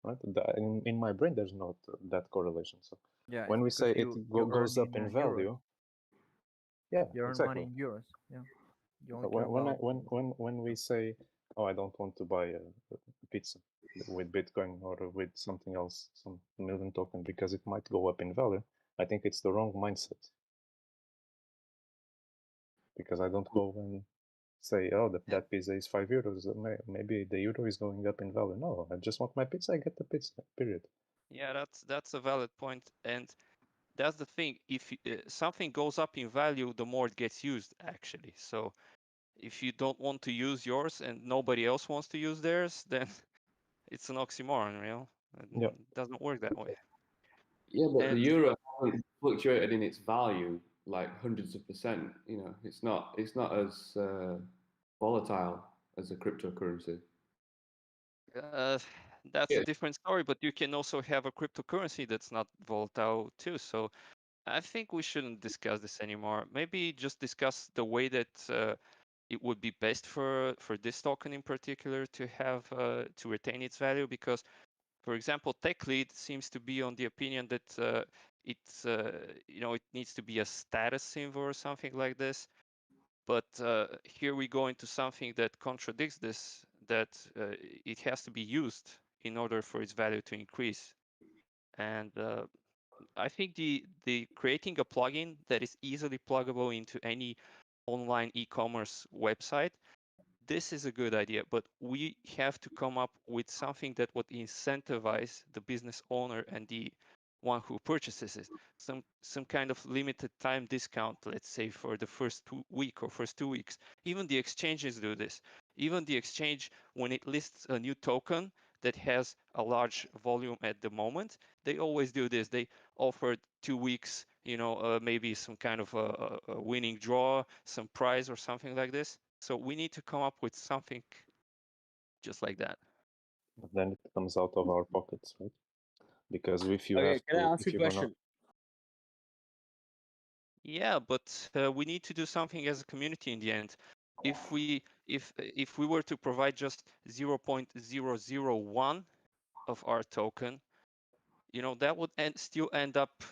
right? In my brain, there's not that correlation. So Yeah, when it's we say because it you goes earn up in in euros. value, yeah, You earn money exactly. in euros. Yeah, you only But care about. when we say, oh, I don't want to buy a pizza with Bitcoin or with something else, some million token, because it might go up in value, I think it's the wrong mindset. Because I don't go and say, oh, that pizza is €5. Maybe the euro is going up in value. No, I just want my pizza. I get the pizza. Period. Yeah, that's a valid point, and that's the thing. If something goes up in value, the more it gets used, actually. So if you don't want to use yours and nobody else wants to use theirs, then it's an oxymoron, you know? Yeah. It doesn't work that way. Yeah, but the And euro hasn't fluctuated in its value like hundreds of percent. You know, it's not as volatile as a cryptocurrency. that's a Yeah. different story, but you can also have a cryptocurrency that's not volatile too. So I think we shouldn't discuss this anymore. Maybe just discuss the way that it would be best for this token in particular to have to retain its value, because, for example, TechLead seems to be on the opinion that it's it needs to be a status symbol or something like this. But here we go into something that contradicts this, that it has to be used in order for its value to increase. And I think the creating a plugin that is easily pluggable into any online e-commerce website, this is a good idea, but we have to come up with something that would incentivize the business owner and the one who purchases it. Some kind of limited time discount, let's say for the first 2 week or first 2 weeks. Even the exchanges do this. Even the exchange, when it lists a new token that has a large volume at the moment, they always do this. They offer 2 weeks, maybe some kind of a winning draw, some prize or something like this. So we need to come up with something just like that. But then it comes out of our pockets, right? Because if you Okay, have can I to, ask if you a you're gonna, question? Yeah, but we need to do something as a community in the end. If we were to provide just 0.001 of our token, that would still end up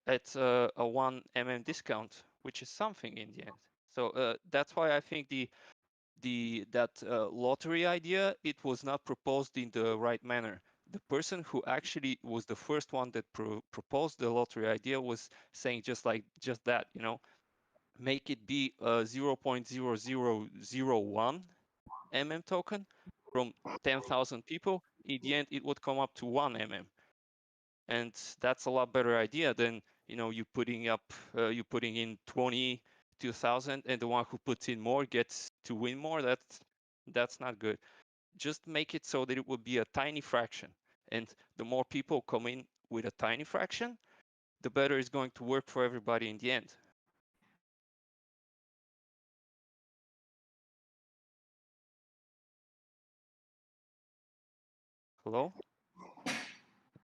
at a 1 discount, which is something in the end. So that's why I think that lottery idea, it was not proposed in the right manner. The person who actually was the first one that proposed the lottery idea was saying just that, make it be a 0.0001 token from 10,000 people. In the end, it would come up to 1 and that's a lot better idea than you putting in 22,000 and the one who puts in more gets to win more. That's not good. Just make it so that it would be a tiny fraction, and the more people come in with a tiny fraction, the better it's going to work for everybody in the end. Hello?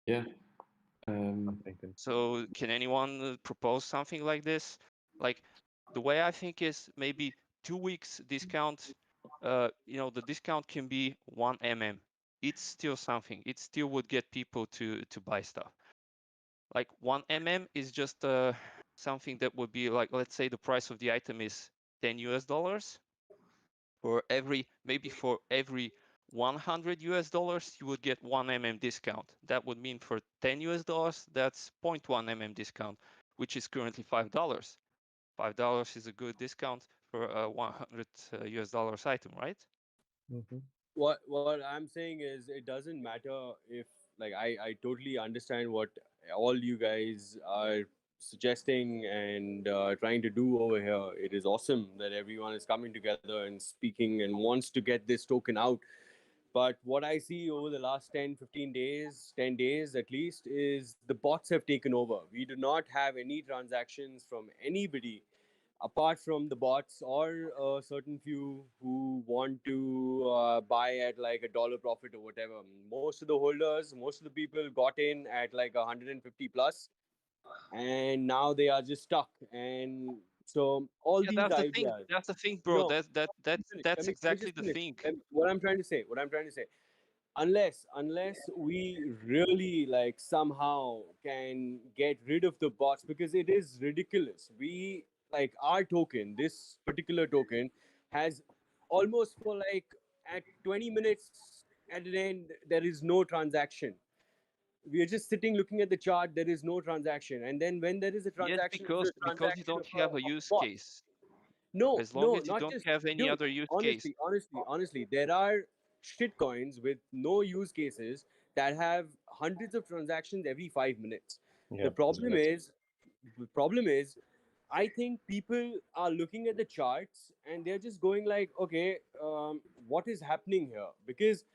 Yeah. So can anyone propose something like this? Like, the way I think is maybe 2 weeks discount. The discount can be 1 It's still something. It still would get people to buy stuff. Like 1 is just something that would be like, let's say the price of the item is $10. For every 100 you would get 1 discount. That would mean for $10, that's 0.1 discount, which is currently $5. $5 is a good discount for a $100 item, right? Mm-hmm. What I'm saying is, it doesn't matter if, like, I totally understand what all you guys are suggesting and trying to do over here. It is awesome that everyone is coming together and speaking and wants to get this token out. But what I see over the last 10, 15 days, 10 days at least, is the bots have taken over. We do not have any transactions from anybody apart from the bots or a certain few who want to buy at like $1 profit or whatever. Most of the holders, most of the people got in at like 150 plus, and now they are just stuck. And so all Yeah, these that's the thing. ideas. That's the thing, bro. No, That's let exactly me the just finish. thing. What I'm trying to say. unless we really like somehow can get rid of the bots, because it is ridiculous. We like our token, this particular token has almost for like at 20 minutes at the end there is no transaction. We are just sitting looking at the chart, there is no transaction, and then when there is a Yes, transaction, it's a because you transaction don't of have a of use bot. case. No, As long as you not don't just, have any dude. other use case. Honestly, there are shit coins with no use cases that have hundreds of transactions every 5 minutes. Yeah, The problem exactly. is, I think people are looking at the charts and they're just going like, okay, what is happening here? Because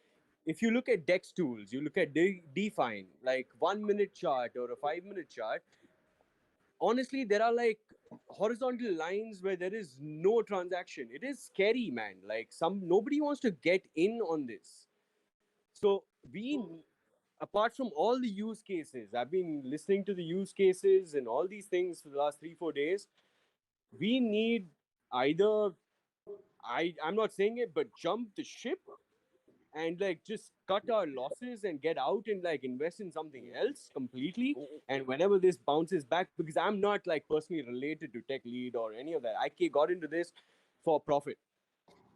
if you look at Dex tools, you look at Define, like 1 minute chart or a 5 minute chart, honestly, there are like horizontal lines where there is no transaction. It is scary, man. Like nobody wants to get in on this. So apart from all the use cases, I've been listening to the use cases and all these things for the last 3-4 days. We need either I'm not saying it, but jump the ship and like just cut our losses and get out and like invest in something else completely. And whenever this bounces back, because I'm not like personally related to Tech Lead or any of that, I got into this for profit.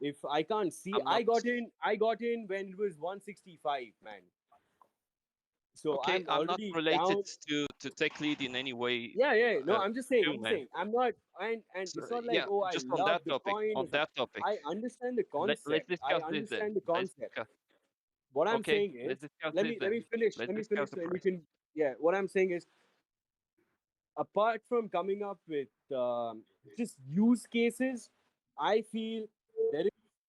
If I can't see, I'm not I got in when it was 165, man. So okay. I'm I'm not already related down. to Tech Lead in any way. Yeah. No, I'm just saying. Too, man. I'm not, and So, it's not like, yeah, oh, I just on love that the topic. coin. On that topic, I understand the let's concept. I discuss this then. understand the Let's concept. discuss. What I'm Okay, saying let's is, discuss let this me then. finish. Let's Let me discuss finish, the so you price. can. Yeah, what I'm saying is, apart from coming up with just use cases, I feel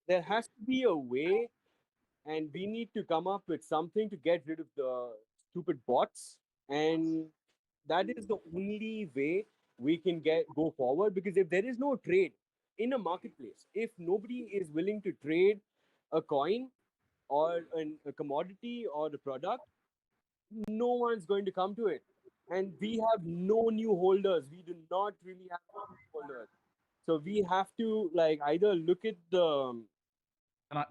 there has to be a way, and we need to come up with something to get rid of the stupid bots, and that is the only way we can go forward. Because if there is no trade in a marketplace, if nobody is willing to trade a coin or a commodity or the product, no one's going to come to it. And we have no new holders. We do not really have new holders. So we have to like either look at the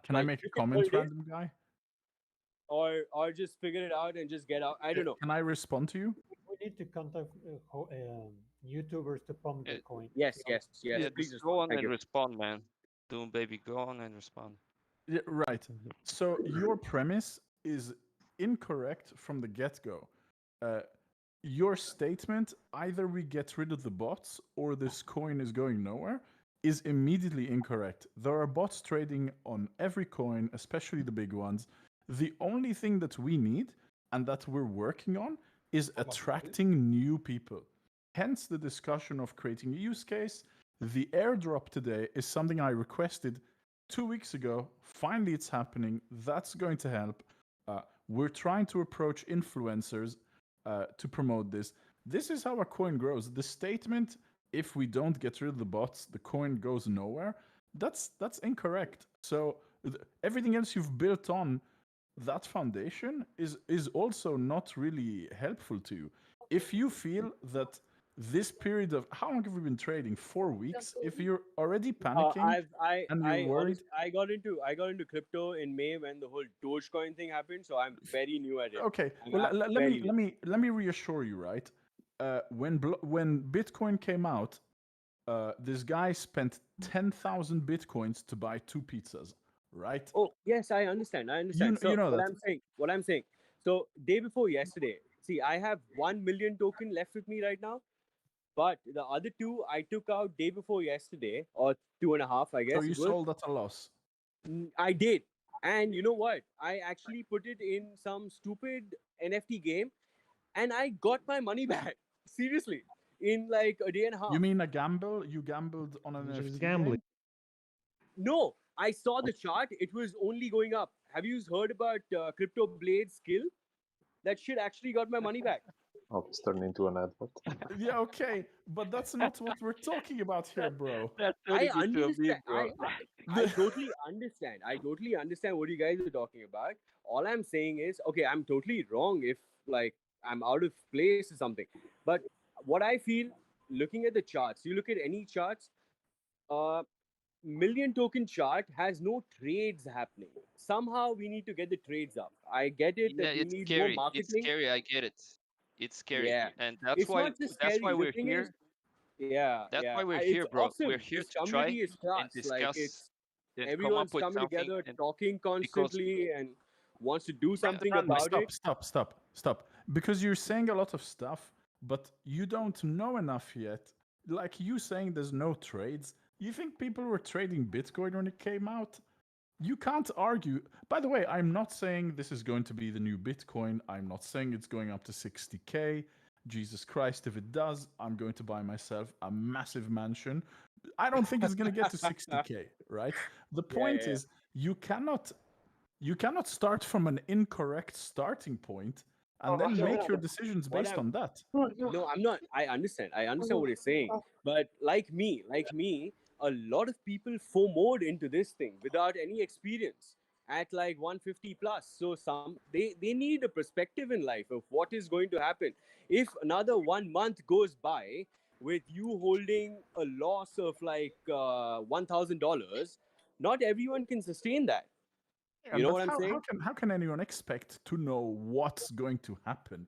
Can I make a look at comment, what it is, random guy? or just figure it out and just get out. I don't know. Can I respond to you? We need to contact YouTubers to pump the coin. Yes. Yeah, Please just go respond. on Thank and you. respond, man. Doom baby, go on and respond. Yeah, right. So your premise is incorrect from the get-go. Your statement, either we get rid of the bots or this coin is going nowhere, is immediately incorrect. There are bots trading on every coin, especially the big ones. The only thing that we need and that we're working on is attracting new people. Hence the discussion of creating a use case. The airdrop today is something I requested 2 weeks ago. Finally, it's happening. That's going to help. We're trying to approach influencers to promote this. This is how a coin grows. The statement, if we don't get rid of the bots, the coin goes nowhere, that's incorrect. So everything else you've built on that foundation is also not really helpful to you. If you feel that this period of how long have we been trading? 4 weeks. If you're already panicking and you're worried, I got into crypto in May when the whole Dogecoin thing happened, so I'm very new at it. okay. I'm Well, very let me reassure you, right? When Bitcoin came out, this guy spent 10,000 Bitcoins to buy 2 pizzas, right? Oh yes, I understand. You So know what that. I'm saying. So day before yesterday, see, I have 1 million token left with me right now, but the other 2 I took out day before yesterday, or 2.5, I guess. So you it was. sold at a loss. I did, and you know what? I actually put it in some stupid NFT game, and I got my money back. Seriously, in like a day and a half. You mean a gamble? You gambled on an Just NFT gambling. game? No, I saw the chart. It was only going up. Have you heard about Crypto Blade skill? That shit actually got my money back. Oh, it's turned into an advert. Yeah, okay, but that's not what we're talking about here, bro. That's I turning into a meme, understand. bro. I totally understand. I totally understand what you guys are talking about. All I'm saying is, okay, I'm totally wrong if like I'm out of place or something. But what I feel, looking at the charts, you look at any charts, million token chart has no trades happening. Somehow we need to get the trades up. I get it Yeah, that we it's need more scary. It's marketing. scary. I get it. It's scary, Yeah, and that's it's why not just that's scary. why The we're thing is, here. yeah, That's yeah, why we're it's here, bro. We're awesome. here This to try community is and class. Like discuss and come up everyone's with coming something. together, And talking because constantly, and wants to do Brandon, something Brandon, about it. Stop. Because you're saying a lot of stuff, but you don't know enough yet. Like you saying there's no trades. You think people were trading Bitcoin when it came out? You can't argue. By the way, I'm not saying this is going to be the new Bitcoin. I'm not saying it's going up to 60K. Jesus Christ, if it does, I'm going to buy myself a massive mansion. I don't think it's going to get to 60K, right? The point Yeah. is you cannot start from an incorrect starting point and then make your decisions What based I'm- on that. No, I'm not. I understand what you're saying. But like me, a lot of people FOMO'd into this thing without any experience at like 150 plus. So they need a perspective in life of what is going to happen. If another 1 month goes by with you holding a loss of like $1,000, not everyone can sustain that. Yeah, You know but what I'm saying? how can anyone expect to know what's going to happen?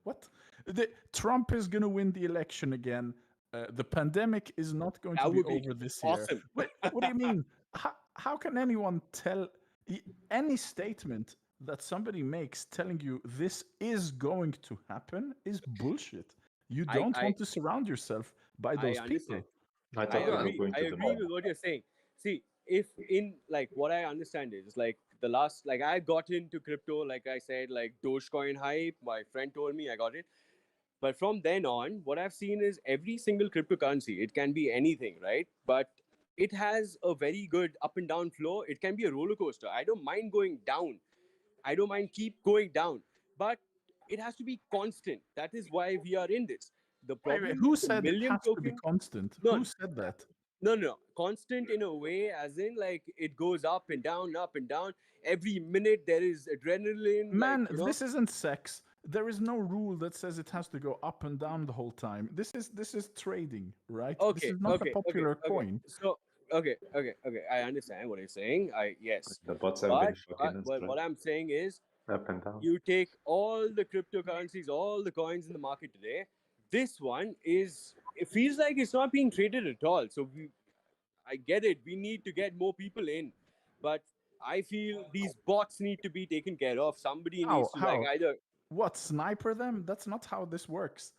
Trump is going to win the election again. The pandemic is not going to That be would be over this year. awesome. What do you mean? How can anyone tell any statement that somebody makes telling you this is going to happen is bullshit? You don't want to surround yourself by I those people. understand. I I totally agree. go into I the agree with what you're saying. See, if in like what I understand is like the last like I got into crypto, like I said, like Dogecoin hype. My friend told me I got it. But from then on, what I've seen is every single cryptocurrency, it can be anything, right? But it has a very good up and down flow. It can be a roller coaster. I don't mind going down. I don't mind keep going down. But it has to be constant. That is why we are in this. The problem Who with the said it million has to be token, constant? No. Who said that? no. Constant in a way, as in like it goes up and down, up and down. Every minute there is adrenaline. Man, like, you know, this isn't sex. There is no rule that says it has to go up and down the whole time. This is trading, right? This okay, is not a popular coin. So okay. I understand what you're saying. Yes. The bots have been But fucking what I'm saying is, up and down. you take all the cryptocurrencies, all the coins in the market today. This one is. It feels like it's not being traded at all. So I get it. We need to get more people in, but I feel these bots need to be taken care of. Somebody needs to like either. What, sniper them? That's not how this works.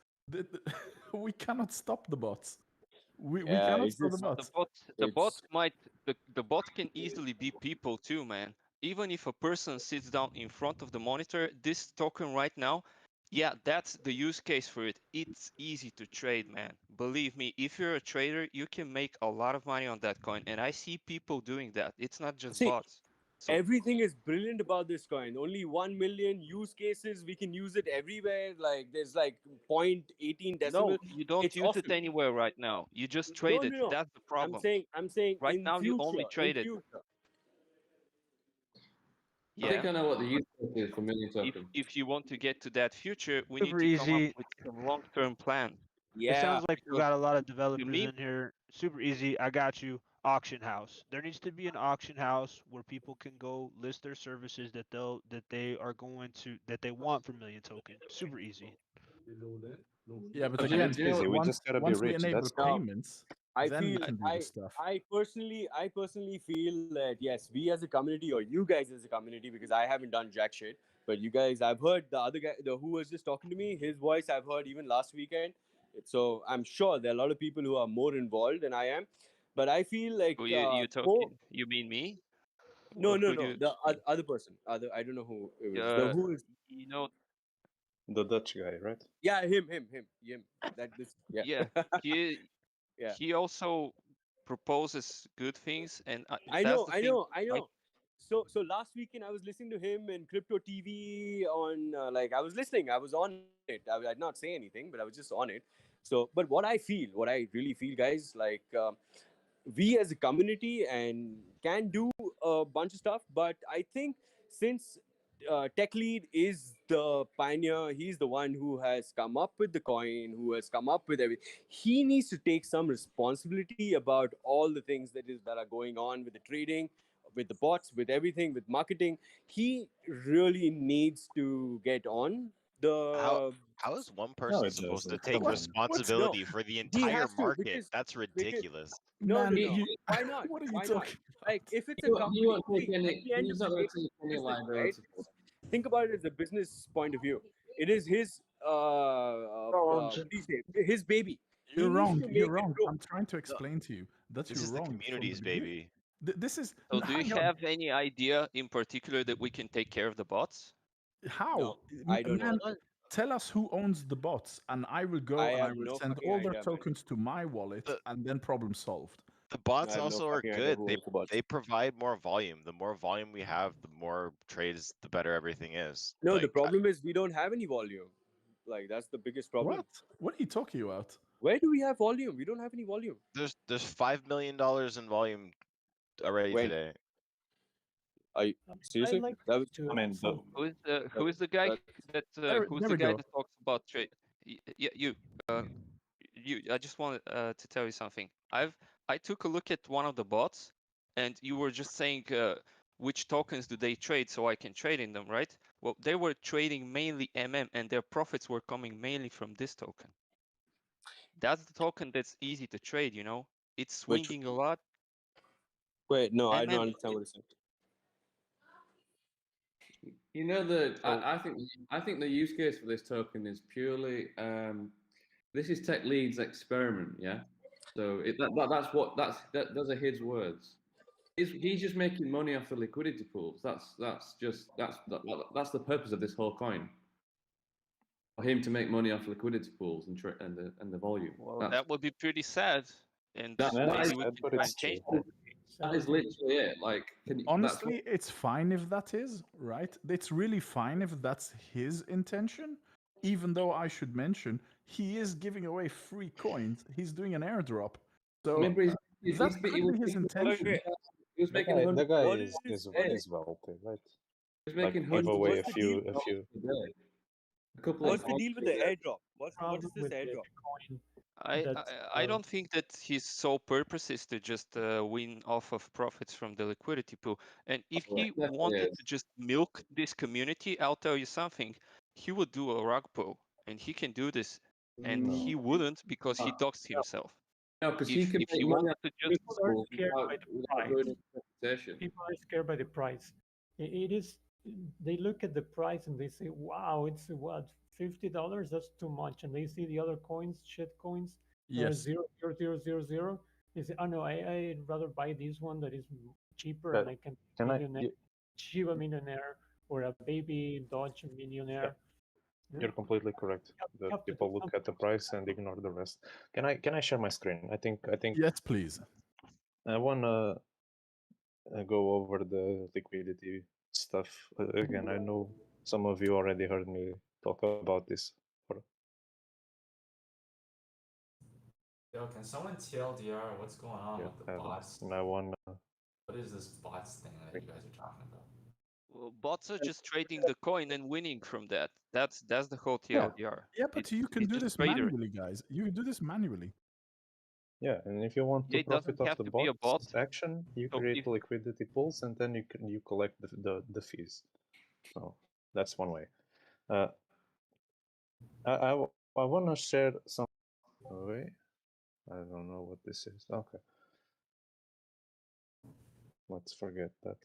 We cannot stop the bots. We cannot it's stop the just- bots. the bot It's- might the bot can easily be people too, man. Even if a person sits down in front of the monitor, this token right now, yeah, that's the use case for it. It's easy to trade, man. Believe me, if you're a trader, you can make a lot of money on that coin, and I see people doing that. It's not just See, bots. So Everything is brilliant about this coin. Only 1 million use cases. We can use it everywhere. Like there's like 0.18 decimal. no, you don't It's use awesome. it anywhere right now. You just trade it. No. That's the problem. I'm saying Right in now you future, only trade in it. future. I think Yeah. I know what the use case is for million If token. if you want to get to that future, we Super need to come easy. up with some long-term plan. It Yeah. sounds like we because got a lot of developers me- in here. Super easy. I got you. Auction house. There needs to be an auction house where people can go list their services that they want for million token. Super easy. Yeah, but But again, it's easy. We just gotta be once we rich. enable That's Now, payments, I then feel we can do this stuff. I personally feel that yes, we as a community, or you guys as a community, because I haven't done jack shit, but you guys, I've heard the other guy, who was just talking to me, his voice I've heard even last weekend. So I'm sure there are a lot of people who are more involved than I am, but I feel like Who you more. talking? You mean me? No, Or no, who do no. you- The other person. I don't know who it was. Uh, Who is? you know, The Dutch guy, right? Yeah, him. Yeah. yeah, he Yeah. he also proposes good things, and I that's know. the thing. I know. So last weekend I was listening to him in Crypto TV on I was listening. I was on it. I'd not say anything, but I was just on it. So, but what I really feel, guys, we as a community and can do a bunch of stuff, but I think since Tech Lead is the pioneer. He's the one who has come up with the coin, who has come up with everything. He needs to take some responsibility about all the things that are going on with the trading, with the bots, with everything, with marketing. He really needs to get on the. How is one No, person it supposed to doesn't. take Come on. responsibility for the He entire has to market? because That's ridiculous. no, Man, no, no. you, Why not? what are you Why talking not? Like if it's He a won't, company, he won't see, take at any. the end He's of not the going day, to take any business, right? liability. Think about it as a business point of view. It is his please say, his baby. He You're needs wrong. to make You're it wrong. grow. I'm trying to explain to you that This you're is the wrong from the community's beginning. baby. This is So do you hang on. have any idea in particular that we can take care of the bots? How? No, I don't know. Man, tell us who owns the bots, and I will go I and I have will no send fucking all their idea, man. tokens to my wallet, The- and then problem solved. The bots I have no also are fucking idea good. who They owns the bots. they provide more volume. The more volume we have, the more trades, the better everything is. No, the Like, problem is we don't have any volume. Like that's the biggest problem. What? What are you talking about? Where do we have volume? We don't have any volume. there's $5 million in volume already When? today. Are you seriously? I'd like That was to I mean, also Who is the guy that- that who's There the we guy go. that talks about trade? Yeah, you. I just wanted to tell you something. I took a look at one of the bots, and you were just saying which tokens do they trade, so I can trade in them, right? Well, they were trading mainly and their profits were coming mainly from this token. That's the token that's easy to trade. You know, it's Which- swinging a lot. Wait, no, I don't MM understand what you're saying. You know that So- I think the use case for this token is purely this is Tech Lead's experiment, yeah. So those are his words. He's just making money off the liquidity pools. That's the purpose of this whole coin. For him to make money off liquidity pools and the volume. Well, that would be pretty sad, and That- Yeah, that maybe it's we sad, can but try it's and change true. that. that is literally it. Like, Honestly, it's fine if that is, right? It's really fine if that's his intention, even though I should mention he is giving away free coins. He's doing an airdrop. So remember that could be his intention. He was The making guy, 100 the guy what is, is- is wealthy, right? He was Like making give away a what's the few, deal? a few. A couple What's of the deal with the airdrop? What problem is this with the airdrop? coin. I That, don't think that his sole purpose is to just win off of profits from the liquidity pool. And if Oh, he definitely wanted is. to just milk this community, I'll tell you something. He would do a rug pull, and he can do this, and No. he wouldn't because he doxed himself. No, because he can If he make money wanted off to just People are pools scared without by the without price. doing reputation. People are scared by the price. It is. They look at the price and they say, "Wow, it's what $50? That's too much." And they see the other coins, shit coins, that are Yes. 0.0000. They say, "Oh no, I'd rather buy this one that is cheaper But and I can can I- millionaire, Shiba millionaire, or a baby Dodge millionaire." You're completely correct. You The have to do people look at the price and ignore the rest. Can I share my screen? I think Yes, please. I wanna go over the liquidity stuff again. I know some of you already heard me talk about this. Yo, can someone TLDR what's going on Yeah, with the bots? and I wanna. What is this bots thing that you guys are talking about? well, bots are just trading the coin and winning from that. That's the whole Yeah. TLDR. Yeah, but you can it's do just this trader. manually, guys. You can do this manually. Yeah, and if you want to It doesn't profit off have the to be a bot's bot. action, you So create if- liquidity pools and then you collect the fees. So that's one way. I want to share some. Oh, wait, I don't know what this is. Okay, let's forget that.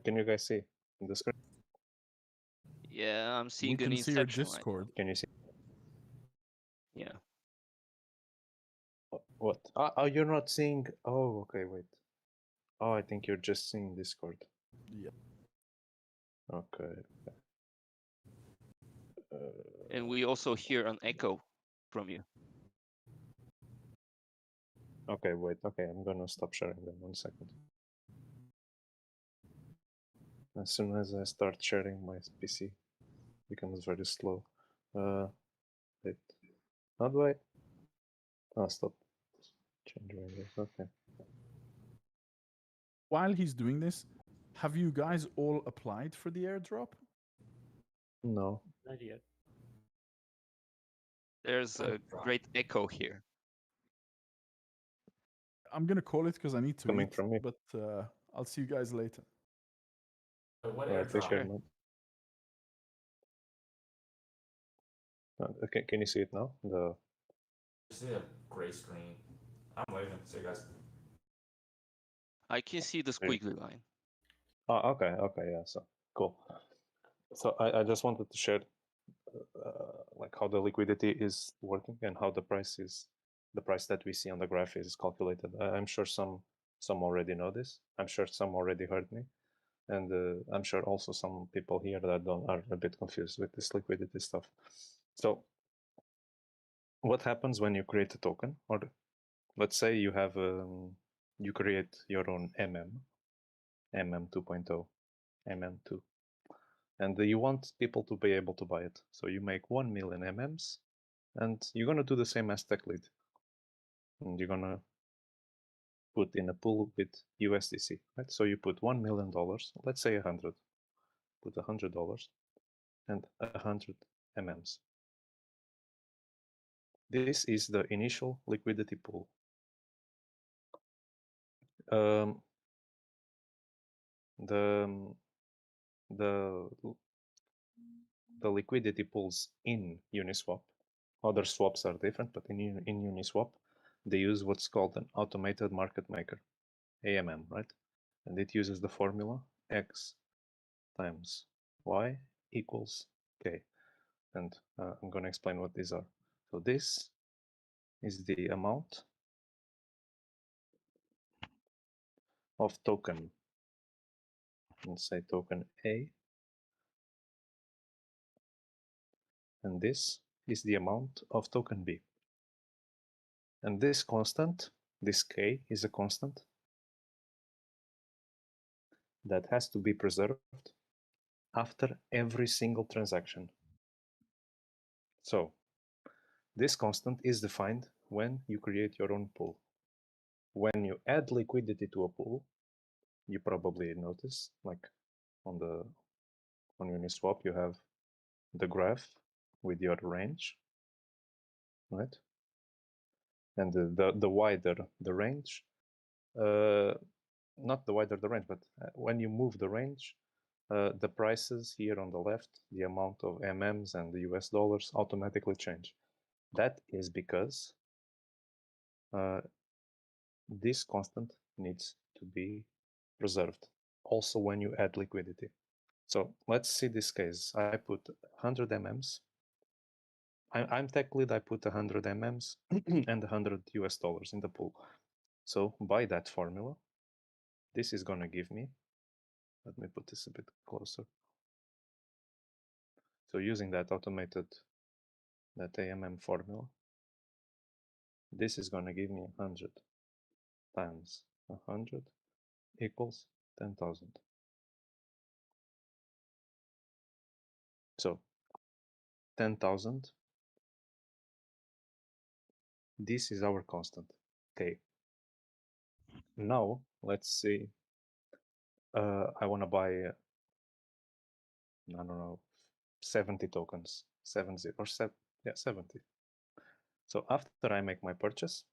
Can you guys see in the screen? Yeah, I'm We seeing an can see your inception right now. Discord. Can you see? Yeah. What? Oh, you're not seeing. Oh, okay, wait. Oh, I think you're just seeing Discord. Yeah. Okay. And we also hear an echo from you. Okay, wait. Okay, I'm gonna stop sharing them 1 second. As soon as I start sharing, my PC becomes very slow. Wait. How do I? Oh, stop. Change windows. Okay. While he's doing this, Have you guys all applied for the airdrop? No. Not yet. There's a great echo here. I'm gonna call it because I need to Coming eat, from me. but I'll see you guys later. What Yeah, take care, airdrop? man. Okay, can you see it now? The You see a gray screen. I'm leaving. See you guys. I can see the squiggly line. oh, okay, yeah, so cool. So I just wanted to share like how the liquidity is working and how the price that we see on the graph is calculated. I'm sure some already know this. I'm sure some already heard me, and I'm sure also some people here that are a bit confused with this liquidity stuff. So what happens when you create a token, or let's say you have you create your own MM 2.0, MM2, and you want people to be able to buy it. So you make 1 million MMs, and you're gonna do the same as TechLead. And you're gonna put in a pool with USDC, right? So you put $1 million, let's say 100, put $100 and 100 MMs. This is the initial liquidity pool. The liquidity pools in Uniswap, other swaps are different, but in Uniswap, they use what's called an automated market maker, AMM, right? And it uses the formula X times Y equals K. And I'm going to explain what these are. So this is the amount of token, let's say token A, and this is the amount of token B. And this constant, this K, is a constant that has to be preserved after every single transaction. So this constant is defined when you create your own pool. When you add liquidity to a pool, you probably notice, like on Uniswap, you have the graph with your range, right? And the wider the range, not the wider the range, but when you move the range, the prices here on the left, the amount of MMs and the US dollars automatically change. That is because this constant needs to be preserved also when you add liquidity. So let's see this case. I put 100 MMs. I'm TechLead, I put 100 MMs and 100 US dollars in the pool. So by that formula, this is going to give me, let me put this a bit closer. So using that automated, that AMM formula, this is going to give me 100 times 100 equals 10,000. So 10,000, this is our constant, K. Now, let's see, I want to buy, I don't know, 70 tokens, 70 or 7, yeah, 70. So after I make my purchase,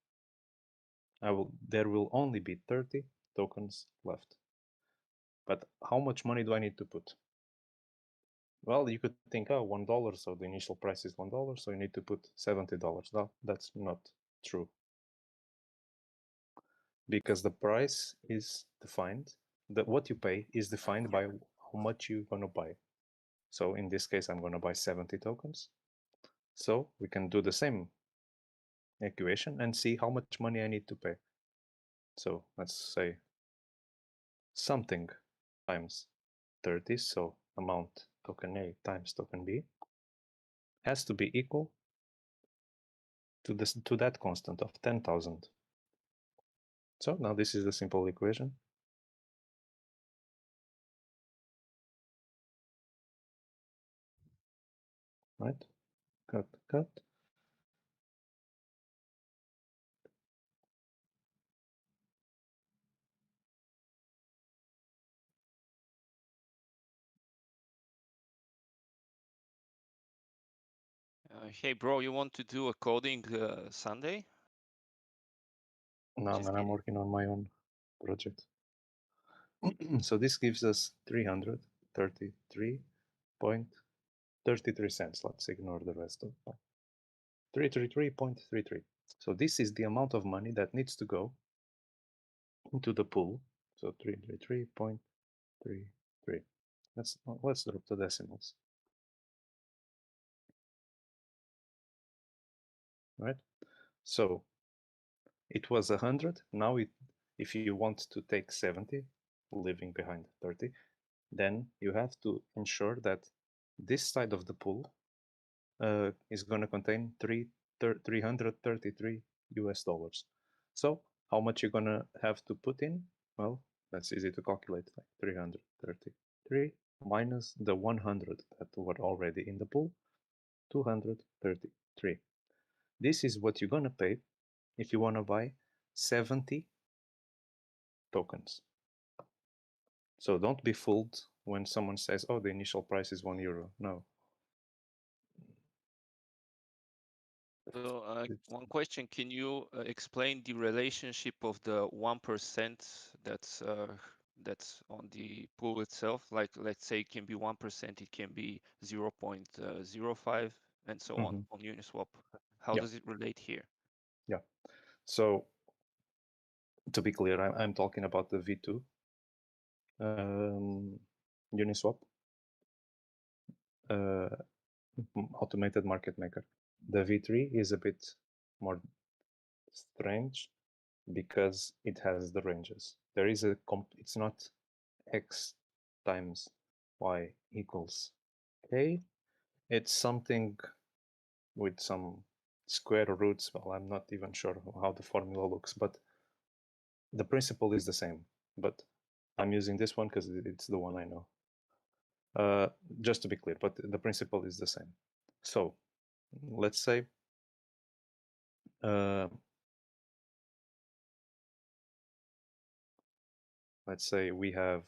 there will only be 30 tokens left. But how much money do I need to put? Well, you could think, oh, $1, so the initial price is $1, so you need to put $70. No, that's not true. Because the price is defined, what you pay is defined by how much you're going to buy. So in this case, I'm going to buy 70 tokens. So we can do the same equation and see how much money I need to pay. So let's say something times 30, so amount token A times token B has to be equal to that constant of 10,000. So now this is the simple equation. Right? Cut. Hey, bro, you want to do a coding Sunday? No, Just man, I'm kidding. working on my own project. So this gives us 333.33 cents. Let's ignore the rest of 333.33. So this is the amount of money that needs to go into the pool. So 333.33. Let's drop the decimals. Right? So it was 100. Now if you want to take 70, leaving behind 30, then you have to ensure that this side of the pool is going to contain 333 US dollars. So how much you're going to have to put in? Well, that's easy to calculate, like 333 minus the 100 that were already in the pool, 233. This is what you're going to pay if you want to buy 70 tokens. So don't be fooled when someone says, oh, the initial price is €1. No. So one question, can you explain the relationship of the 1% that's on the pool itself? Like, let's say it can be 1%, it can be 0.05 and so on Uniswap. How does it relate here? Yeah. So to be clear, I'm talking about the V2 Uniswap automated market maker. The V3 is a bit more strange because it has the ranges. There is it's not X times Y equals K. It's something with some square roots. Well, I'm not even sure how the formula looks, but the principle is the same. But I'm using this one because it's the one I know. Just to be clear, but the principle is the same. So let's say we have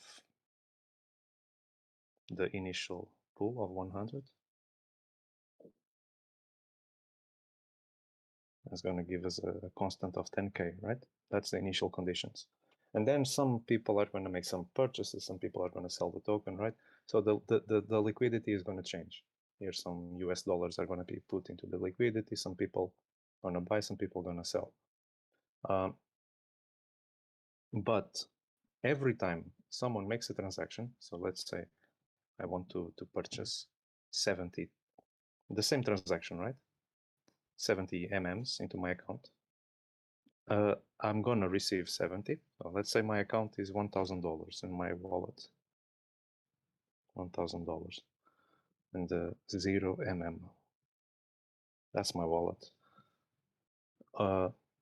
the initial pool of 100. That's going to give us a constant of 10K, right? That's the initial conditions. And then some people are going to make some purchases, some people are going to sell the token, right? So the liquidity is going to change. Here some US dollars are going to be put into the liquidity, some people are going to buy, some people are going to sell. But every time someone makes a transaction, so let's say I want to purchase 70, the same transaction, right? 70 MMs into my account. I'm gonna receive 70. So let's say my account is $1,000 in my wallet. $1,000 and 0 MM. That's my wallet.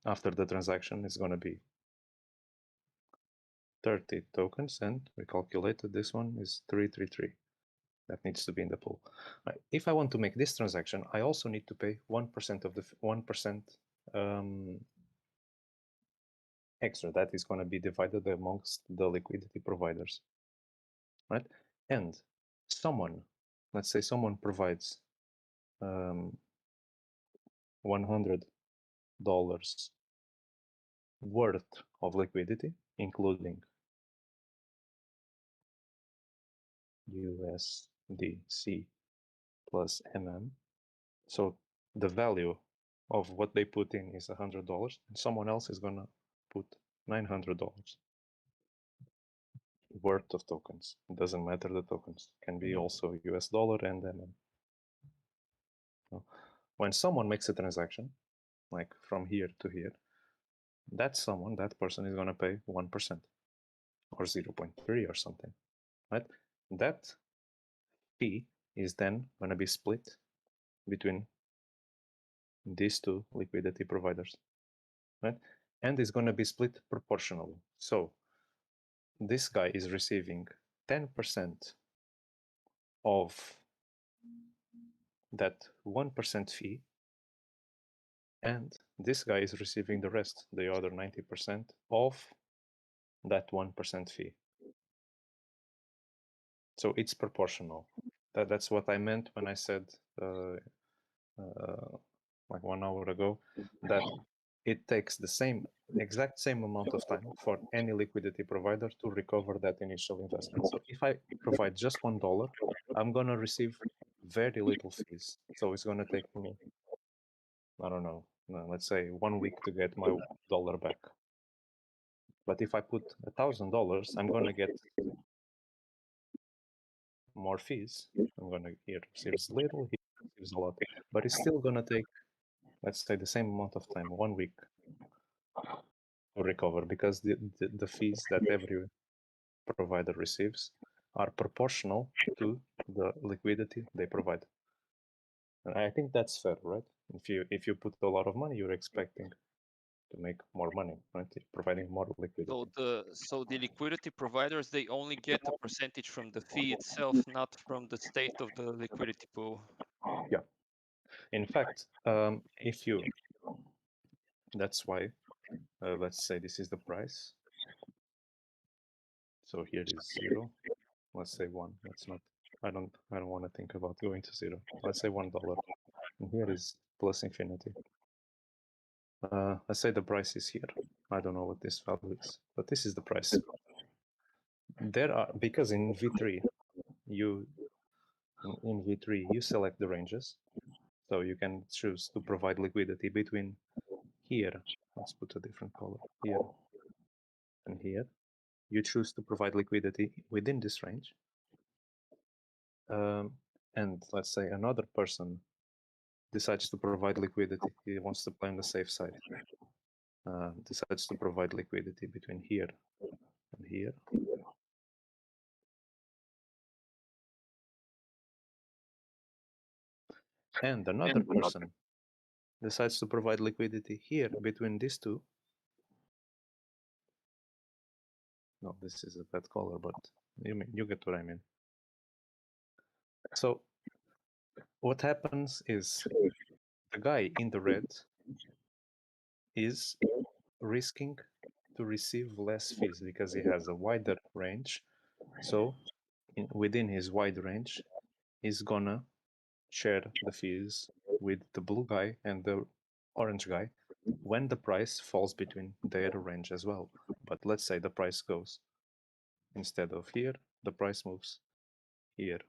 After the transaction is gonna be 30 tokens, and we calculated this one is 333. That needs to be in the pool. Right. If I want to make this transaction, I also need to pay 1% of the 1% extra. That is going to be divided amongst the liquidity providers, right? And someone, let's say someone provides $100 worth of liquidity, including USDC plus MM. So the value of what they put in is $100, and someone else is gonna put $900 worth of tokens. It doesn't matter the tokens. It can be also US dollar and MM. When someone makes a transaction, like from here to here, that person is gonna pay 1% or 0.3 or something, right? That fee is then gonna be split between these two liquidity providers, right? And it's gonna be split proportionally. So this guy is receiving 10% of that 1% fee, and this guy is receiving the rest, the other 90% of that 1% fee. So it's proportional. That's what I meant when I said like 1 hour ago, that it takes the exact same amount of time for any liquidity provider to recover that initial investment. So if I provide just $1, I'm gonna receive very little fees. So it's gonna take me, I don't know, let's say 1 week to get my dollar back. But if I put $1,000, I'm gonna get more fees. I'm gonna here receives little, here receives a lot, but it's still gonna take, let's say, the same amount of time, 1 week, to recover, because the fees that every provider receives are proportional to the liquidity they provide. And I think that's fair, right? If you put a lot of money, you're expecting to make more money, right? Providing more liquidity. So the liquidity providers, they only get a percentage from the fee itself, not from the state of the liquidity pool. Yeah. In fact, that's why, let's say this is the price. So here is 0. Let's say 1. Let's not. I don't want to think about going to 0. Let's say $1. And here is plus infinity. Let's say the price is here. I don't know what this value is, but this is the price. Because in V3 you select the ranges, so you can choose to provide liquidity between here. Let's put a different color here and here. You choose to provide liquidity within this range, and let's say another person decides to provide liquidity. He wants to play on the safe side. Decides to provide liquidity between here and here. And another person decides to provide liquidity here between these two. No, this is a bad color, but you get what I mean. So what happens is the guy in the red is risking to receive less fees because he has a wider range. So within his wide range, he's gonna share the fees with the blue guy and the orange guy when the price falls between their range as well. But let's say the price goes, instead of here, the price moves here.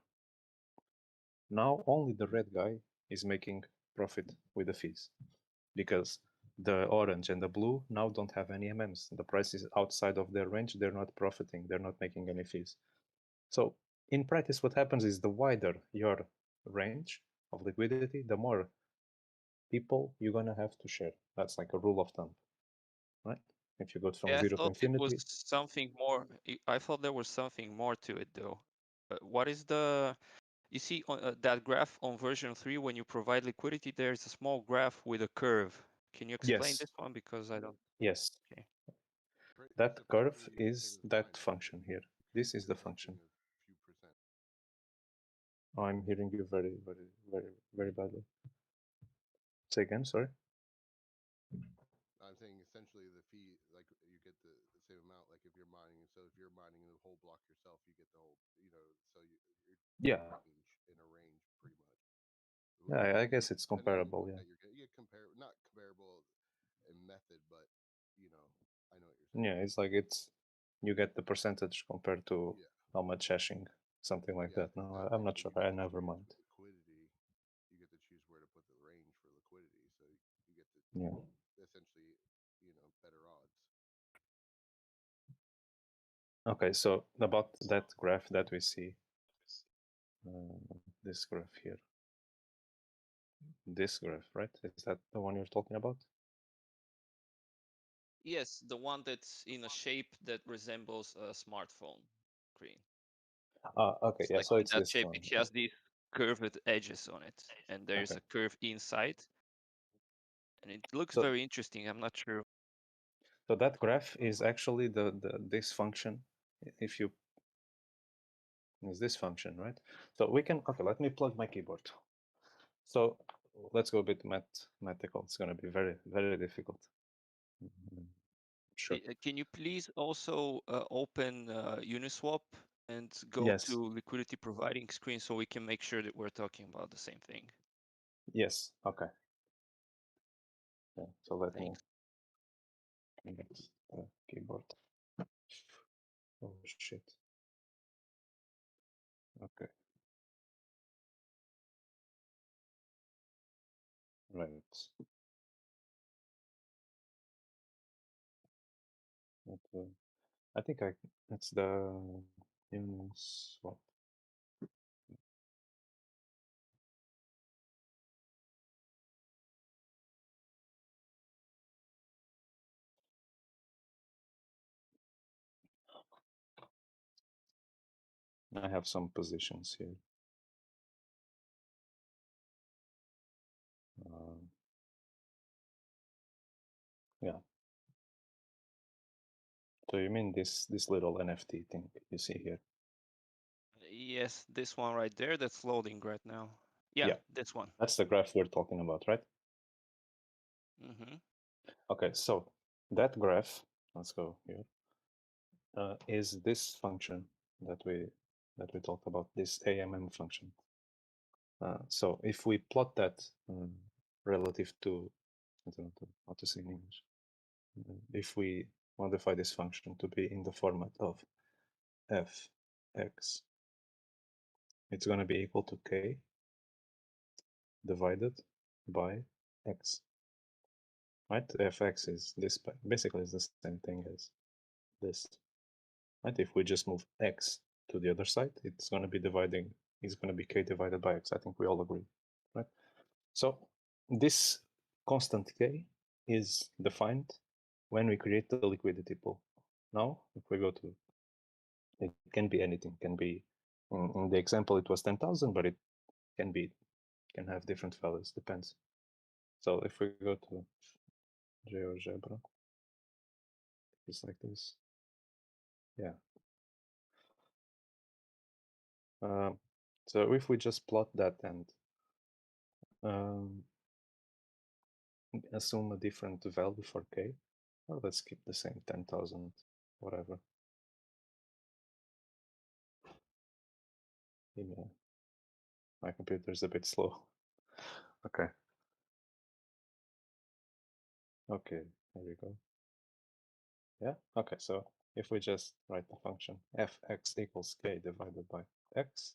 Now only the red guy is making profit with the fees, because the orange and the blue now don't have any MMs. The price is outside of their range. They're not profiting. They're not making any fees. So in practice, what happens is the wider your range of liquidity, the more people you're gonna have to share. That's like a rule of thumb, right? If you go from 0 to I thought it was infinity. something more. I thought there was something more to it, though. What is the? You see on that graph on version 3, when you provide liquidity, there's a small graph with a curve. Can you explain Yes. this one? Because I don't. Yes. Okay. That curve is that function here. This is the function. Oh, I'm hearing you very, very, very, very badly. Say again, sorry. I'm saying essentially the fee, like you get the same amount, like if you're mining. So if you're mining the whole block yourself, you get the whole, so you're Yeah. in a range pretty much. Yeah, I guess it's comparable. Yeah. You get not comparable in method, but I know what you're saying. Yeah, it's like you get the percentage compared to how much hashing, something like that. No, I'm not sure. I never mind. Liquidity, you get to choose where to put the range for liquidity, so you get to essentially, better odds. Okay, so about that graph that we see, this graph here, this graph, right? Is that the one you're talking about? Yes, the one that's in a shape that resembles a smartphone screen. Okay, It's yeah. like So in it's that this shape. one. It has these curved edges on it, and there's a curve inside, and it looks very interesting. I'm not sure. So that graph is actually this function. If you is this function, right? So we can, okay, let me plug my keyboard. So let's go a bit mathematical. It's going to be very, very difficult. Sure. Can you please also open Uniswap and go to liquidity providing screen so we can make sure that we're talking about the same thing? Yes. Okay. Yeah. So let me Thanks. get the keyboard. Oh shit. Okay. Right. I think it's the Uniswap. I have some positions here. Yeah. So you mean this little NFT thing you see here? Yes, this one right there that's loading right now. Yeah, Yeah. this one. That's the graph we're talking about, right? Mm-hmm. Okay, so that graph, let's go here, is this function that we talked about, this AMM function. So if we plot that relative to, I don't know how to say in English, if we modify this function to be in the format of fx, it's going to be equal to k divided by x, right? Fx is this, basically is the same thing as this, right? If we just move x to the other side, it's going to be k divided by x. I think we all agree, right? So this constant k is defined when we create the liquidity pool. Now, if we go to, it can be anything, can be, in the example it was 10,000, but it can have different values, depends. So if we go to GeoGebra, it's like this. Yeah. So if we just plot that and assume a different value for k, or let's keep the same 10,000, whatever. Yeah. My computer is a bit slow. Okay. Okay, there we go. Yeah, okay, so if we just write the function fx equals k divided by x,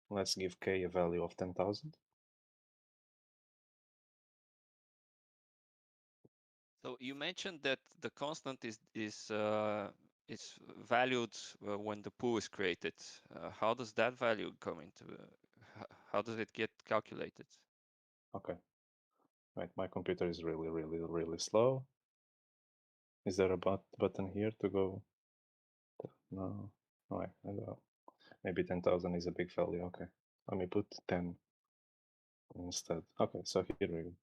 let's give k a value of 10,000. So you mentioned that the constant is valued when the pool is created. How does that value come into? How does it get calculated? Okay. Right, my computer is really, really, really slow. Is there a button here to go? No. Alright, I don't know. Maybe 10,000 is a big value. Okay, let me put 10 instead. Okay, so here we go.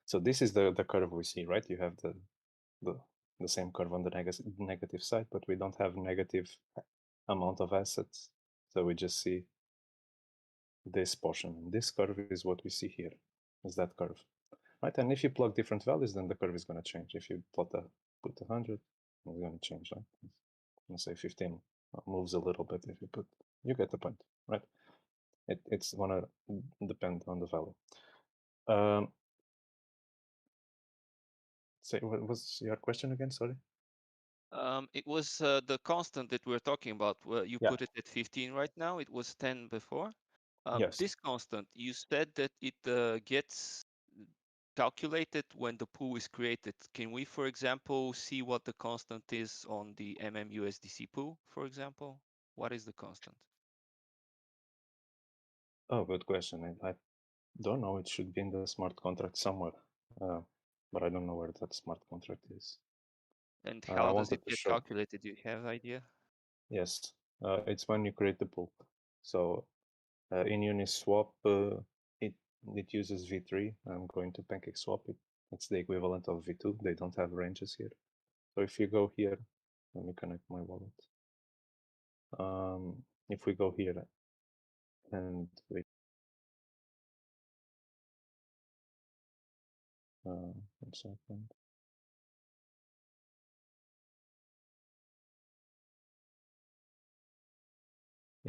So this is the curve we see, right? You have the same curve on the negative side, but we don't have negative amount of assets. So we just see this portion. And this curve is what we see here, is that curve. Right, and if you plug different values, then the curve is going to change. If you put 100, it's going to change, right? Let's say 15 moves a little bit. If you get the point, right? It's going to depend on the value. Say, what was your question again? Sorry. It was the constant that we're talking about. Well, you Yeah. put it at 15 right now. It was 10 before. Yes. This constant, you said that it gets calculated when the pool is created. Can we, for example, see what the constant is on the MMUSDC pool, for example? What is the constant? Oh, good question. I don't know. It should be in the smart contract somewhere, but I don't know where that smart contract is. And how does it get calculated? Do you have an idea? Yes, it's when you create the pool. So in Uniswap, it uses V3. I'm going to PancakeSwap. It's the equivalent of V2. They don't have ranges here. So if you go here, let me connect my wallet. If we go here and we one second.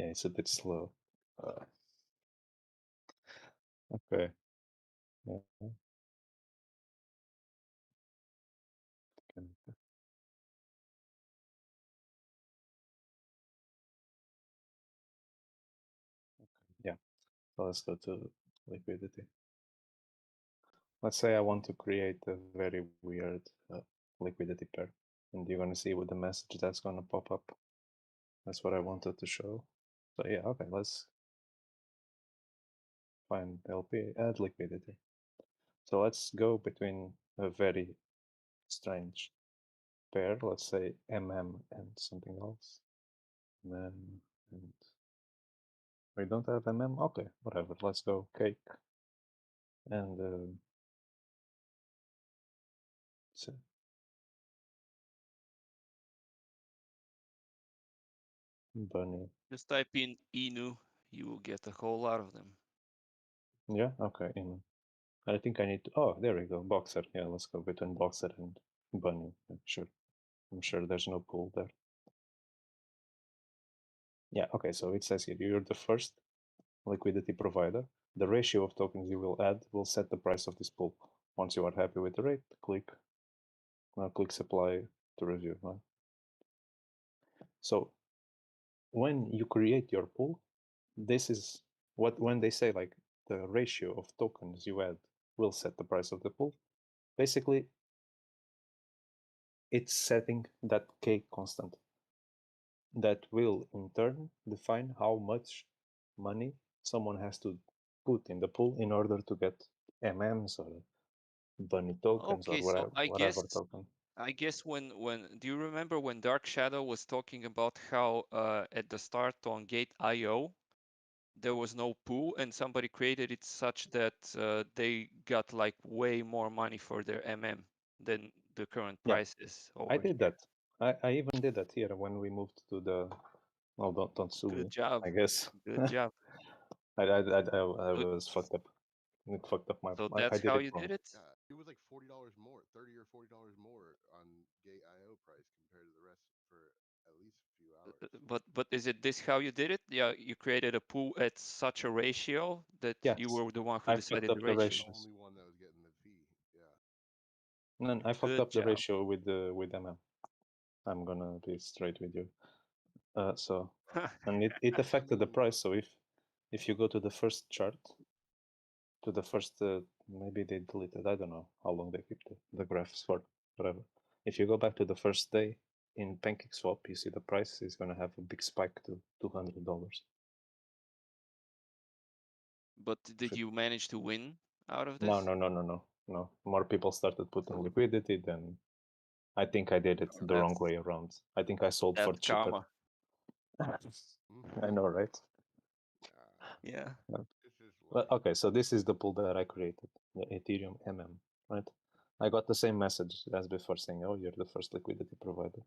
Yeah, it's a bit slow. Okay. Yeah. Yeah. So let's go to liquidity. Let's say I want to create a very weird liquidity pair, and you're gonna see with the message that's gonna pop up. That's what I wanted to show. So yeah, okay, let's find LP, add liquidity. So let's go between a very strange pair, let's say MM and something else. MM and we don't have MM? Okay, whatever, let's go cake. And so bunny. Just type in Inu, you will get a whole lot of them. Yeah, okay, in. I think I need to, oh, there we go, Boxer. Yeah, let's go between Boxer and Bunny. Yeah, sure. I'm sure there's no pool there. Yeah, okay, so it says here, you're the first liquidity provider. The ratio of tokens you will add will set the price of this pool. Once you are happy with the rate, click supply to review. Right? So when you create your pool, this is what, when they say like the ratio of tokens you add will set the price of the pool, basically it's setting that K constant that will in turn define how much money someone has to put in the pool in order to get MMs or bunny tokens Okay, or so whatever token. I guess when do you remember when Dark Shadow was talking about how at the start on Gate.io there was no pool and somebody created it such that they got like way more money for their MM than the current prices over I did here. that. I even did that here when we moved to the. Well, don't sue me. Good job. I guess. Good job. I was fucked up. It fucked up my. So I that's did how it you wrong. did it? Yeah, it was like $40 more, $30 or $40 more on Gate.io price compared to the rest for at least a few hours. But is it this how you did it? Yeah, you created a pool at such a ratio that you Yes, were the one who I fucked decided up the the ratio. ratios. The only one that was getting the fee. Yeah. No, I fucked Good up the job. ratio with MM. I'm gonna be straight with you. So and it affected the price. So if you go to the first chart, to the first maybe they deleted. I don't know how long they keep the graphs for, whatever. If you go back to the first day in PancakeSwap, you see the price is gonna have a big spike to $200. But did you manage to win out of this? No. More people started putting liquidity than. I think I did it the wrong way around. I think I sold for cheaper. I know, right? Yeah. Well, okay, so this is the pool that I created, the Ethereum MM, right? I got the same message as before saying, oh, you're the first liquidity provider.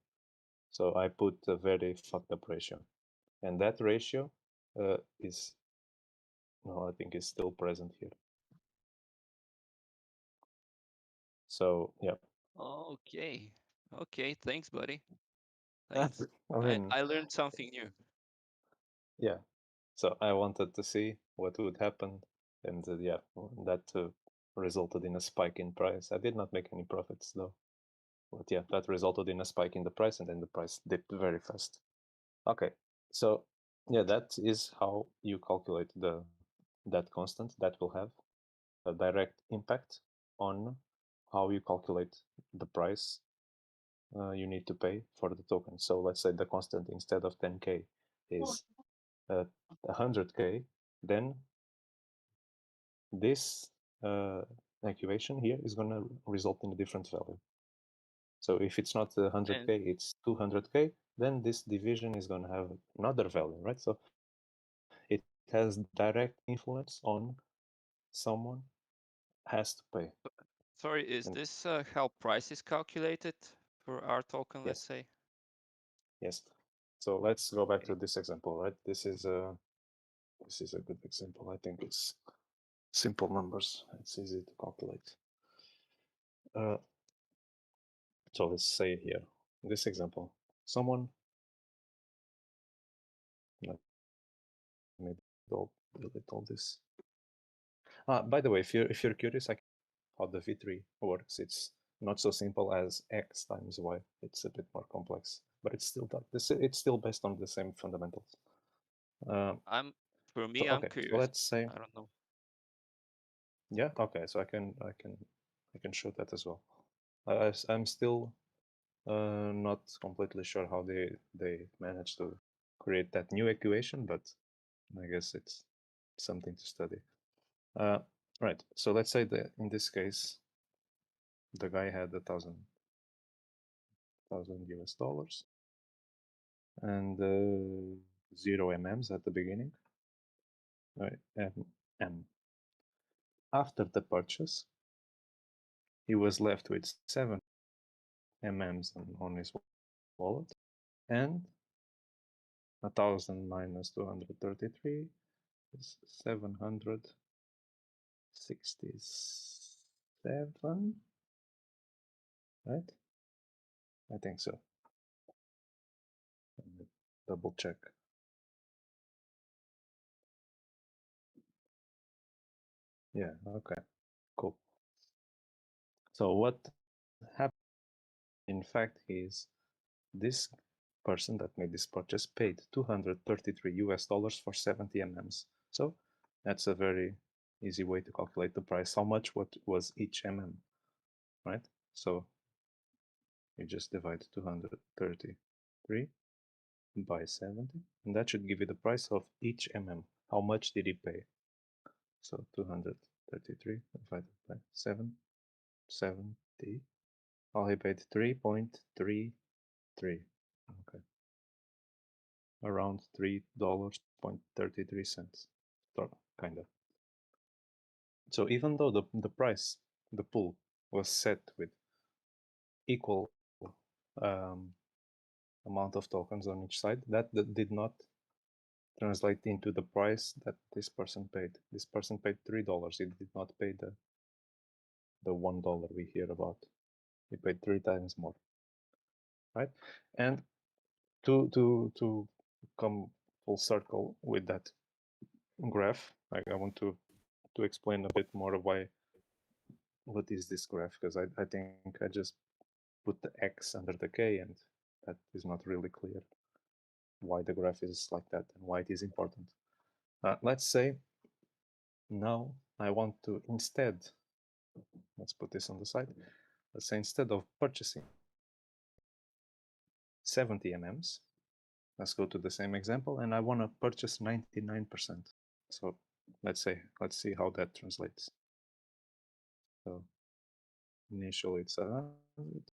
So I put a very fucked up ratio. And that ratio is, no, I think is still present here. So, yeah. Okay. Okay, thanks, buddy. Thanks. I mean, I learned something new. yeah. So I wanted to see what would happen. And yeah, that resulted in a spike in price. I did not make any profits though. But yeah, that resulted in a spike in the price, and then the price dipped very fast. Okay, so yeah, that is how you calculate that constant. That will have a direct impact on how you calculate the price you need to pay for the token. So let's say the constant instead of 10K is 100K, then this equation here is going to result in a different value. So if it's not 100K, it's 200K, then this division is going to have another value, right? So it has direct influence on someone has to pay. Sorry, is this how price is calculated for our token, let's say? Yes. So let's go back to this example, right? This is a good example. I think it's simple numbers. It's easy to calculate. So let's say here, this example, someone, delete all this. By the way, if you're curious, how the V3 works, it's not so simple as X times Y. It's a bit more complex, but it's still it's still based on the same fundamentals. I'm okay, curious. so let's say. I don't know. Yeah. Okay. So I can show that as well. I'm still not completely sure how they managed to create that new equation, but I guess it's something to study. Right. So let's say that in this case, the guy had $1,000 US, and 0 MMs at the beginning. Right. M. After the purchase, he was left with 7 MMs on his wallet, and 1,000 minus 233 is 767, right? I think so. Let me double check. Yeah, okay, cool. So what happened, in fact, is this person that made this purchase paid 233 US dollars for 70 MMs. So that's a very easy way to calculate the price. How much what was each MM, right? So you just divide 233 by 70, and that should give you the price of each MM. How much did he pay? So 233 divided by 770. Oh, he paid 3.33. Okay. Around $3.33. Kind of. So even though the price, the pool, was set with equal amount of tokens on each side, that did not translate into the price that this person paid. This person paid $3. He did not pay the $1 we hear about. He paid 3 times more, right? And to come full circle with that graph, I want to explain a bit more of what is this graph, because I think I just put the X under the K, and that is not really clear why the graph is like that and why it is important. Let's say now I want to instead, let's put this on the side. Let's say instead of purchasing 70 MMs, let's go to the same example, and I want to purchase 99%. So let's see how that translates. So initially it's 100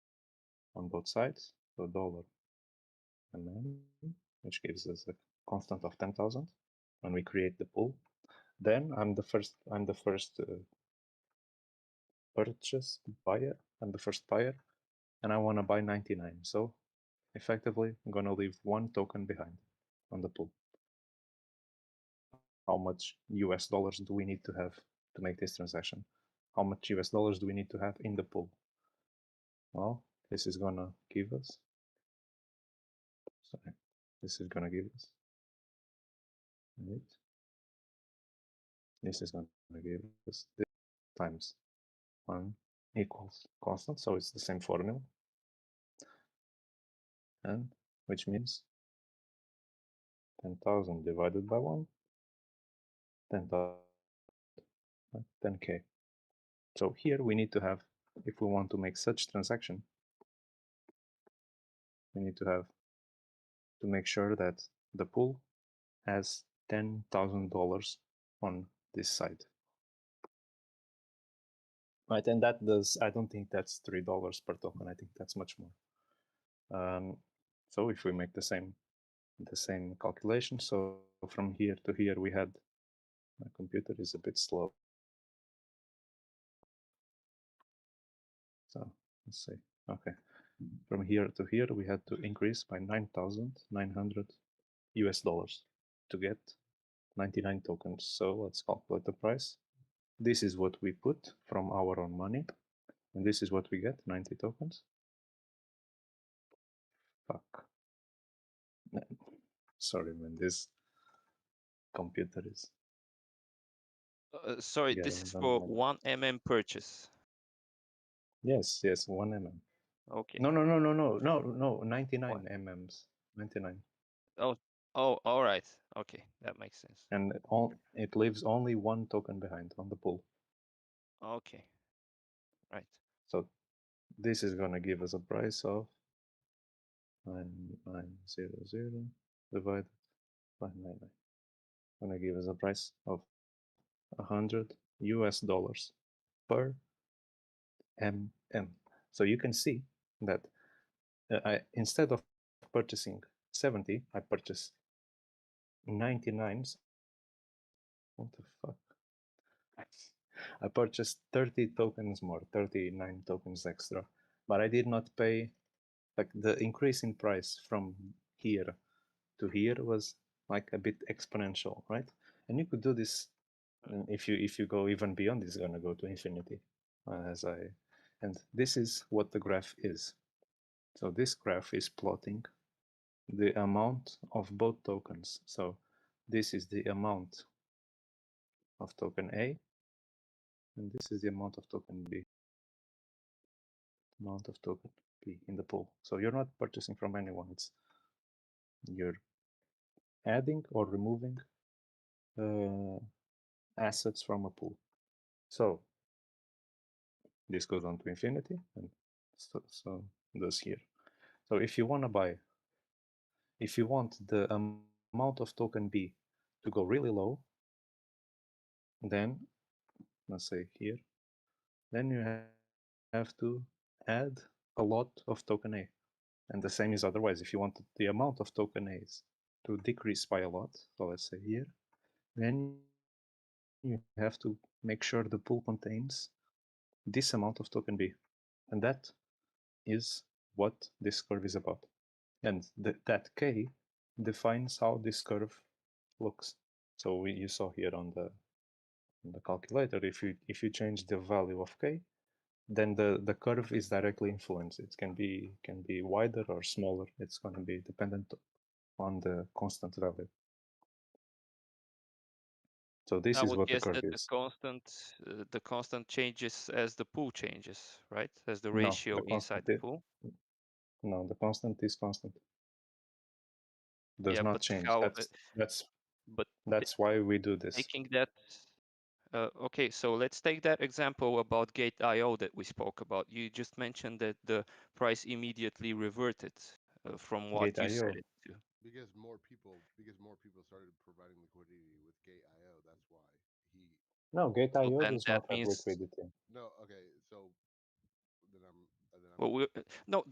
on both sides, so dollar MM, which gives us a constant of 10,000 when we create the pool. Then I'm the first purchase buyer. I'm the first buyer, and I want to buy 99. So effectively, I'm going to leave 1 token behind on the pool. How much US dollars do we need to have to make this transaction? How much US dollars do we need to have in the pool? Well, this is going to give us, sorry, this is going to give us 8. This is going to give us this times 1 equals constant, so it's the same formula, and which means 10,000 divided by 1, 10K. So here we need to have, if we want to make such transaction, we need to make sure that the pool has $10,000 on this side. Right, and that does, I don't think that's $3 per token. I think that's much more. So if we make the same calculation, so from here to here we had, my computer is a bit slow. So let's see, okay. From here to here we had to increase by 9,900 US dollars to get 99 tokens. So let's calculate the price. This is what we put from our own money, and this is what we get, 90 tokens. Fuck. Sorry, man, this computer is Sorry, getting this is done for like 1 mm purchase. yes, 1 mm. Okay. No, 99 mm's, 99, Oh, all right. Okay, that makes sense. and it leaves only one token behind on the pool. Okay. Right. So this is gonna give us a price of 9900 divided by 99. Gonna give us a price of $100 per mm. So you can see that instead of purchasing 70, I purchased 99s. What the fuck? I purchased 30 tokens more, 39 tokens extra, but I did not pay. Like the increase in price from here to here was like a bit exponential, right? And you could do this if you go even beyond. It's gonna go to infinity, and this is what the graph is. So this graph is plotting the amount of both tokens. So this is the amount of token A, and this is the amount of token B. Amount of token B in the pool. So you're not purchasing from anyone. You're adding or removing assets from a pool. So this goes on to infinity, and so does here. So if you want the amount of token B to go really low, then let's say here, then you have to add a lot of token A. And the same is otherwise. If you want the amount of token A's to decrease by a lot, so let's say here, then you have to make sure the pool contains this amount of token B. And that is what this curve is about. And that K defines how this curve looks. So you saw here on the calculator, if you change the value of K, then the curve is directly influenced. It can be wider or smaller. It's going to be dependent on the constant value. So this I is would what the guess curve that is. the constant changes as the pool changes, right? As the No, ratio the inside constant the pool. No, the constant is constant. Does Yeah, not but change. how? That's why we do this. Taking that. Okay, so let's take that example about Gate.io that we spoke about. You just mentioned that the price immediately reverted from what you set Gate.io. it to. Because more people started providing liquidity with Gate.io. That's why he. No, Gate.io then does that not have means- liquidity. No, okay, so then I'm. Well, no,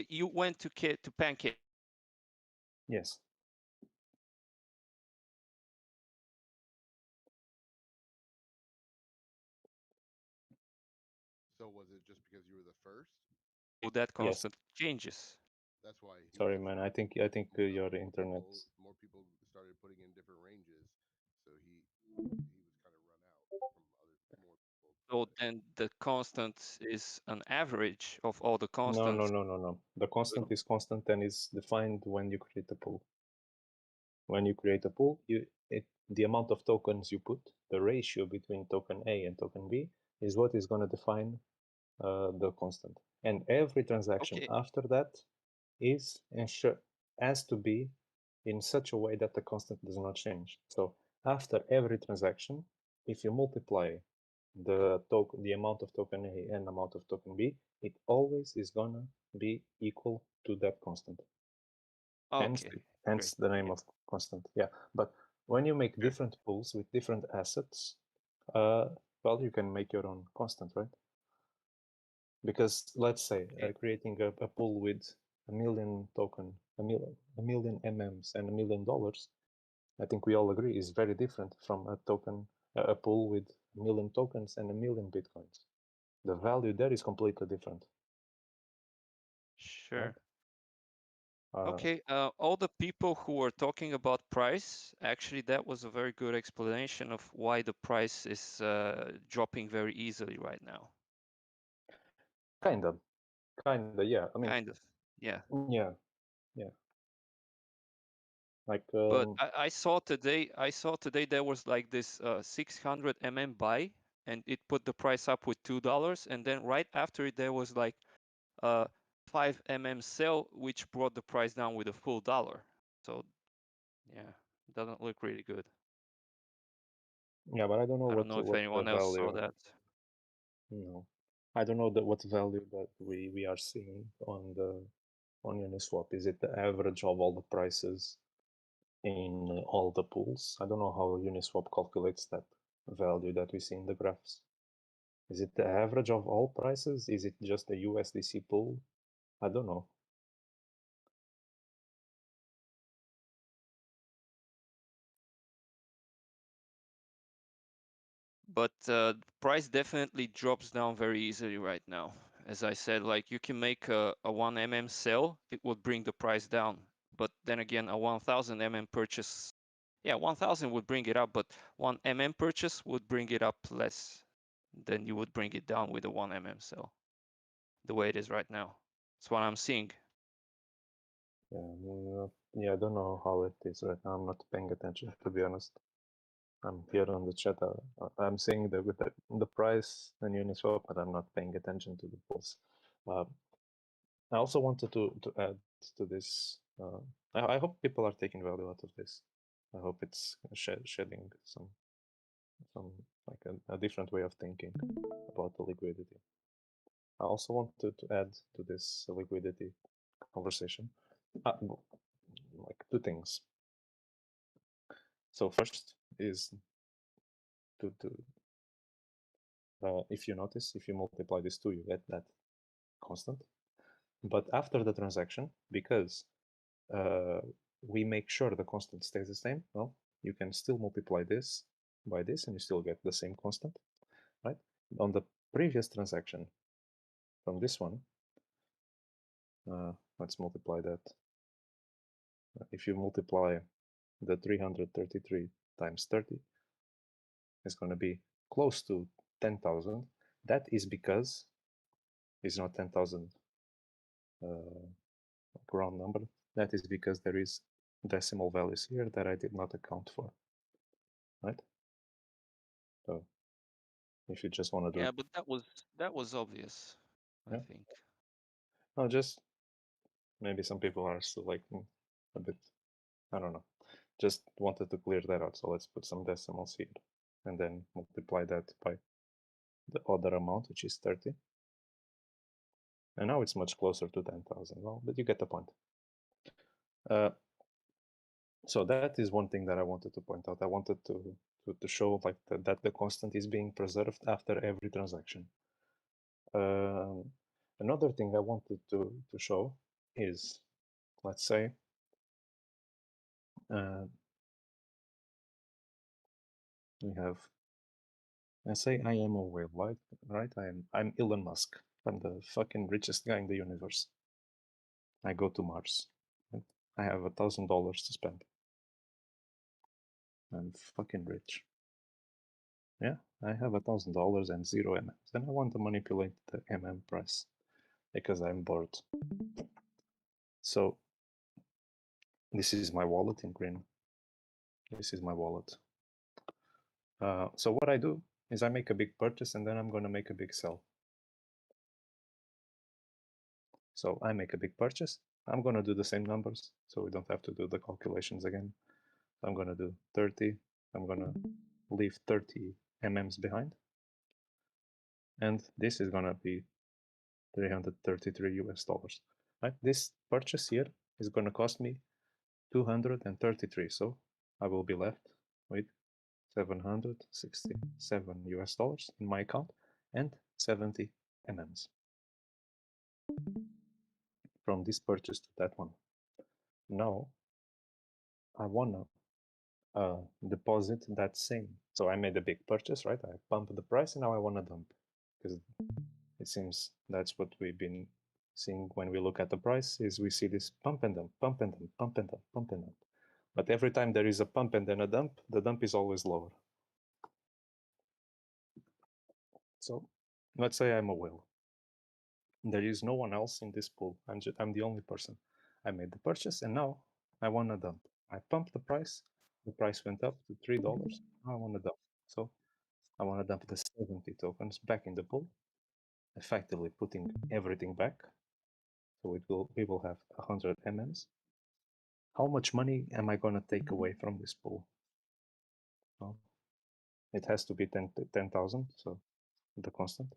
you went to Pancake. Yes. So was it just because you were the first? Well, that constant changes. That's why. Sorry, man. I think your internet. More people started putting in different ranges, so he was kind of run out from more people. So then the constant is an average of all the No. constants. The constant is constant and is defined when you create a pool. When you create a pool, the amount of tokens you put, the ratio between token A and token B, is what is going to define the constant. And every transaction after that has to be in such a way that the constant does not change. So after every transaction, if you multiply the amount of token A and amount of token B, it always is gonna be equal to that constant. Hence the name of constant. Yeah, but when you make different pools with different assets, well, you can make your own constant, right? Because let's say creating a pool with a million MMs and $1 million, I think we all agree is very different from a pool with 1 million tokens and 1 million bitcoins. The value there is completely different. Sure. Okay, all the people who were talking about price, actually, that was a very good explanation of why the price is dropping very easily right now. Kind of, yeah. I mean, kind of, yeah. Yeah. Like, But I saw today there was like this 600 buy, and it put the price up with $2, and then right after it there was like 5 sell, which brought the price down with a full dollar. So yeah, it doesn't look really good. yeah, but I don't know I don't know if what the anyone else saw value. that. No, I don't know what value that we are seeing on Uniswap. Is it the average of all the prices in all the pools? I don't know how Uniswap calculates that value that we see in the graphs. Is it the average of all prices? Is it just a USDC pool? I don't know. But price definitely drops down very easily right now. As I said, like you can make a 1 sell, it would bring the price down. But then again, a 1000 purchase, yeah, 1000 would bring it up, but 1 purchase would bring it up less than you would bring it down with a 1 sell, the way it is right now. That's what I'm seeing. Yeah, I don't know how it is right now. I'm not paying attention, to be honest. I'm here on the chat. I'm seeing the price and Uniswap, but I'm not paying attention to the pulse. I also wanted to add to this. I hope people are taking value out of this. I hope it's shedding some like a different way of thinking about the liquidity. I also wanted to add to this liquidity conversation, like 2 things. So first is to if you notice, if you multiply this 2, you get that constant. But after the transaction, because we make sure the constant stays the same, well, you can still multiply this by this and you still get the same constant, right? On the previous transaction from this one, let's multiply that. If you multiply the 333 times 30, it's going to be close to 10,000. That is because it's not 10,000 round number. That is because there is decimal values here that I did not account for, right? So if you just want to do, Yeah, but that was obvious, I think. No, just maybe some people are still like a bit, I don't know. Just wanted to clear that out. So let's put some decimals here and then multiply that by the other amount, which is 30. And now it's much closer to 10,000. Well, but you get the point. So that is one thing that I wanted to point out. I wanted to show like that the constant is being preserved after every transaction. Another thing I wanted to show is, let's say, we have, let's say I am a whale, right? I'm Elon Musk. I'm the fucking richest guy in the universe. I go to Mars. Right? I have $1,000 to spend. I'm fucking rich. Yeah, I have $1,000 and 0 MMs, and I want to manipulate the MM price because I'm bored. So this is my wallet in green. This is my wallet. So what I do is I make a big purchase and then I'm going to make a big sell. So I make a big purchase. I'm going to do the same numbers so we don't have to do the calculations again. I'm going to do 30. I'm going to leave 30 MMs behind. And this is going to be 333 US dollars. Right? This purchase here is going to cost me 233. So I will be left with 767 US dollars in my account and 70 MMs from this purchase to that one. Now I wanna deposit that same. So I made a big purchase, right? I pumped the price and now I wanna dump because it seems that's what we've been seeing when we look at the price is we see this pump and dump, pump and dump, pump and dump, pump and dump. But every time there is a pump and then a dump, the dump is always lower. So let's say I'm a whale. There is no one else in this pool. I'm the only person. I made the purchase and now I want to dump. I pumped the price went up to $3. Now I want to dump. So I want to dump the 70 tokens back in the pool, effectively putting everything back. So we will have 100 MMs. How much money am I going to take away from this pool? Well, it has to be 10,000, so the constant.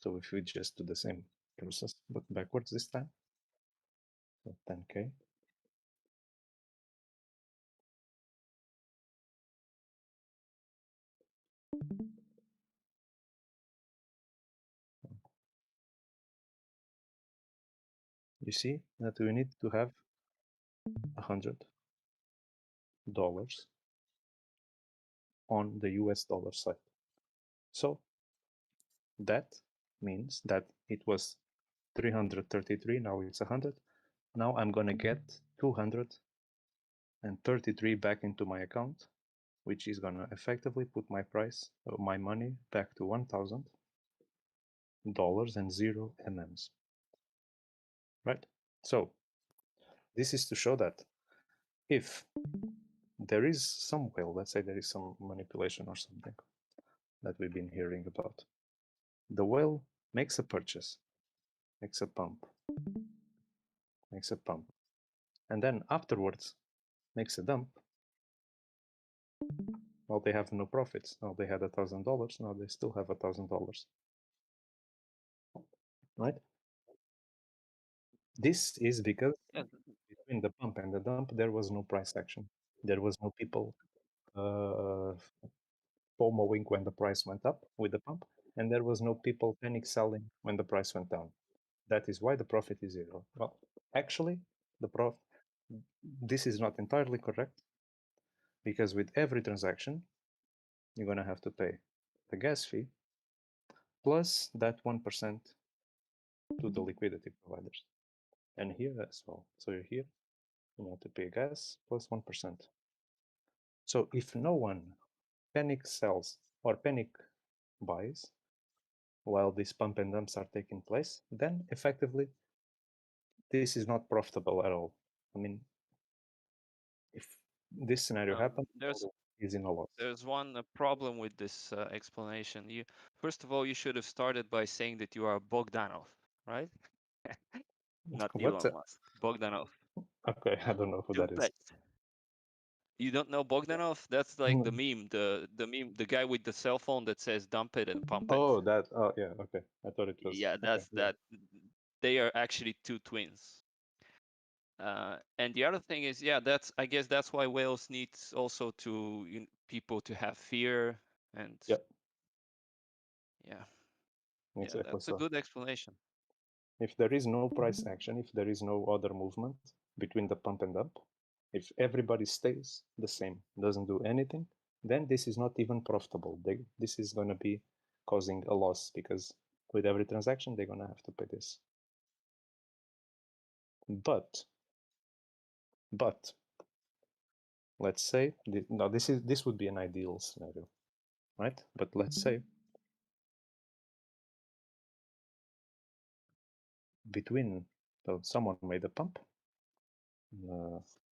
So if we just do the same process, but backwards this time, so 10K. You see that we need to have $100 on the US dollar side. So that means that it was 333, now it's 100. Now I'm going to get 233 back into my account, which is going to effectively put my price, my money back to $1,000 and 0 MMs. Right? So this is to show that if there is some whale, let's say there is some manipulation or something that we've been hearing about, the whale makes a purchase, makes a pump, and then afterwards makes a dump. Well, they have no profits. Now they had $1,000. Now they still have $1,000. Right? This is because between the pump and the dump, there was no price action. There was no people FOMOing when the price went up with the pump, and there was no people panic selling when the price went down. That is why the profit is 0. Well, actually, this is not entirely correct, because with every transaction, you're going to have to pay the gas fee plus that 1% to the liquidity providers. And here as well. So you're here, you have to pay gas plus 1%. So if no one panic sells or panic buys while these pump and dumps are taking place, then effectively this is not profitable at all. I mean, if this scenario happens, is in a loss. There's one problem with this explanation. First of all, you should have started by saying that you are Bogdanov, right? Not What? Elon Musk. Bogdanov. Okay, I don't know who that is. You don't know Bogdanov? That's like the meme, the guy with the cell phone that says dump it and pump it. Oh, that. Oh, yeah. Okay, I thought it was. Yeah, that's that. They are actually two twins. And the other thing is, yeah, I guess that's why whales needs also people to have fear and. Yep. Yeah. Exactly. Yeah, that's a good explanation. If there is no price action, if there is no other movement between the pump and dump, if everybody stays the same, doesn't do anything, then this is not even profitable. This is going to be causing a loss, because with every transaction, they're going to have to pay this. But let's say, now this would be an ideal scenario, right? But let's say so someone made a pump,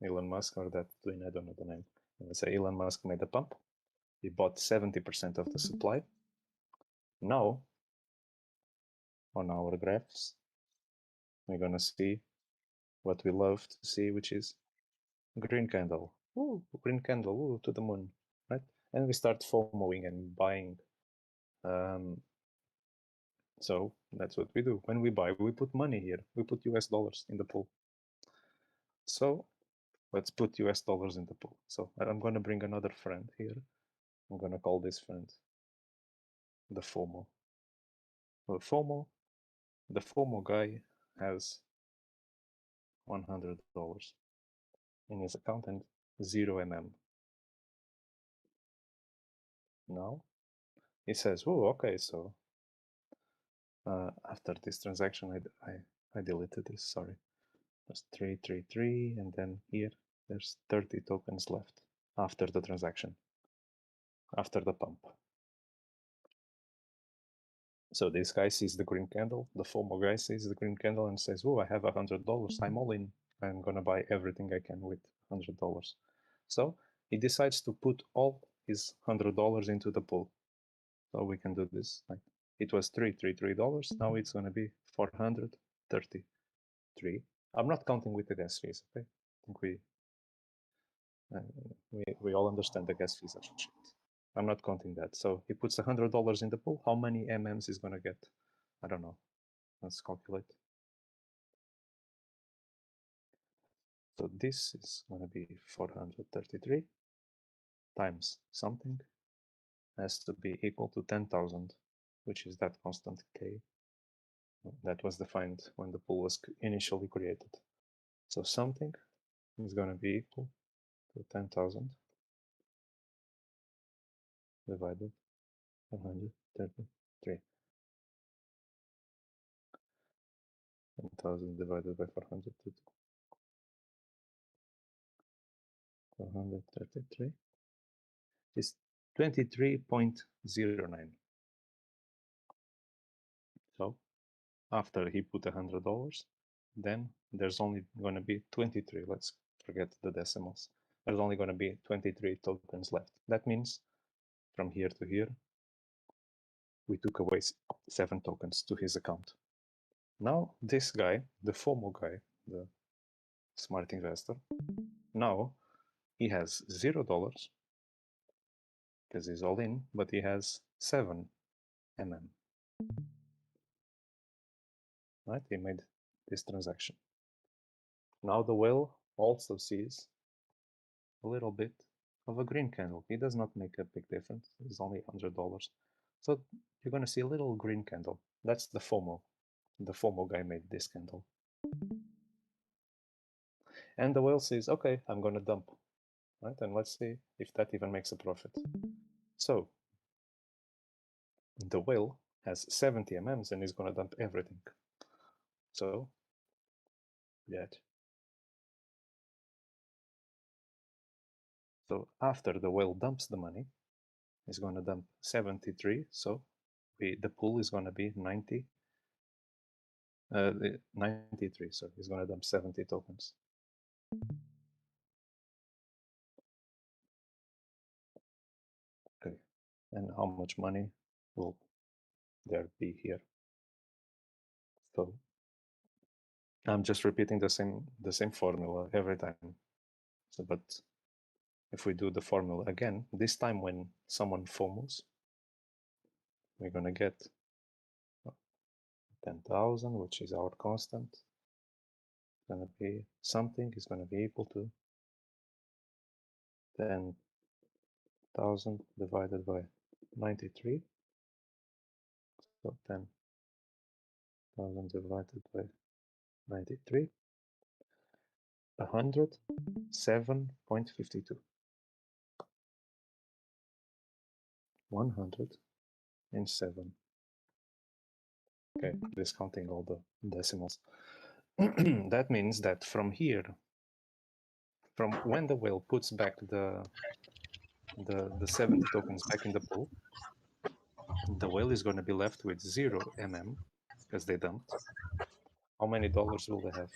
Elon Musk or that twin, I don't know the name. Let's say Elon Musk made a pump. He bought 70% of the supply. Now, on our graphs, we're gonna see what we love to see, which is green candle. Ooh, green candle, ooh, to the moon, right? And we start FOMOing and buying. So that's what we do. When we buy, we put money here. We put US dollars in the pool. So let's put US dollars in the pool. So I'm going to bring another friend here. I'm going to call this friend the FOMO. Well, the FOMO guy has $100 in his account and 0 MM. Now he says, oh, okay, so after this transaction, I deleted this, sorry. There's 333, and then here there's 30 tokens left after the transaction, after the pump. So this guy sees the green candle, the FOMO guy sees the green candle and says, oh, I have $100, I'm all in. I'm gonna buy everything I can with $100. So he decides to put all his $100 into the pool. So we can do this. Like it was $333. Now it's going to be $433. I'm not counting with the gas fees. Okay, I think we all understand the gas fees are shit. I'm not counting that. So he puts $100 in the pool. How many MMs is going to get? I don't know. Let's calculate. So this is going to be 433 times something has to be equal to 10,000, which is that constant K that was defined when the pool was initially created. So something is going to be equal to 10,000 divided by 133. 10,000 divided by 433. 433 is 23.09. So after he put $100, then there's only going to be 23. Let's forget the decimals. There's only going to be 23 tokens left. That means from here to here, we took away 7 tokens to his account. Now this guy, the FOMO guy, the smart investor, now he has $0 because he's all in, but he has 7 MM. Right? He made this transaction. Now the whale also sees a little bit of a green candle. It does not make a big difference. It's only $100. So you're going to see a little green candle. That's the FOMO. The FOMO guy made this candle. And the whale says, okay, I'm going to dump. Right? And let's see if that even makes a profit. So the whale has 70 MMs and is going to dump everything. So that. So after the whale dumps the money, it's going to dump 73. So the pool is going to be 93. So he's going to dump 70 tokens. Okay, and how much money will there be here? So I'm just repeating the same formula every time. So, but if we do the formula again, this time when someone FOMOs, we're going to get 10,000, which is our constant. It's going to be something is going to be equal to 10,000 divided by 93. So 10,000 divided by 93. 107.52. 107. Okay, discounting all the decimals. That means that from here, from when the whale puts back the 70 tokens back in the pool, the whale is going to be left with 0 MM because they dumped. How many dollars will they have?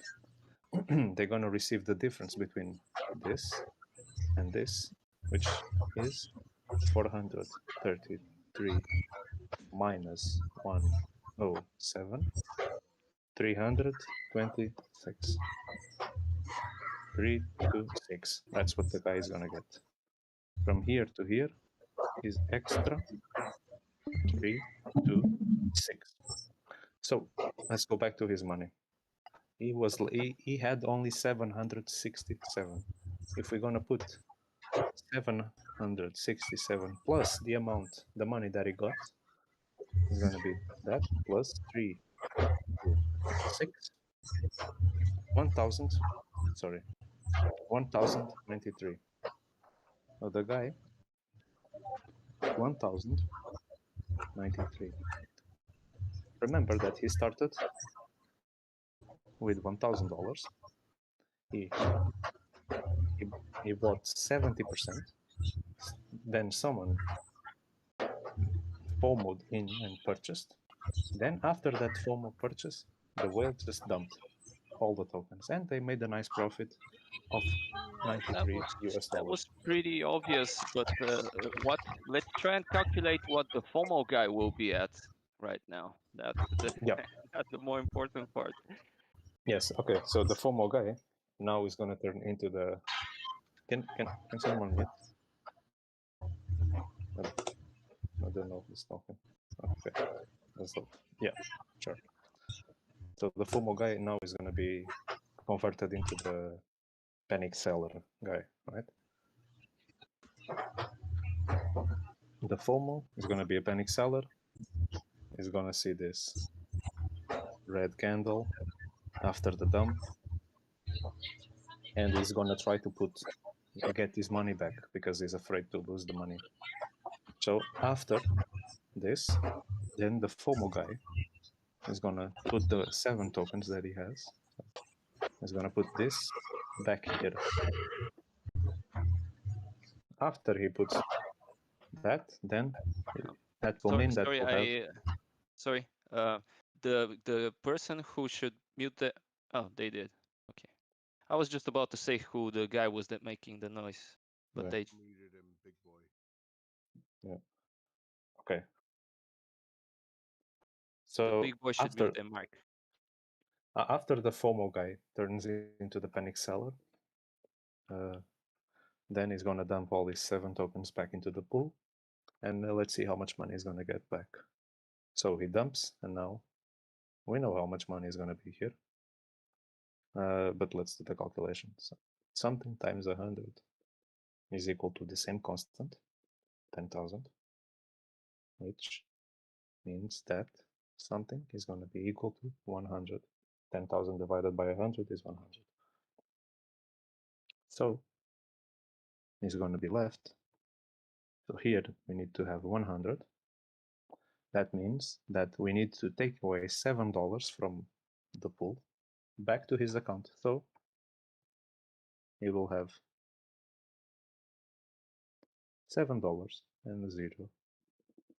They're going to receive the difference between this and this, which is 433 minus 107, 326. 326. That's what the guy is gonna get. From here to here is extra 326. So let's go back to his money. He had only 767. If we're gonna put 767 plus the money that he got, is gonna be that plus 326. 1,093. So the guy, 1,093. Remember that he started with $1,000. He bought 70%. Then someone FOMO'd in and purchased. Then after that FOMO purchase, the whale just dumped all the tokens and they made a nice profit of That 93 was US that dollars. was pretty obvious, but what? Let's try and calculate what the FOMO guy will be at right now. That's the Yeah. that's the more important part. Yes. Okay. So the FOMO guy now is going to turn into the. Can someone mute? I don't know who's talking. Okay. So yeah, sure. So the FOMO guy now is going to be converted into the panic seller guy, right? The FOMO is going to be a panic seller. Is going to see this red candle after the dump, and he's going to try to get his money back because he's afraid to lose the money. So after this, then the FOMO guy is going to put the 7 tokens that he has. He's going to put this back here. After he puts that, then that will mean that Sorry, we'll have. sorry. The person who should mute the they did. Okay, I was just about to say who the guy was that making the noise, but Yeah. they Muted him, big boy. Yeah. Okay. the So big boy should after mute their mic. after the FOMO guy turns into the panic seller, then he's gonna dump all his 7 tokens back into the pool, and let's see how much money he's gonna get back. So he dumps, and now we know how much money is gonna be here. But let's do the calculation. So something times 100 is equal to the same constant, 10,000, which means that something is going to be equal to 100. 10,000 divided by 100 is 100. So it's going to be left. So here we need to have 100. That means that we need to take away $7 from the pool back to his account. So he will have $7 and 0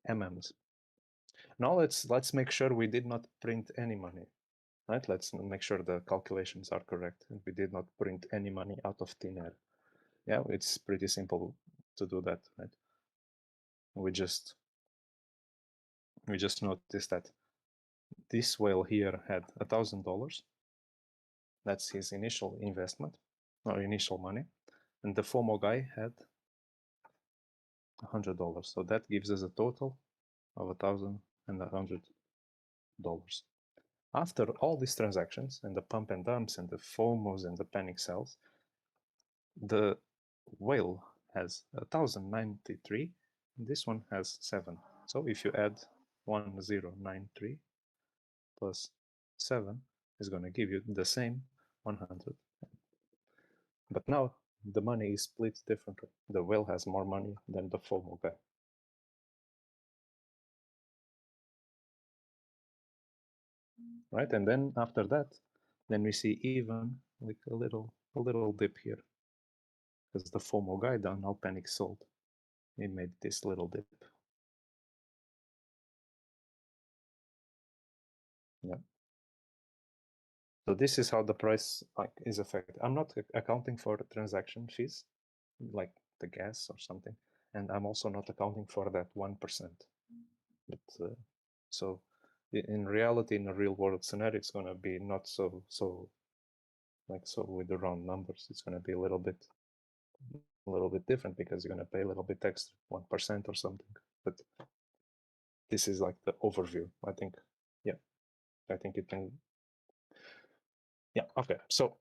MMs. Now let's make sure we did not print any money. Right? Let's make sure the calculations are correct and we did not print any money out of thin air. Yeah, it's pretty simple to do that, right? We just noticed that this whale here had $1,000. That's his initial investment or initial money, and the FOMO guy had $100. So that gives us a total of $1,100. After all these transactions and the pump and dumps and the FOMOs and the panic sells, the whale has 1,093. This one has 7. So if you add 1093 plus 7 is going to give you the same 100. But now the money is split differently. The whale has more money than the FOMO guy. Right, and then after that, then we see even like a little dip here, because the FOMO guy now panic sold. He made this little dip. Yeah. So this is how the price is affected. I'm not accounting for transaction fees, like the gas or something, and I'm also not accounting for that 1%. But so in reality, in a real world scenario, it's going to be not so with the round numbers. It's going to be a little bit different because you're going to pay a little bit extra, 1% or something. But this is like the overview. I think, yeah, I think it can. Yeah. Okay. So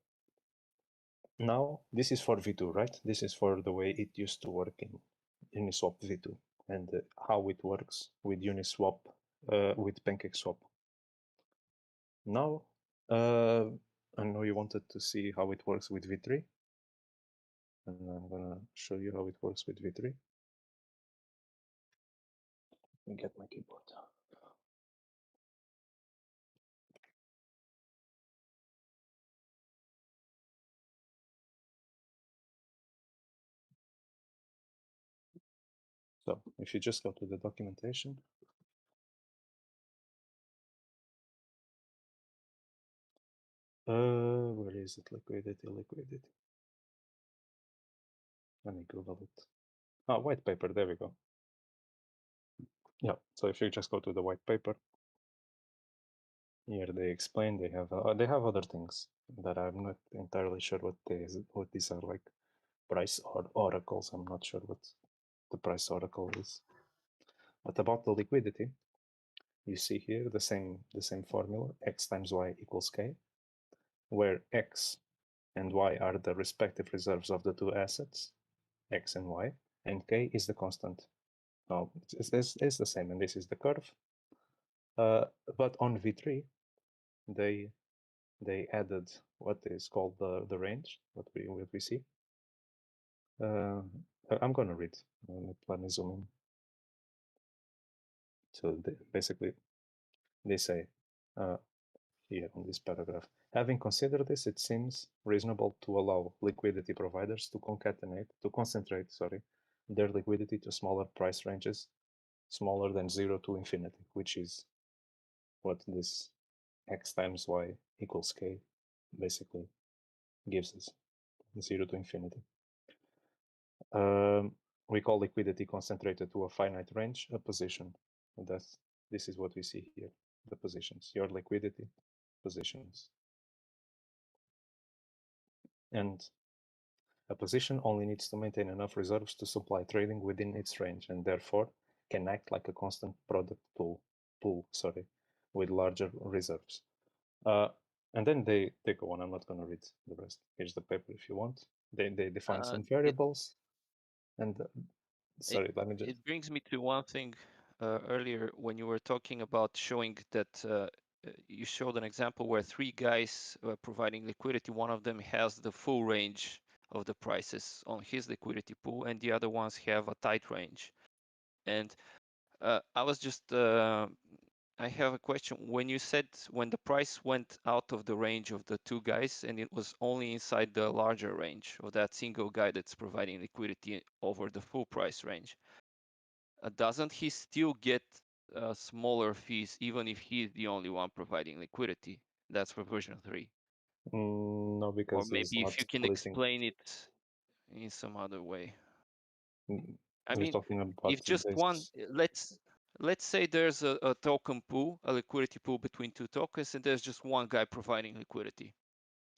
now this is for V2, right? This is for the way it used to work in Uniswap V2 and how it works with Uniswap, with PancakeSwap. Now, I know you wanted to see how it works with V3, and I'm gonna show you how it works with V3. Let me get my keyboard. So if you just go to the documentation, where is it? Liquidity. Let me Google it. Oh, white paper. There we go. Yeah. So if you just go to the white paper, here they explain they have other things that I'm not entirely sure what these are, like price oracles. I'm not sure what the price oracle is. But about the liquidity, you see here the same formula: x times y equals k, where x and y are the respective reserves of the two assets, x and y, and k is the constant. No, it's the same, and this is the curve. But on V3, they added what is called the range, what we see. I'm gonna read. Let me zoom in. So basically, they say here on this paragraph, having considered this, it seems reasonable to allow liquidity providers to concentrate their liquidity to smaller price ranges, smaller than 0 to infinity, which is what this x times y equals k basically gives us, 0 to infinity. We call liquidity concentrated to a finite range a position. And this is what we see here, the positions, your liquidity positions. And a position only needs to maintain enough reserves to supply trading within its range, and therefore can act like a constant product pool with larger reserves. And then they go on. I'm not going to read the rest. Here's the paper if you want. They define some variables. And sorry, let me just. It brings me to one thing earlier when you were talking about showing that you showed an example where three guys were providing liquidity. One of them has the full range of the prices on his liquidity pool, and the other ones have a tight range. And I was just, I have a question. When you said when the price went out of the range of the two guys and it was only inside the larger range of that single guy that's providing liquidity over the full price range, doesn't he still get smaller fees even if he's the only one providing liquidity? That's for version 3. No, because or maybe if you can explain it in some other way. I mean, if just one, let's say there's a token pool, a liquidity pool between two tokens, and there's just one guy providing liquidity,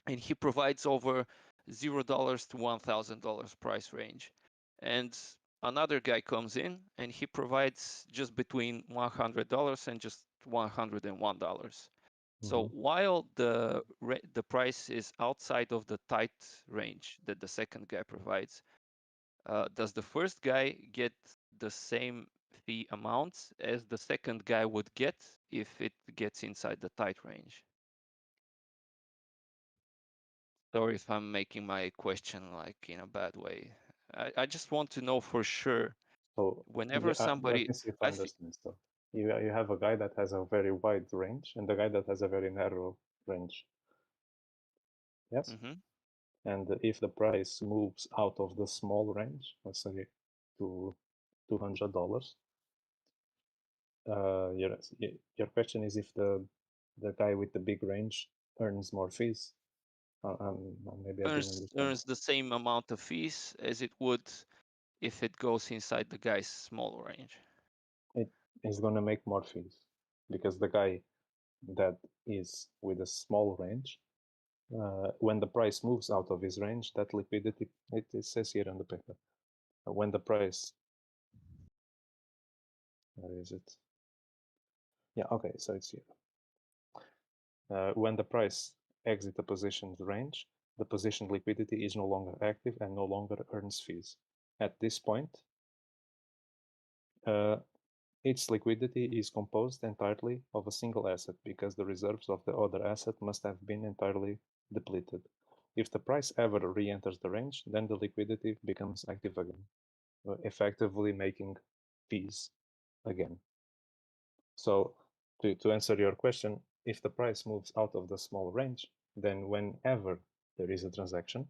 and he provides over $0 to $1,000 price range, and another guy comes in and he provides just between $100 and just $101. So while the price is outside of the tight range that the second guy provides, does the first guy get the same fee amounts as the second guy would get if it gets inside the tight range? Sorry if I'm making my question like in a bad way. I just want to know for sure. So whenever somebody, let me see if I understand. So you have a guy that has a very wide range and a guy that has a very narrow range. Yes. And if the price moves out of the small range, let's say to $200, your question is if the guy with the big range earns more fees. Maybe I didn't understand. Earns the same amount of fees as it would if it goes inside the guy's small range. It is going to make more fees because the guy that is with a small range, when the price moves out of his range, that liquidity, it says here on the paper, when the price, where is it? Yeah, okay, so it's here. When the price exits the position's range, the position liquidity is no longer active and no longer earns fees. At this point, its liquidity is composed entirely of a single asset because the reserves of the other asset must have been entirely depleted. If the price ever re-enters the range, then the liquidity becomes active again, effectively making fees again. So to answer your question, if the price moves out of the small range, then whenever there is a transaction,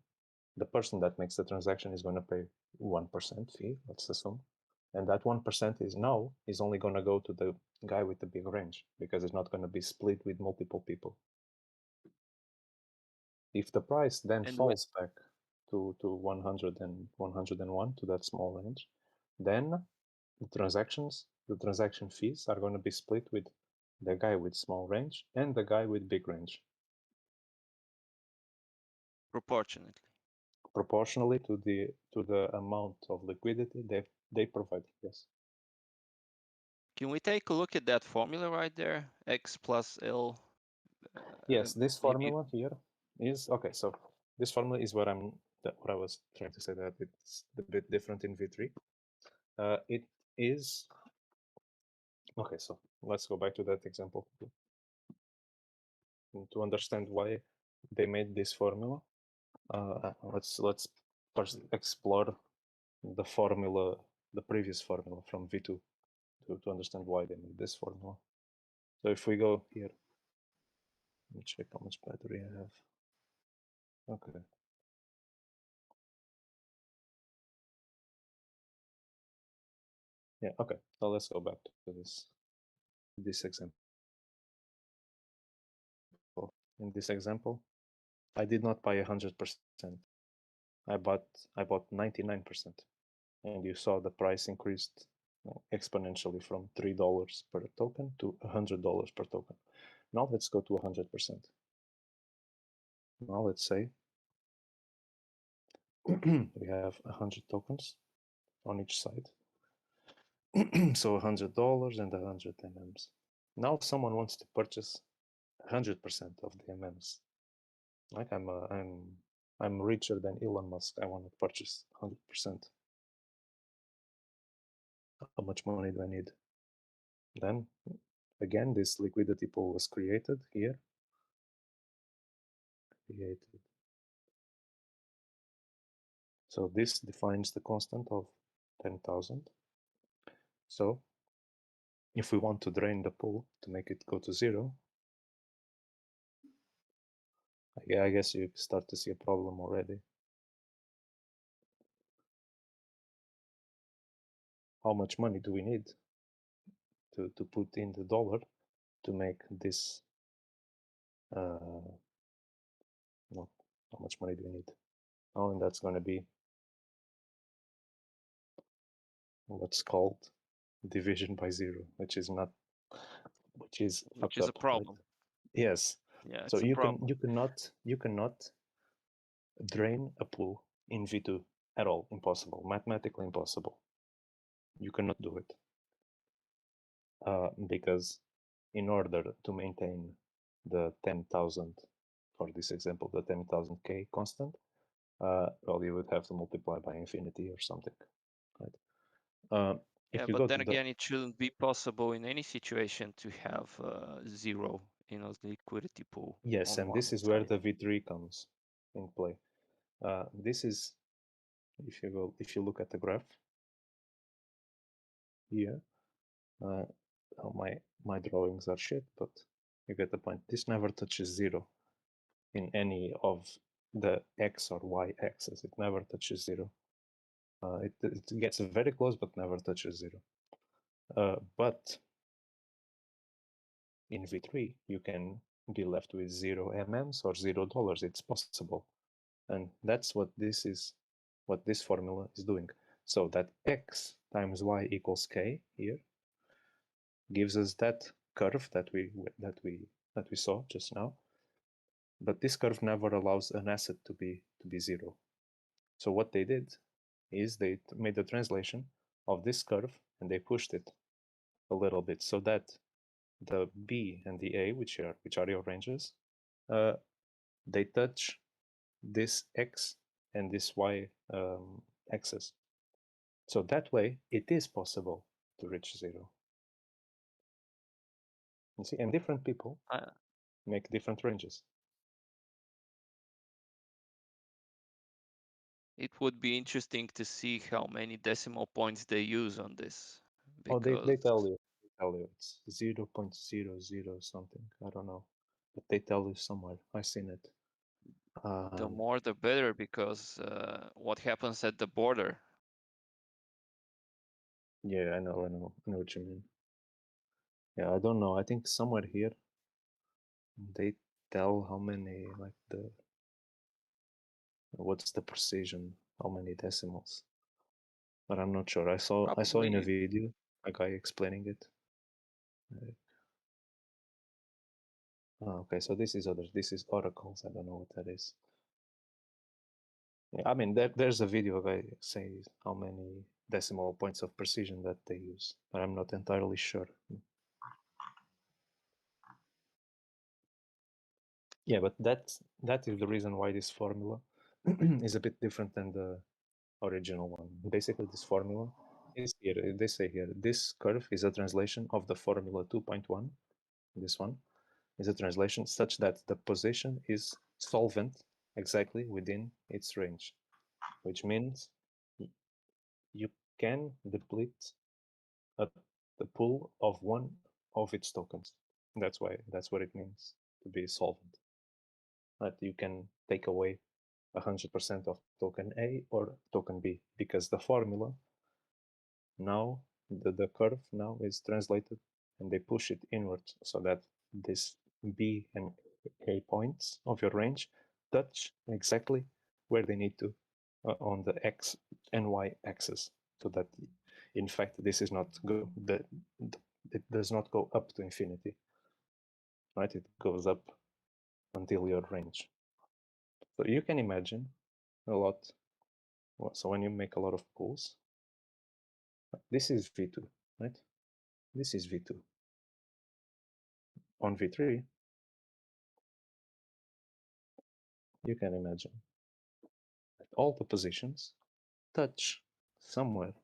the person that makes the transaction is going to pay 1% fee, let's assume. And that 1% is only going to go to the guy with the big range because it's not going to be split with multiple people. If the price then falls back to 100 and 101 to that small range, then the transaction fees are going to be split with the guy with small range and the guy with big range. Proportionally to the amount of liquidity they provide. Yes. Can we take a look at that formula right there? X plus L. Yes, this maybe- formula here is okay. So this formula is what I was trying to say, that it's a bit different in V3. It is okay. So let's go back to that example to understand why they made this formula. Let's first explore the formula, the previous formula from V2 to understand why they made this formula. So if we go here, let me check how much battery I have. Okay. Yeah, okay. So let's go back to this example. In this example, I did not buy 100%. I bought 99%. And you saw the price increased exponentially from $3 per token to $100 per token. Now let's go to 100%. Now let's say we have 100 tokens on each side. So $100 and 100 MMs. Now someone wants to purchase 100% of the MMs. Like I'm richer than Elon Musk. I want to purchase 100%. How much money do I need? Then again, this liquidity pool was created here. So this defines the constant of 10,000. So if we want to drain the pool to make it go to zero, I guess you start to see a problem already. How much money do we need to put in the dollar to make this? No, how much money do we need? Oh, and that's going to be what's called division by zero, which is Which is a problem. Right? Yes. Yeah. So it's a problem. you cannot drain a pool in V2 at all. Impossible. Mathematically impossible. You cannot do it. Because in order to maintain the 10,000, for this example, the 10,000K constant, well, you would have to multiply by infinity or something, right? Yeah, if you but go then to again, it shouldn't be possible in any situation to have zero in a liquidity pool. Yes, on and one this is where side. the V3 comes in play. This is if you look at the graph here. Oh, my drawings are shit, but you get the point. This never touches zero in any of the x or y axis. It never touches zero. It gets very close, but never touches zero. But in V3, you can be left with 0 MMs or $0. It's possible, and that's what this is. What this formula is doing. So that x times y equals k here gives us that curve that we saw just now. But this curve never allows an asset to be zero. So what they did is they made a translation of this curve and they pushed it a little bit so that the B and the A, which are your ranges, they touch this X and this Y axis. So that way, it is possible to reach zero. You see, and different people make different ranges. It would be interesting to see how many decimal points they use on this. Oh, they tell you. It's 0.00 something. I don't know, but they tell you somewhere. I've seen it. The more the better, because what happens at the border? Yeah, I know what you mean. Yeah, I don't know. I think somewhere here they tell how many, like what's the precision, how many decimals. But I'm not sure. I saw in a Probably- video a guy explaining it. Okay, so this is oracles. I don't know what that is. Yeah, I mean, there's a video guy says how many decimal points of precision that they use, but I'm not entirely sure. Yeah, but that is the reason why this formula is a bit different than the original one. Basically, this formula is here. They say here, this curve is a translation of the formula 2.1. This one is a translation such that the position is solvent exactly within its range, which means you can deplete the pool of one of its tokens. That's what it means to be solvent. That you can take away 100% of token A or token B, because the formula now, the curve now is translated and they push it inwards so that this B and A points of your range touch exactly where they need to on the X and Y axis, so that in fact this is not it does not go up to infinity, right? It goes up until your range. So you can imagine a lot. So when you make a lot of pools, this is V2, right? This is V2. On V3, you can imagine that all the positions touch somewhere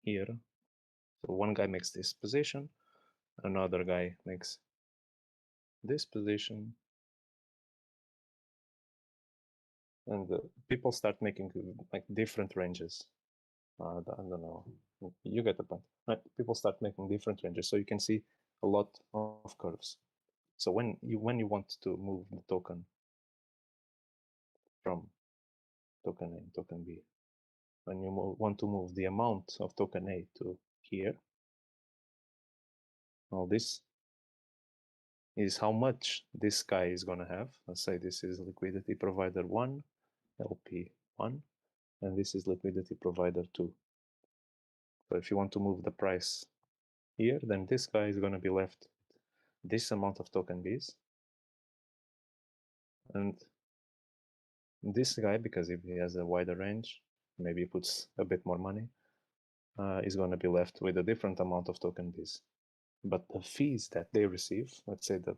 here. So one guy makes this position, another guy makes this position, and people start making like different ranges. I don't know. You get the point. Right? People start making different ranges, so you can see a lot of curves. So when you want to move the token from token A and token B, when you want to move the amount of token A to here, all this is how much this guy is going to have. Let's say this is liquidity provider 1, LP 1, and this is liquidity provider 2. So if you want to move the price here, then this guy is going to be left this amount of token Bs. And this guy, because if he has a wider range, maybe he puts a bit more money, is going to be left with a different amount of token Bs. But the fees that they receive, let's say that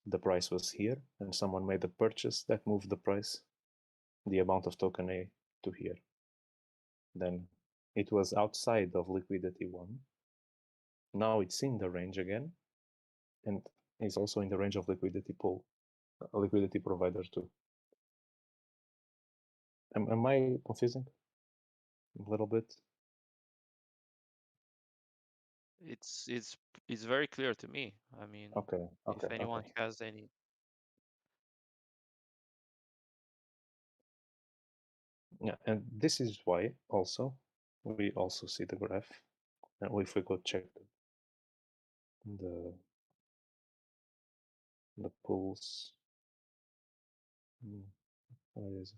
the price was here and someone made a purchase that moved the price, the amount of token A to here. Then it was outside of liquidity 1. Now it's in the range again, and is also in the range of liquidity pool, liquidity provider 2. Am I confusing a little bit? It's very clear to me. I mean, okay. If anyone has any. Yeah, and this is why also we also see the graph, and if we go check the pools, where is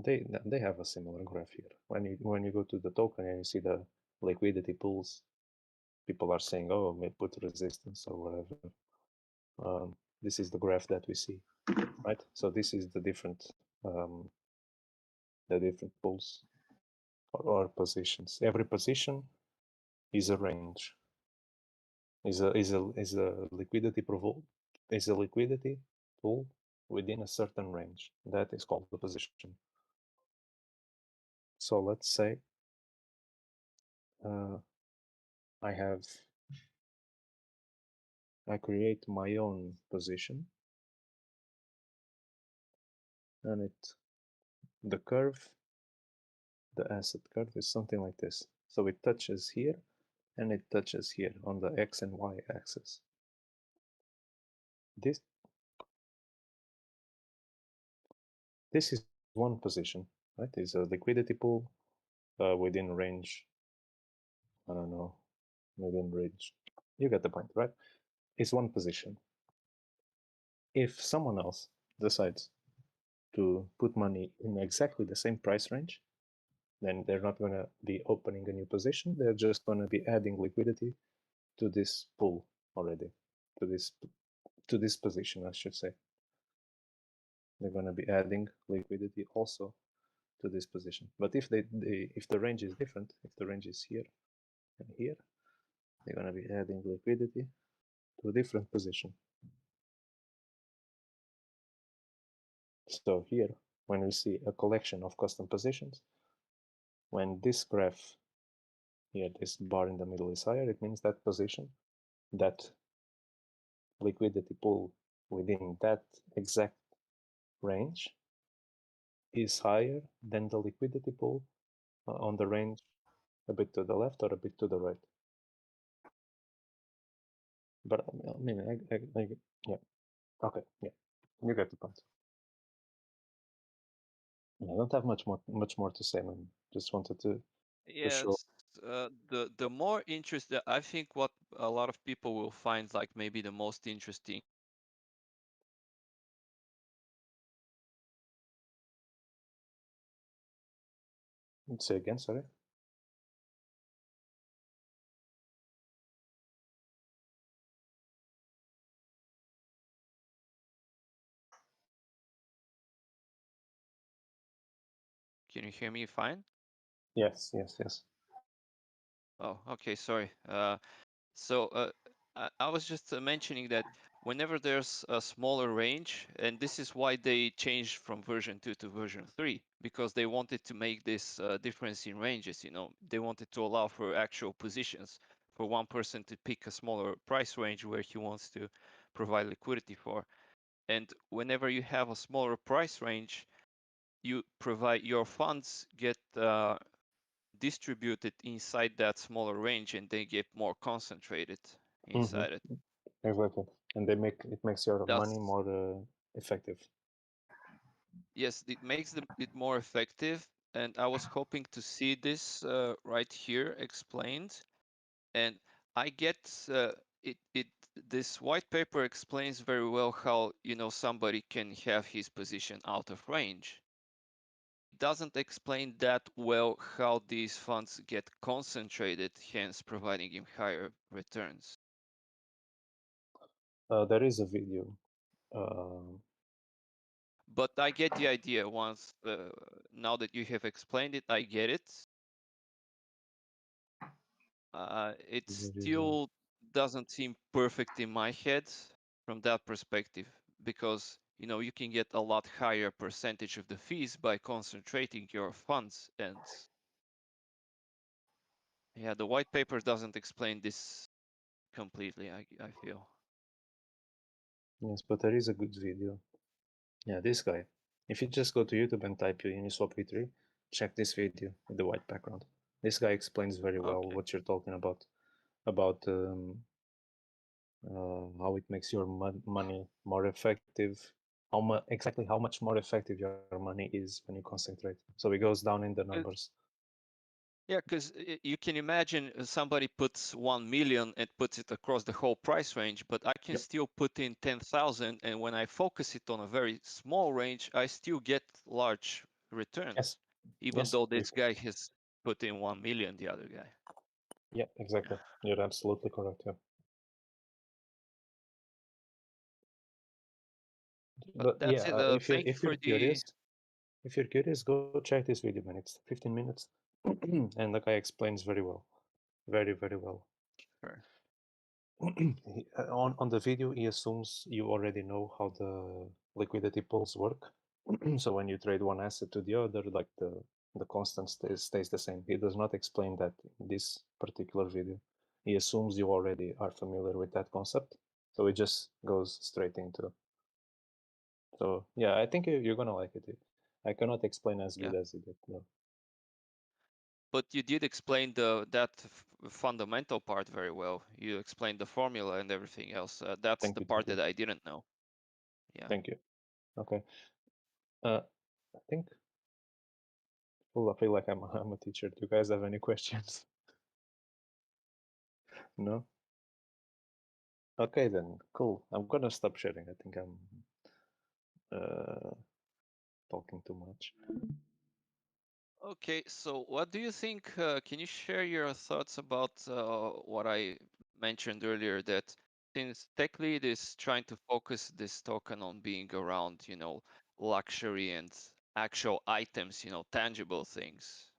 it? They have a similar graph here. When you go to the token and you see the liquidity pools, people are saying, oh, may put resistance or whatever. This is the graph that we see, right? So this is the different pools or positions. Every position is a range. Is a liquidity pool within a certain range. That is called the position. So let's say I create my own position, and the curve, the asset curve is something like this. So it touches here and it touches here on the X and Y axis. This is one position, right? It's a liquidity pool within range. I don't know, within range. You get the point, right? It's one position. If someone else decides to put money in exactly the same price range, then they're not going to be opening a new position. They're just going to be adding liquidity to this pool already, to this position, I should say. They're going to be adding liquidity also to this position. But if if the range is different, if the range is here and here, they're going to be adding liquidity to a different position. So here, when we see a collection of custom positions, when this graph here, this bar in the middle is higher, it means that position, that liquidity pool within that exact range is higher than the liquidity pool on the range a bit to the left or a bit to the right. But I mean, yeah, okay, yeah, you get the point. I don't have much more to say, man. Just wanted to show. Yes, the more interest that I think what a lot of people will find like maybe the most interesting. Say again, sorry. Can you hear me fine? Yes, yes, yes. Oh, okay, sorry. I was just mentioning that whenever there's a smaller range, and this is why they changed from version 2 to version 3, because they wanted to make this difference in ranges, you know, they wanted to allow for actual positions for one person to pick a smaller price range where he wants to provide liquidity for. And whenever you have a smaller price range, you provide your funds get distributed inside that smaller range and they get more concentrated inside it. Exactly, and it makes your money more effective. Yes, it makes it more effective, and I was hoping to see this right here explained. And I get it. This white paper explains very well how, you know, somebody can have his position out of range. It doesn't explain that well how these funds get concentrated, hence providing him higher returns. There is a video. But I get the idea once, now that you have explained it, I get it. It still doesn't seem perfect in my head from that perspective, because, you know, you can get a lot higher percentage of the fees by concentrating your funds. And yeah, the white paper doesn't explain this completely, I feel. Yes, but there is a good video. Yeah, this guy. If you just go to YouTube and type Uniswap v3, check this video with the white background. This guy explains very well what you're talking about how it makes your money more effective, exactly how much more effective your money is when you concentrate. So it goes down in the numbers. Yeah, because you can imagine somebody puts 1 million and puts it across the whole price range, but I can still put in 10,000, and when I focus it on a very small range, I still get large returns, even though this guy has put in 1 million, the other guy. Yeah, exactly. You're absolutely correct. Yeah. But that's yeah, it. Thank you for if you're curious, go check this video, man. It's 15 minutes, and the guy explains very well, very well. Sure. On the video, he assumes you already know how the liquidity pools work. So when you trade one asset to the other, like the constant stays the same. He does not explain that in this particular video. He assumes you already are familiar with that concept, so it just goes straight into. So yeah, I think you're gonna like it. I cannot explain as good as he did. No. But you did explain that fundamental part very well. You explained the formula and everything else. That's the part that I didn't know. Yeah. Thank you. Okay. I think. Well, I feel like I'm a teacher. Do you guys have any questions? No. Okay then. Cool. I'm gonna stop sharing. I think I'm talking too much. Okay, so what do you think? Can you share your thoughts about what I mentioned earlier, that since TechLead is trying to focus this token on being around, luxury and actual items, tangible things.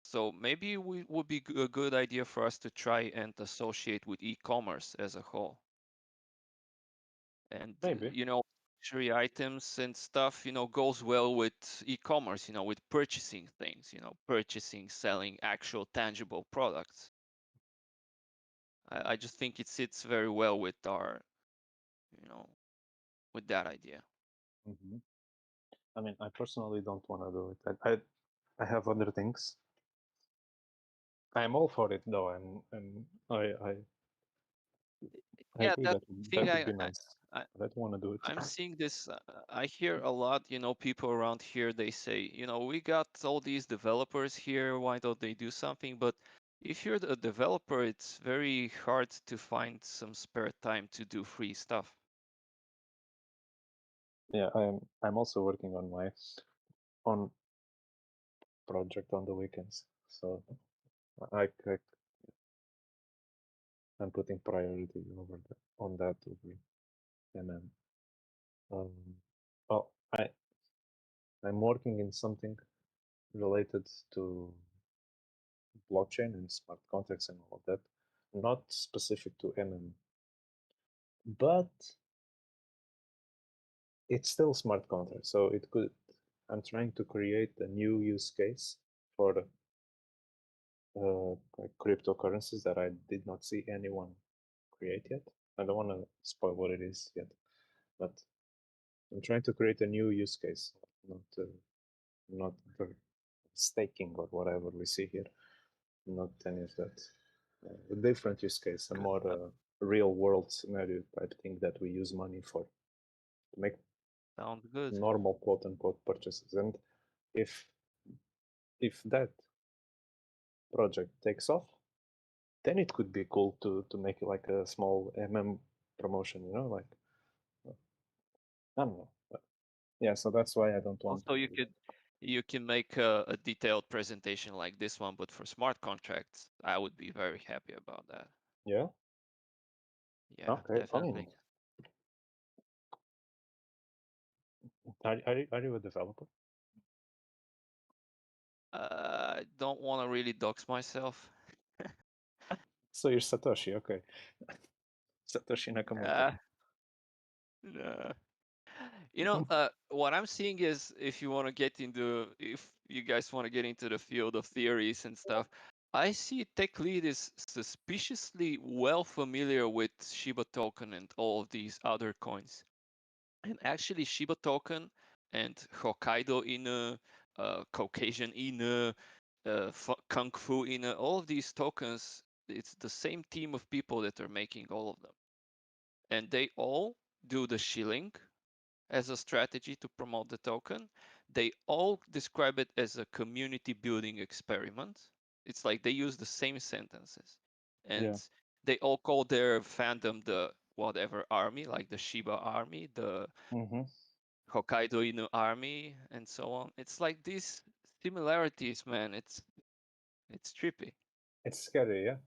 So maybe we would be a good idea for us to try and associate with e-commerce as a whole. And Maybe. luxury items and stuff, goes well with e-commerce, with purchasing things, purchasing, selling actual tangible products. I just think it sits very well with our, with that idea. Hmm. I mean, I personally don't want to do it. I have other things. I'm all for it though. I Yeah, agree that that thing would be nice. I, I don't want to do it. I'm seeing this. I hear a lot, people around here, they say, we got all these developers here. Why don't they do something? But if you're a developer, it's very hard to find some spare time to do free stuff. Yeah, I'm also working on my own project on the weekends, so I'm putting priority on that over MM. Well, I'm working in something related to blockchain and smart contracts and all of that, not specific to MM, but it's still smart contract. So it could. I'm trying to create a new use case for like cryptocurrencies that I did not see anyone create yet. I don't want to spoil what it is yet, but I'm trying to create a new use case, not the staking or whatever we see here, not any of that. A different use case, a more real world scenario type thing that we use money for to make Sounds good. normal quote unquote purchases. And if that project takes off, then it could be cool to make it like a small MM promotion, like I don't know. But yeah, so that's why I don't want Also, you can make a detailed presentation like this one, but for smart contracts, I would be very happy about that. Yeah. Yeah, Okay, definitely. Are you a developer? I don't want to really dox myself. So you're Satoshi, okay. Satoshi Nakamoto. No. What I'm seeing is if you guys want to get into the field of theories and stuff, I see TechLead is suspiciously well familiar with Shiba token and all of these other coins. And actually Shiba token and Hokkaido Inu, Caucasian Inu, Kung Fu Inu, all of these tokens, it's the same team of people that are making all of them. And they all do the shilling as a strategy to promote the token. They all describe it as a community building experiment. It's like they use the same sentences. And they all call their fandom the whatever army, like the Shiba army, the Hokkaido Inu army, and so on. It's like these similarities, man. It's trippy. It's scary, yeah.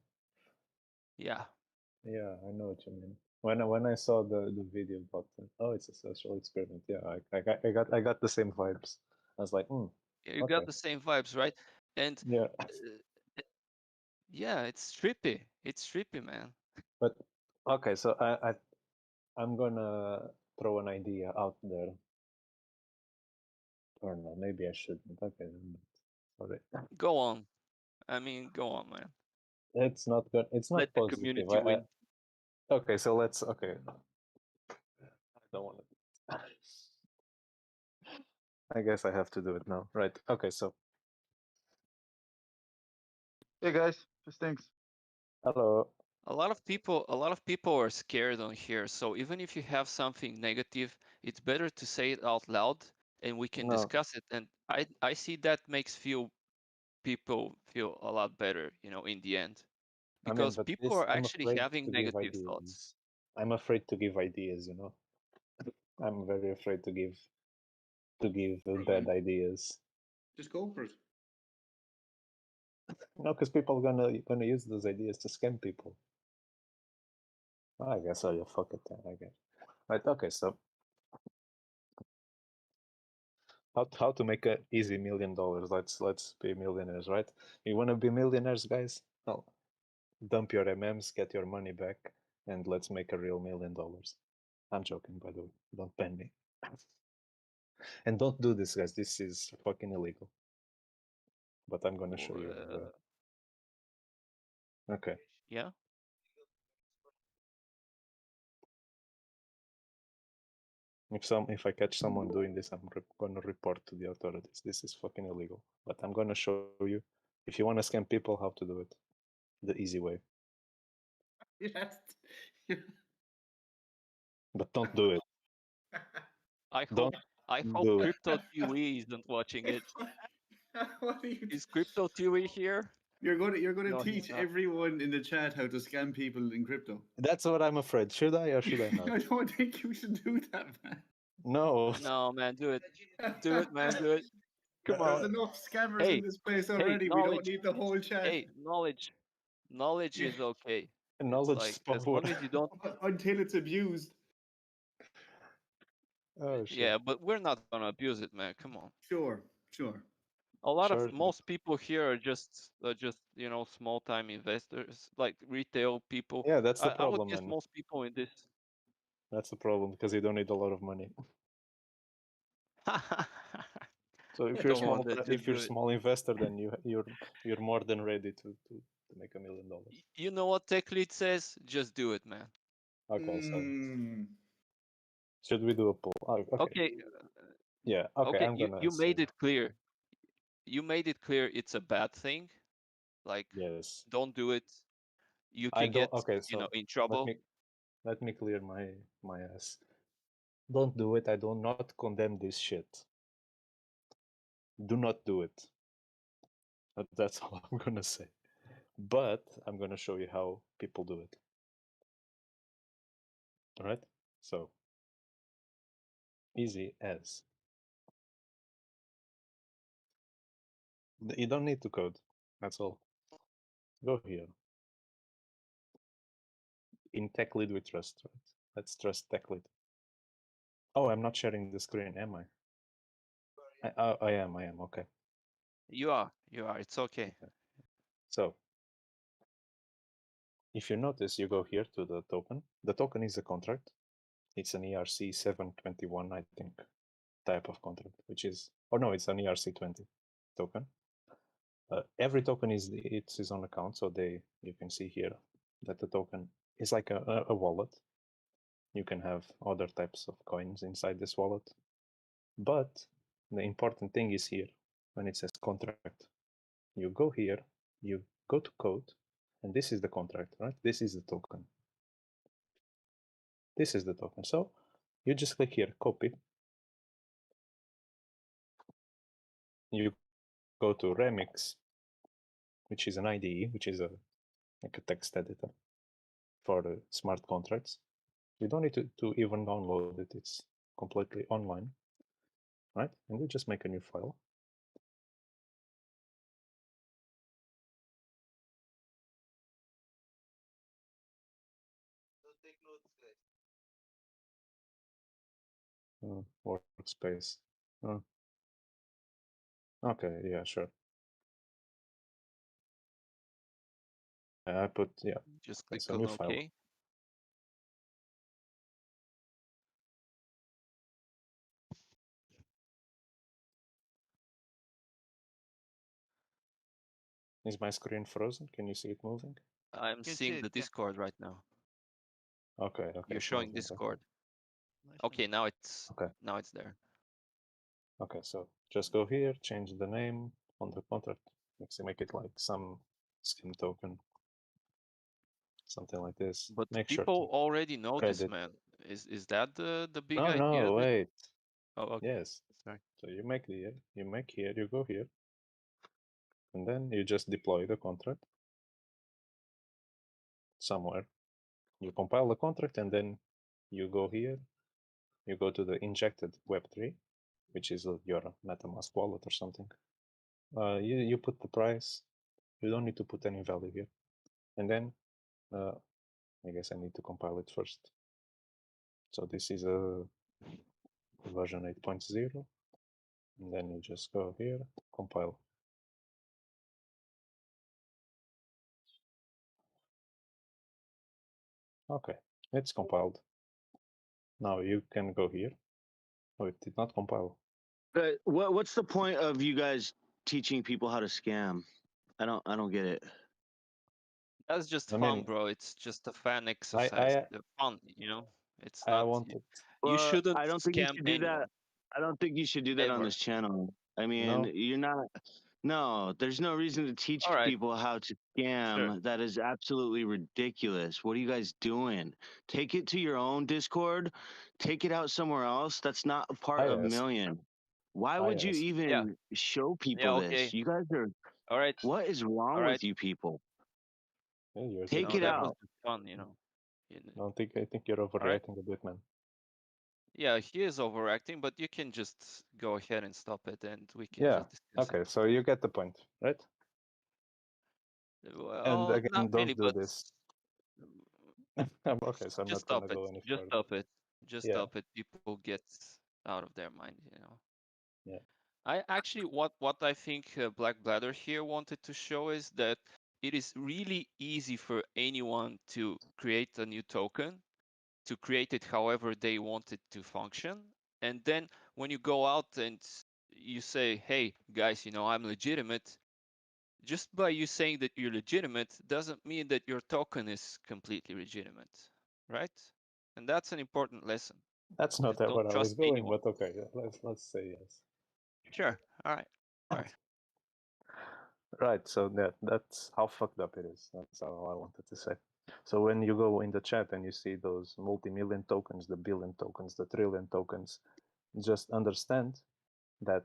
Yeah. Yeah, I know what you mean. When I saw the video about it's a social experiment. Yeah, I got the same vibes. I was like, You got the same vibes, right? And yeah, yeah, it's trippy. It's trippy, man. but okay, so I'm gonna throw an idea out there. Or no, maybe I shouldn't. Okay, sorry. Go on. I mean, go on, man. It's not good. It's not Let the positive. community win. Okay, so let's. Okay, I don't want to. I guess I have to do it now, right? Okay, so. Hey guys, just thanks. Hello. A lot of people are scared on here. So even if you have something negative, it's better to say it out loud and we can discuss it. And I see that makes people feel a lot better, in the end. Because people are actually having negative thoughts. I'm afraid to give ideas, I'm very afraid to give to give bad ideas. Just go for it. No, because people gonna use those ideas to scam people. I guess I'll fuck it then. I guess. Right. Okay. So how to make an easy $1 million? Let's be millionaires, right? You want to be millionaires, guys? No. Dump your MMs, get your money back, and let's make a real $1 million. I'm joking, by the way. Don't ban me. And don't do this, guys. This is fucking illegal. But I'm gonna show you. Okay. Yeah. If I catch someone doing this, I'm gonna report to the authorities. This is fucking illegal. But I'm gonna show you, if you want to scam people, how to do it the easy way. Yes. But don't do it. I hope Don't do it. Crypto TV isn't watching it. What are you? Is Crypto TV here? You're going to No, he's teach not. everyone in the chat how to scam people in crypto. That's what I'm afraid. Should I or should I not? I don't think you should do that, man. No. No, man, do it. Do it, man, do it. Come There's on. enough scammers Hey, in this place hey, already. We don't knowledge. need the whole chat. Hey, knowledge. Knowledge is okay. Knowledge Like, is as power. long as you don't. Until it's abused. Oh shit. Yeah, but we're not gonna abuse it, man. Come on. Sure. A lot Sure, of most people here are just small time investors, like retail people. Yeah, that's the I would problem, guess man. most people in this. That's the problem because you don't need a lot of money. So if you're Come on, just if you're do it. small investor, then you're more than ready to make $1 million. You know what Tech Lead says? Just do it, man. Okay, so Mm. should we do a poll? Oh, Okay. Yeah. Okay. Okay. I'm gonna. You made say it clear. You made it clear it's a bad thing. Like, yes. don't do it. You I can don't. get Okay. So in trouble. let me clear my ass. Don't do it. I do not condemn this shit. Do not do it. That's all I'm gonna say. But I'm gonna show you how people do it. All right. So easy as. You don't need to code. That's all. Go here. In Tech Lead we trust, right? Let's trust Tech Lead. Oh, I'm not sharing the screen, am I? I am. Okay. You are. It's okay. So, if you notice, you go here to the token. The token is a contract. It's an ERC 721, I think, type of contract, which is, or no, it's an ERC20 token. Every token is its own account, so you can see here that the token is like a wallet. You can have other types of coins inside this wallet, but the important thing is here when it says contract. You go here, you go to code, and this is the contract, right? This is the token. This is the token. So you just click here, copy. You go to Remix, which is an IDE, which is like a text editor for the smart contracts. You don't need to even download it. It's completely online, right? And you just make a new file. Workspace. Okay, yeah, sure. I put, yeah, Just click it's a on new file. OK. Is my screen frozen? Can you see it moving? I'm seeing the Discord right now. Okay. You're it's showing moving, okay. Discord. Okay, now it's there. Okay, so just go here, change the name on the contract. Make it like some skin token, something like this. But Make people sure already know this, credit. man. Is that the big No, idea? no, wait. Oh, okay. Yes. Sorry. So you make here, you go here, and then you just deploy the contract somewhere. You compile the contract, and then you go here, you go to the injected Web3, which is your MetaMask wallet or something. You put the price. You don't need to put any value here, and then I guess I need to compile it first. So this is a version 8.0, and then you just go here, compile. Okay, it's compiled. Now you can go here. Oh, it did not compile. What's the point of you guys teaching people how to scam? I don't get it. That's just I fun, mean, bro. It's just a fun exercise. The fun, you know. It's I not. wanted. You Well, shouldn't I don't think you scam should do anyone. that. I don't think you should do that on Ever. this channel. I mean, No? you're not. No, there's no reason to teach All right. people how to scam. Sure. That is absolutely ridiculous. What are you guys doing? Take it to your own Discord. Take it out somewhere else. That's not a part I of asked. Million. Why I would you asked. even Yeah. show people Yeah. this? Okay. You guys are. All right. What is wrong All right. with you people? Hey, you're Take taking it No, that out. was just fun, you know. I think you're All right. overreacting a bit, man. Yeah, he is overacting, but you can just go ahead and stop it, and we can Yeah. just discuss Okay, so you get the point, right? it. And Well, again, not don't really, do but this. Okay, so I'm just not gonna stop it. go any Just further. stop it. Just Yeah. stop it. People get out of their mind, you know. Yeah. I actually, what I think Black Bladder here wanted to show is that it is really easy for anyone to create a new token, to create it however they want it to function, and then when you go out and you say, "Hey guys, you know I'm legitimate," just by you saying that you're legitimate doesn't mean that your token is completely legitimate, right? And that's an important lesson. That's not Just don't where I was trust going, anyone. but okay, let's say yes. Sure. All right. All right. Right, so that's how fucked up it is. That's all I wanted to say. So when you go in the chat and you see those multi-million tokens, the billion tokens, the trillion tokens, just understand that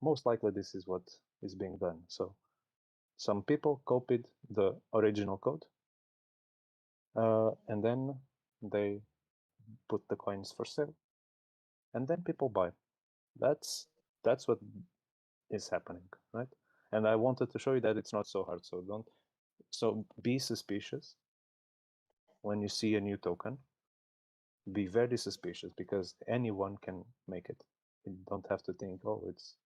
most likely this is what is being done. So some people copied the original code and then they put the coins for sale and then people buy. That's what is happening, right? And I wanted to show you that it's not so hard. So be suspicious when you see a new token. Be very suspicious because anyone can make it. You don't have to think, oh, it's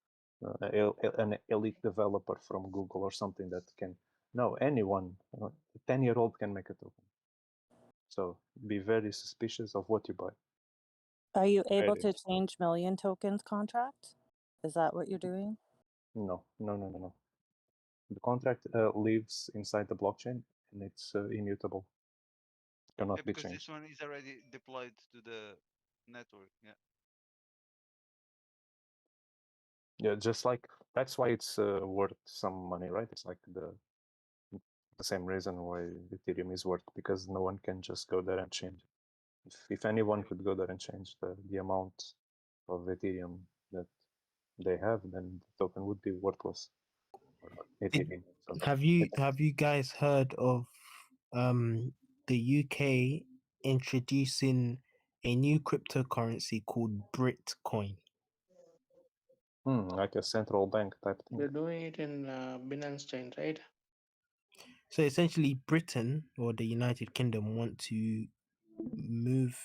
an elite developer from Google or something that can. No, anyone, a 10-year-old can make a token. So be very suspicious of what you buy. Are you able Very. to change Million Tokens contract? Is that what you're doing? No. The contract lives inside the blockchain and it's immutable. Cannot be because changed. this one is already deployed to the network. Yeah. Yeah, just like that's why it's worth some money, right? It's like the same reason why Ethereum is worth, because no one can just go there and change it. If anyone could go there and change the amount of Ethereum that they have, then the token would be worthless. Or Ethereum. So Have you guys heard of the UK introducing a new cryptocurrency called Britcoin? like a central bank type thing. They're doing it in Binance Chain, right? So essentially, Britain or the United Kingdom want to move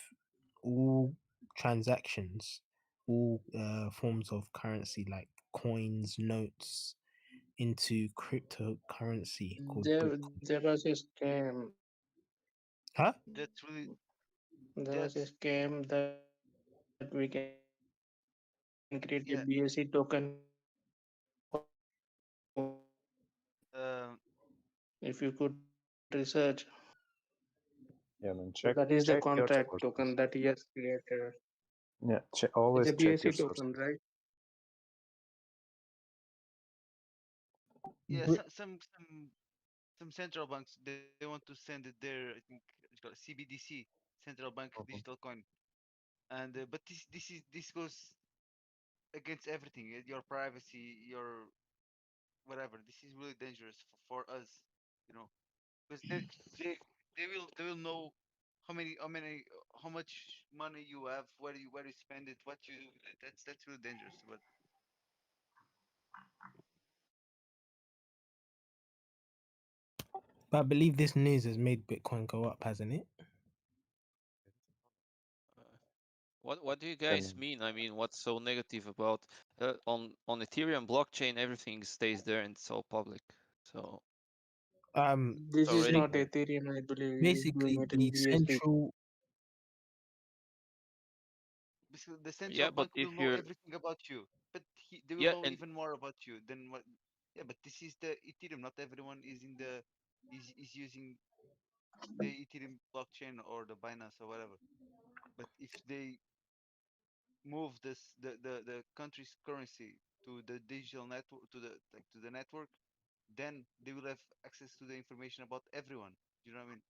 all transactions, all forms of currency like coins, notes, into cryptocurrency called Bitcoin. There was a scam. Huh? That's really. There was a scam that we can create a BSC token. If you could research. Yeah, man. So Check that is the your contract sources. token that he has created. Yeah, always It's a check your BSC sources. token, right? Yeah, some central banks they want to send it there. I think it's called CBDC, central bank digital coin, and but this goes against everything. Your privacy, your whatever. This is really dangerous for us, you know, because they will know how much money you have, where you spend it, what you that's really dangerous. But But I believe this news has made Bitcoin go up, hasn't it? What do you guys Can mean? I mean, what's so negative about on Ethereum blockchain? Everything stays there and it's all public. So This it's is already not Ethereum, I believe. He's Basically, doing it in the BSD. central. basically the central yeah, but bank will if know you're everything about you, but they will yeah, know and even more about you than what. Yeah, but this is the Ethereum. Not everyone is in the is using the Ethereum blockchain or the Binance or whatever. But if they move the country's currency to the digital network, to the network, then they will have access to the information about everyone. You know what I mean?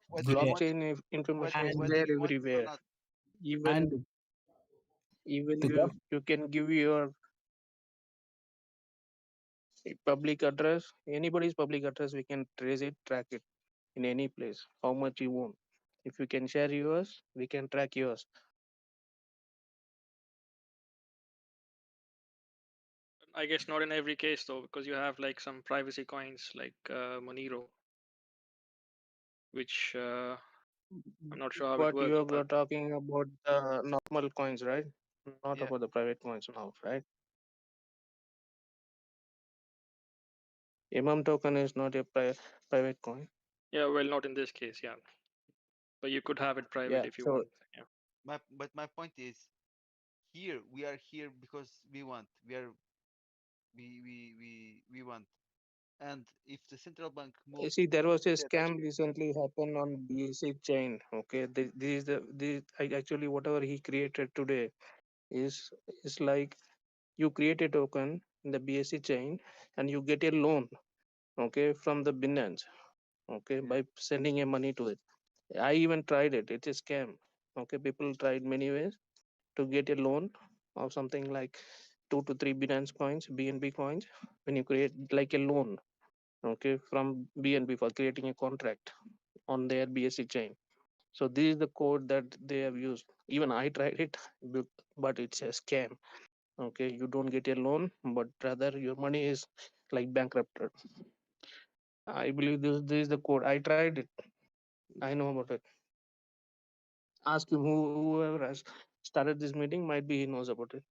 Whether you Yeah, want Blockchain information is and whether there you want it or everywhere. not. Even and even the gov. you can give your public address, anybody's public address, we can trace it, track it in any place, how much you want. If you can share yours, we can track yours. I guess not in every case though, because you have like some privacy coins like Monero, which I'm not sure how it But works. you But are talking about the normal coins, right? Not Yeah. about the private coins now, right? Imam token is not a private coin. yeah, well, not in this case, yeah. But you could have it private Yeah, if you so want. Yeah. But my point is, here we are here because we want. We want. And if the central bank you moves see, there was a that, scam recently happened on BSC chain. Okay, this is actually whatever he created today is like you create a token in the BSC chain and you get a loan, okay, from the Binance, okay, by sending a money to it. I even tried it. It's a scam. Okay, people tried many ways to get a loan of something like 2 to 3 Binance coins, BNB coins, when you create like a loan, okay, from BNB for creating a contract on their BSC chain. So this is the code that they have used. Even I tried it, but it's a scam. Okay, you don't get a loan, but rather your money is like bankrupted. I believe this is the code. I tried it. I know about it. Ask him whoever has started this meeting. Might be he knows about it.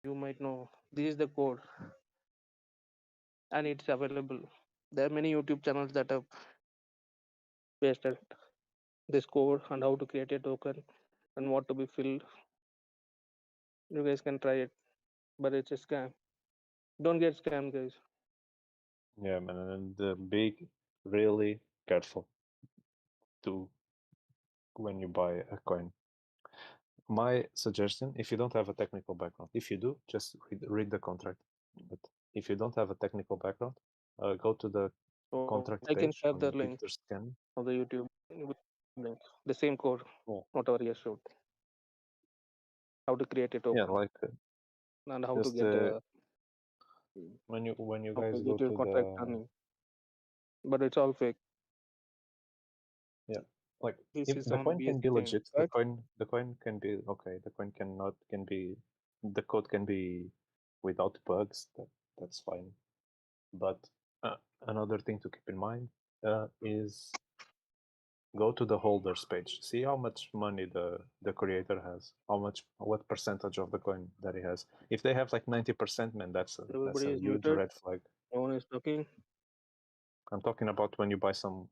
You might know. This is the code, and it's available. There are many YouTube channels that have pasted this code and how to create a token and what to be filled. You guys can try it, but it's a scam. Don't get scammed, guys. yeah, man, and be really careful to when you buy a coin. My suggestion, if you don't have a technical background, if you do, just read the contract. But if you don't have a technical background, go to the So contract I can page share on the link Etherscan. of the YouTube link, the same code, Yeah. whatever you showed. How to create a token Yeah, like and how to just get the when you how to guys go get your to contract the running. But it's all fake. yeah, like This if is the on coin can BSC be chain, legit, right? the coin can be okay. The coin can be the code can be without bugs. That's fine. But another thing to keep in mind is go to the holders page. See how much money the creator has. What percentage of the coin that he has. If they have like 90%, man, that's Everybody a is huge muted. red flag. No one is talking. I'm talking about when you buy some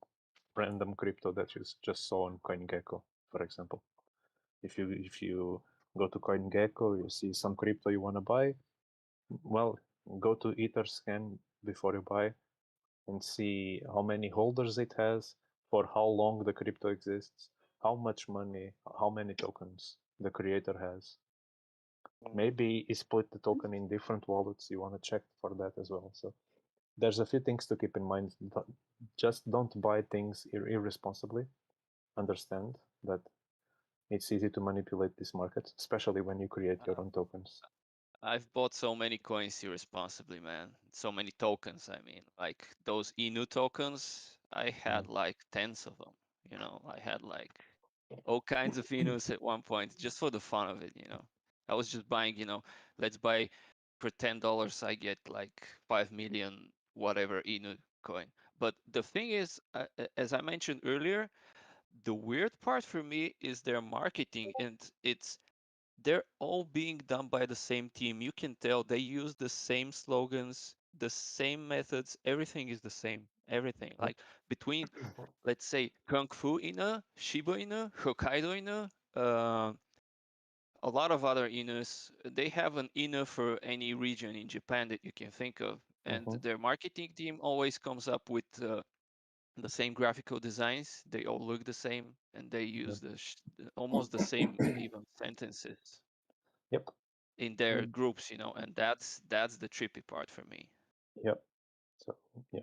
random crypto that you just saw on CoinGecko, for example. If you go to CoinGecko, you see some crypto you want to buy, well, go to Etherscan before you buy and see how many holders it has, for how long the crypto exists, how much money, how many tokens the creator has. Maybe he split the token in different wallets. You want to check for that as well. So there's a few things to keep in mind. Just don't buy things irresponsibly. Understand that it's easy to manipulate this market, especially when you create your own tokens. I've bought so many coins irresponsibly, man. So many tokens. I mean, like those Inu tokens, I had like tens of them. You know, I had like all kinds of Inus at one point just for the fun of it. You know, I was just buying. You know, let's buy for $10. I get like 5 million whatever Inu coin. But the thing is, as I mentioned earlier, the weird part for me is their marketing, and they're all being done by the same team. You can tell they use the same slogans, the same methods. Everything is the same. Everything. Like between, let's say, Kung Fu Inu, Shiba Inu, Hokkaido Inu, a lot of other Inus. They have an Inu for any region in Japan that you can think of. And their marketing team always comes up with the same graphical designs. They all look the same, and they use almost the same even sentences. Yep. In their groups, you know, and that's the trippy part for me. Yep. So yeah,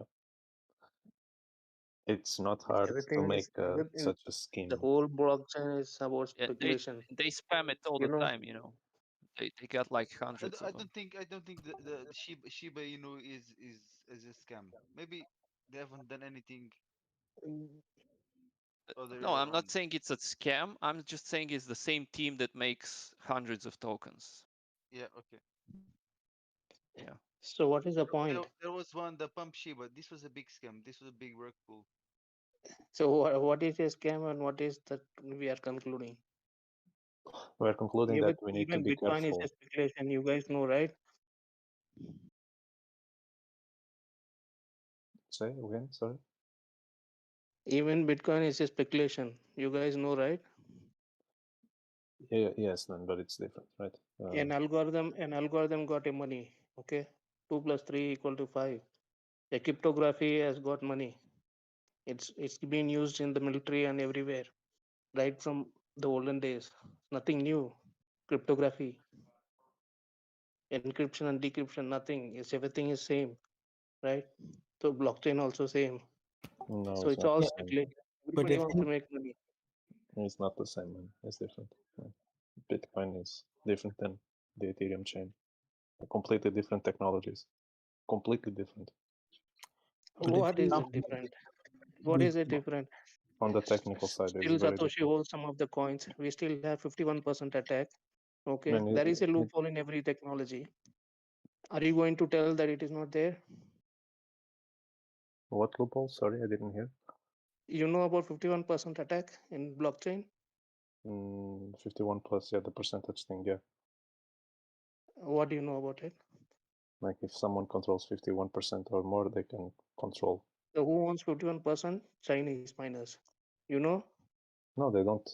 it's not hard to Everything make is everything. such a scheme. The whole blockchain is about Yeah, speculation. they spam it all You the know, time, you know. They got like hundreds I of them. don't think the Shiba Inu is a scam. Maybe they haven't done anything other No, I'm wrong. not saying it's a scam. I'm just saying it's the same team that makes hundreds of tokens. Yeah, okay. Yeah. so what is the point? There was one, the Pump Shiba. This was a big scam. This was a big work pool. So what is a scam and what is that we are concluding? We're concluding that we need to Even be Bitcoin is careful. a speculation. You guys know, right? Say again, sorry. Even Bitcoin is a speculation. You guys know, right? Yeah, yes, then, but it's different, right? An algorithm got a money. Okay, 2 + 3 = 5. A cryptography has got money. It's been used in the military and everywhere, right from the olden days. Nothing new. Cryptography, encryption and decryption, nothing. It's everything is same, right? So blockchain also same. No, So it's it's not all the same. speculative. But Everybody the wants to thing, make money. It's not the same, man. It's different. Yeah. Bitcoin is different than the Ethereum chain. Completely different technologies. Completely different. but the What thing is it different? What with is it different? On the technical side, it's Still very Satoshi different. holds some of the coins. We still have 51% attack. Okay, Man, there is a loophole in every technology. Are you going to tell that it is not there? What loophole? Sorry, I didn't hear. You know about 51% attack in blockchain? 51 plus, yeah, the percentage thing, yeah. What do you know about it? Like if someone controls 51% or more, they can control. So who owns 51%? Chinese miners. You know? No, they don't,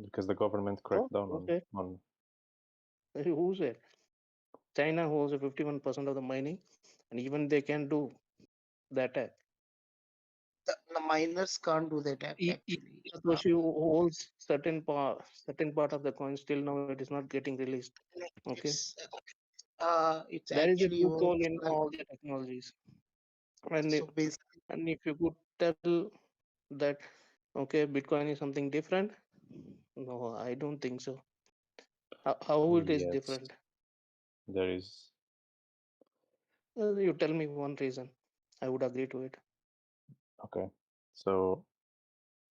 because the government cracked down okay. on. Who's it? China holds 51% of the mining, and even they can do the attack. The miners can't do that actually. Satoshi holds certain part of the coin. Still now it is not getting released. Okay. It's There is a actually loophole in like, all the technologies. And so basically, if you could tell that okay, Bitcoin is something different, no, I don't think so. How it is Yes, different? there is. You tell me one reason. I would agree to it. Okay, so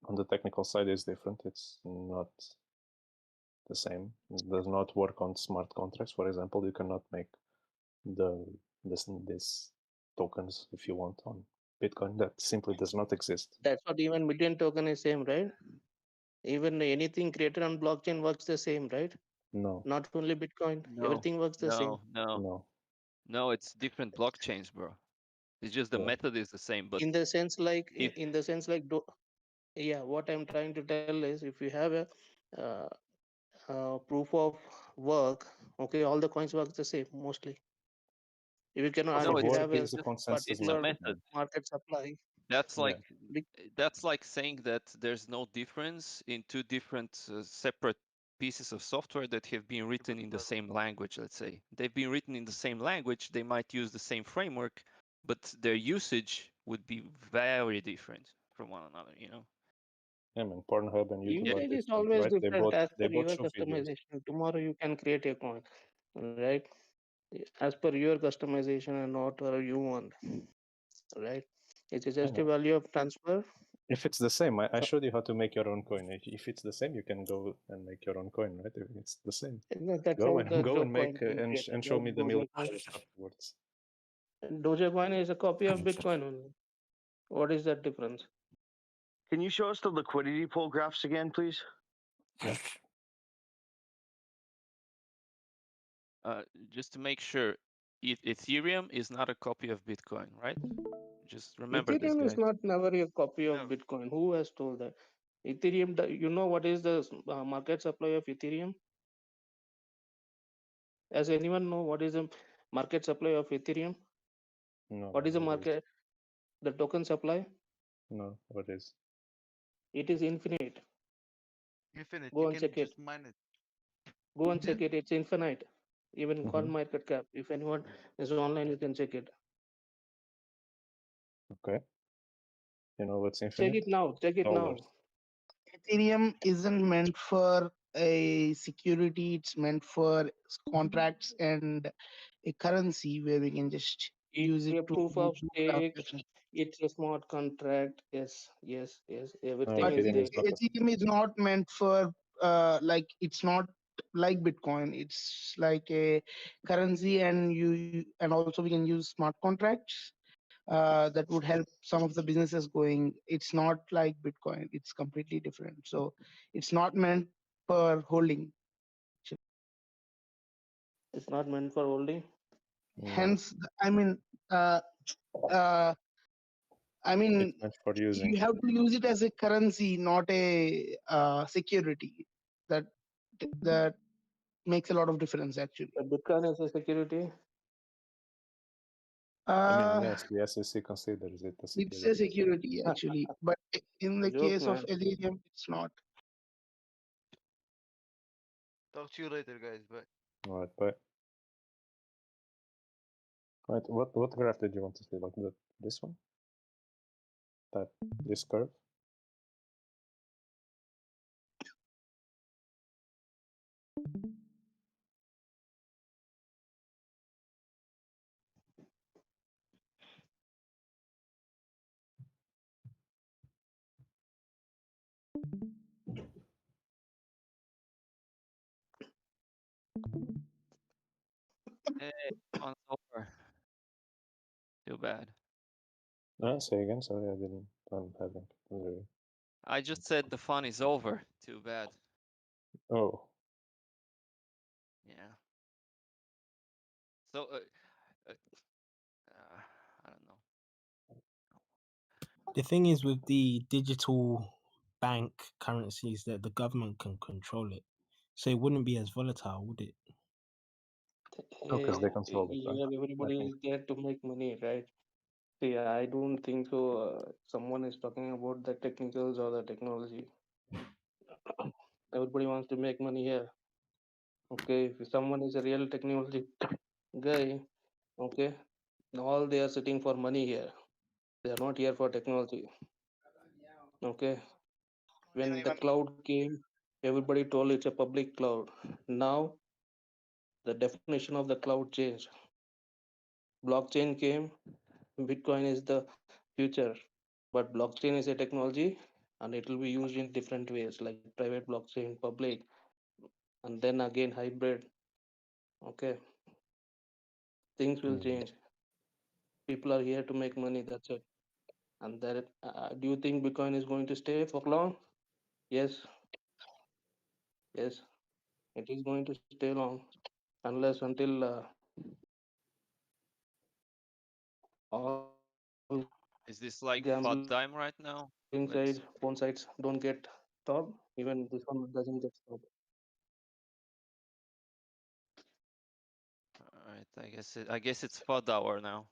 on the technical side is different. It's not the same. It does not work on smart contracts. For example, you cannot make this tokens if you want on Bitcoin. That simply does not exist. That's what even million token is same, right? Even anything created on blockchain works the same, right? No. Not only Bitcoin, No, everything works the same. No, it's different blockchains, bro. It's just the method is the same, but in the sense like if yeah, what I'm trying to tell is if you have a proof of work, okay, all the coins work the same mostly. If you cannot, no, if you it's have a it's a particular method. market supply, That's like saying that there's no difference in two different separate pieces of software that have been written in the same language. Let's say they've been written in the same language, they might use the same framework, but their usage would be very different from one another. You know. I mean, Pornhub and YouTube are Usage is different, always right? They different as both per your show videos. customization. Tomorrow you can create a coin, right? As per your customization and whatever you want, right? It's just a value of transfer. If it's the same, I showed you how to make your own coin. If it's the same, you can go and make your own coin, right? If it's the same. No, that's Go how and the go and make Dogecoin and created, show like me the million Dogecoin. afterwards. Dogecoin is a copy of Bitcoin only. What is that difference? Can you show us the liquidity pool graphs again, please? Just to make sure, Ethereum is not a copy of Bitcoin, right? Just remember this, Ethereum guys. is not never a copy of Bitcoin. Who has told that? Ethereum, you know what is the market supply of Ethereum? Does anyone know what is the market supply of Ethereum? No. What is the what market, the token supply? No, what is? It is infinite. Infinite. Go You and can check it. just mine it. Go and check it. It's infinite. Even Mhm. CoinMarketCap. If anyone is online, you can check it. Okay. You know what's Check infinite? it now. Check it now. Dollars. Ethereum isn't meant for a security, it's meant for contracts and a currency where we can just use It's it a to proof do of two stake. transactions. It's a smart contract. Yes, yes, yes. Everything But is Ethereum there. is not a Ethereum is not meant for like it's not like Bitcoin. It's like a currency, and and also we can use smart contracts that would help some of the businesses going. It's not like Bitcoin. It's completely different. So it's not meant for holding. It's not meant for holding. Hence, I mean, uh, uh, It's meant for using. you have to use it as a currency, not a security. That makes a lot of difference, actually. The Bitcoin is a security. I mean, yes, the SEC considers it a It's security. a security, actually, but in the Joke, case of man. Ethereum, it's not. Talk to you later, guys. Bye. All right, but right, what graph did you want to see? Like this one? This curve? Hey, on over. Too bad. Say again. Sorry, I'm having. I just said the fun is over. Too bad. Oh, Yeah. So, I don't know. The thing is with the digital bank currencies that the government can control it, so it wouldn't be as volatile, would it? because they control it, right? Everybody is there to make money, right? See, I don't think so. Someone is talking about the technicals or the technology. Everybody wants to make money here. Okay, if someone is a real technology guy, okay, all they are sitting for money here. They are not here for technology. Okay, when the cloud came, everybody told it's a public cloud. Now, the definition of the cloud changed. Blockchain came, Bitcoin is the future, but blockchain is a technology and it will be used in different ways like private blockchain, public, and then again hybrid. Okay, things will change. People are here to make money, that's it. And that, do you think Bitcoin is going to stay for long? Yes, yes, it is going to stay long unless until all Is this like gambling FUD time right now? sites, phone sites don't get stopped. Even this one doesn't get stopped. All right, I guess it's FUD hour now.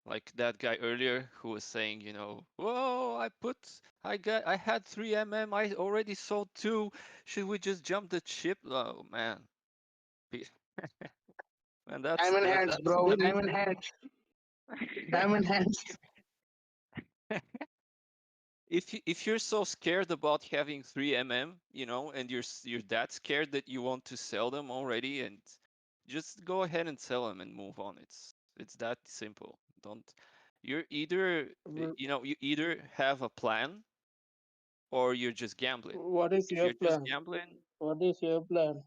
Like that guy earlier who was saying, you know, whoa, I had 3 mm, I already sold 2. Should we just jump the ship? Oh man. Man, Diamond hands, bro. They need Diamond hands. Diamond hands. If you're so scared about having 3 you know, and you're that scared that you want to sell them already, and just go ahead and sell them and move on. It's that simple. Don't you're either Well, you know, you either have a plan or you're just gambling. what is If your you're just plan? gambling, What is your plan?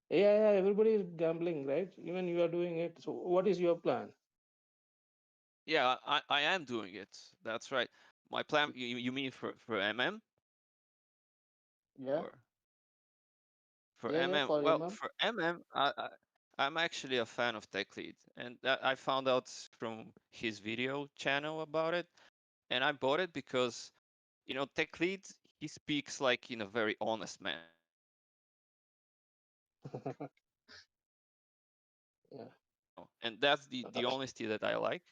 Yeah, everybody is gambling, right? Even you are doing it. So what is your plan? yeah, I am doing it. That's right. My plan. You mean for Yeah, or for yeah, for Well, MM. for I'm actually a fan of TechLead, and that I found out from his video channel about it, and I bought it because you know TechLead, he speaks like in a very honest manner. Yeah. And that's the honesty that I like.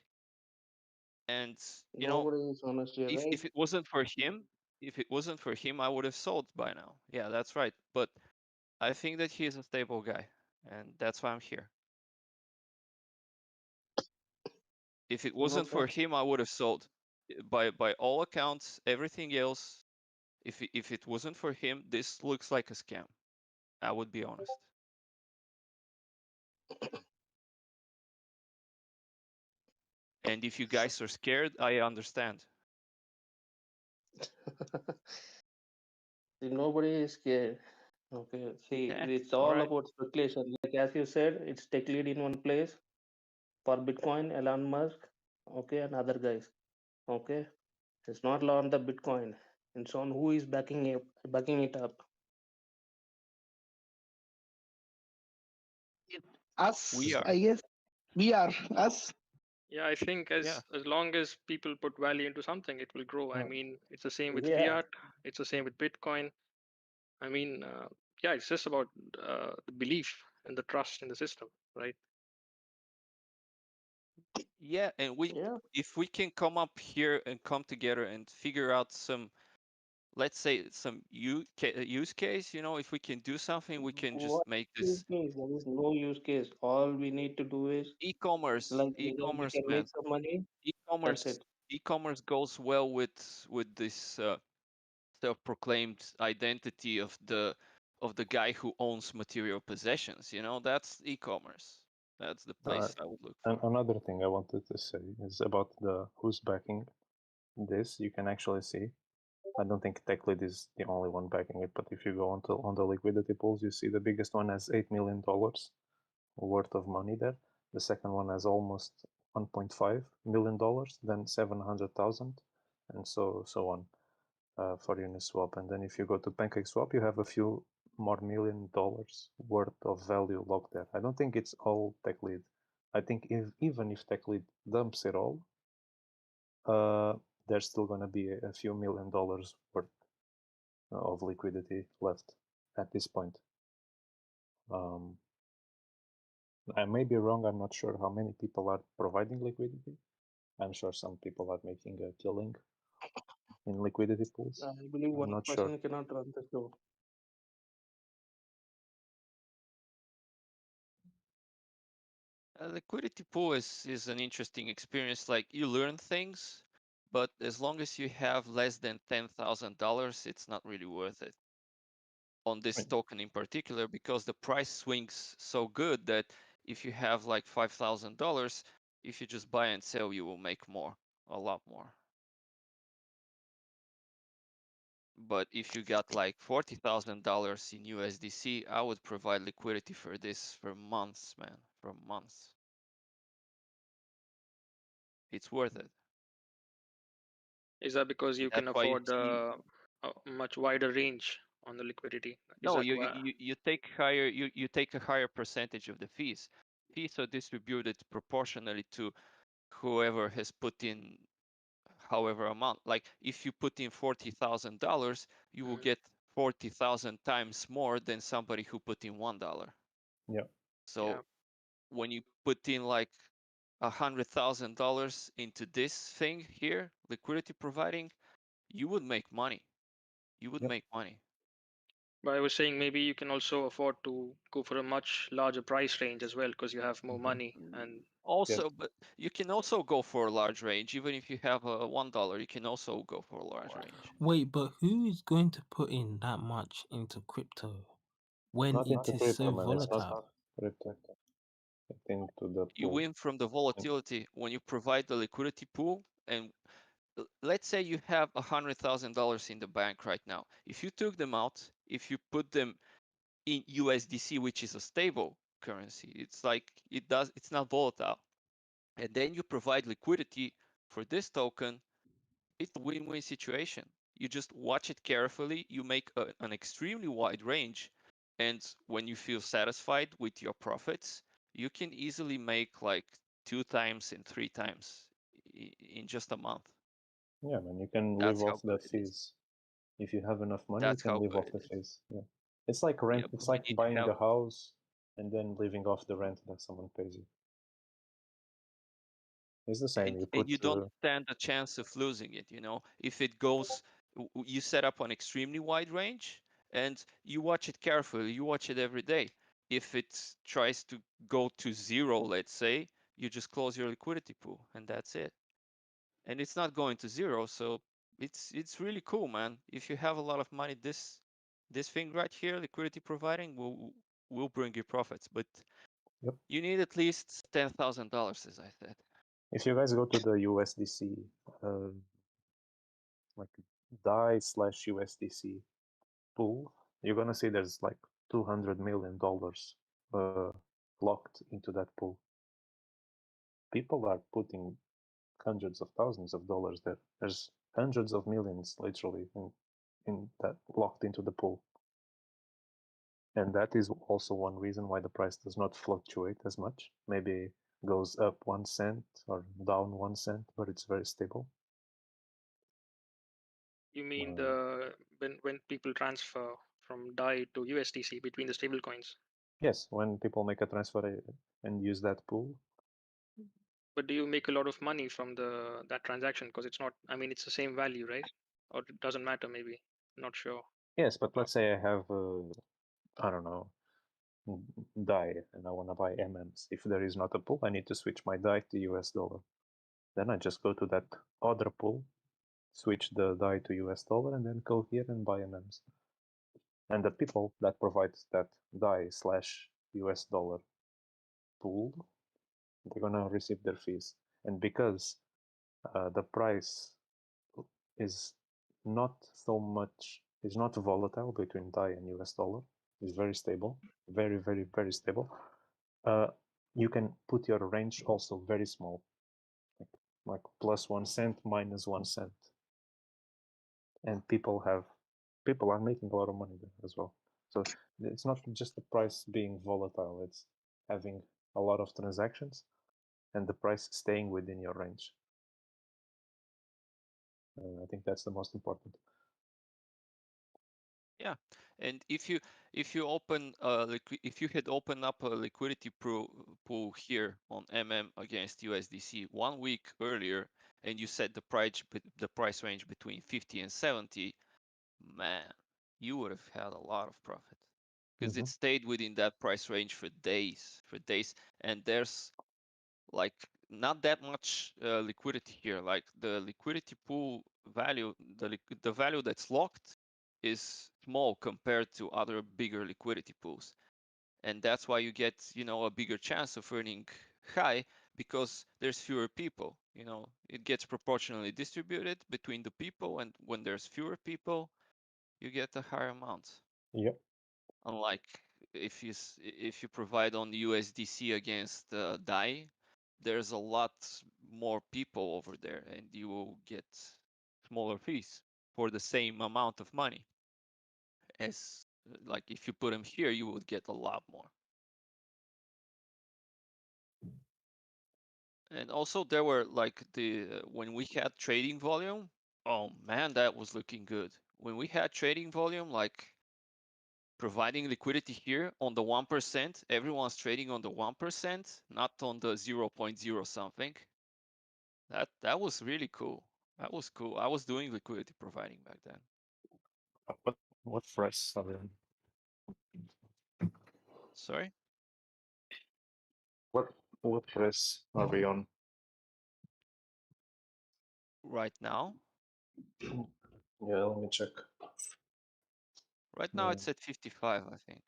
And you know, Nobody is honest here, right? if it wasn't for him, I would have sold by now. Yeah, that's right. But I think that he is a stable guy, and that's why I'm here. If it wasn't Okay. for him, I would have sold. By all accounts, everything else, if it wasn't for him, this looks like a scam. I would be honest. And if you guys are scared, I understand. See, nobody is scared. Okay. See, Yeah, it's all all right. about speculation. Like as you said, it's tech lead in one place for Bitcoin, Elon Musk, okay, and other guys. Okay. It's not on the Bitcoin. It's on who is backing it up. Us, We are. I guess. We are us. Yeah, I think Yeah. as long as people put value into something, it will grow. I Mm. mean, it's the same with Yeah. fiat. It's the same with Bitcoin. I mean, yeah, it's just about the belief and the trust in the system, right? Yeah, and Yeah. if we can come up here and come together and figure out some, let's say some use case, you know, if we can do something, we can just What make use this case? There is no use case. All we need to do is e-commerce, like either we can man. make some money. That's E-commerce, it. e-commerce goes well with this self-proclaimed identity of the guy who owns material possessions. You know, that's e-commerce. That's the place I would look for. Another thing I wanted to say is about the who's backing this. You can actually see. I don't think TechLead is the only one backing it, but if you go on the liquidity pools, you see the biggest one has $8 million worth of money there. The second one has almost $1.5 million, then 700,000, and so on for Uniswap. And then if you go to PancakeSwap, you have a few more $1 million worth of value locked there. I don't think it's all TechLead. I think even if TechLead dumps it all, there's still going to be a few $1 million worth of liquidity left at this point. I may be wrong. I'm not sure how many people are providing liquidity. I'm sure some people are making a killing in liquidity pools. I believe I'm one not sure. person cannot run the show. A liquidity pool is an interesting experience. Like you learn things, but as long as you have less than $10,000, it's not really worth it. On this token in particular, because the price swings so good that if you have like $5,000, if you just buy and sell, you will make more, a lot more. But if you got like $40,000 in USDC, I would provide liquidity for this for months, man, for months. It's worth it. Is that because you That's can why you afford see. a much wider range on the liquidity? Is No, that you why? you take higher you take a higher percentage of the fees. Fees are distributed proportionally to whoever has put in however amount. Like if you put in $40,000, you will get 40,000 times more than somebody who put in $1. Yeah. So when you put in like $100,000 into this thing here, liquidity providing, you would make money. You would Yep. make money. But I was saying maybe you can also afford to go for a much larger price range as well because you have more money and Also, but you can also go for a large range. Even if you have a $1, you can also go for a large range. Wait, but who is going to put in that much into crypto when Not it into is crypto, so man. It's not volatile? crypto. It's into the You pool. win from the volatility when you provide the liquidity pool. And let's say you have $100,000 in the bank right now. If you took them out, if you put them in USDC, which is a stable currency, it's not volatile. And then you provide liquidity for this token, it's a win-win situation. You just watch it carefully, you make an extremely wide range, and when you feel satisfied with your profits, you can easily make like 2 times and 3 times in just a month. Yeah, man. You can That's live how off the good it is. fees. If you have enough money, you That's can how live good off it the is. fees. Yeah. It's like rent. Yeah, It's but we like need to buying have, a house and then living off the rent that someone pays you. It's the same. You and put you don't stand a chance of losing it, you know. If it goes, you set up an extremely wide range and you watch it carefully, you watch it every day. If it tries to go to zero, let's say, you just close your liquidity pool and that's it. And it's not going to zero, so it's really cool, man. If you have a lot of money, this thing right here, liquidity providing, will bring you profits, but Yep. you need at least $10,000, as I said. If you guys go to the USDC, like DAI/USDC pool, you're gonna see there's like $200 million locked into that pool. People are putting hundreds of thousands of dollars there. There's hundreds of millions literally in that locked into the pool. And that is also one reason why the price does not fluctuate as much. Maybe goes up 1 cent or down 1 cent, but it's very stable. you mean the when people transfer from DAI to USDC between the stable coins. Yes, when people make a transfer and use that pool. But do you make a lot of money from that transaction? Because it's not. I mean, it's the same value, right? Or it doesn't matter. Maybe. Not sure. Yes, but let's say I have, I don't know, DAI and I want to buy MMs. If there is not a pool, I need to switch my DAI to US dollar. Then I just go to that other pool, switch the DAI to US dollar, and then go here and buy MMs. And the people that provide that DAI/US dollar pool, they're gonna receive their fees. And because the price is not so much, is not volatile between DAI and US dollar, is very stable, very, very, very stable. You can put your range also very small, like plus 1 cent, minus 1 cent. And people are making a lot of money there as well. So it's not just the price being volatile, it's having a lot of transactions and the price staying within your range. I think that's the most important. Yeah, and if you open if you had opened up a liquidity pool here on MM against USDC 1 week earlier, and you set the price range between 50 and 70, man, you would have had a lot of profit because it stayed within that price range for days, and there's like not that much liquidity here. Like the liquidity pool value, the value that's locked is small compared to other bigger liquidity pools, and that's why you get, you know, a bigger chance of earning high because there's fewer people. You know, it gets proportionally distributed between the people, and when there's fewer people, you get a higher amount. Yep. Unlike if you provide on USDC against DAI, there's a lot more people over there, and you will get smaller fees for the same amount of money. As like if you put them here, you would get a lot more. And also there were like when we had trading volume, oh man, that was looking good. When we had trading volume, like providing liquidity here on the 1%, everyone's trading on the 1%, not on the 0.0 something. That was really cool. That was cool. I was doing liquidity providing back then. What price are we on? Sorry. What price are we on? Right now. Yeah, let me check. Right now Yeah. it's at 55, I think.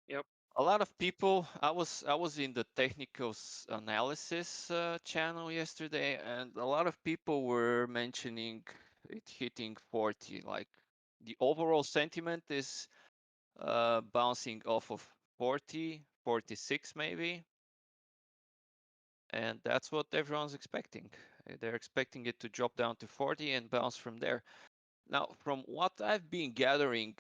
Yep. A lot of people. I was in the technical analysis channel yesterday, and a lot of people were mentioning it hitting 40. Like the overall sentiment is bouncing off of 40, 46 maybe, and that's what everyone's expecting. They're expecting it to drop down to 40 and bounce from there. Now, from what I've been gathering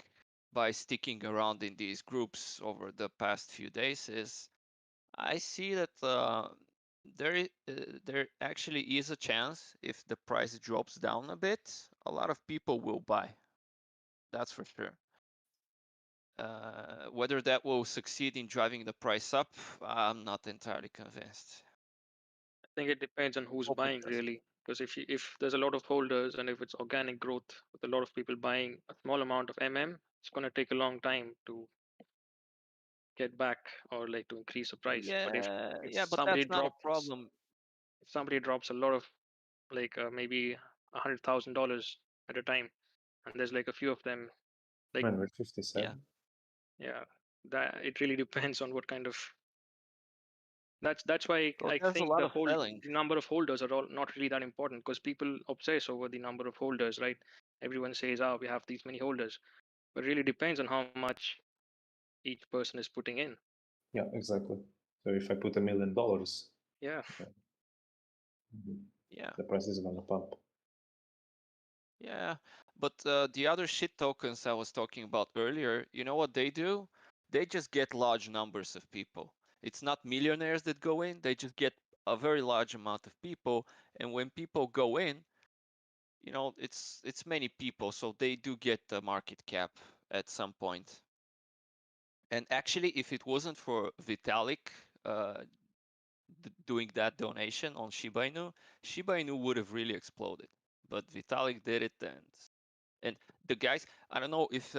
by sticking around in these groups over the past few days is I see that there actually is a chance if the price drops down a bit, a lot of people will buy. That's for sure. Whether that will succeed in driving the price up, I'm not entirely convinced. I think it depends on who's Hope it buying does. really. Because if there's a lot of holders and if it's organic growth with a lot of people buying a small amount of it's going to take a long time to get back or like to increase the price. But if Yeah, but somebody that's not a drops problem. if somebody drops a lot of like maybe $100,000 at a time, and there's like a few of them, like 157. yeah, that it really depends on what kind of. That's why So I there's a think lot the of whole selling. number of holders are all not really that important because people obsess over the number of holders, right? Everyone says, "Oh, we have these many holders," but it really depends on how much each person is putting in. Yeah, exactly. So if I put $1 million, Yeah. Yeah. the price is gonna pump. Yeah, but the other shit tokens I was talking about earlier, you know what they do? They just get large numbers of people. It's not millionaires that go in, they just get a very large amount of people. And when people go in, you know, it's many people, so they do get the market cap at some point. And actually, if it wasn't for Vitalik doing that donation on Shiba Inu would have really exploded. But Vitalik did it, and the guys, I don't know if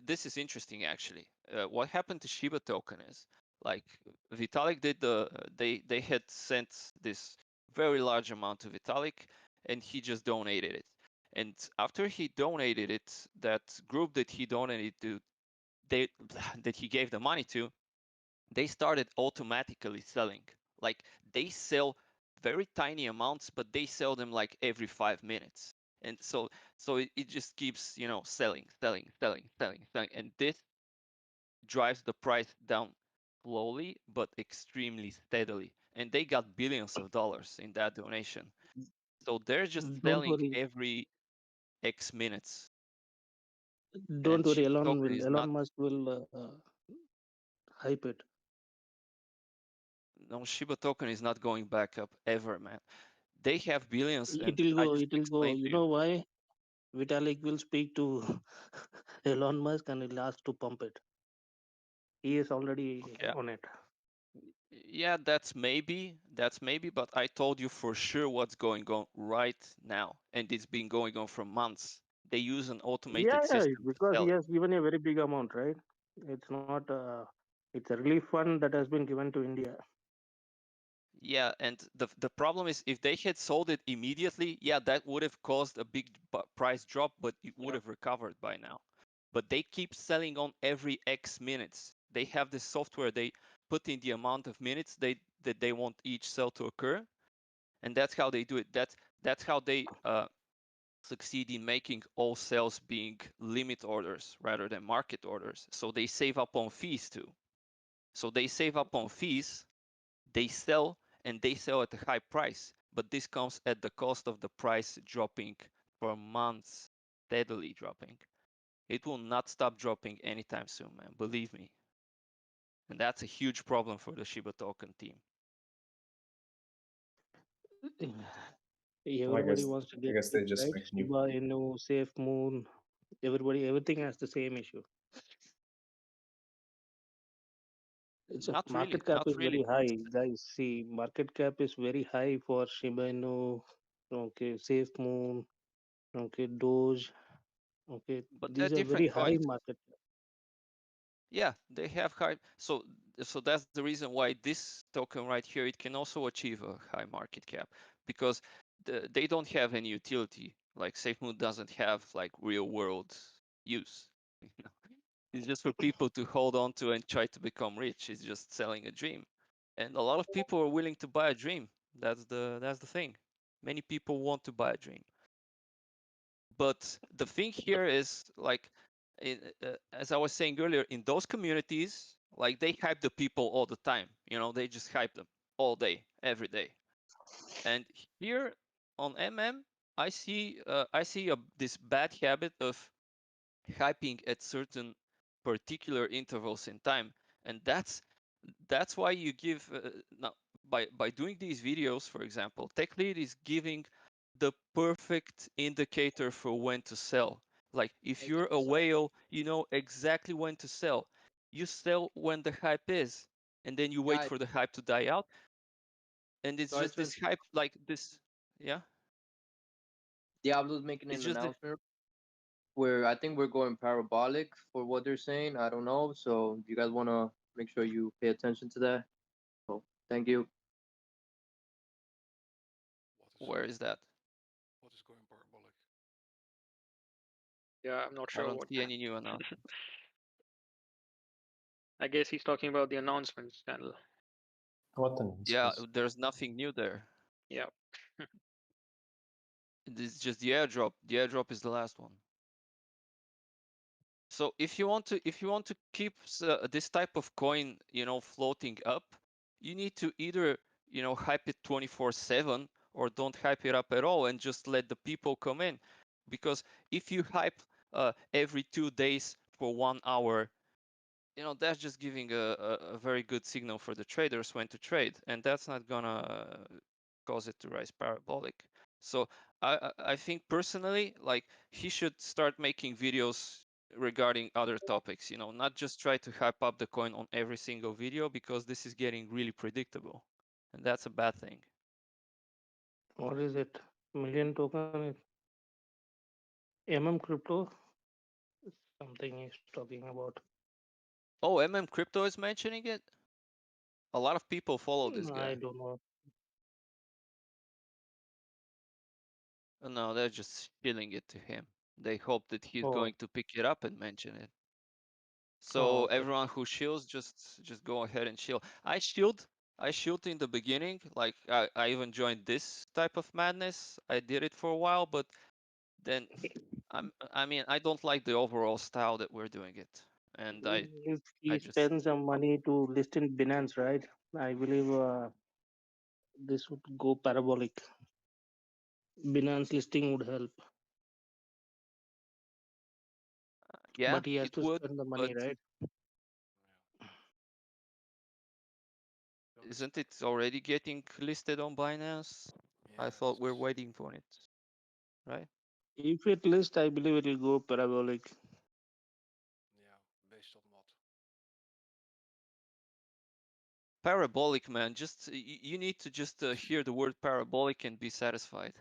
this is interesting actually. What happened to Shiba token is like Vitalik did they had sent this very large amount to Vitalik, and he just donated it. And after he donated it, that group that he donated to, they that he gave the money to, they started automatically selling. Like they sell very tiny amounts, but they sell them like every 5 minutes. And so it just keeps, you know, selling, and this drives the price down slowly but extremely steadily. And they got billions of dollars in that donation. So they're just Don't selling worry. every X minutes. Don't And worry. Shiba token is Elon not. Musk will hype it. No, Shiba token is not going back up ever, man. They have billions, and It will I go. just It will go. explained You to you. know why? Vitalik will speak to Elon Musk and he'll ask to pump it. He is already Yeah. on it. Yeah, that's maybe, but I told you for sure what's going on right now, and it's been going on for months. They use an automated Yeah, system to because sell he it. has given a very big amount, right? It's not. It's a relief fund that has been given to India. Yeah, and the problem is if they had sold it immediately, yeah, that would have caused a big price drop, but it would have recovered by now. But they keep selling on every X minutes. They have this software, they put in the amount of minutes that they want each sell to occur, and that's how they do it. That's how they succeed in making all sales being limit orders rather than market orders. So they save up on fees too. So they save up on fees, they sell, and they sell at a high price. But this comes at the cost of the price dropping for months, steadily dropping. It will not stop dropping anytime soon, man. Believe me. And that's a huge problem for the Shiba token team. Everybody wants to I get guess rich, they just right? make new. Shiba Inu, Safe Moon, everything has the same issue. It's a Not really, market cap not is very really. high, guys. See, market cap is very high for Shiba Inu, okay, Safe Moon, okay, Doge, Okay, But they're these are very different high coins. market. Yeah, they have high. So that's the reason why this token right here, it can also achieve a high market cap because they don't have any utility. Like SafeMoon doesn't have like real world use. You know? It's just for people to hold on to and try to become rich. It's just selling a dream, and a lot of people are willing to buy a dream. That's the thing. Many people want to buy a dream. But the thing here is like, as I was saying earlier, in those communities, like they hype the people all the time. You know, they just hype them all day, every day. And here on I see this bad habit of hyping at certain particular intervals in time, and that's why you give now by doing these videos, for example, TechLead is giving the perfect indicator for when to sell. Like if you're a whale, you know exactly when to sell. You sell when the hype is, and then you wait Guys, for the hype to die out, and it's guys, just this hype like this. Yeah, Diablo's making it's an just the announcement where I think we're going parabolic for what they're saying. I don't know. So you guys want to make sure you pay attention to that. So thank you. where is that? What is going parabolic? Yeah, I'm not I sure don't what. see any new announcements. I guess he's talking about the announcements channel. What Yeah, announcements? there's nothing new there. Yeah. This is just the airdrop. The airdrop is the last one. So if you want to keep this type of coin, you know, floating up, you need to either, you know, hype it 24/7 or don't hype it up at all and just let the people come in. Because if you hype every 2 days for 1 hour, you know, that's just giving a very good signal for the traders when to trade, and that's not gonna cause it to rise parabolic. So I think personally, like he should start making videos regarding other topics, you know, not just try to hype up the coin on every single video because this is getting really predictable, and that's a bad thing. What is it? Million token is crypto. Something he's talking about. Oh, Crypto is mentioning it. A lot of people follow this guy. I don't know. No, they're just spilling it to him. They hope that he's Oh, going to pick it up and mention it. oh, So okay. everyone who shields, just go ahead and shield. I shield in the beginning. Like I even joined this type of madness. I did it for a while, but then I mean I don't like the overall style that we're doing it, and If I he just spends some money to list in Binance, right? I believe this would go parabolic. Binance listing would help, yeah, but he has it to would, spend the but money, right? isn't it already getting listed on Binance? I thought we're waiting for it, right? If it lists, I believe it will go parabolic. Yeah, based on what? Parabolic, man. Just you need to just hear the word parabolic and be satisfied.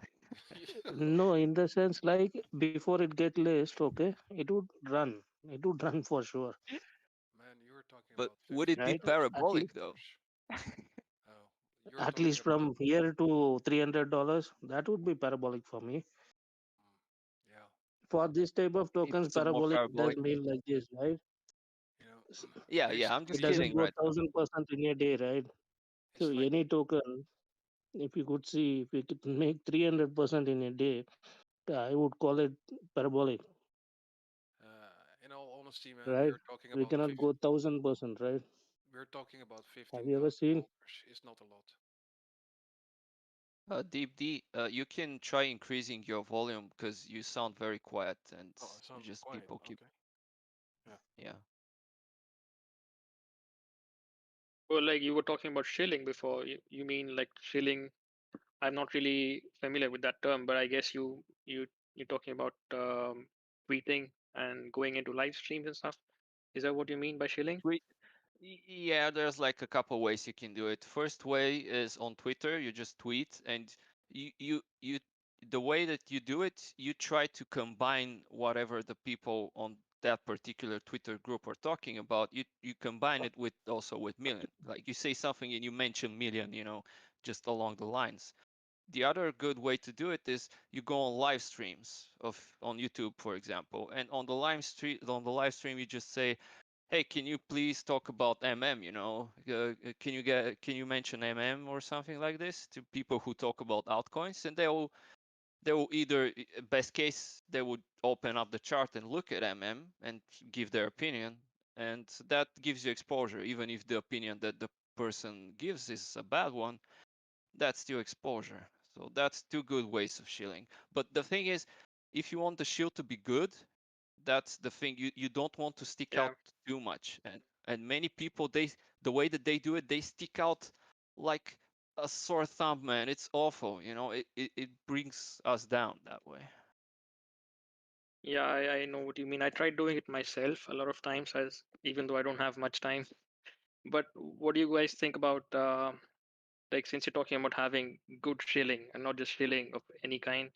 No, in the sense like before it get list, okay, it would run. It would run for sure. Man, you were talking But about would it be Right? At parabolic least, though? Oh, you're at talking least about from here to $300, that would be parabolic for me. yeah. For this type of If tokens, it's a more parabolic does parabolic. mean like this, right? You know, Yeah, there's I'm It just doesn't kidding, go right? 1000% in a day, right? So it's like any token, if you could see, if you could make 300% in a day, I would call it parabolic, in all honesty, man, right? We cannot go 1000%, right? we're talking about Have you ever seen? $15,000. It's not a lot. Deep D, you can try increasing your volume because you sound very quiet and Oh, it sounds just quiet. people keep. Okay. Yeah. Yeah. Well, like you were talking about shilling before. You mean like shilling? I'm not really familiar with that term, but I guess you're talking about tweeting and going into live streams and stuff. Is that what you mean by shilling? Tweet. Yeah, there's like a couple ways you can do it. First way is on Twitter. You just tweet and you the way that you do it, you try to combine whatever the people on that particular Twitter group are talking about. You combine it with also with million. Like you say something and you mention million, just along the lines. The other good way to do it is you go on live streams on YouTube, for example, and on the live stream you just say, hey, can you please talk about MM? Can you mention MM or something like this to people who talk about altcoins, and they will either, best case, they would open up the chart and look at MM and give their opinion, and that gives you exposure. Even if the opinion that the person gives is a bad one, that's still exposure. So that's two good ways of shilling. But the thing is, if you want the shill to be good, that's the thing. You don't want to stick out too much. And many people, the way that they do it, they stick out like a sore thumb, man. It's awful. It brings us down that way. Yeah, I know what you mean. I tried doing it myself a lot of times, as even though I don't have much time. But what do you guys think about like, since you're talking about having good shilling and not just shilling of any kind,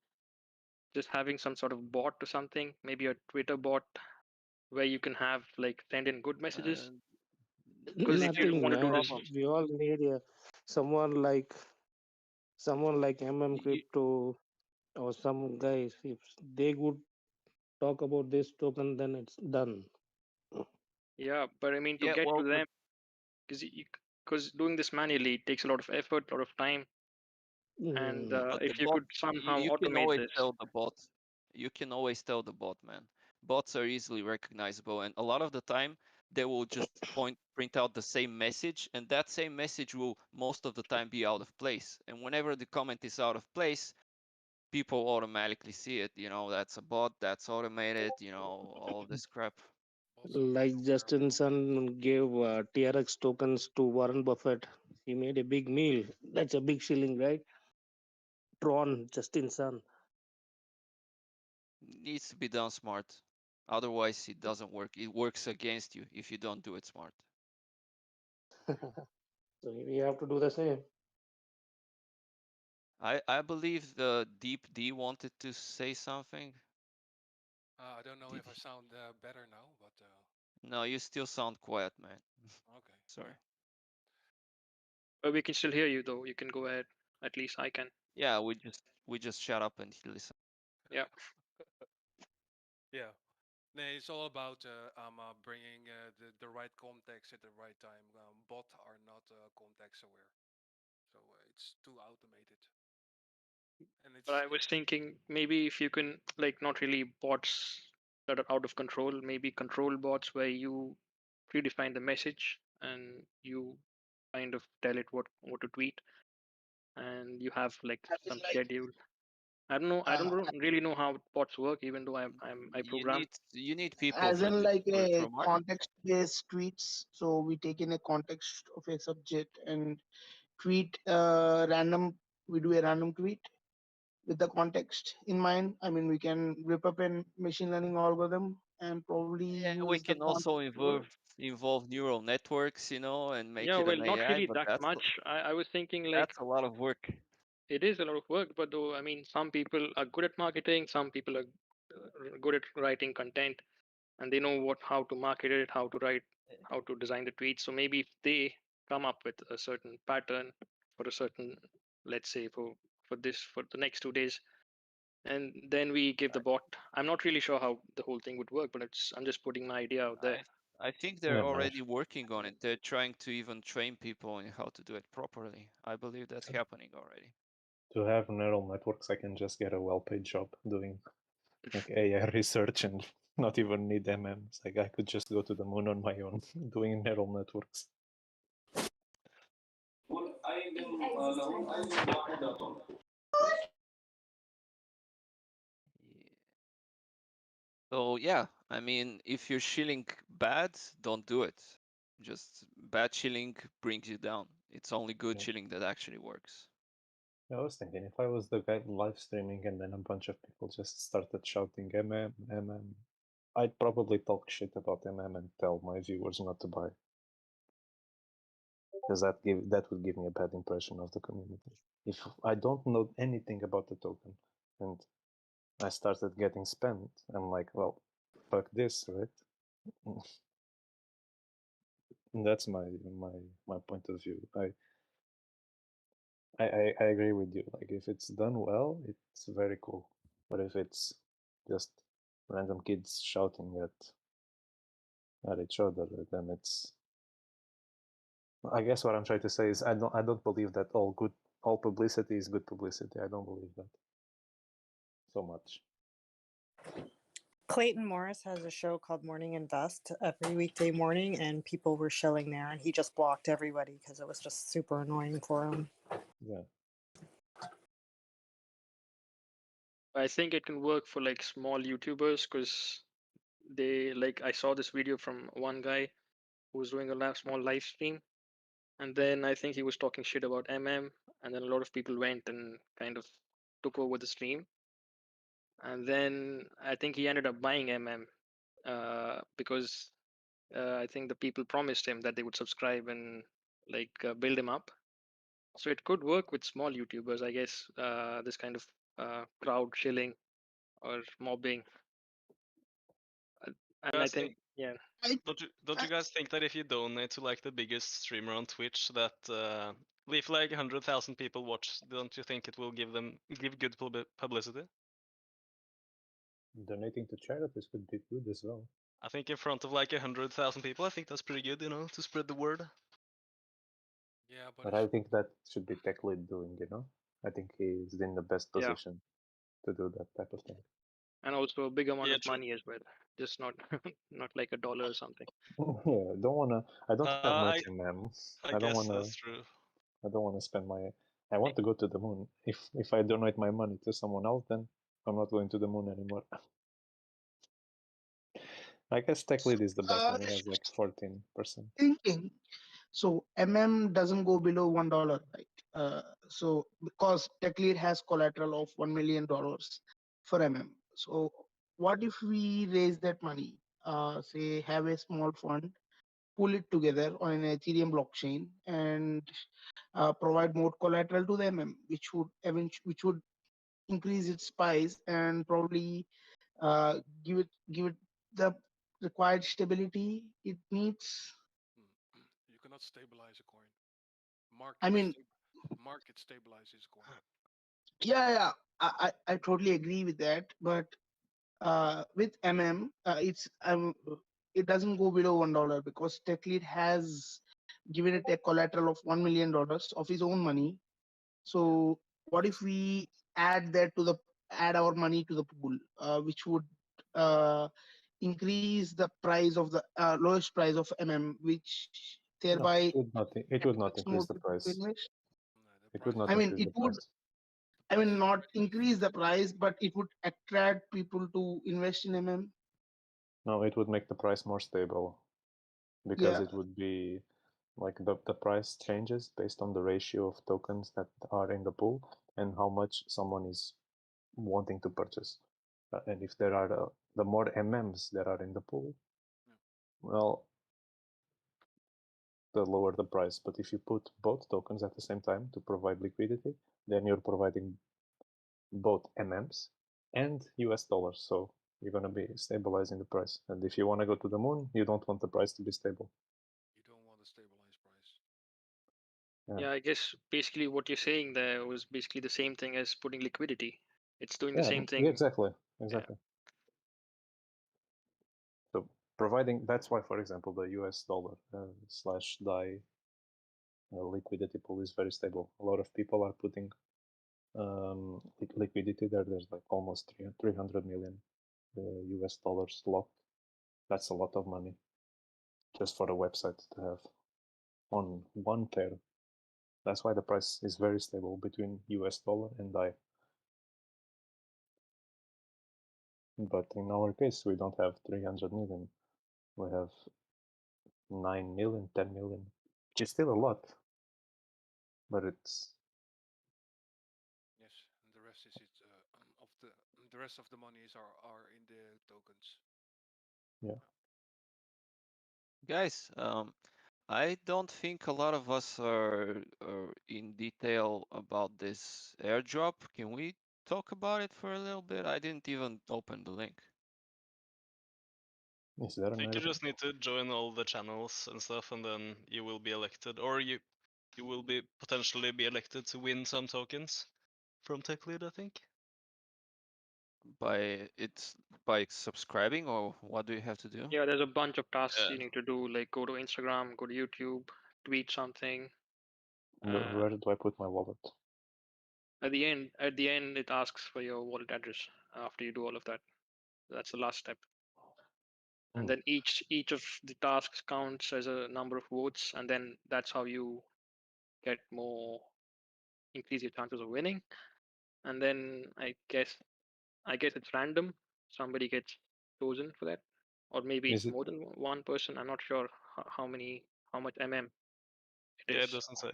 just having some sort of bot or something, maybe a Twitter bot where you can have like send in good messages? Because if you Nothing, want to do man. this, We all need someone like someone like MM Crypto or some guys. If they would talk about this token, then it's done. yeah, but I mean to Yeah, get well, to them, because doing this manually takes a lot of effort, a lot of time, and but the if you bot, could somehow you can automate always this. tell the bot. You can always tell the bot, man. Bots are easily recognizable, and a lot of the time they will just print out the same message, and that same message will most of the time be out of place. And whenever the comment is out of place, people automatically see it. That's a bot, that's automated. All of this crap. Like Justin Sun gave TRX tokens to Warren Buffett. He made a big meal. That's a big shilling, right? Tron, Justin Sun. Needs to be done smart. Otherwise, it doesn't work. It works against you if you don't do it smart. So we have to do the same. I believe the Deep D wanted to say something. I don't know if I sound better now, but No, you still sound quiet, man. okay. Sorry. But we can still hear you though. You can go ahead. At least I can. Yeah, we just shut up and he listen. Yeah. Yeah. No, it's all about bringing the right context at the right time. Bot are not context aware, so it's too automated. And it's But I was thinking maybe if you can, like, not really bots that are out of control, maybe control bots where you predefine the message and you kind of tell it what to tweet, and you have like some schedule. I don't know. I don't really know how bots work, even though I program. You need people As for in this. like a For market. context-based tweets. So we take in a context of a subject and tweet random. We do a random tweet with the context in mind. I mean, we can rip up a machine learning algorithm and probably Yeah, use we the can also context. involve neural networks, and make Yeah, it well, an not AI. really But that much. I was thinking like that's a lot of work. it is a lot of work, but though I mean, some people are good at marketing, some people are good at writing content, and they know how to market it, how to write, how to design the tweets. So maybe if they come up with a certain pattern for a certain, let's say for the next 2 days, and then we give the bot. I'm not really sure how the whole thing would work, but I'm just putting my idea out there. I think they're Yeah, already working on it. They're trying to even train people on how to do it properly. I believe that's happening already. To have neural networks, I can just get a well-paid job doing like AI research and not even need MMs. Like I could just go to the moon on my own doing neural networks. So yeah, I mean, if you're shilling bad, don't do it. Just bad shilling brings you down. It's only good shilling that actually works. I was thinking if I was the guy live streaming and then a bunch of people just started shouting MM, I'd probably talk shit about MM and tell my viewers not to buy. Because that would give me a bad impression of the community. If I don't know anything about the token, and I started getting spent. I'm like, well, fuck this, right? That's my point of view. I agree with you. Like if it's done well, it's very cool. But if it's just random kids shouting at each other, then it's. I guess what I'm trying to say is I don't believe that all publicity is good publicity. I don't believe that so much. Clayton Morris has a show called Morning Invest every weekday morning, and people were shilling there, and he just blocked everybody because it was just super annoying for him. Yeah. I think it can work for like small YouTubers because they like I saw this video from one guy who was doing a small live stream, and then I think he was talking shit about MM, and then a lot of people went and kind of took over the stream, and then I think he ended up buying MM because I think the people promised him that they would subscribe and like build him up. So it could work with small YouTubers, I guess. This kind of crowd shilling or mobbing. And I Guys think, yeah. Don't you guys think that if you donate to like the biggest streamer on Twitch, that if like 100,000 people watch, don't you think it will give good publicity? Donating to charities could be good as well. I think in front of like 100,000 people, I think that's pretty good, you know, to spread the word. Yeah, But I think that should be Tech Lead doing, you know? I think he's in the best Yeah. position to do that type of thing. And also a big amount Yeah, of true. money as well. Just not not like $1 or something. Yeah, I don't have much in them. I don't guess wanna that's true. I don't wanna spend my I want to go to the moon. If I donate my money to someone else, then I'm not going to the moon anymore. I guess Tech Lead is the best one. It has like 14%. Thinking. So doesn't go below $1, right? So because TechLead has collateral of $1 million for So what if we raise that money? Say have a small fund, pull it together on an Ethereum blockchain, and provide more collateral to the which would increase its price and probably give it the required stability it needs. You cannot stabilize a coin. I mean, Market stabilizes a coin. yeah, I totally agree with that, but with it doesn't go below $1 because TechLead has given it a collateral of $1 million of his own money. So what if we add our money to the pool, which would increase the price of the lowest price of which No, thereby it would not attracts more increase the people to price. invest. It would not I mean, increase it the would. price. I mean, not increase the price, but it would attract people to invest in No, it would make the price more stable because Yeah. it would be like the price changes based on the ratio of tokens that are in the pool and how much someone is wanting to purchase. And if there are the more MMs that are in the pool, well, the lower the price. But if you put both tokens at the same time to provide liquidity, then you're providing both MMs and US dollars. So you're going to be stabilizing the price. And if you want to go to the moon, you don't want the price to be stable. You don't want a stabilized price. Yeah, I guess basically what you're saying there was basically the same thing as putting liquidity. It's doing the same thing. Yeah, exactly. So providing, that's why, for example, the US dollar slash DAI liquidity pool is very stable. A lot of people are putting liquidity there. There's like almost 300 million US dollars locked. That's a lot of money just for a website to have on one pair. That's why the price is very stable between US dollar and DAI. But in our case, we don't have 300 million. We have 9 million, 10 million, which is still a lot. But it's Yes, and the rest is of the rest of the monies are in the tokens. Yeah. Guys, I don't think a lot of us are in detail about this airdrop. Can we talk about it for a little bit? I didn't even open the link. Is there I think you an just need to join all the channels and stuff, and then you will be elected, or you will be potentially be elected to win some tokens from TechLead, I think. By subscribing, or what do you have to do? Yeah, there's a bunch of tasks Yeah. you need to do, like go to Instagram, go to YouTube, tweet something. Where do I put my wallet? At the end, it asks for your wallet address after you do all of that. That's the last step. And Hmm. then each of the tasks counts as a number of votes, and then that's how you get more, increase your chances of winning. And then I guess it's random. Somebody gets chosen for that, or maybe Is it's it more than one person. I'm not sure how much MM it Yeah, it is. doesn't say.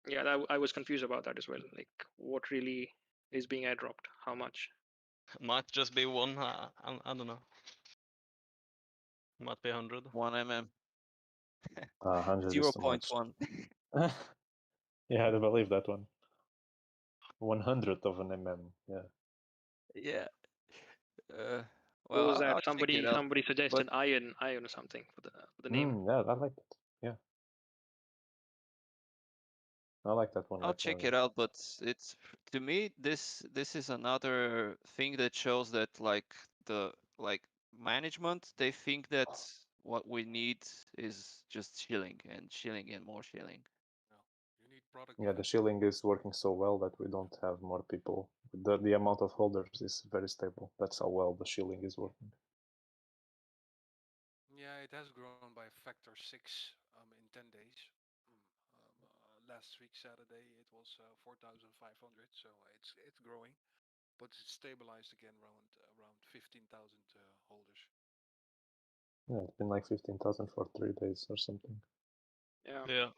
Yeah, I was confused about that as well. Like, what really is being airdropped? How much? Might just be one. I don't know. Might be 100. 1 mm. 100 is too much. 0.1. Yeah, I believe that one. 100th of an mm. Yeah. Yeah. What Well, was that? I'll check it out. Somebody But suggested iron or something for the name. Yeah, I like it. Yeah. I like that one. I'll Like check it out. But it's, to me, this is another thing that shows that the management, they think that what we need is just shilling and shilling and more shilling. Yeah, the shilling is working so well that we don't have more people. The amount of holders is very stable. That's how well the shilling is working. Yeah, it has grown by factor 6 in 10 days. Last week Saturday it was 4,500, so it's growing, but it's stabilized again around 15,000 holders. Yeah, it's been like 15,000 for 3 days or something. Yeah. Yeah.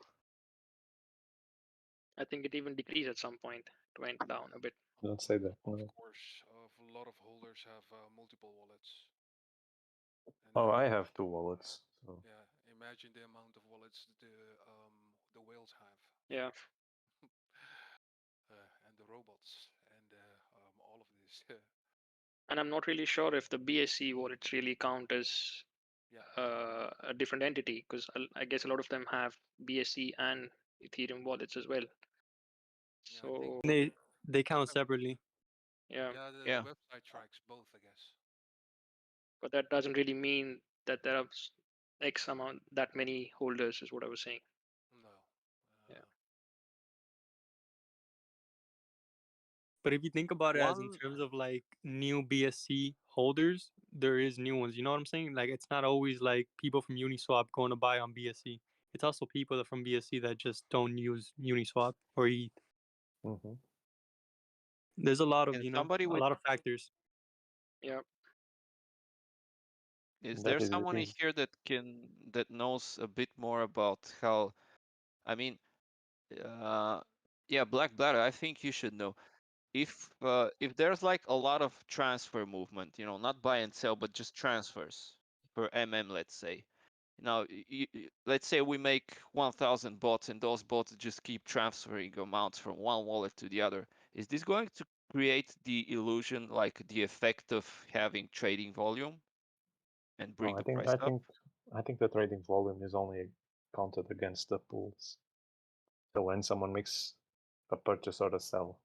I think it even decreased at some point. It went down a bit. Don't say that. No. Of course, a lot of holders have multiple wallets. Oh, I have 2 wallets. So. Yeah, imagine the amount of wallets the whales have. Yeah. And the robots and all of this. And I'm not really sure if the BSC wallets really count as a different entity, because I guess a lot of them have BSC and Ethereum wallets as well. So They count separately. yeah. The website tracks both, I guess. But that doesn't really mean that there are X amount, that many holders, is what I was saying. No. Yeah. But if you think about it as in terms of like new BSC holders, there is new ones. You know what I'm saying? Like it's not always like people from Uniswap going to buy on BSC. It's also people from BSC that just don't use Uniswap or ETH. Mm-hmm. There's a lot of somebody a with lot of factors. Yeah. Is there someone in here that knows a bit more about how? I mean, yeah, Black Bladder, I think you should know. If there's like a lot of transfer movement, not buy and sell, but just transfers per MM, let's say. Now, let's say we make 1,000 bots, and those bots just keep transferring amounts from one wallet to the other. Is this going to create the illusion, like the effect of having trading volume, and bring the price up? I think the trading volume is only counted against the pools. So when someone makes a purchase or a sell,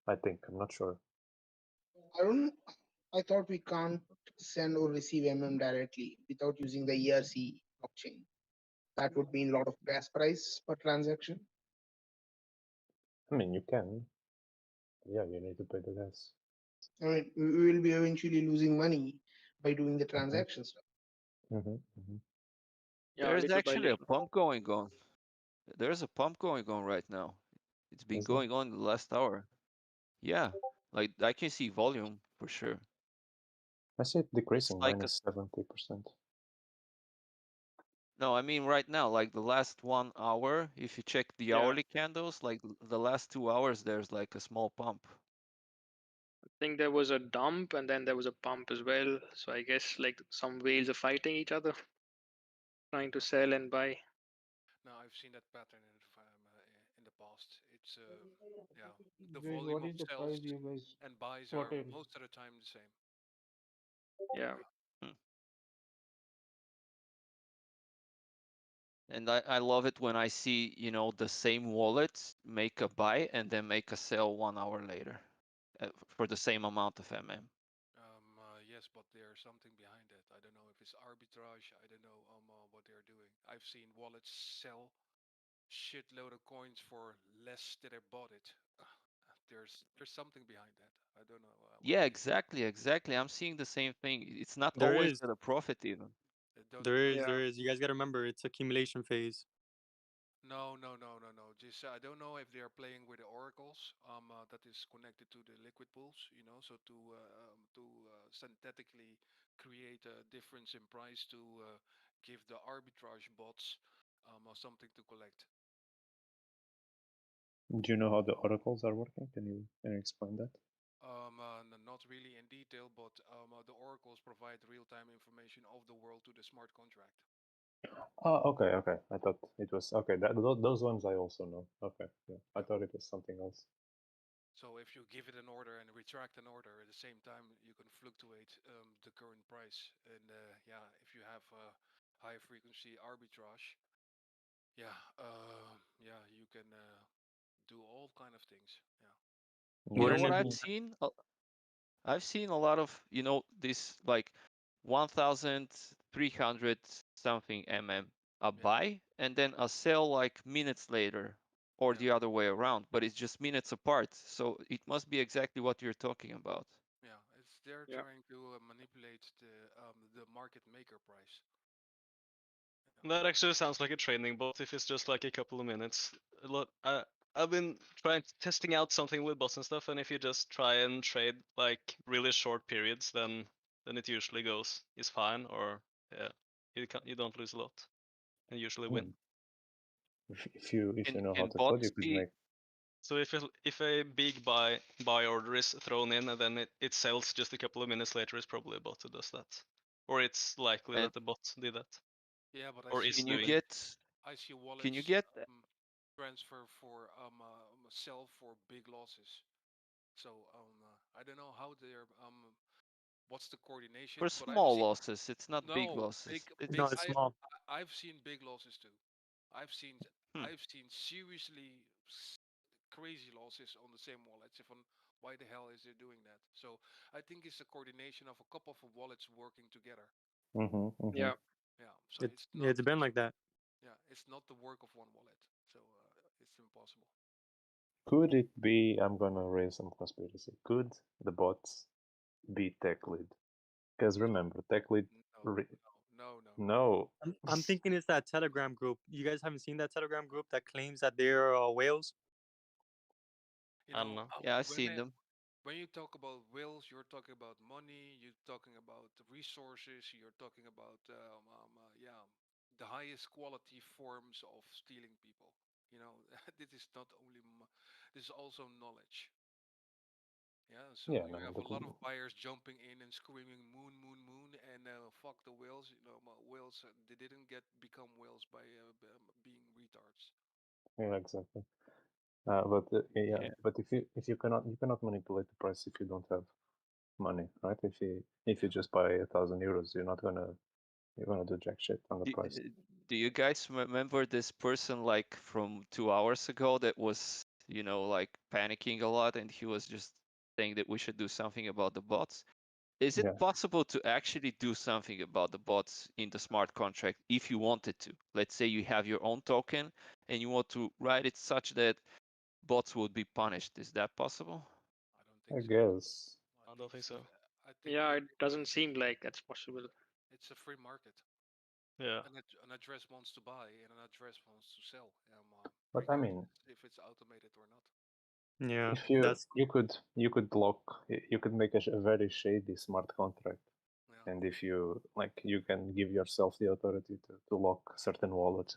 I think, I'm not sure. I thought we can't send or receive MM directly without using the ERC blockchain. That would mean a lot of gas price per transaction. I mean, you can. Yeah, you need to pay the gas. I mean, we will be eventually losing money by doing the transactions. Mm-hmm. Mm-hmm. Yeah, There's little by actually a little. pump going on. There's a pump going on right now. It's been going on in the last hour. Yeah, like I can see volume for sure. I see it decreasing, like minus 70%. No, I mean right now, like the last 1 hour, if you check the hourly candles, like the last 2 hours, there's like a small pump. I think there was a dump and then there was a pump as well. So I guess like some whales are fighting each other, trying to sell and buy. No, I've seen that pattern in the past. It's yeah, the Guys, volume what of is the sells price you guys and buys are quoted? most of the time the same. Yeah. And I love it when I see, you know, the same wallet make a buy and then make a sell 1 hour later for the same amount of MM. Yes, but there's something behind that. I don't know if it's arbitrage. I don't know what they're doing. I've seen wallets sell shitload of coins for less than I bought it. There's something behind that. I don't know. Yeah, exactly. I'm seeing the same thing. It's not There always is. at a profit even. There is. You guys got to remember, it's accumulation phase. No. Just I don't know if they are playing with the oracles. That is connected to the liquid pools. You know, so to synthetically create a difference in price to give the arbitrage bots something to collect. Do you know how the oracles are working? Can you explain that? Not really in detail, but the oracles provide real-time information of the world to the smart contract. Oh, okay. I thought it was okay. Those ones I also know. Okay, yeah. I thought it was something else. So if you give it an order and retract an order at the same time, you can fluctuate the current price. And yeah, if you have high frequency arbitrage, yeah, you can do all kind of things. Yeah. You know what I've seen? I've seen a lot of, you know, this like 1,300 something mm a buy and then a sell like minutes later or the other way around, but it's just minutes apart. So it must be exactly what you're talking about. Yeah, they're trying to manipulate the market maker price. That actually sounds like a training bot if it's just like a couple of minutes. I've been testing out something with bots and stuff, and if you just try and trade like really short periods, then it usually is fine, or yeah, you don't lose a lot, and usually win. If you know how to bots code, you could make. So if a big buy order is thrown in and then it sells just a couple of minutes later, it's probably a bot who does that, or it's likely that the bot did that. Yeah, but or I is see doing. I see wallets. Can you get transfer for sell for big losses? So I don't know how they're what's the coordination? for but small losses? It's not big no, losses. big, I've seen big losses too. I've seen seriously crazy losses on the same wallets. Why the hell is they doing that? So I think it's a coordination of a couple of wallets working together. Yeah. Yeah. So It's been like that. Yeah, it's not the work of one wallet, so it's impossible. Could it be? I'm gonna raise some conspiracy. Could the bots be tech lead? Because remember, tech lead. No. I'm thinking it's that Telegram group. You guys haven't seen that Telegram group that claims that they're whales? Yeah, I've seen them. When you talk about whales, you're talking about money. You're talking about resources. You're talking about the highest quality forms of stealing people. You know, this is not only this is also knowledge. Yeah, so Yeah, you no, have but a lot of buyers jumping in and screaming moon, moon, moon, and fuck the whales. You know, whales they didn't become whales by being retards. Yeah, exactly. But but if you cannot manipulate the price if you don't have money, right? If you just buy 1,000 euros, you're gonna do jack shit on the price. Do you guys remember this person like from 2 hours ago that was, you know, like panicking a lot and he was just saying that we should do something about the bots? Is it possible to actually do something about the bots in the smart contract if you wanted to? Let's say you have your own token and you want to write it such that bots would be punished. Is that possible? I guess. I don't think so. Yeah, it doesn't seem like that's possible. It's a free market. Yeah. An address wants to buy and an address wants to sell. But I mean, if it's automated or not. Yeah, if you could lock, you could make a very shady smart contract, and if you you can give yourself the authority to lock certain wallets.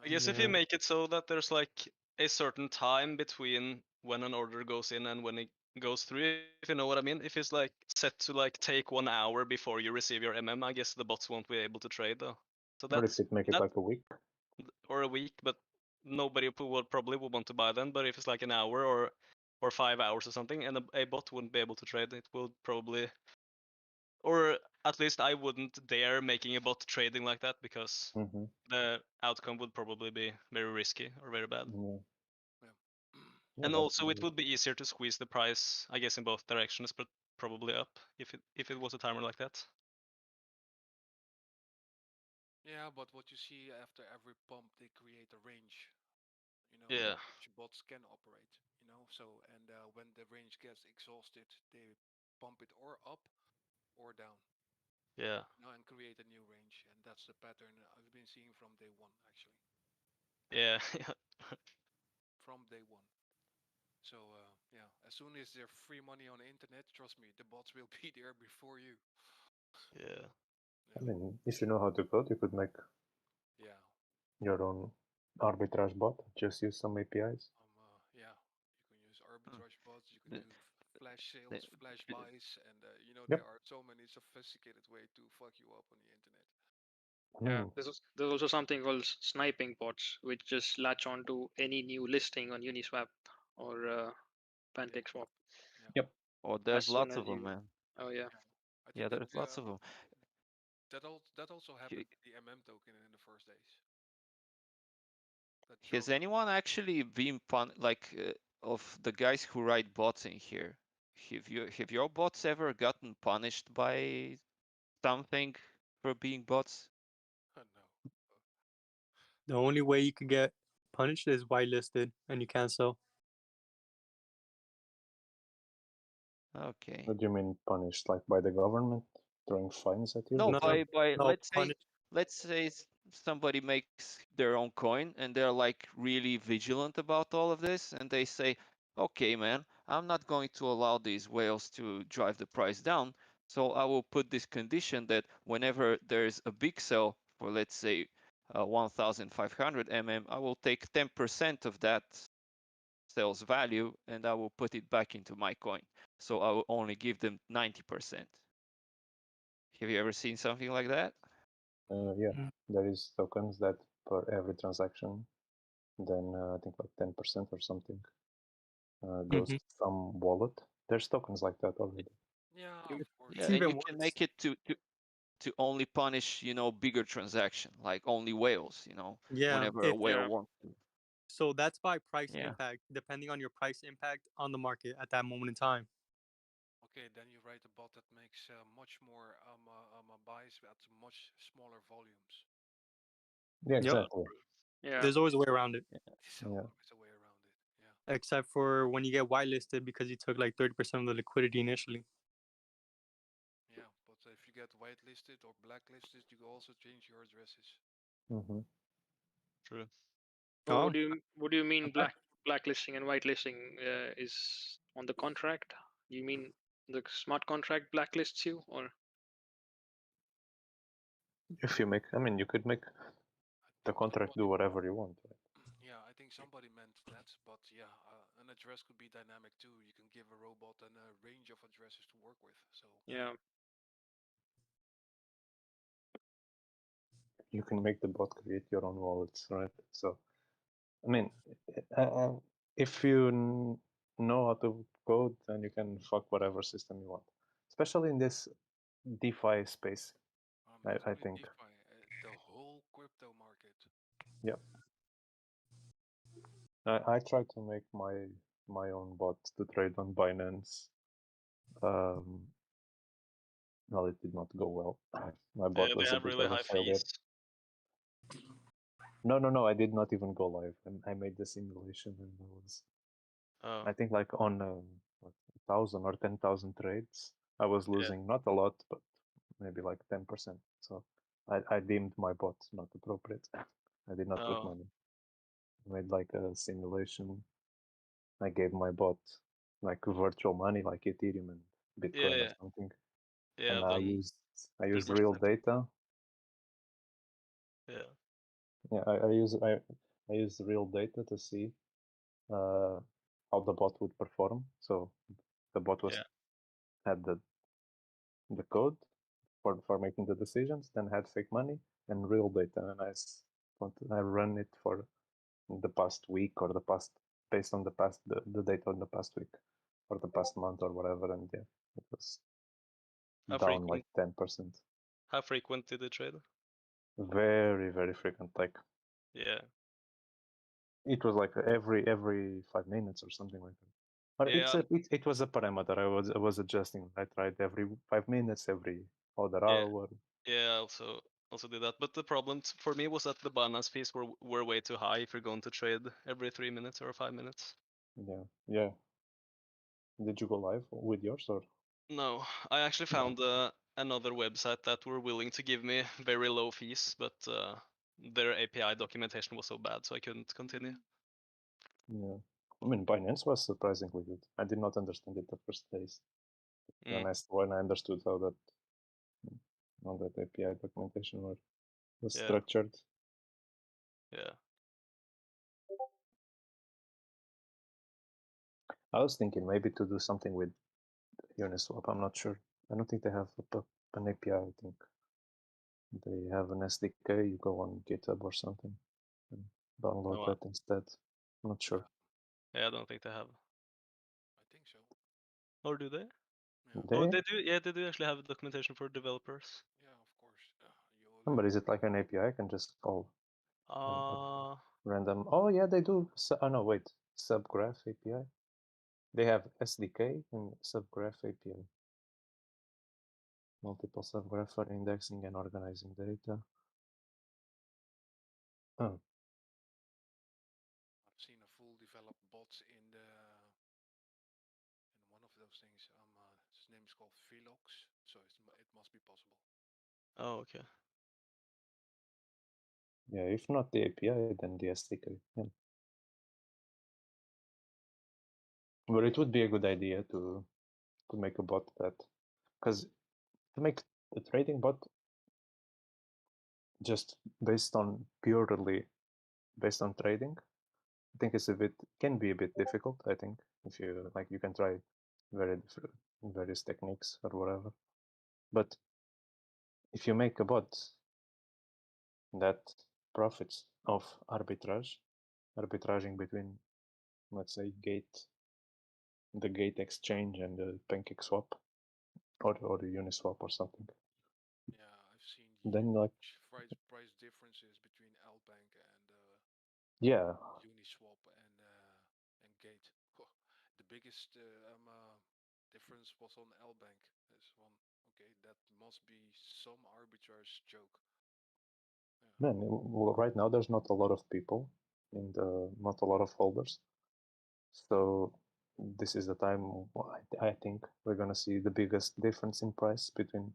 I guess if you make it so that there's like a certain time between when an order goes in and when it goes through, if you know what I mean. If it's like set to like take 1 hour before you receive your MM, I guess the bots won't be able to trade though. So Or if it make it like a week. Or a week, but nobody would probably want to buy then. But if it's like an hour or 5 hours or something, and a bot wouldn't be able to trade, it will probably, or at least I wouldn't dare making a bot trading like that because Mm-hmm. the outcome would probably be very risky or very bad. Yeah. Yeah, And also, it definitely. would be easier to squeeze the price, I guess, in both directions, but probably up if it was a timer like that. Yeah, but what you see after every pump, they create a range. You know, Yeah. which bots can operate. You know, so and when the range gets exhausted, they pump it or up or down. Yeah. You know, and create a new range, and that's the pattern I've been seeing from day one, actually. Yeah. From day one. So yeah, as soon as there's free money on the internet, trust me, the bots will be there before you. Yeah. I mean, if you know how to code, you could make Yeah. your own arbitrage bot. Just use some APIs. Yeah, you can use arbitrage bots. You can The- do flash the- sales, flash buys, and you know Yep. there are so many sophisticated way to fuck you up on the internet. Yeah, Mm. there's also something called sniping bots, which just latch onto any new listing on Uniswap or PancakeSwap. Yep. Oh, As there's soon lots as of them, you, man. oh yeah, I Yeah, think that there's lots of them. that also happened with the MM token in the first days. That Has drove anyone actually been of the guys who write bots in here? Have your bots ever gotten punished by something for being bots? no. The only way you could get punished is whitelisted, and you can't sell. Okay. What do you mean punished? Like by the government throwing fines at you? No, Because- by no, let's say somebody makes their own coin and they're like really vigilant about all of this, and they say, okay, man, I'm not going to allow these whales to drive the price down, so I will put this condition that whenever there's a big sell for, let's say, 1,500 I will take 10% of that sales value and I will put it back into my coin. So I will only give them 90%. Have you ever seen something like that? yeah, there is tokens that per every transaction, then I think like 10% or something goes to some wallet. There's tokens like that already. Yeah, You- of course. Yeah, and you can make it to only punish, bigger transaction, like only whales, Yeah, whenever a if whale wants to. so, that's by price Yeah. impact, depending on your price impact on the market at that moment in time. Okay, then you write a bot that makes much more buys at much smaller volumes. Yeah, Yep. exactly. Yeah. There's always a way around it, So Yeah. there's a way around it. Yeah. except for when you get whitelisted because you took like 30% of the liquidity initially. Yeah, but if you get whitelisted or blacklisted, you can also change your addresses. Mm-hmm. True. Well, Oh, what do you mean okay. blacklisting and whitelisting is on the contract? You mean the smart contract blacklists you, or If you make, I mean, you could make the contract do whatever you want. Right? Yeah, I think somebody meant that, but yeah, an address could be dynamic too. You can give a robot a range of addresses to work with. So yeah, You can make the bot create your own wallets, right? So, I mean, if you know how to code, then you can fuck whatever system you want, especially in this DeFi space. I think. DeFi, the whole crypto market. Yeah. I tried to make my own bot to trade on Binance. Well, it did not go well. My bot They was a have bit really of a high failure. fees. No, I did not even go live. I made the simulation and I was, Oh. I think like on 1,000 or 10,000 trades, I was losing not a lot, but maybe like 10%. So I deemed my bot not appropriate. I did not put Oh. money. I made like a simulation. I gave my bot like virtual money, like Ethereum and Bitcoin or Yeah. something. Yeah, And I've I done used 10%. real data. Yeah. Yeah, I use real data to see how the bot would perform. So the bot was had the code for making the decisions, then had fake money and real data, and I run it for the past week or the past based on the data on the past week or the past month or whatever, and yeah, it was How down like frequent? 10%. How frequent did they trade? Very, very frequent. Like Yeah. it was like every 5 minutes or something like that. But Yeah. it was a parameter I was adjusting. I tried every 5 minutes, every other Yeah. hour. Yeah, I also did that. But the problem for me was that the balance fees were way too high if you're going to trade every 3 minutes or 5 minutes. Yeah, yeah. Did you go live with yours or? No, I actually No. found another website that were willing to give me very low fees, but their API documentation was so bad, so I couldn't continue. Yeah. I mean, Binance was surprisingly good. I did not understand it the first days. When I understood how that API documentation was Yeah. structured. Yeah. I was thinking maybe to do something with Uniswap. I'm not sure. I don't think they have an API. I think they have an SDK. You go on GitHub or something and download Oh, wow. that instead. I'm not sure. Yeah, I don't think they have. I think so. Or do they? They? Oh, they do. Yeah, they do actually have documentation for developers. Yeah, of course. But is it like an API? I can just call Uh, random. Oh yeah, they do. Oh no, wait. Subgraph API. They have SDK and Subgraph API. Multiple subgraph for indexing and organizing data. Oh. I've seen a full developed bot in one of those things. His name is called Velox, so it must be possible. oh, okay. Yeah, if not the API, then the SDK. Yeah. But it would be a good idea to make a bot that, because to make a trading bot just purely based on trading, I think can be a bit difficult. I think if you like, you can try various techniques or whatever, but if you make a bot that profits of arbitraging between, let's say, the Gate exchange and the PancakeSwap or the Uniswap or something. Yeah, I've seen Then like price differences between Albank and yeah, Uniswap and Gate. The biggest difference was on Albank. This one, okay, that must be some arbitrage joke. man, right now there's not a lot of people not a lot of holders, so this is the time I think we're gonna see the biggest difference in price between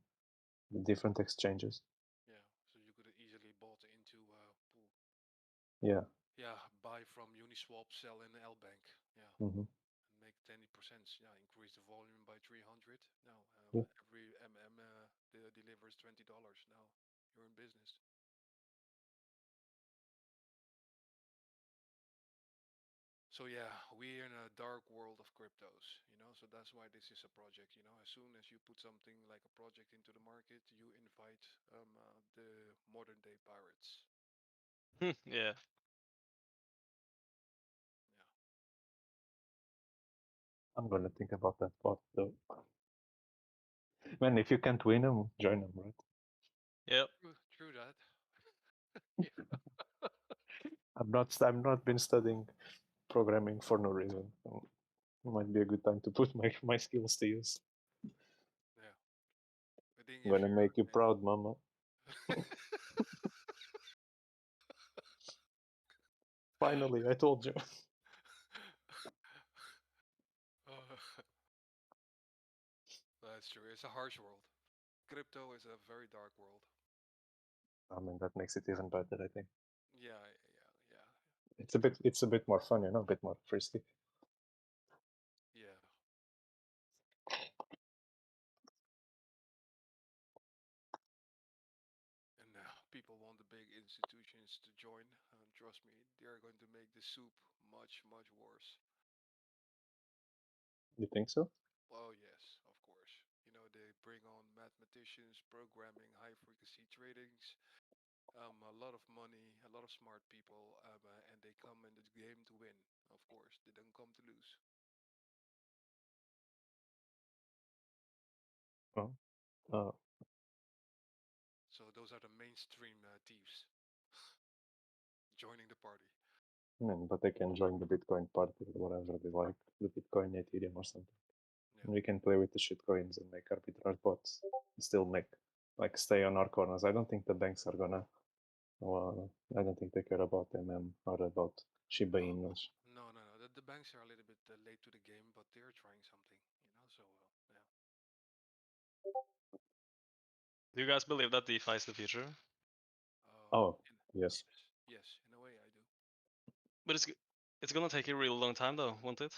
the different exchanges. Yeah, so you could easily bought into pool. Yeah. Yeah, buy from Uniswap, sell in Albank. Yeah, Mhm. and make 20%. Yeah, increase the volume by 300. Now Yeah. every delivers $20. Now you're in business. So yeah, we're in a dark world of cryptos, so that's why this is a project, as soon as you put something like a project into the market, you invite the modern day pirates. Yeah. I'm gonna think about that bot though. Man, if you can't win them, join them, right? Yep. True that. I'm not been studying programming for no reason. Might be a good time to put my skills to use. Yeah. I think I'm gonna make you proud, mama. Finally, I told you. That's true. It's a harsh world. Crypto is a very dark world. I mean, that makes it even better, I think. Yeah. It's a bit more fun, a bit more frisky. Yeah. And people want the big institutions to join. Trust me, they are going to make the soup much, much worse. You think so? Oh yes, of course. They bring on mathematicians, programming, high frequency tradings, a lot of money, a lot of smart people, and they come in the game to win. Of course, they don't come to lose. Well, So those are the mainstream thieves joining the party. I mean, but they can join the Bitcoin party or whatever they like, the Bitcoin, Ethereum, or something. And we can play with the shitcoins and make arbitrage bots. And still make, like, stay on our corners. I don't think the banks are gonna. Well, I don't think they care about MM or about Shiba Inus. No. The banks are a little bit late to the game, but they're trying something, So yeah. Do you guys believe that DeFi is the future? Oh, yes. Yes, in a way I do. But it's gonna take a really long time though, won't it?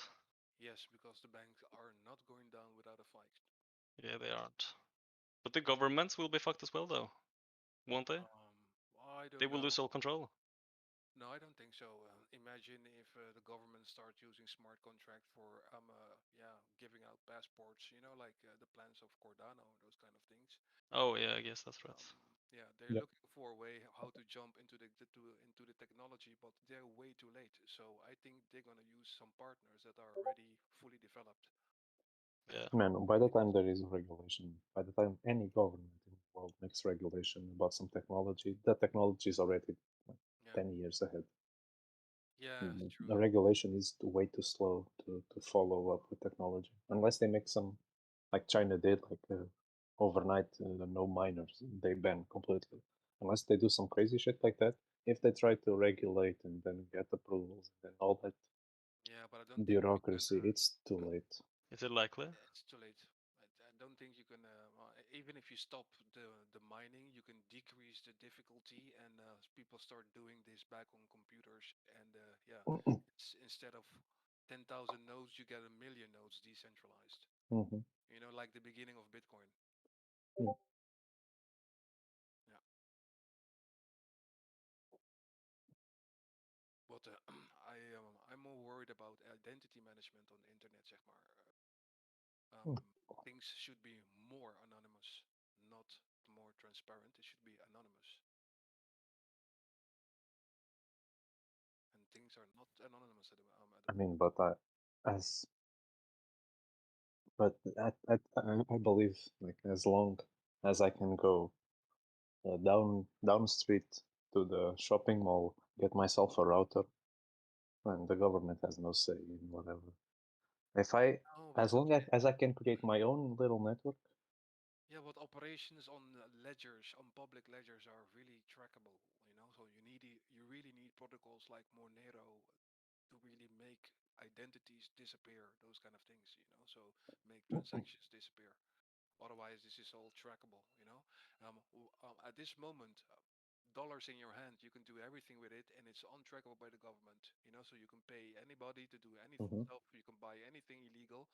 Yes, because the banks are not going down without a fight. Yeah, they aren't. But the governments will be fucked as well though, won't they? I don't They will know. lose all control. No, I don't think so. Imagine if the government starts using smart contract for giving out passports. Like the plans of Cardano, those kind of things. Oh yeah, I guess that's right. Yeah, they're looking for a way how to jump into the technology, but they're way too late. So I think they're gonna use some partners that are already fully developed. Yeah. Man, by the time there is regulation, by the time any government in the world makes regulation about some technology, that technology is already like 10 years ahead. Yeah, The regulation is way too slow to follow up with technology. Unless they make some, like China did, like overnight, no miners, they ban completely. Unless they do some crazy shit like that, if they try to regulate and then get approvals and all that but I don't bureaucracy, it's too late. Is it likely? It's too late. I don't think you can. Even if you stop the mining, you can decrease the difficulty, and people start doing this back on computers. And it's, instead of 10,000 nodes, you get 1,000,000 nodes decentralized. Mhm. Like the beginning of Bitcoin. Yeah. Yeah. But I'm more worried about identity management on the internet, zeg maar. Things should be more anonymous, not more transparent. It should be anonymous. And things are not anonymous at the I mean, but I believe like as long as I can go down street to the shopping mall, get myself a router, and the government has no say in whatever. If I, as long as I can create my own little network. Yeah, but operations on ledgers, on public ledgers, are really trackable. So you really need protocols like Monero to really make identities disappear, those kind of things. So make transactions disappear. Otherwise, this is all trackable. At this moment, dollars in your hand, you can do everything with it, and it's untrackable by the government. So you can pay anybody to do anything. You can buy anything illegal.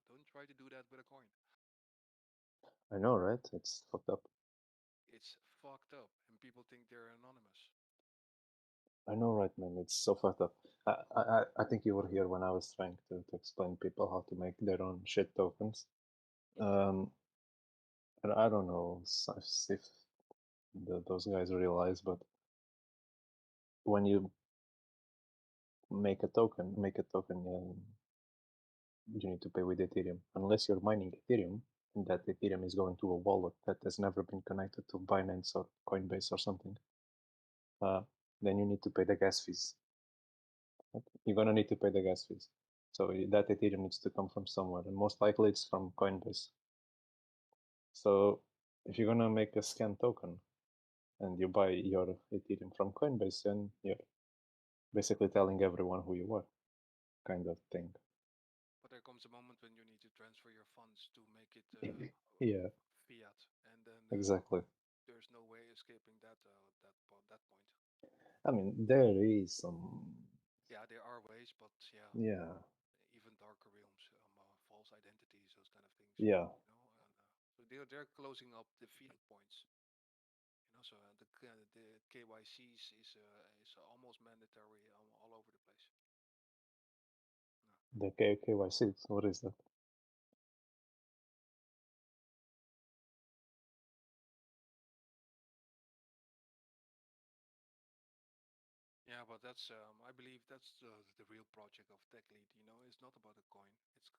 Don't try to do that with a coin. I know, right? It's fucked up. It's fucked up, and people think they're anonymous. I know, right, man? It's so fucked up. I think you were here when I was trying to explain people how to make their own shit tokens. And I don't know if those guys realize, but when you make a token, you need to pay with Ethereum. Unless you're mining Ethereum, and that Ethereum is going to a wallet that has never been connected to Binance or Coinbase or something, then you need to pay the gas fees. You're gonna need to pay the gas fees. So that Ethereum needs to come from somewhere, and most likely it's from Coinbase. So if you're gonna make a scan token and you buy your Ethereum from Coinbase, then you're basically telling everyone who you are, kind of thing. But there comes a moment when you need to transfer your funds to make it Yeah. fiat, and then Exactly. there's no way escaping that point. I mean, there is some. Yeah, there are ways, but Yeah. even darker realms, false identities, those kind of things. Yeah. So they're closing up the fiat points. So the KYCs is almost mandatory all over the place. The KYC, what is that? that's I believe that's the real project of TechLead. You know, it's not about a coin. It's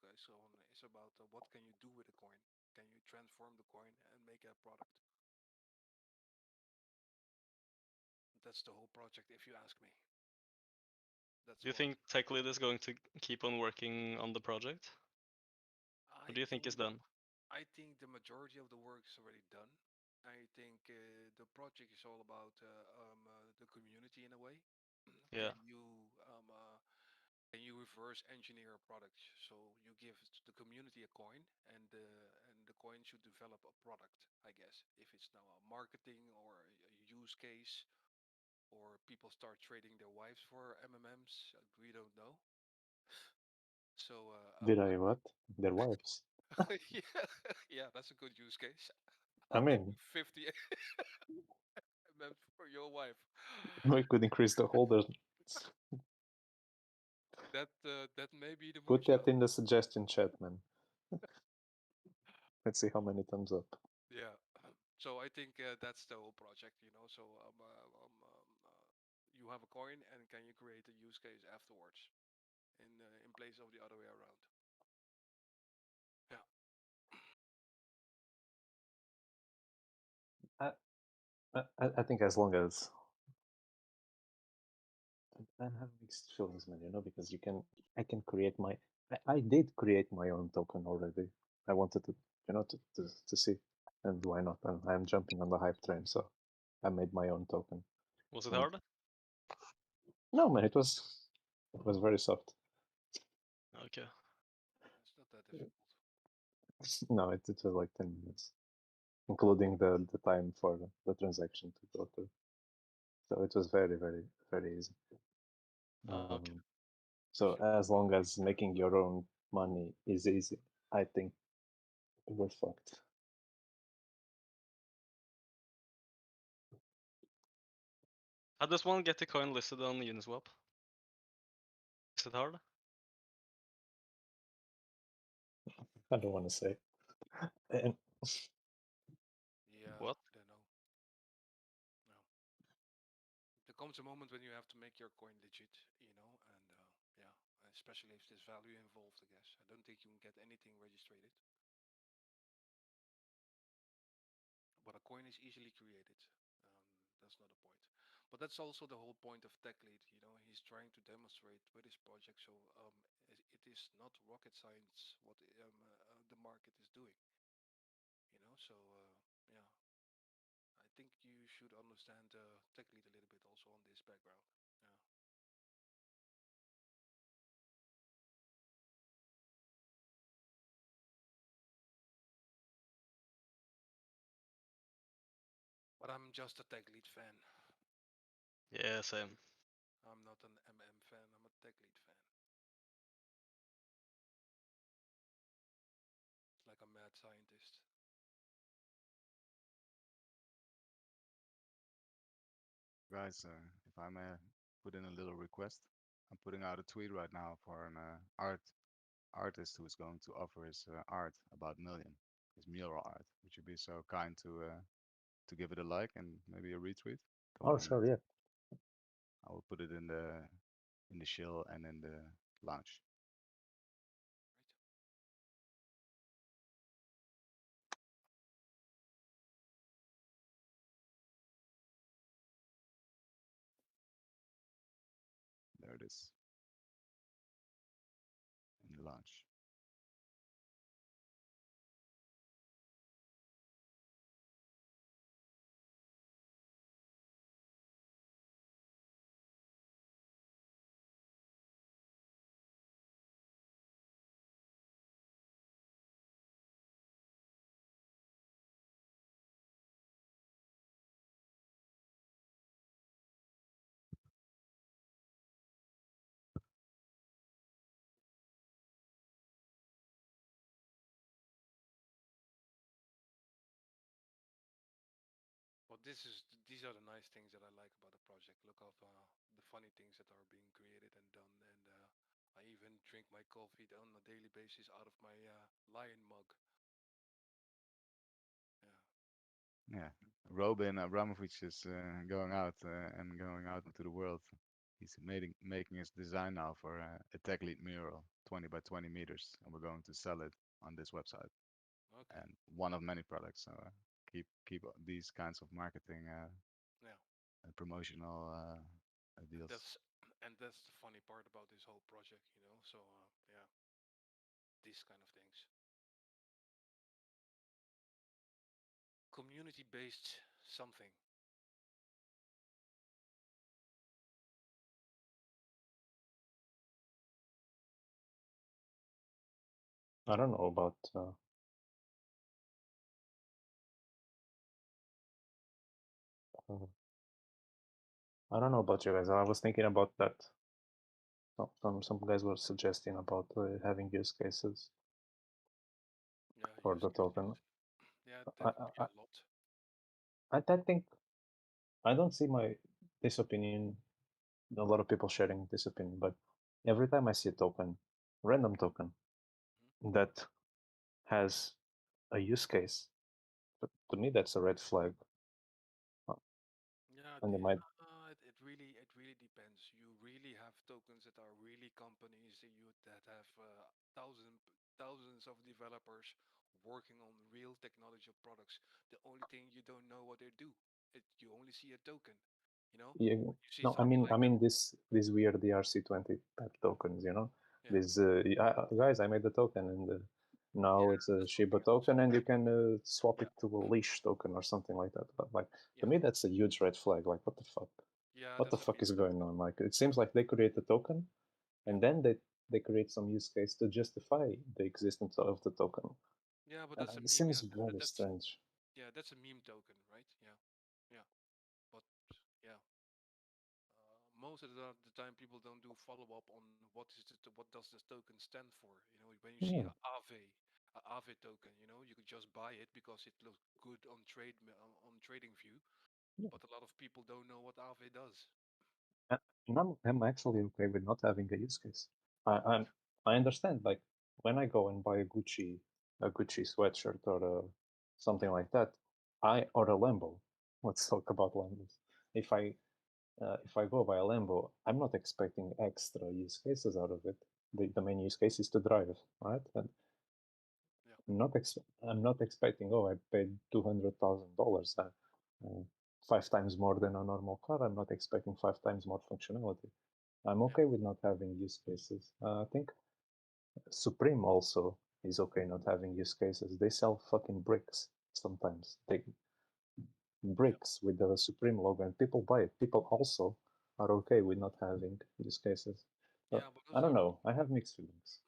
about what can you do with a coin? Can you transform the coin and make a product? That's the whole project, if you ask me. That's Do you what think TechLead is going to keep on working on the project? What do you think is done? I think the majority of the work is already done. I think the project is all about the community in a way. Yeah. Can you reverse engineer a product? So you give the community a coin, and the coin should develop a product. I guess if it's now a marketing or a use case, or people start trading their wives for MMMs, we don't know. So Did I what? Their wives. yeah, yeah, that's a good use case. I mean, 50 MMs for your wife. we could increase the holders. That may be the Put moonshot. that in the suggestion chat, man. Let's see how many thumbs up. Yeah. So I think that's the whole project, you know. So you have a coin, and can you create a use case afterwards, in place of the other way around? Yeah. I think as long as I have mixed feelings, man, you know, because I can create my, I did create my own token already. I wanted to, you know, to see, and why not? And I'm jumping on the hype train, so I made my own token. Was it And- hard? No, man, it was very soft. It's Okay. not that difficult. No, it was like 10 minutes, including the time for the transaction to go through. So it was very, very, very easy. Okay. So as long as making your own money is easy, I think we're fucked. How does one get the coin listed on Uniswap? Is it hard? I don't want to say. And Yeah. What? I don't know. No. There comes a moment when you have to make your coin legit, you know, and yeah, especially if there's value involved. I guess I don't think you can get anything registered. But a coin is easily created. That's not a point. But that's also the whole point of TechLead. You know, he's trying to demonstrate with his project. So it is not rocket science what the market is doing. You know, so yeah, I think you should understand TechLead a little bit also on this background. Yeah. But I'm just a TechLead fan. Yeah, same. I'm not an MM fan. I'm a TechLead fan. It's like a mad scientist. Guys, if I may put in a little request, I'm putting out a tweet right now for an artist who is going to offer his art about Million, his mural art. Would you be so kind to give it a like and maybe a retweet? Come oh, on, sure, yeah. I will put it in the shill and in the launch. There it is. In the launch. Well, these are the nice things that I like about the project. Look at the funny things that are being created and done, and I even drink my coffee on a daily basis out of my lion mug. Yeah, Robin Abramovich is going out and going out into the world he's making his design now for a tech lead mural, 20 by 20 meters, and we're going to sell it on this website. Okay. And one of many products. So keep these kinds of marketing Yeah. and promotional deals. That's the funny part about this whole project, you know. So yeah, these kind of things. Community-based something. I don't know about. I don't know about you guys. I was thinking about that. Some guys were suggesting about having use cases for the token. Yeah, that would be a lot. I think I don't see this opinion. A lot of people sharing this opinion, but every time I see a token, random token, that has a use case, but to me that's a red flag. Yeah, And it really depends. You really have tokens that are really companies that have thousands of developers working on real technology products. The only thing you don't know what they do. You only see a token, you know. Yeah, You see no, something I like mean this weird ERC20 type tokens, you know. Yeah. This guys, I made the token, and now it's a Shiba token, and you can swap it to a leash token or something like that. But like to me, that's a huge red flag. Like, what the fuck? Yeah, What the that's a fuck is going on? Like, it seems like they create a token, and then they create some use case to justify the existence of the token. Yeah, but that's a It meme. seems Yeah, very strange. Yeah, that's a meme token, right? Yeah, yeah. But yeah, most of the time people don't do follow up on what does this token stand for. You know, when you see Yeah. a Aave token, you know, you could just buy it because it looks good on on Trading View. Yeah. But a lot of people don't know what Aave does. And I'm actually okay with not having a use case. I understand, like when I go and buy a Gucci sweatshirt or something like that, or a Lambo. Let's talk about Lambos. If I go buy a Lambo, I'm not expecting extra use cases out of it. The main use case is to drive, right? And I'm not expecting. Oh, I paid $200,000, 5 times more than a normal car. I'm not expecting 5 times more functionality. I'm okay with not having use cases. I think Supreme also is okay not having use cases. They sell fucking bricks sometimes. Bricks with the Supreme logo, and people buy it. People also are okay with not having use cases. So, Yeah, but I don't know. I have mixed feelings.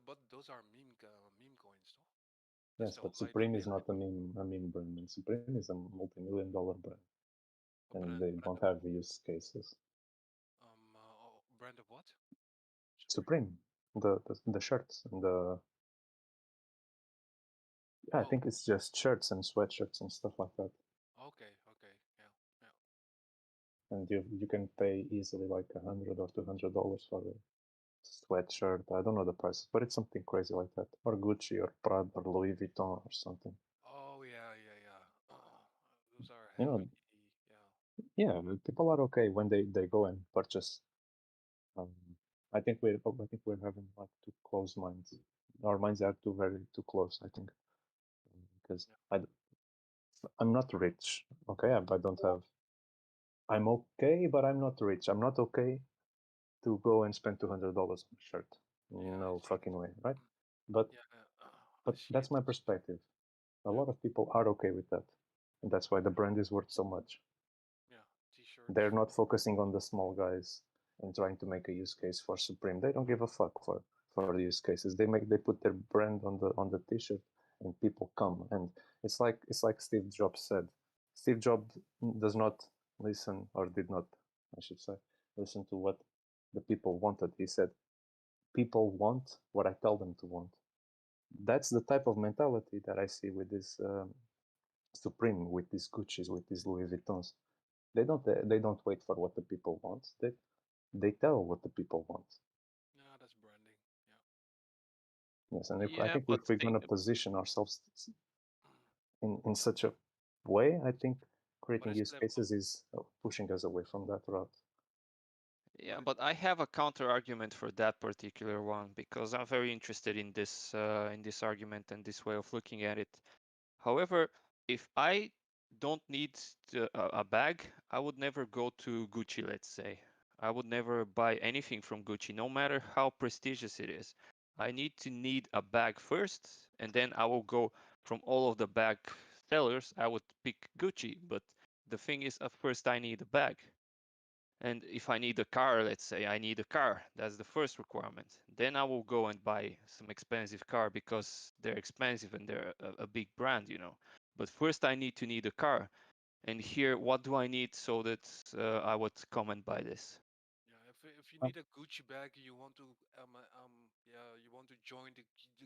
but those are meme coins, though. Yes, but Supreme is not a meme brand, and Supreme is a multi-million-dollar brand, and they don't have use cases. Brand of what? Supreme, the shirts and the I think it's just shirts and sweatshirts and stuff like that. Okay, yeah. And you can pay easily like $100 or $200 for a sweatshirt. I don't know the prices, but it's something crazy like that, or Gucci or Prada or Louis Vuitton or something. Oh yeah. Those are You know, yeah. yeah, people are okay when they go and purchase. I think we're having like too close minds. Our minds are too close. I think because I'm not rich. Okay, I don't have. I'm okay, but I'm not rich. I'm not okay to go and spend $200 on a shirt. No fucking way, right? But that's my perspective. A lot of people are okay with that, and that's why the brand is worth so much. Yeah, t-shirts. They're not focusing on the small guys and trying to make a use case for Supreme. They don't give a fuck for the use cases. They put their brand on the t-shirt, and people come. And it's like Steve Jobs said. Steve Jobs does not listen, or did not, I should say, listen to what the people wanted. He said, people want what I tell them to want. That's the type of mentality that I see with this Supreme, with these Gucci's, with these Louis Vuittons. They don't wait for what the people want. They tell what the people want. Yeah, that's branding. Yes, and I Yeah, think but if we're gonna position ourselves in such a way, I think creating use cases is pushing us away from that route. Yeah, but I have a counter argument for that particular one because I'm very interested in this argument and this way of looking at it. However, if I don't need a bag, I would never go to Gucci, let's say. I would never buy anything from Gucci, no matter how prestigious it is. I need a bag first, and then I will go from all of the bag sellers. I would pick Gucci, but the thing is, at first I need a bag. And if I need a car, let's say I need a car, that's the first requirement. Then I will go and buy some expensive car because they're expensive and they're a big brand, you know. But first I need a car. And here, what do I need so that I would come and buy this? Yeah, if you need a Gucci bag, you want to yeah, you want to join the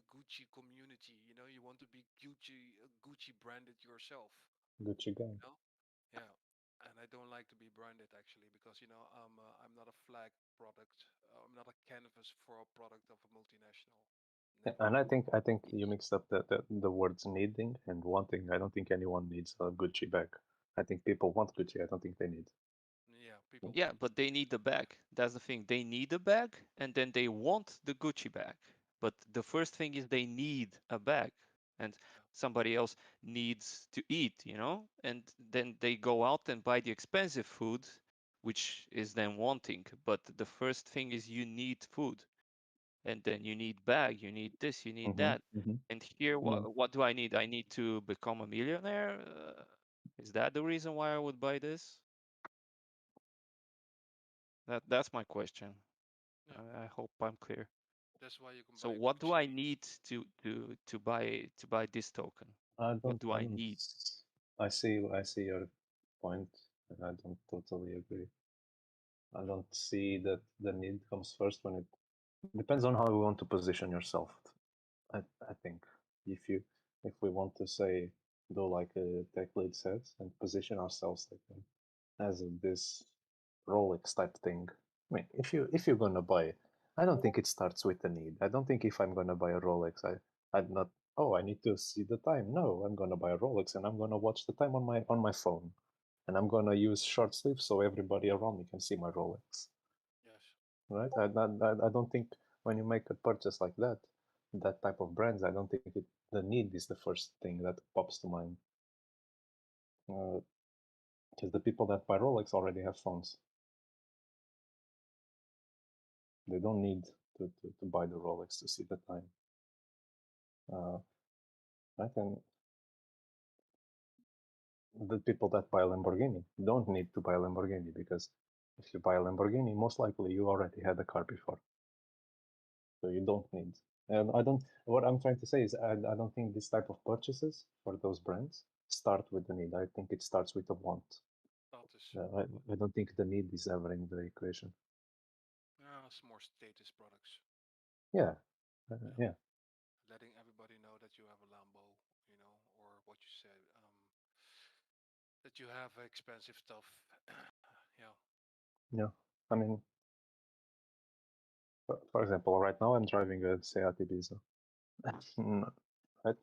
Gucci community. You know, you want to be Gucci branded yourself. Gucci gang. You know? Yeah, and I don't like to be branded actually because you know I'm not a flag product. I'm not a canvas for a product of a multinational. Yeah, and I think you mixed up the words needing and wanting. I don't think anyone needs a Gucci bag. I think people want Gucci. I don't think they need. Yeah, people. Yeah, but they need the bag. That's the thing. They need a bag, and then they want the Gucci bag. But the first thing is they need a bag, and somebody else needs to eat, you know? And then they go out and buy the expensive food, which is then wanting. But the first thing is you need food, and then you need bag, you need this, you need that. And here, Yeah. what do I need? I need to become a millionaire. Is that the reason why I would buy this? That's my question. I hope I'm clear. That's why you can So buy what do Gucci. I need to buy this token? What do I need? I see your point, and I don't totally agree. I don't see that the need comes first when it depends on how you want to position yourself. I think if we want to say do like a tech lead says and position ourselves like as this Rolex type thing. I mean, if you're gonna buy, I don't think it starts with the need. I don't think if I'm gonna buy a Rolex, I'd not. Oh, I need to see the time. No, I'm gonna buy a Rolex and I'm gonna watch the time on my phone, and I'm gonna use short sleeves so everybody around me can see my Rolex. Yes. Right? I don't think when you make a purchase like that, that type of brands, I don't think the need is the first thing that pops to mind. Because the people that buy Rolex already have phones. They don't need to buy the Rolex to see the time. Right? And the people that buy a Lamborghini don't need to buy a Lamborghini because if you buy a Lamborghini, most likely you already had a car before. So you don't need. And what I'm trying to say is I don't think this type of purchases for those brands start with the need. I think it starts with a want. I don't think the need is ever in the equation. It's more status products. Yeah. Yeah. Letting everybody know that you have a Lambo, you know, or what you said, that you have expensive stuff. Yeah. Yeah. I mean, for example, right now I'm driving a Seat Ibiza. Right?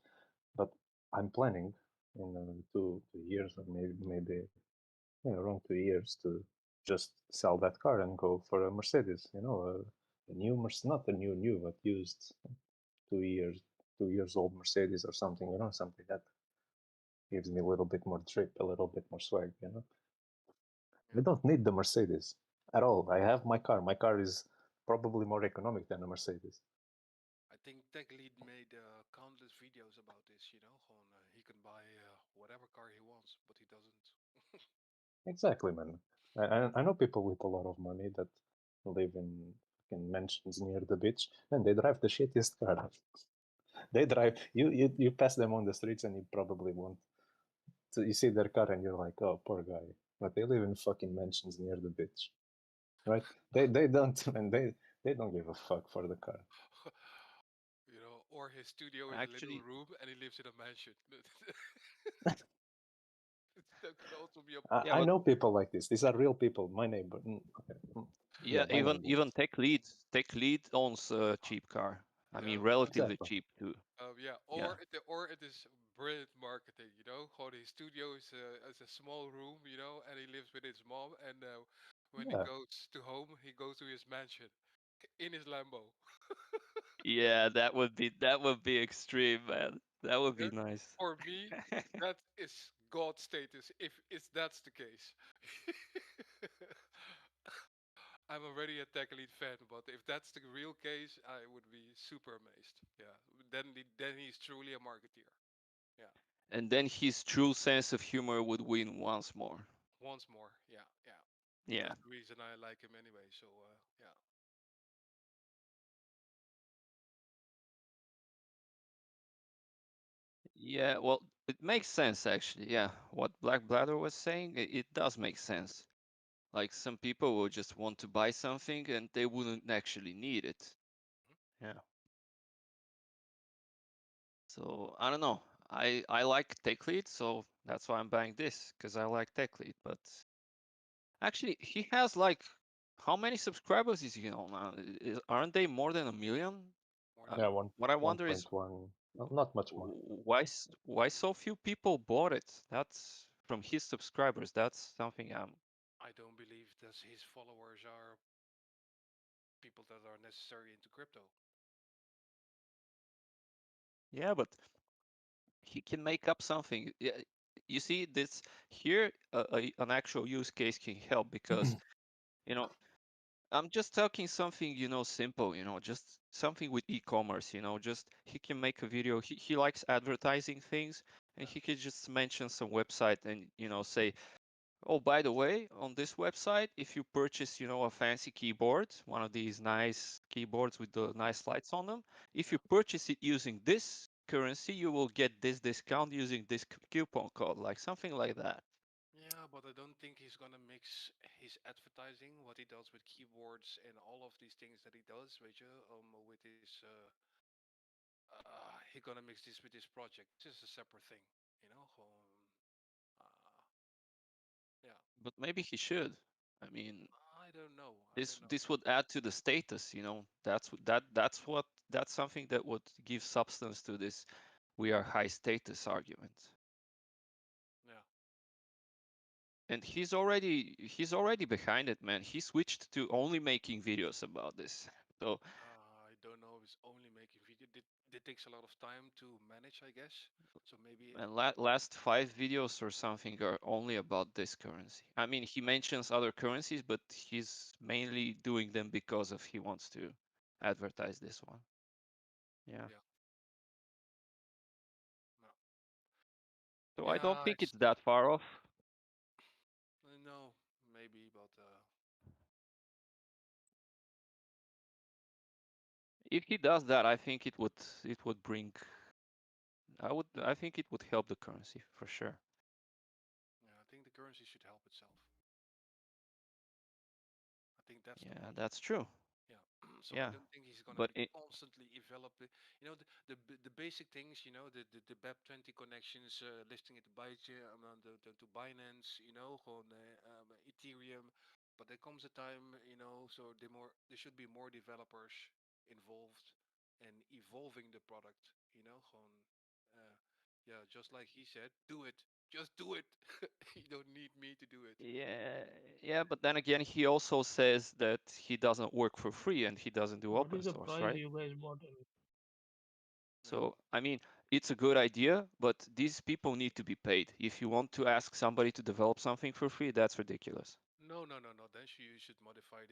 But I'm planning in 2 years or maybe around 2 years to just sell that car and go for a Mercedes. You know, a new Mercedes, not a new, but used 2 years old Mercedes or something. You know, something that gives me a little bit more drip, a little bit more swag. You know, I don't need the Mercedes at all. I have my car. My car is probably more economic than a Mercedes. I think TechLead made countless videos about this, you know, he can buy whatever car he wants, but he doesn't. Exactly, man. I know people with a lot of money that live in mansions near the beach, and they drive the shittiest car. They drive you pass them on the streets and you probably won't. So you see their car and you're like, oh, poor guy. But they live in fucking mansions near the beach, right? They don't and they don't give a fuck for the car. You know, or his studio is a little room and he lives in a mansion. That could also be a I know people like this. These are real people. My neighbor. Yeah, my neighbor. even TechLead owns a cheap car. I mean, relatively exactly. cheap too. Yeah, or it is brilliant marketing. You know, gewoon his studio is a small room. You know, and he lives with his mom. And When Yeah. he goes to home, he goes to his mansion in his Lambo. Yeah, that would be extreme, man. That would be Yeah, nice. for me, that is God status. If that's the case, I'm already a Tech Elite fan, but if that's the real case, I would be super amazed. Yeah, then he's truly a marketeer. Yeah, And then his true sense of humor would win once more. once more. Yeah, yeah. Yeah. That's the reason I like him anyway. So yeah. Yeah, well, it makes sense actually. Yeah, what Black Bladder was saying, it does make sense. Like some people will just want to buy something and they wouldn't actually need it. Yeah. So I don't know. I like TechLead, so that's why I'm buying this because I like TechLead. But actually, he has like how many subscribers is he on now? Aren't they more than 1 million? Yeah, one What I wonder is 1.1. Not much more. why so few people bought it? That's from his subscribers. That's something I don't believe that his followers are people that are necessary into crypto. yeah, but he can make up something. Yeah, you see this here, an actual use case can help because you know I'm just talking something, simple, just something with e-commerce, just he can make a video. He likes advertising things and he could just mention some website and, say, oh, by the way, on this website, if you purchase, a fancy keyboard, one of these nice keyboards with the nice lights on them, if you purchase it using this currency, you will get this discount using this coupon code, like something like that. Yeah, but I don't think he's gonna mix his advertising, what he does with keyboards and all of these things that he does, weet je, with his he gonna mix this with his project. This is a separate thing, gewoon, uh, yeah. But maybe he should. I mean, I don't know. this would add to the status, that's something that would give substance to this we are high status argument. Yeah. And he's already behind it, man. He switched to only making videos about this. So I don't know if it's only making video. It takes a lot of time to manage, I guess. So maybe and last 5 videos or something are only about this currency. I mean, he mentions other currencies, but he's mainly doing them because of he wants to advertise this one. Yeah. yeah. No. So I don't Yeah, think it's that far off. no, maybe, but If he does that, I think it would bring. I think it would help the currency for sure. yeah, I think the currency should help itself. I think that's the Yeah, point. that's true. Yeah. So I Yeah, don't think he's gonna but be constantly developing. The basic things. The BEP20 connections, listing it to to Binance. Gewoon Ethereum. But there comes a time, so there should be more developers involved and evolving the product. Gewoon, uh, yeah, just like he said, do it. Just do it. You don't need me to do it. yeah, but then again, he also says that he doesn't work for free and he doesn't do What open is the source, price right? you guys bought in? So, I mean, it's a good idea, but these people need to be paid. If you want to ask somebody to develop something for free, that's ridiculous. No, no, no, no. Then you should modify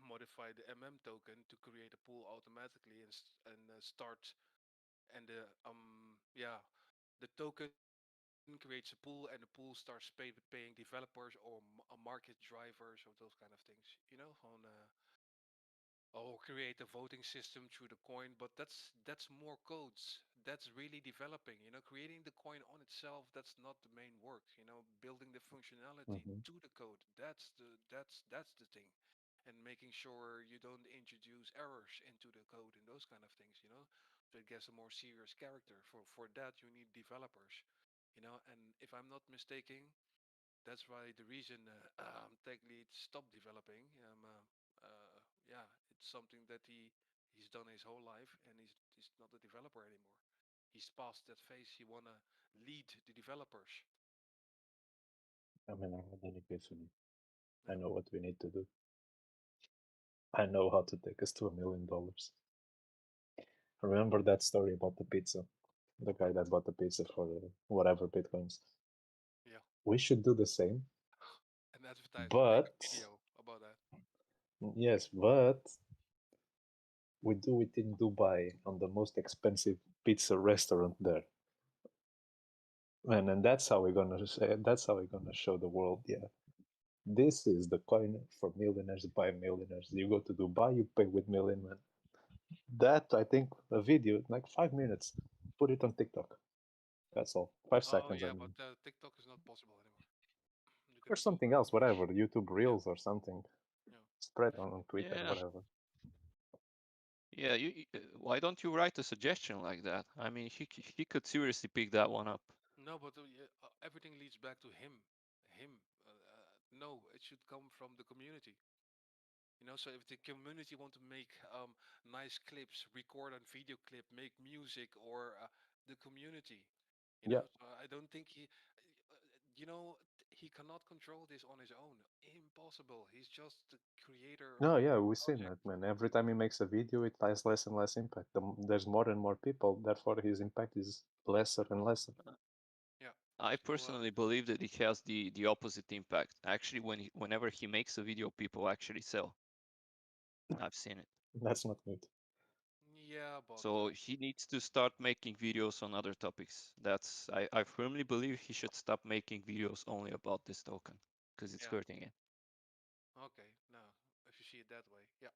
modify the token to create a pool automatically and start and yeah, the token creates a pool and the pool starts paying developers or market drivers or those kind of things. On create a voting system through the coin, but that's more codes. That's really developing. Creating the coin on itself, that's not the main work. Building the functionality Mhm. to the code, that's the thing. And making sure you don't introduce errors into the code and those kind of things. So it gets a more serious character. For that you need developers. And if I'm not mistaken, that's why the reason Tech Lead stopped developing. Yeah, it's something that he's done his whole life, and he's not a developer anymore. He's past that phase. He wanna lead the developers. I mean, I had any case with it. I know what we need to do. I know how to take us to $1 million. Remember that story about the pizza? The guy that bought the pizza for whatever bitcoins. Yeah. We should do the same. And advertise. But Make a video about that. yes, but we do it in Dubai on the most expensive pizza restaurant there. And that's how we're gonna say. That's how we're gonna show the world. Yeah, this is the coin for millionaires by millionaires. You go to Dubai, you pay with million, man. That I think a video like 5 minutes. Put it on TikTok. That's all. 5 Oh seconds. yeah, I mean. but TikTok is not possible anymore. Or something else, whatever. YouTube Reels or something. Spread on Twitter, Yeah. whatever. Yeah, why don't you write a suggestion like that? I mean, he could seriously pick that one up. No, but everything leads back to him. Him. No, it should come from the community. You know, so if the community want to make nice clips, record a video clip, make music, or the community, you know, so I don't think you know, he cannot control this on his own. Impossible. He's just the creator. No, yeah, we've seen that, man. Every time he makes a video, it has less and less impact. There's more and more people, therefore his impact is lesser and lesser. Yeah. I personally believe that it has the opposite impact. Actually, whenever he makes a video, people actually sell. I've seen it. That's not good. Yeah, but So he needs to start making videos on other topics. I firmly believe he should stop making videos only about this token because it's hurting it. okay, now if you see it that way, yeah.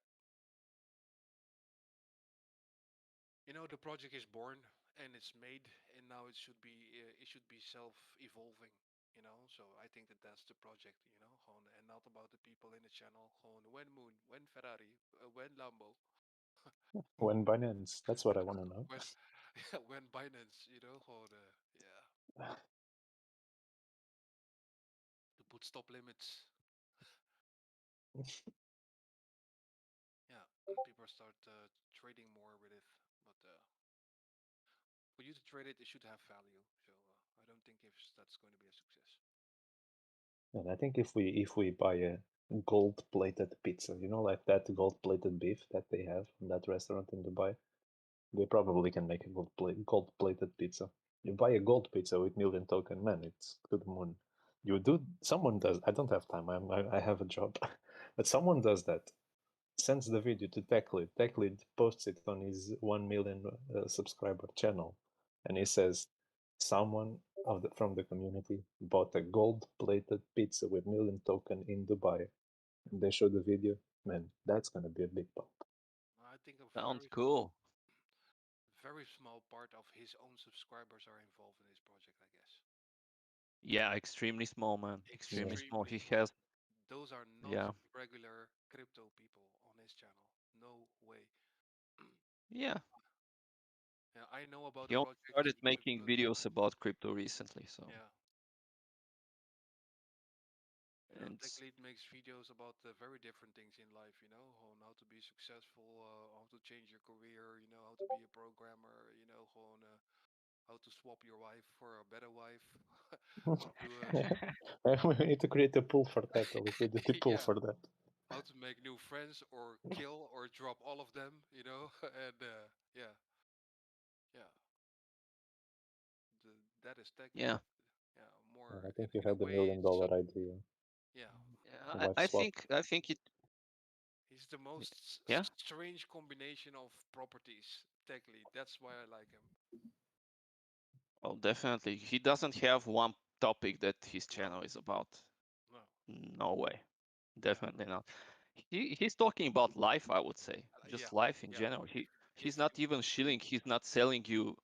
You know, the project is born and it's made, and now it should be self-evolving. You know, so I think that that's the project. You know, gewoon, and not about the people in the channel. Gewoon when Moon, when Ferrari, when Lambo. When Binance, that's what I want to know. When Binance, you know, gewoon yeah. To put stop limits. Yeah, and people start trading more with it, but for you to trade it, it should have value. So I don't think if that's going to be a success. And I think if we buy a gold-plated pizza, you know, like that gold-plated beef that they have in that restaurant in Dubai, they probably can make a gold-plated pizza. You buy a gold pizza with million token, man, it's to the moon. You do. Someone does. I don't have time. I have a job, but someone does that. Sends the video to TechLead. TechLead posts it on his 1 million subscriber channel, and he says, "Someone from the community bought a gold-plated pizza with million token in Dubai." And they show the video. Man, that's gonna be a big pump. I think Sounds cool. Very small part of his own subscribers are involved in this project, I guess. Yeah, extremely small, man. Extremely small. He has. Those are not regular crypto people on his channel. No way. Yeah. Yeah, I know about He the only project. started making videos about crypto recently, so. Yeah. And TechLead makes videos about very different things in life, you know, how to be successful, how to change your career, you know, how to be a programmer, you know, how to swap your wife for a better wife. We need to create a pool for that, a liquidity pool for that. How to make new friends or kill or drop all of them, you know, and yeah. That is tech. Yeah. Yeah, more. I think you had the $1 million idea. Yeah. I think it. He's the most Yeah. strange combination of properties. TechLead. That's why I like him. Oh, definitely. He doesn't have one topic that his channel is about. No way. Definitely not. He's talking about life, I would say. Just life in general. He's not even shilling. He's not selling you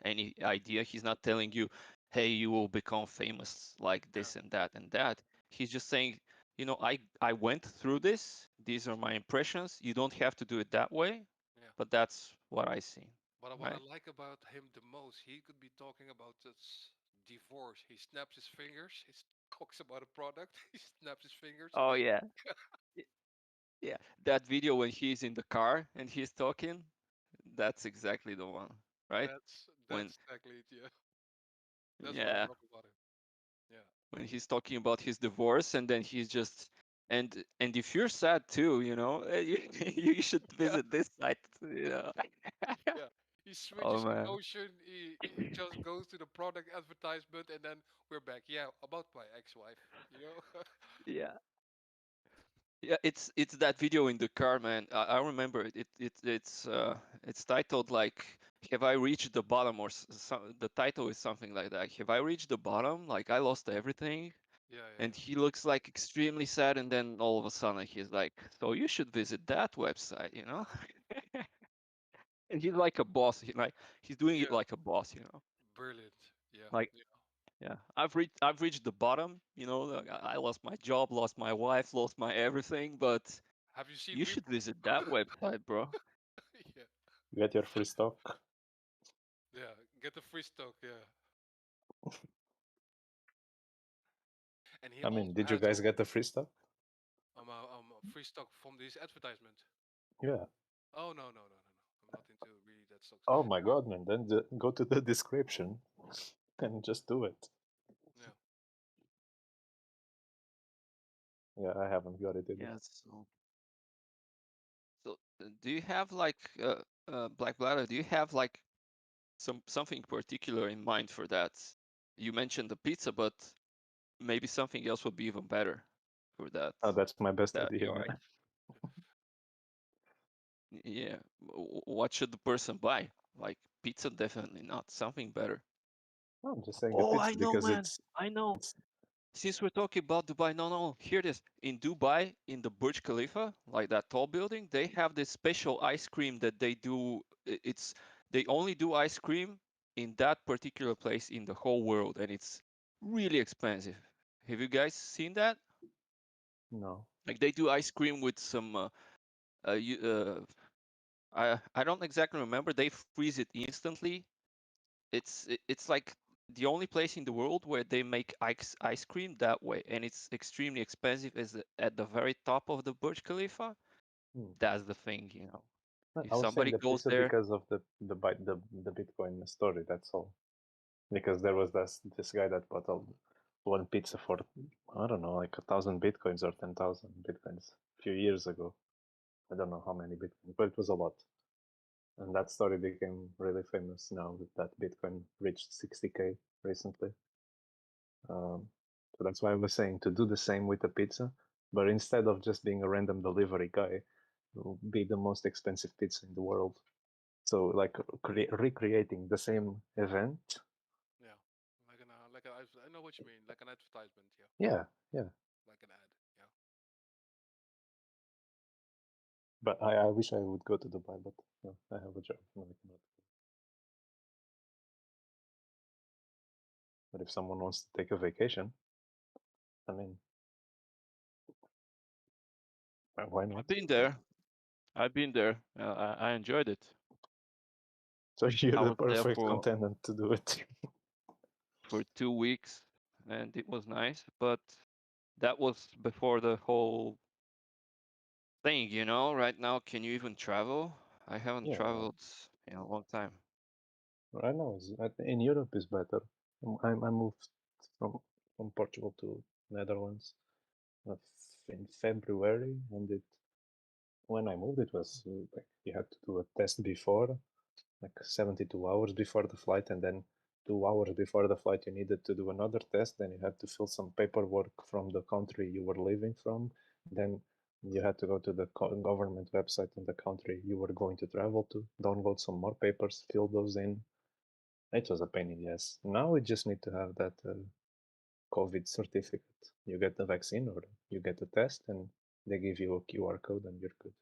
any idea. He's not telling you, hey, you will become famous like this and that and that. He's just saying, you know, I went through this. These are my impressions. You don't have to do it that way. Yeah. But that's what I see. But what I like about him the most, he could be talking about this divorce. He snaps his fingers. He talks about a product. He snaps his fingers. Oh yeah. Yeah, that video when he's in the car and he's talking, that's exactly the one, right? That's exactly it, yeah. That's Yeah. what I love about him. Yeah. When he's talking about his divorce and then he's just And if you're sad too, you know, you should visit this site. You know. Yeah. He Oh switches man. emotion. He just goes to the product advertisement, and then we're back. Yeah, about my ex-wife. You know. Yeah. Yeah, it's that video in the car, man. I remember it. It's titled like "Have I reached the bottom?" or the title is something like that. Have I reached the bottom? Like I lost everything. Yeah, And he looks like extremely sad, and then all of a sudden he's like, "So you should visit that website," you know. And he's like a boss. Like he's doing it yeah. like a boss, you know. Brilliant. Yeah. Like Yeah. yeah, I've reached the bottom, you know. Like, I lost my job, lost my wife, lost my everything, but Have you seen you should visit that website, bro. Yeah. Get your free stock. Yeah. Get the free stock. Yeah. And he I mean, also did you has guys get the free stock? free stock from this advertisement. Yeah. Oh no. I'm not into really that stocks. Oh my god, man! Then go to the description and just do it. Yeah. Yeah, I haven't got it either. Yeah. So do you have like Black Bladder? Do you have like something particular in mind for that? You mentioned the pizza, but maybe something else would be even better for that. Oh, that's my best That idea, UI. man. Yeah. What should the person buy? Like pizza, definitely not. Something better. No, I'm just saying a Oh, pizza I know, because man. I know. Since we're talking about Dubai, no, hear this. In Dubai, in the Burj Khalifa, like that tall building, they have this special ice cream that they do. They only do ice cream in that particular place in the whole world, and it's really expensive. Have you guys seen that? No. Like they do ice cream with some I don't exactly remember. They freeze it instantly. It's like the only place in the world where they make ice cream that way, and it's extremely expensive. Is at the very top of the Burj Khalifa. Hmm. That's the thing, you know. No, If I was saying somebody the goes pizza there, because of the Bitcoin story. That's all. Because there was this guy that bought one pizza for I don't know, like 1,000 bitcoins or 10,000 bitcoins a few years ago. I don't know how many bitcoins, but it was a lot. And that story became really famous now that Bitcoin reached 60K recently. So that's why I was saying to do the same with the pizza, but instead of just being a random delivery guy, will be the most expensive pizza in the world. So like recreating the same event. Yeah. Like I know what you mean. Like an advertisement. Yeah. Yeah, yeah. Like an ad. Yeah. But I wish I would go to Dubai, but no, I have a job. No, I cannot. But if someone wants to take a vacation, I mean, why not? I've been there. I've been there. I enjoyed it. So you're I the was there perfect for contender to do it. 2 weeks, and it was nice. But that was before the whole thing, you know. Right now, can you even travel? I haven't Yeah. traveled in a long time. I know in Europe is better. I moved from Portugal to Netherlands in February, and when I moved, it was like you had to do a test before, like 72 hours before the flight, and then 2 hours before the flight you needed to do another test. Then you had to fill some paperwork from the country you were leaving from. Then you had to go to the government website in the country you were going to travel to, download some more papers, fill those in. It was a pain in the ass. Now we just need to have that COVID certificate. You get the vaccine or you get the test, and they give you a QR code, and you're good.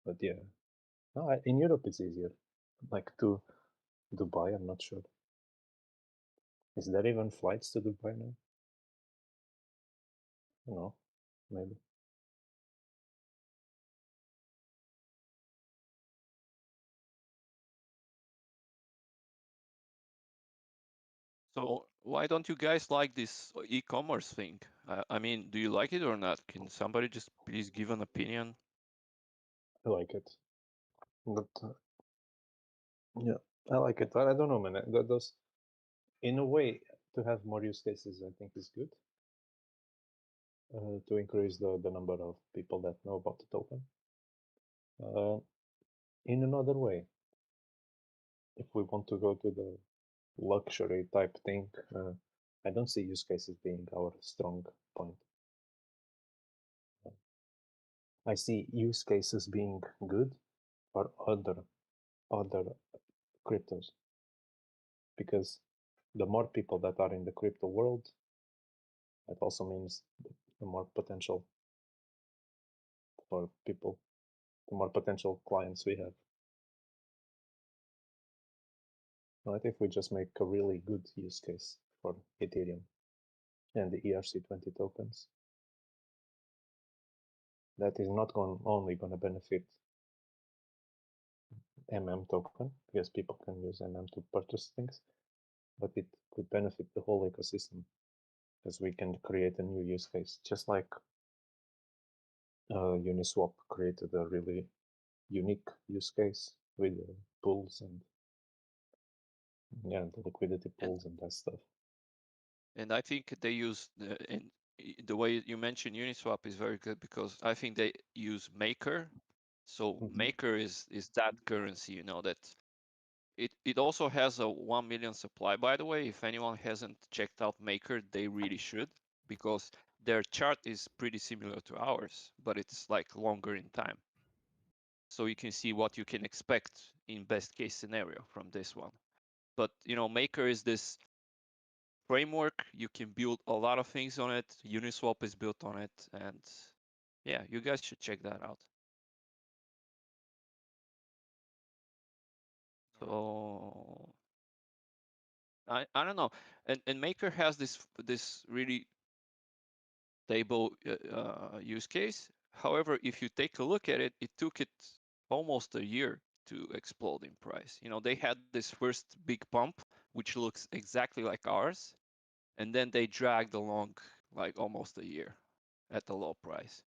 But yeah, no, in Europe it's easier. Like to Dubai, I'm not sure. Is there even flights to Dubai now? No, maybe. So why don't you guys like this e-commerce thing? I mean, do you like it or not? Can somebody just please give an opinion? I like it. But yeah, I like it. I don't know, man. Those, in a way, to have more use cases, I think is good. to increase the number of people that know about the token. In another way, if we want to go to the luxury type thing, I don't see use cases being our strong point. I see use cases being good for other cryptos, because the more people that are in the crypto world, that also means the more potential for people, the more potential clients we have. Right? If we just make a really good use case for Ethereum and the ERC20 tokens, that is not only going to benefit token, because people can use to purchase things, but it could benefit the whole ecosystem, because we can create a new use case, just like Uniswap created a really unique use case with pools and the liquidity pools and that stuff. And I think they use the way you mentioned Uniswap is very good, because I think they use Maker. So Maker is that currency, that it also has a 1 million supply, by the way. If anyone hasn't checked out Maker, they really should, because their chart is pretty similar to ours, but it's like longer in time. So you can see what you can expect in best case scenario from this one. But Maker is this framework. You can build a lot of things on it. Uniswap is built on it, and yeah, you guys should check that out. So I don't know, and Maker has this really stable use case. However, if you take a look at it, it took it almost a year to explode in price. They had this first big pump, which looks exactly like ours, and then they dragged along like almost a year at a low price,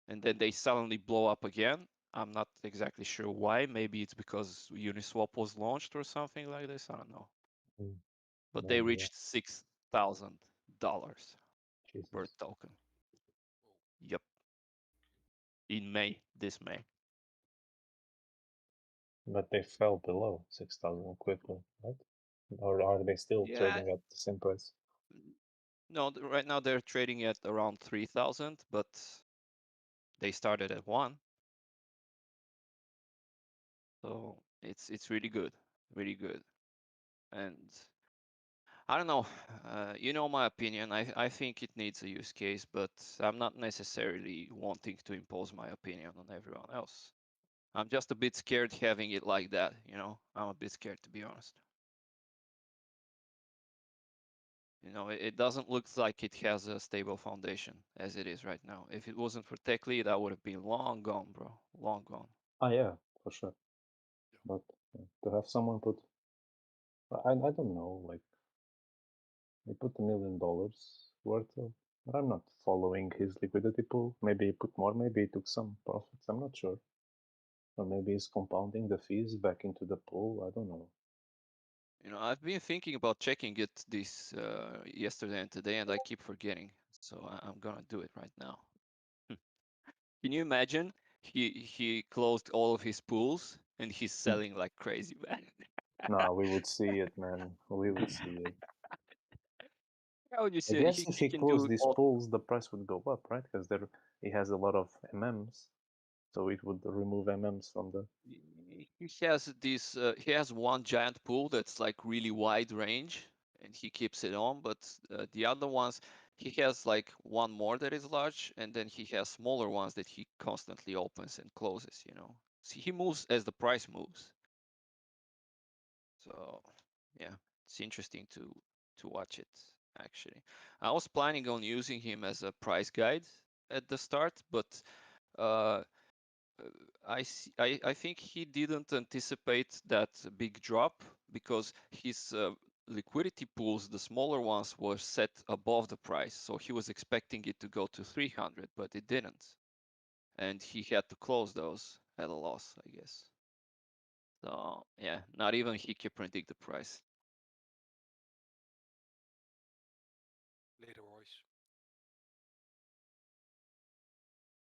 and then they suddenly blow up again. I'm not exactly sure why. Maybe it's because Uniswap was launched or something like this. I don't know. But they reached $6,000 per token. Yep. In this May. But they fell below 6,000 quickly, right? Or are they still trading at the same price? No, right now they're trading at around 3,000, but they started at 1. So it's really good, really good. And I don't know, my opinion. I think it needs a use case, but I'm not necessarily wanting to impose my opinion on everyone else. I'm just a bit scared having it like that, I'm a bit scared, to be honest. It doesn't look like it has a stable foundation as it is right now. If it wasn't for Techly, that would have been long gone, bro. Long gone. Oh yeah, for sure. But to have someone put, I don't know, like he put $1 million worth of. I'm not following his liquidity pool. Maybe he put more. Maybe he took some profits. I'm not sure. Or maybe he's compounding the fees back into the pool. I don't know. I've been thinking about checking it this yesterday and today, and I keep forgetting. So I'm gonna do it right now. Can you imagine? He closed all of his pools and he's selling like crazy, man. No, we would see it, man. We would see it. How would you I say guess if he can closed do these all? pools, the price would go up, right? Because he has a lot of MMs, so it would remove MMs from the. He has this. He has one giant pool that's like really wide range, and he keeps it on. But the other ones, he has like one more that is large, and then he has smaller ones that he constantly opens and closes. So he moves as the price moves. So yeah, it's interesting to watch it. Actually, I was planning on using him as a price guide at the start, but I think he didn't anticipate that big drop, because his liquidity pools, the smaller ones, were set above the price. So he was expecting it to go to 300, but it didn't. And he had to close those at a loss, I guess. So yeah, not even he can predict the price. Later, Royce.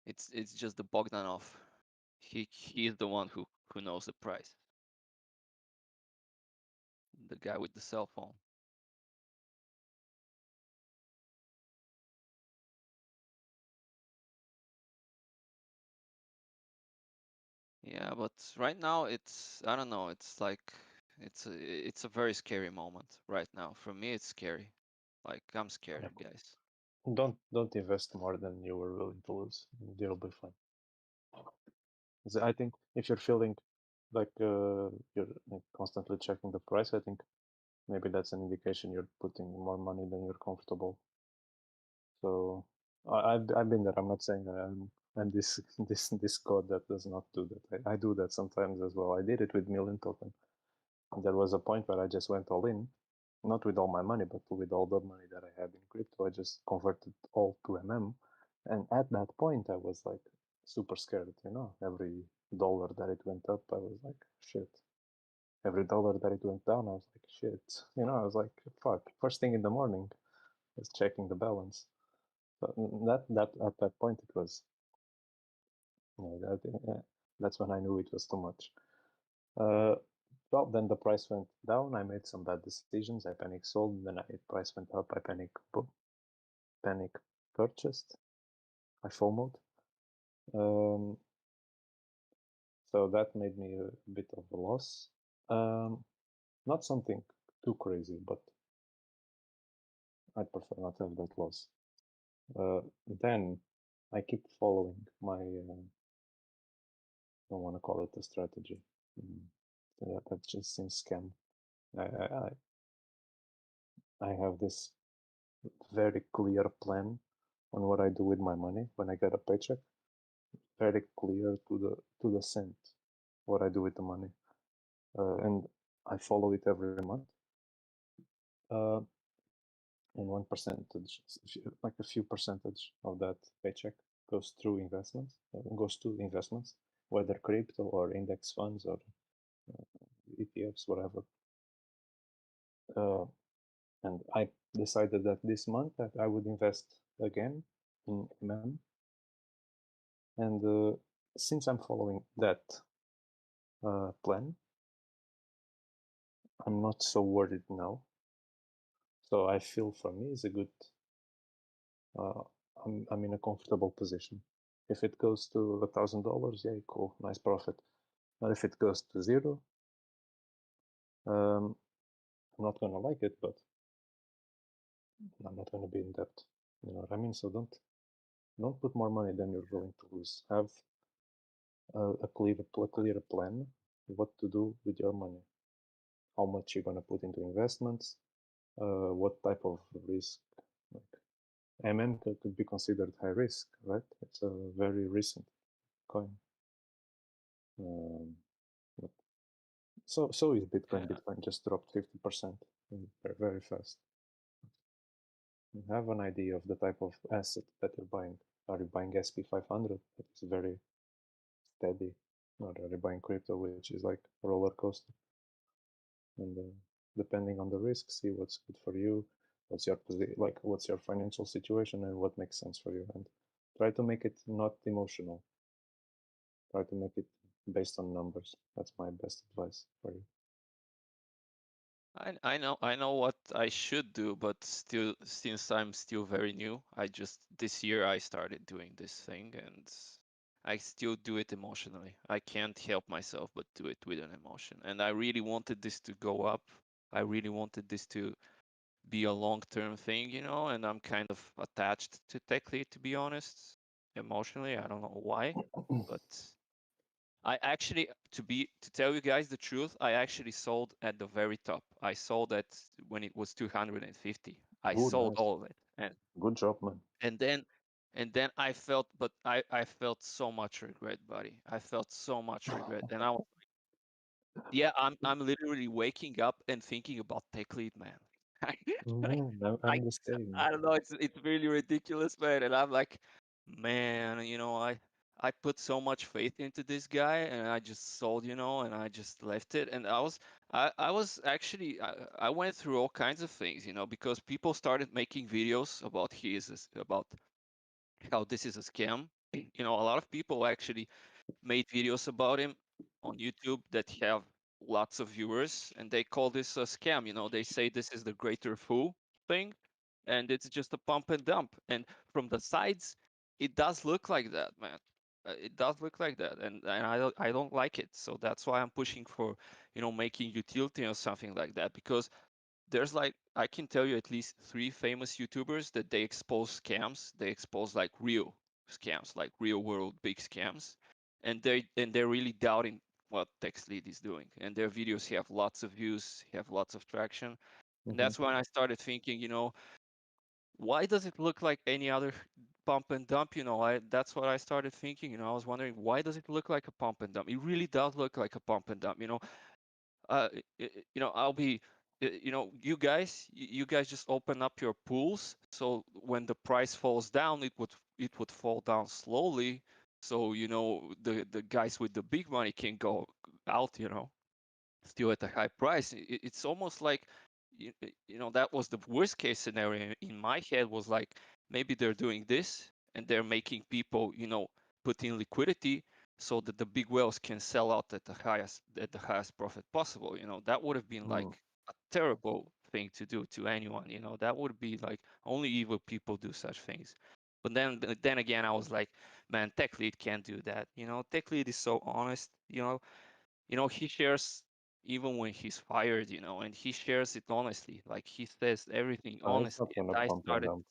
It's just the Bogdanov. He is the one who knows the price. The guy with the cell phone. Yeah, but right now it's, I don't know, it's like it's a very scary moment right now. For me, it's scary. Like I'm scared, Yeah. guys. Don't invest more than you were willing to lose. You'll be fine. I think if you're feeling like you're like, constantly checking the price, I think maybe that's an indication you're putting more money than you're comfortable. So I've been there. I'm not saying I'm this this code that does not do that. I do that sometimes as well. I did it with Million Token. There was a point where I just went all in, not with all my money, but with all the money that I had in crypto. I just converted all to MM, and at that point I was like super scared. You know, every dollar that it went up, I was like shit. Every dollar that it went down, I was like shit. You know, I was like fuck. First thing in the morning, I was checking the balance. But that at that point it was, you know, that's when I knew it was too much. Well, then the price went down. I made some bad decisions. I panic sold. Then price went up. I panic purchased. I FOMO'd. So that made me a bit of a loss. Not something too crazy, but I'd prefer not to have that loss. Then I keep following my, don't want to call it a strategy. That just seems scam. I have this very clear plan on what I do with my money when I get a paycheck. Very clear to the cent what I do with the money, and I follow it every month. And 1%, like a few percentage of that paycheck goes through investments, goes to investments, whether crypto or index funds or ETFs, whatever. And I decided that this month that I would invest again in MM. And since I'm following that plan, I'm not so worried now. So I feel for me is a good. I'm in a comfortable position. If it goes to $1,000, yeah, cool, nice profit. But if it goes to zero, I'm not gonna like it, but I'm not gonna be in debt. You know what I mean? So don't put more money than you're willing to lose. Have a clear plan what to do with your money. How much you're gonna put into investments, what type of risk. Like MM could be considered high risk, right? It's a very recent coin. So is Bitcoin. Yeah. Bitcoin just dropped 50% very fast. You have an idea of the type of asset that you're buying. Are you buying SP500? That is very steady. Or are you buying crypto, which is like a roller coaster? And depending on the risk, see what's good for you, what's your what's your financial situation, and what makes sense for you. And try to make it not emotional. Try to make it based on numbers. That's my best advice for you. I know what I should do, but still, since I'm still very new, this year I started doing this thing, and I still do it emotionally. I can't help myself but do it with an emotion. And I really wanted this to go up. I really wanted this to be a long-term thing, you know, and I'm kind of attached to Techly, to be honest, emotionally. I don't know why, but I actually, to tell you guys the truth, I actually sold at the very top. I sold at when it was 250. I Good, sold nice. all of it, and Good job, man. and then I felt, but I felt so much regret, buddy. I felt so much regret, and I was like, yeah, I'm literally waking up and thinking about Tech Lead, man. I'm the same. I don't know, it's really ridiculous, man. And I'm like, man, you know, I put so much faith into this guy, and I just sold, you know, and I just left it. And I was actually I went through all kinds of things, you know, because people started making videos about about how this is a scam, you know, a lot of people actually made videos about him on YouTube that have lots of viewers, and they call this a scam. You know, they say this is the greater fool thing, and it's just a pump and dump. And from the sides, it does look like that, man. It does look like that, and I don't like it. So that's why I'm pushing for, you know, making utility or something like that, because there's like, I can tell you at least 3 famous YouTubers that they expose scams. They expose like real scams, like real world big scams, and they're really doubting what TextLead is doing. And their videos have lots of views, have lots of traction. And Mm-hmm. that's when I started thinking, you know, why does it look like any other pump and dump? You know, that's what I started thinking. You know, I was wondering, why does it look like a pump and dump? It really does look like a pump and dump. You know, you know, I'll be, you know, you guys just open up your pools. So when the price falls down, it would fall down slowly. So, you know, the guys with the big money can go out, you know, still at a high price. It's almost like, you know, that was the worst case scenario in my head, was like, maybe they're doing this and they're making people, you know, put in liquidity so that the big whales can sell out at the highest profit possible. You know, that would have been like a terrible thing to do to anyone. You know, that would be like, only evil people do such things. But then again, I was like, man, TechLead can't do that. You know, TechLead is so honest. You know, he shares even when he's fired, you know, and he shares it honestly. Like, he says everything It's not honestly. gonna And I pump and started, dump.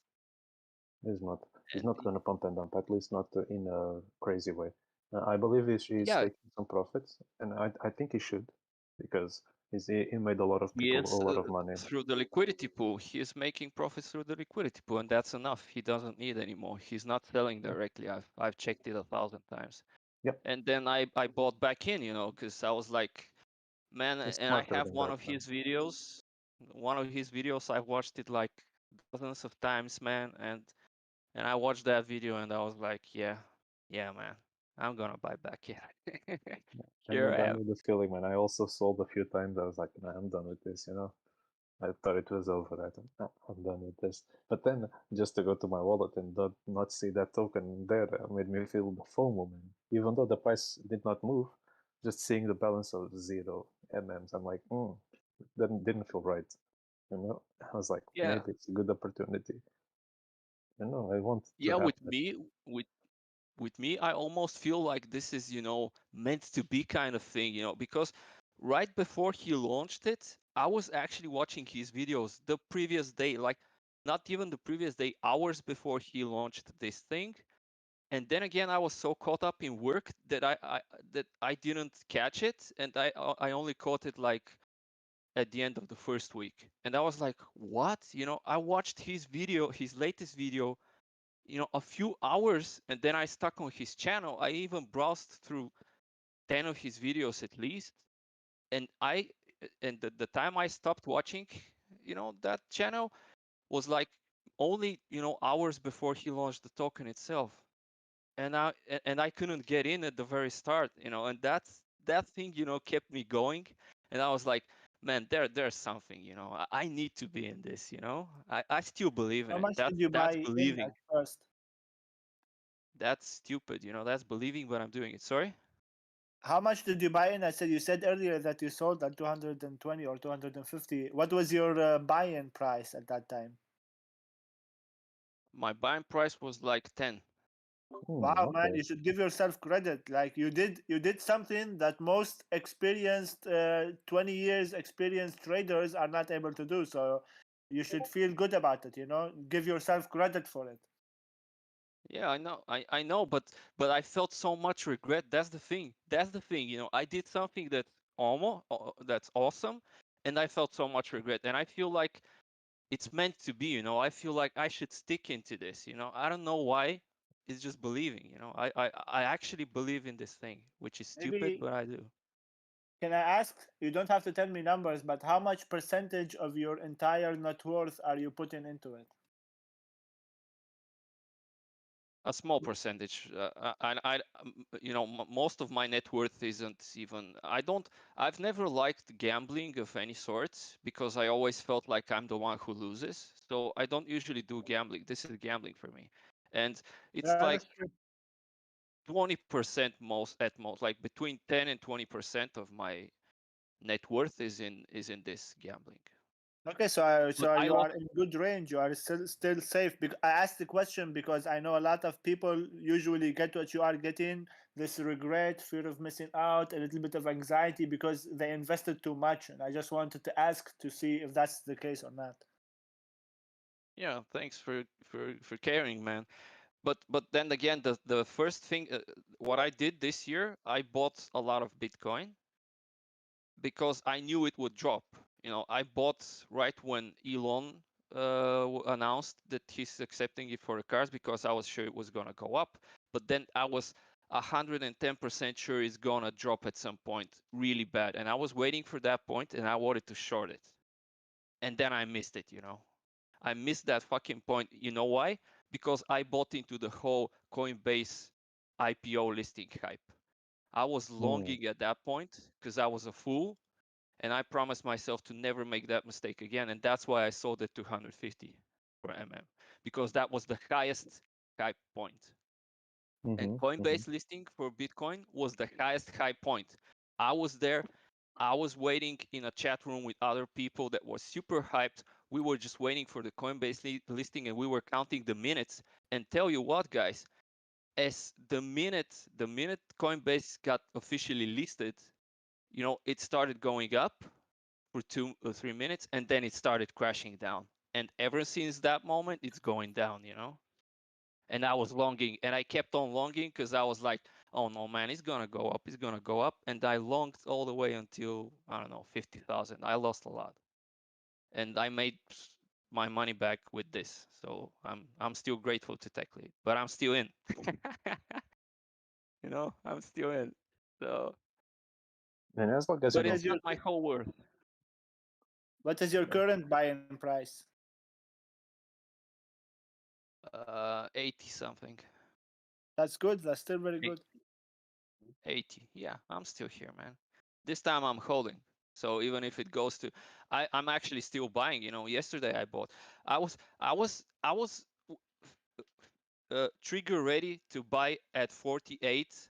He's not. He's and not gonna pump and dump. At least not in a crazy way. I believe he's yeah, taking some profits, and I think he should, because he made a lot of he people is a lot of money. through the liquidity pool. He is making profits through the liquidity pool, and that's enough. He doesn't need anymore. He's not selling directly. I've checked it 1,000 times. Yep. And then I bought back in, you know, because I was like, man, He's and I smarter have than one that, of man. his videos. One of his videos, I've watched it like dozens of times, man, and I watched that video and I was like, yeah, man, I'm gonna buy back. Yeah, here I'm I done am. with this feeling, man. I also sold a few times. I was like, man, I'm done with this, you know. I thought it was over. I thought, "Ah, I'm done with this." But then, just to go to my wallet and not see that token there made me feel the FOMO, man. Even though the price did not move, just seeing the balance of 0 MMs, I'm like, that didn't feel right. You know, I was like, Yeah, maybe it's a good opportunity. You know, I want to yeah. have With that. me, with me, I almost feel like this is, you know, meant to be kind of thing, you know, because right before he launched it, I was actually watching his videos the previous day, like not even the previous day, hours before he launched this thing. And then again, I was so caught up in work that I didn't catch it, and I only caught it like at the end of the first week. And I was like, what? You know, I watched his video, his latest video, you know, a few hours, and then I stuck on his channel. I even browsed through 10 of his videos at least. And the time I stopped watching, you know, that channel was like only, you know, hours before he launched the token itself. And I couldn't get in at the very start, you know, and that thing, you know, kept me going. And I was like, man, there's something, you know, I need to be in this, you know. I still believe in How it. much did you That's buy in believing. at first? That's stupid, you know. That's believing, but I'm doing it. Sorry. How much did you buy in? I said you said earlier that you sold at 220 or 250. What was your buy-in price at that time? My buying price was like 10. Wow, man, Okay. you should give yourself credit. Like you did something that most experienced 20 years experienced traders are not able to do. So you should feel good about it, you know? Give yourself credit for it. Yeah, I know, but I felt so much regret. That's the thing. That's the thing. You know, I did something that's awesome, and I felt so much regret. And I feel like it's meant to be. You know, I feel like I should stick into this. You know, I don't know why. It's just believing. You know, I actually believe in this thing, which is stupid, Maybe but I do. can I ask, you don't have to tell me numbers, but how much percentage of your entire net worth are you putting into it? A small percentage. You know, most of my net worth isn't even. I've never liked gambling of any sort because I always felt like I'm the one who loses. So I don't usually do gambling. This is gambling for me, and it's Yeah, like that's true. 20% most at most, like between 10 and 20% of my net worth is in this gambling. Okay, so I you lost are in good range. You are still safe. I asked the question because I know a lot of people usually get what you are getting. This regret, fear of missing out, a little bit of anxiety because they invested too much. And I just wanted to ask to see if that's the case or not. Yeah, thanks for caring, man. But then again, the first thing, what I did this year, I bought a lot of Bitcoin because I knew it would drop. You know, I bought right when Elon announced that he's accepting it for the cars because I was sure it was gonna go up. But then I was 110% sure it's gonna drop at some point really bad, and I was waiting for that point, and I wanted to short it, and then I missed it. You know, I missed that fucking point. You know why? Because I bought into the whole Coinbase IPO listing hype. I was longing at that point because I was a fool, and I promised myself to never make that mistake again. And that's why I sold it to 150 for MM, because that was the highest hype point. And Coinbase listing for Bitcoin was the highest high point. I was there. I was waiting in a chat room with other people that was super hyped. We were just waiting for the Coinbase listing, and we were counting the minutes. And tell you what, guys, as the minute Coinbase got officially listed, you know, it started going up for 2 or 3 minutes, and then it started crashing down. And ever since that moment, it's going down, you know. And I was longing, and I kept on longing because I was like, oh no, man, it's gonna go up, it's gonna go up. And I longed all the way until, I don't know, 50,000. I lost a lot, and I made my money back with this. So I'm still grateful to TechLead, but I'm still in. You know, I'm still in. So, And as long as but you it's don't, not my whole worth. What is your current buying price? 80 something. That's good. That's still very good. 80. Yeah, I'm still here, man. This time I'm holding. So even if it goes to, I'm actually still buying. You know, yesterday I bought. I was trigger ready to buy at 48,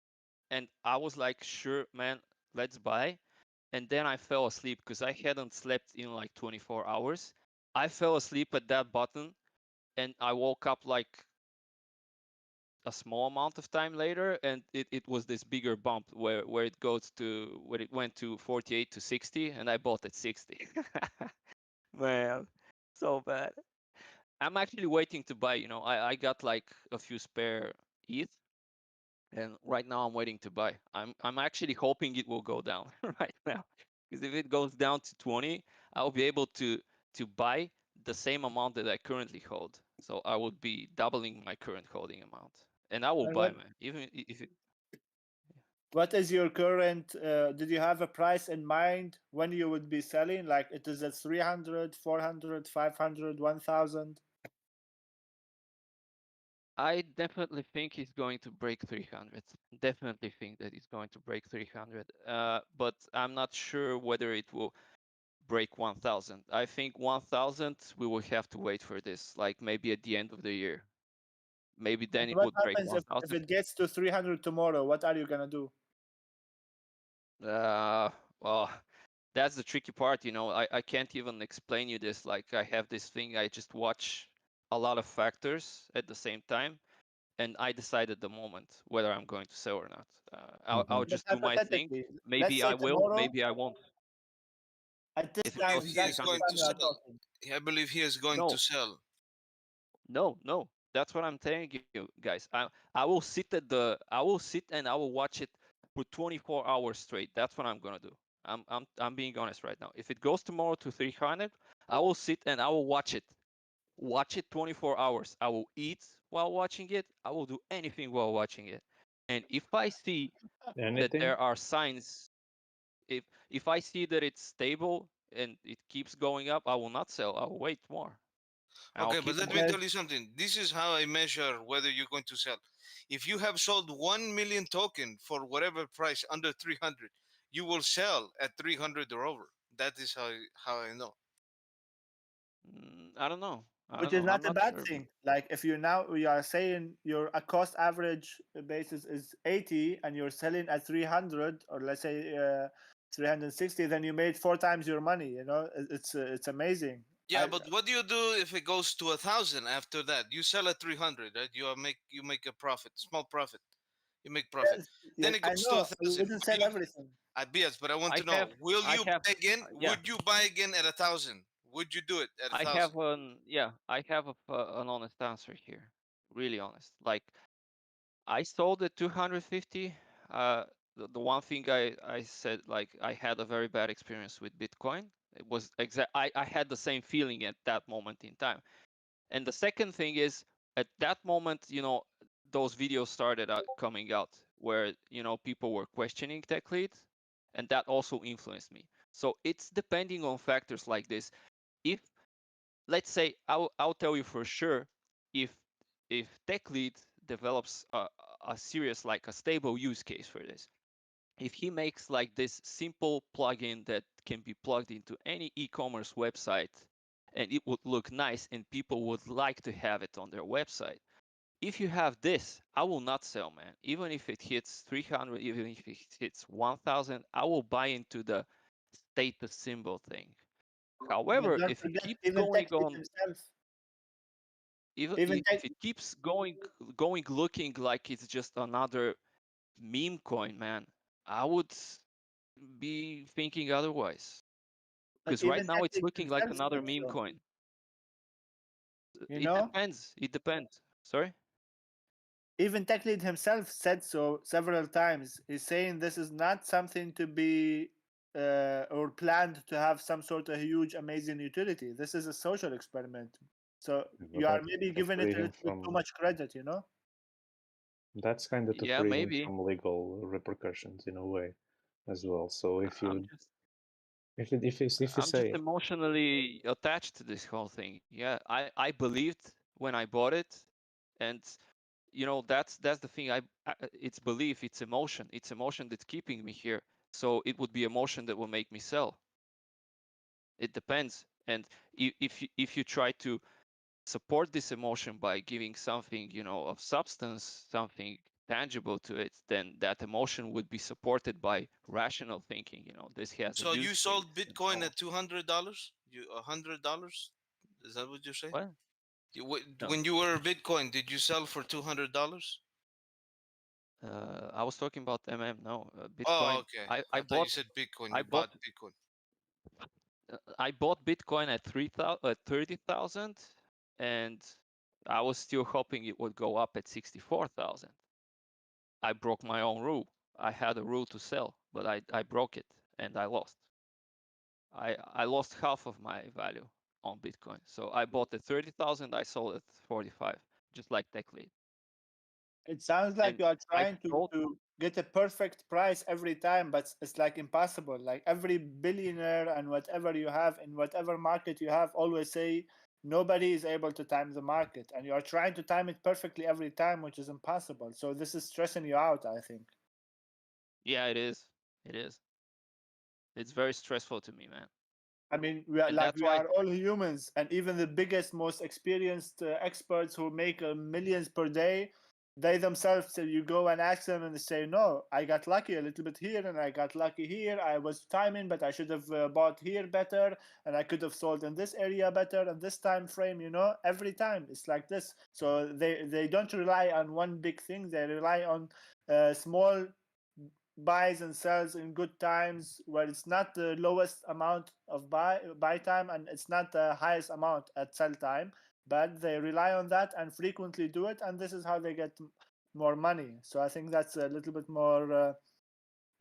and I was like, sure, man, let's buy. And then I fell asleep because I hadn't slept in like 24 hours. I fell asleep at that button, and I woke up like a small amount of time later, and it was this bigger bump where it went to 48 to 60, and I bought at 60. Man, so bad. I'm actually waiting to buy. You know, I got like a few spare ETH, and right now I'm waiting to buy. I'm actually hoping it will go down right now, because if it goes down to 20, I'll be able to buy the same amount that I currently hold. So I would be doubling my current holding amount, and I will And buy, man. Even if it, what is your current? Did you have a price in mind when you would be selling? Like it is at 300, 400, 500, 1,000? I definitely think he's going to break 300. Definitely think that he's going to break 300. But I'm not sure whether it will break 1,000. I think 1,000 we will have to wait for this, like maybe at the end of the year. Maybe then it What would break happens if 1,000. it gets to 300 tomorrow? What are you gonna do? Well, that's the tricky part, you know. I can't even explain you this. Like I have this thing, I just watch a lot of factors at the same time, and I decide at the moment whether I'm going to sell or not. I'll But just do my thing. hypothetically, let's Maybe say I will, tomorrow maybe I won't. at this If it time, goes He to exact is going time to we are sell. talking. I believe he is going to No, sell. no. That's what I'm telling you, guys. I will sit and I will watch it for 24 hours straight. That's what I'm gonna do. I'm being honest right now. If it goes tomorrow to 300, I will sit and I will watch it. Watch it 24 hours. I will eat while watching it. I will do anything while watching it. And if I see that anything? there are signs, if I see that it's stable and it keeps going up, I will not sell. I will wait more. I'll Okay, but keep let more. me tell you something. This is how I measure whether you're going to sell. If you have sold 1 million token for whatever price under 300, you will sell at 300 or over. That is how I know. I don't know. I Which don't is know. I'm not a not bad sure. thing. Like if we are saying your cost average basis is 80 and you're selling at 300 or let's say 360, then you made 4 times your money. You know, it's amazing. Yeah, but what do you do if it goes to 1,000 after that? You sell at 300, right? You make a profit, small profit. You make profit. Yes, Then yes, it I goes to know. We 1,000. wouldn't sell everything. Yes, but I want to I know: Will you have, buy again? yeah. Would you buy again at 1,000? Would you do it at I 1,000? have I have an honest answer here. Really honest. Like I sold at 250. The one thing I said, like I had a very bad experience with Bitcoin. It was I had the same feeling at that moment in time. And the second thing is at that moment, those videos started coming out where, people were questioning TechLead, and that also influenced me. So it's depending on factors like this. If let's say I'll tell you for sure if TechLead develops a serious, like a stable use case for this, if he makes like this simple plugin that can be plugged into any e-commerce website and it would look nice and people would like to have it on their website, if you have this, I will not sell, man. Even if it hits 300, even if it hits 1,000, I will buy into the status symbol thing. But However, don't if it forget, keeps even going TechLead on, himself. even Even if it keeps going looking like it's just another meme coin, man, I would be thinking otherwise. But Because right even now it's TechLead looking like himself another said meme so. coin. You It know, depends. It depends. Sorry? even TechLead himself said so several times. He's saying this is not something to be or planned to have some sort of huge, amazing utility. This is a social experiment. So But you are that's maybe giving it free a him little bit too from. much credit, you know? That's kind of to Yeah, free him maybe. from legal repercussions in a way, as well. So if you I'm just if you I'm just say emotionally attached to this whole thing. Yeah, I believed when I bought it, and that's the thing. It's belief, it's emotion, that's keeping me here. So it would be emotion that will make me sell. It depends, and if you try to support this emotion by giving something, of substance, something tangible to it, then that emotion would be supported by rational thinking. This has a So you use sold case and so Bitcoin on. at $200? $100? Is that what you say? What? No. When you were Bitcoin, did you sell for $200? I was talking about No, Oh, Bitcoin. okay. I I I thought you bought said Bitcoin. I You bought bought Bitcoin. I bought Bitcoin at 30,000, and I was still hoping it would go up at 64,000. I broke my own rule. I had a rule to sell, but I broke it and I lost. I lost half of my value on Bitcoin. So I bought at 30,000, I sold at 45, just like TechLead. It sounds like And you are I trying told to get a perfect price every time, but it's like impossible. Like every billionaire and whatever you have in whatever market you have always say nobody is able to time the market, and you are trying to time it perfectly every time, which is impossible. So this is stressing you out, I think. Yeah, it is. It is. It's very stressful to me, man. I mean, And that's we why are all humans, and even the biggest, most experienced experts who make millions per day, they themselves, you go and ask them, and they say, "No, I got lucky a little bit here, and I got lucky here. I was timing, but I should have bought here better, and I could have sold in this area better, and this time frame." You know, every time it's like this. So they don't rely on one big thing. They rely on small buys and sells in good times where it's not the lowest amount of buy time and it's not the highest amount at sell time, but they rely on that and frequently do it, and this is how they get more money. So I think that's a little bit more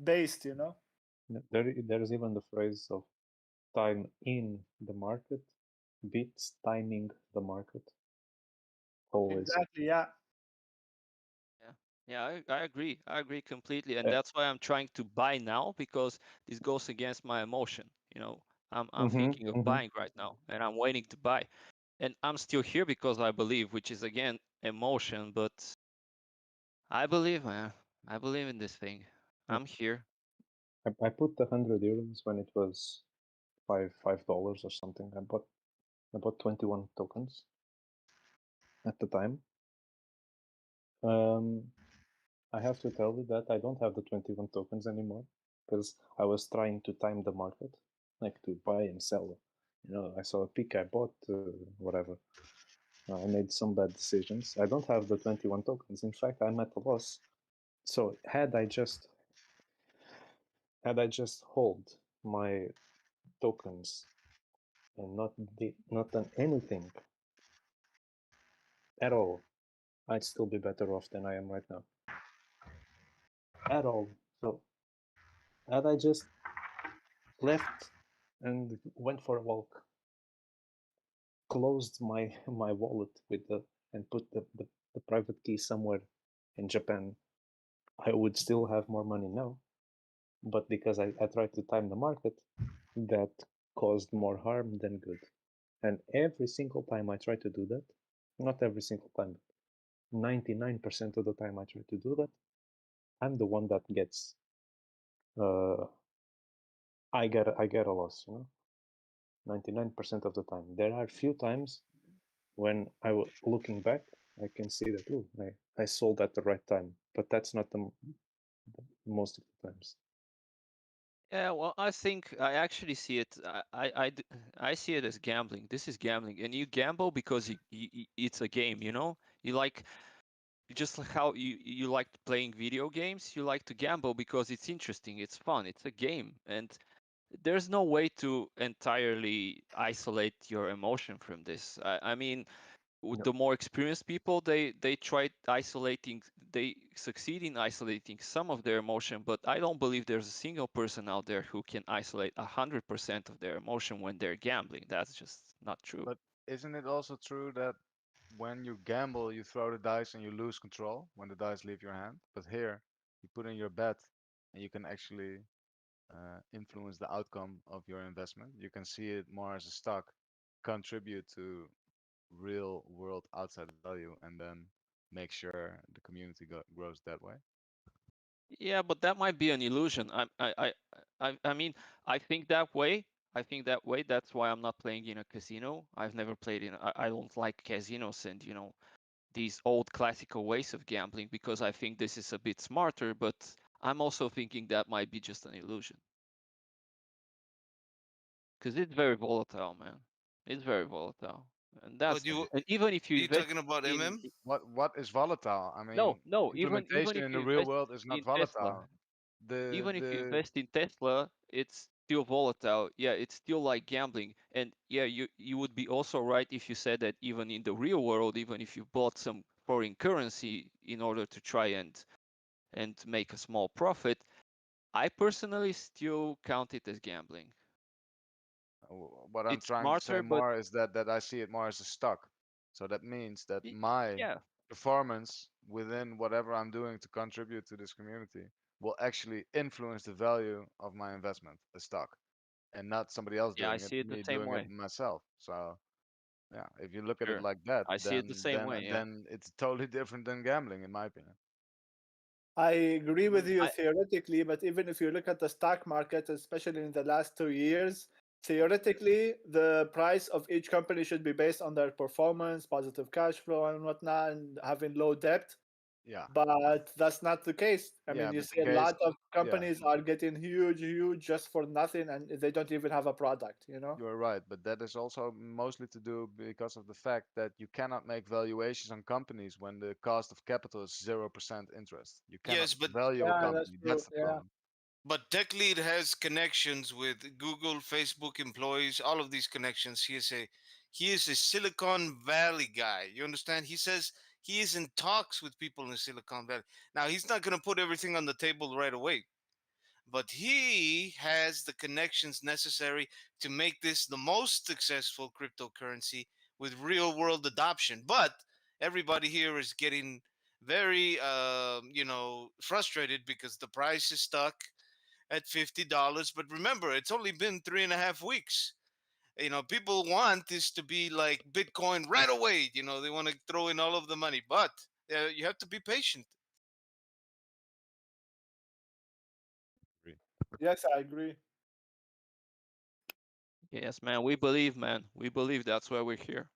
based, you know. there is even the phrase of time in the market beats timing the market. Always. Exactly, yeah. Yeah, I agree. I agree completely, and that's why I'm trying to buy now, because this goes against my emotion. I'm thinking of buying right now, and I'm waiting to buy, and I'm still here because I believe, which is again emotion, but I believe, man. I believe in this thing. I'm here. I put €100 when it was $5 or something. I bought 21 tokens. at the time. I have to tell you that I don't have the 21 tokens anymore because I was trying to time the market, like to buy and sell. You know, I saw a peak, I bought whatever. I made some bad decisions. I don't have the 21 tokens. In fact, I'm at a loss. So had I just hold my tokens and not done anything at all, I'd still be better off than I am right now. At all. So had I just left and went for a walk, closed my wallet with and put the private key somewhere in Japan, I would still have more money now. But because I tried to time the market, that caused more harm than good. And every single time I try to do that, not every single time, 99% of the time I try to do that, I'm the one that gets I get a loss, you know. 99% of the time. There are few times when looking back, I can see that I sold at the right time, but that's not the most of the times. Yeah, well, I think I actually see it. I see it as gambling. This is gambling, and you gamble because it's a game. You know, you like just like how you like playing video games. You like to gamble because it's interesting. It's fun. It's a game, and there's no way to entirely isolate your emotion from this. I mean, with the more experienced people, they try isolating, they succeed in isolating some of their emotion, but I don't believe there's a single person out there who can isolate 100% of their emotion when they're gambling. That's just not true. But isn't it also true that when you gamble, you throw the dice and you lose control when the dice leave your hand? But here, you put in your bet and you can actually influence the outcome of your investment. You can see it more as a stock, contribute to real world outside value, and then make sure the community grows that way. Yeah, but that might be an illusion. I mean, I think that way. I think that way. That's why I'm not playing in a casino. I've never played in. I don't like casinos and these old classical ways of gambling because I think this is a bit smarter. But I'm also thinking that might be just an illusion because it's very volatile, man. It's very volatile, and that's and even if you you invest talking about in MM? What is volatile? I mean, no, even implementation if in you the real invest world is not in Tesla, volatile. even if you The invest in Tesla, it's still volatile. Yeah, it's still like gambling. And yeah, you would be also right if you said that even in the real world, even if you bought some foreign currency in order to try and make a small profit, I personally still count it as gambling. what I'm It's trying to say smarter, but more is that I see it more as a stock. So that means that my yeah, performance within whatever I'm doing to contribute to this community will actually influence the value of my investment, a stock, and not somebody else yeah, I doing it, see it the me same doing it way. myself. So yeah, if you look at it Sure, like that, I see it the same way. Yeah. then it's totally different than gambling, in my opinion. I agree with you I, theoretically, but even if you look at the stock market, especially in the last 2 years, theoretically, the price of each company should be based on their performance, positive cash flow, and whatnot, and having low debt. Yeah. But that's not the case. I Yeah, mean, you but the see a case, lot of yeah, companies are getting huge just for nothing, and they don't even have a product, you know? you're right, but that is also mostly to do because of the fact that you cannot make valuations on companies when the cost of capital is 0% interest. You cannot Yes, but value a Yeah, that's company. true. That's the Yeah. problem. But TechLead has connections with Google, Facebook employees, all of these connections. He is a Silicon Valley guy. You understand? He says he is in talks with people in Silicon Valley. Now he's not going to put everything on the table right away, but he has the connections necessary to make this the most successful cryptocurrency with real world adoption. But everybody here is getting very frustrated because the price is stuck at $50. But remember, it's only been 3.5 weeks. People want this to be like Bitcoin right away. They want to throw in all of the money, but you have to be patient. Yes, I agree. yes, man. We believe, man. We believe that's why we're here.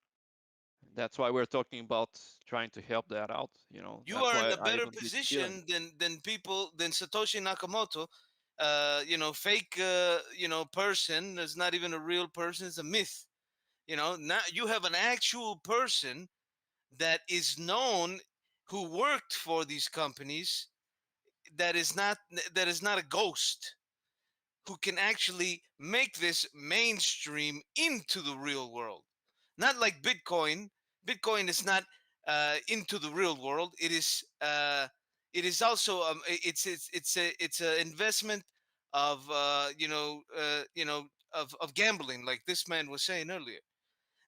That's why we're talking about trying to help that out. You know, You that's are in why a I better even did stealing. position than people than Satoshi Nakamoto. Fake person is not even a real person, it's a myth. Now you have an actual person that is known who worked for these companies that is not a ghost, who can actually make this mainstream into the real world. Not like Bitcoin. Bitcoin is not into the real world. It is also it's a investment of of gambling, like this man was saying earlier.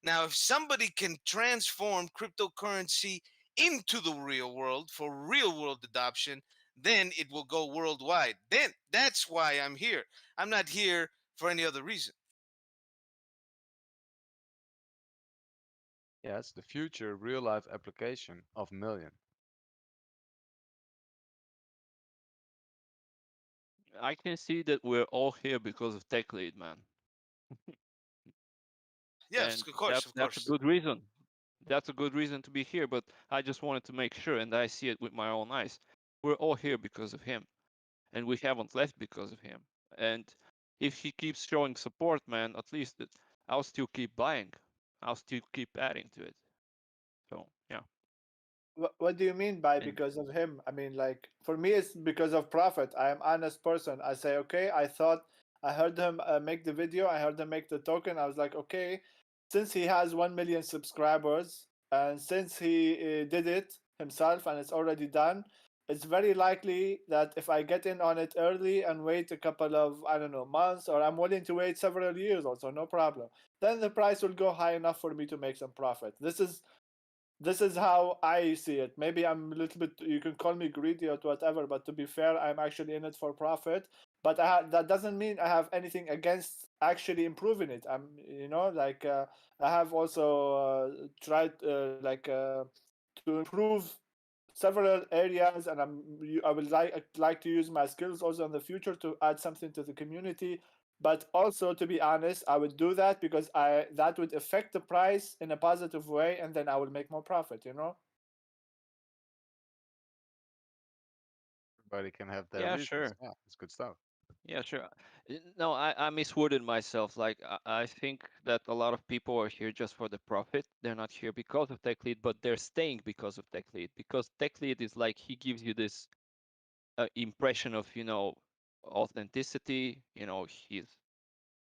Now, if somebody can transform cryptocurrency into the real world for real world adoption, then it will go worldwide. Then that's why I'm here. I'm not here for any other reason. Yeah, it's the future real life application of Million. I can see that we're all here because of Tech Lead, man. Yes, And of course, of that's a course. good reason. That's a good reason to be here. But I just wanted to make sure, and I see it with my own eyes. We're all here because of him, and we haven't left because of him. And if he keeps showing support, man, at least I'll still keep buying. I'll still keep adding to it. So yeah. What do you mean by And because of him? I mean, like for me, it's because of profit. I am honest person. I say, okay, I thought I heard him make the video. I heard him make the token. I was like, okay, since he has 1 million subscribers and since he did it himself and it's already done, it's very likely that if I get in on it early and wait a couple of, I don't know, months, or I'm willing to wait several years also, no problem, then the price will go high enough for me to make some profit. This is how I see it. Maybe I'm a little bit, you can call me greedy or whatever, but to be fair, I'm actually in it for profit. But that doesn't mean I have anything against actually improving it. I have also tried to improve several areas, and I would like to use my skills also in the future to add something to the community. But also, to be honest, I would do that because that would affect the price in a positive way, and then I will make more profit. Everybody can have their yeah, reasons. sure. Yeah, it's good stuff. Yeah, sure. No, I misworded myself. Like I think that a lot of people are here just for the profit. They're not here because of Tech Lead, but they're staying because of Tech Lead. Because Tech Lead is like he gives you this impression of authenticity.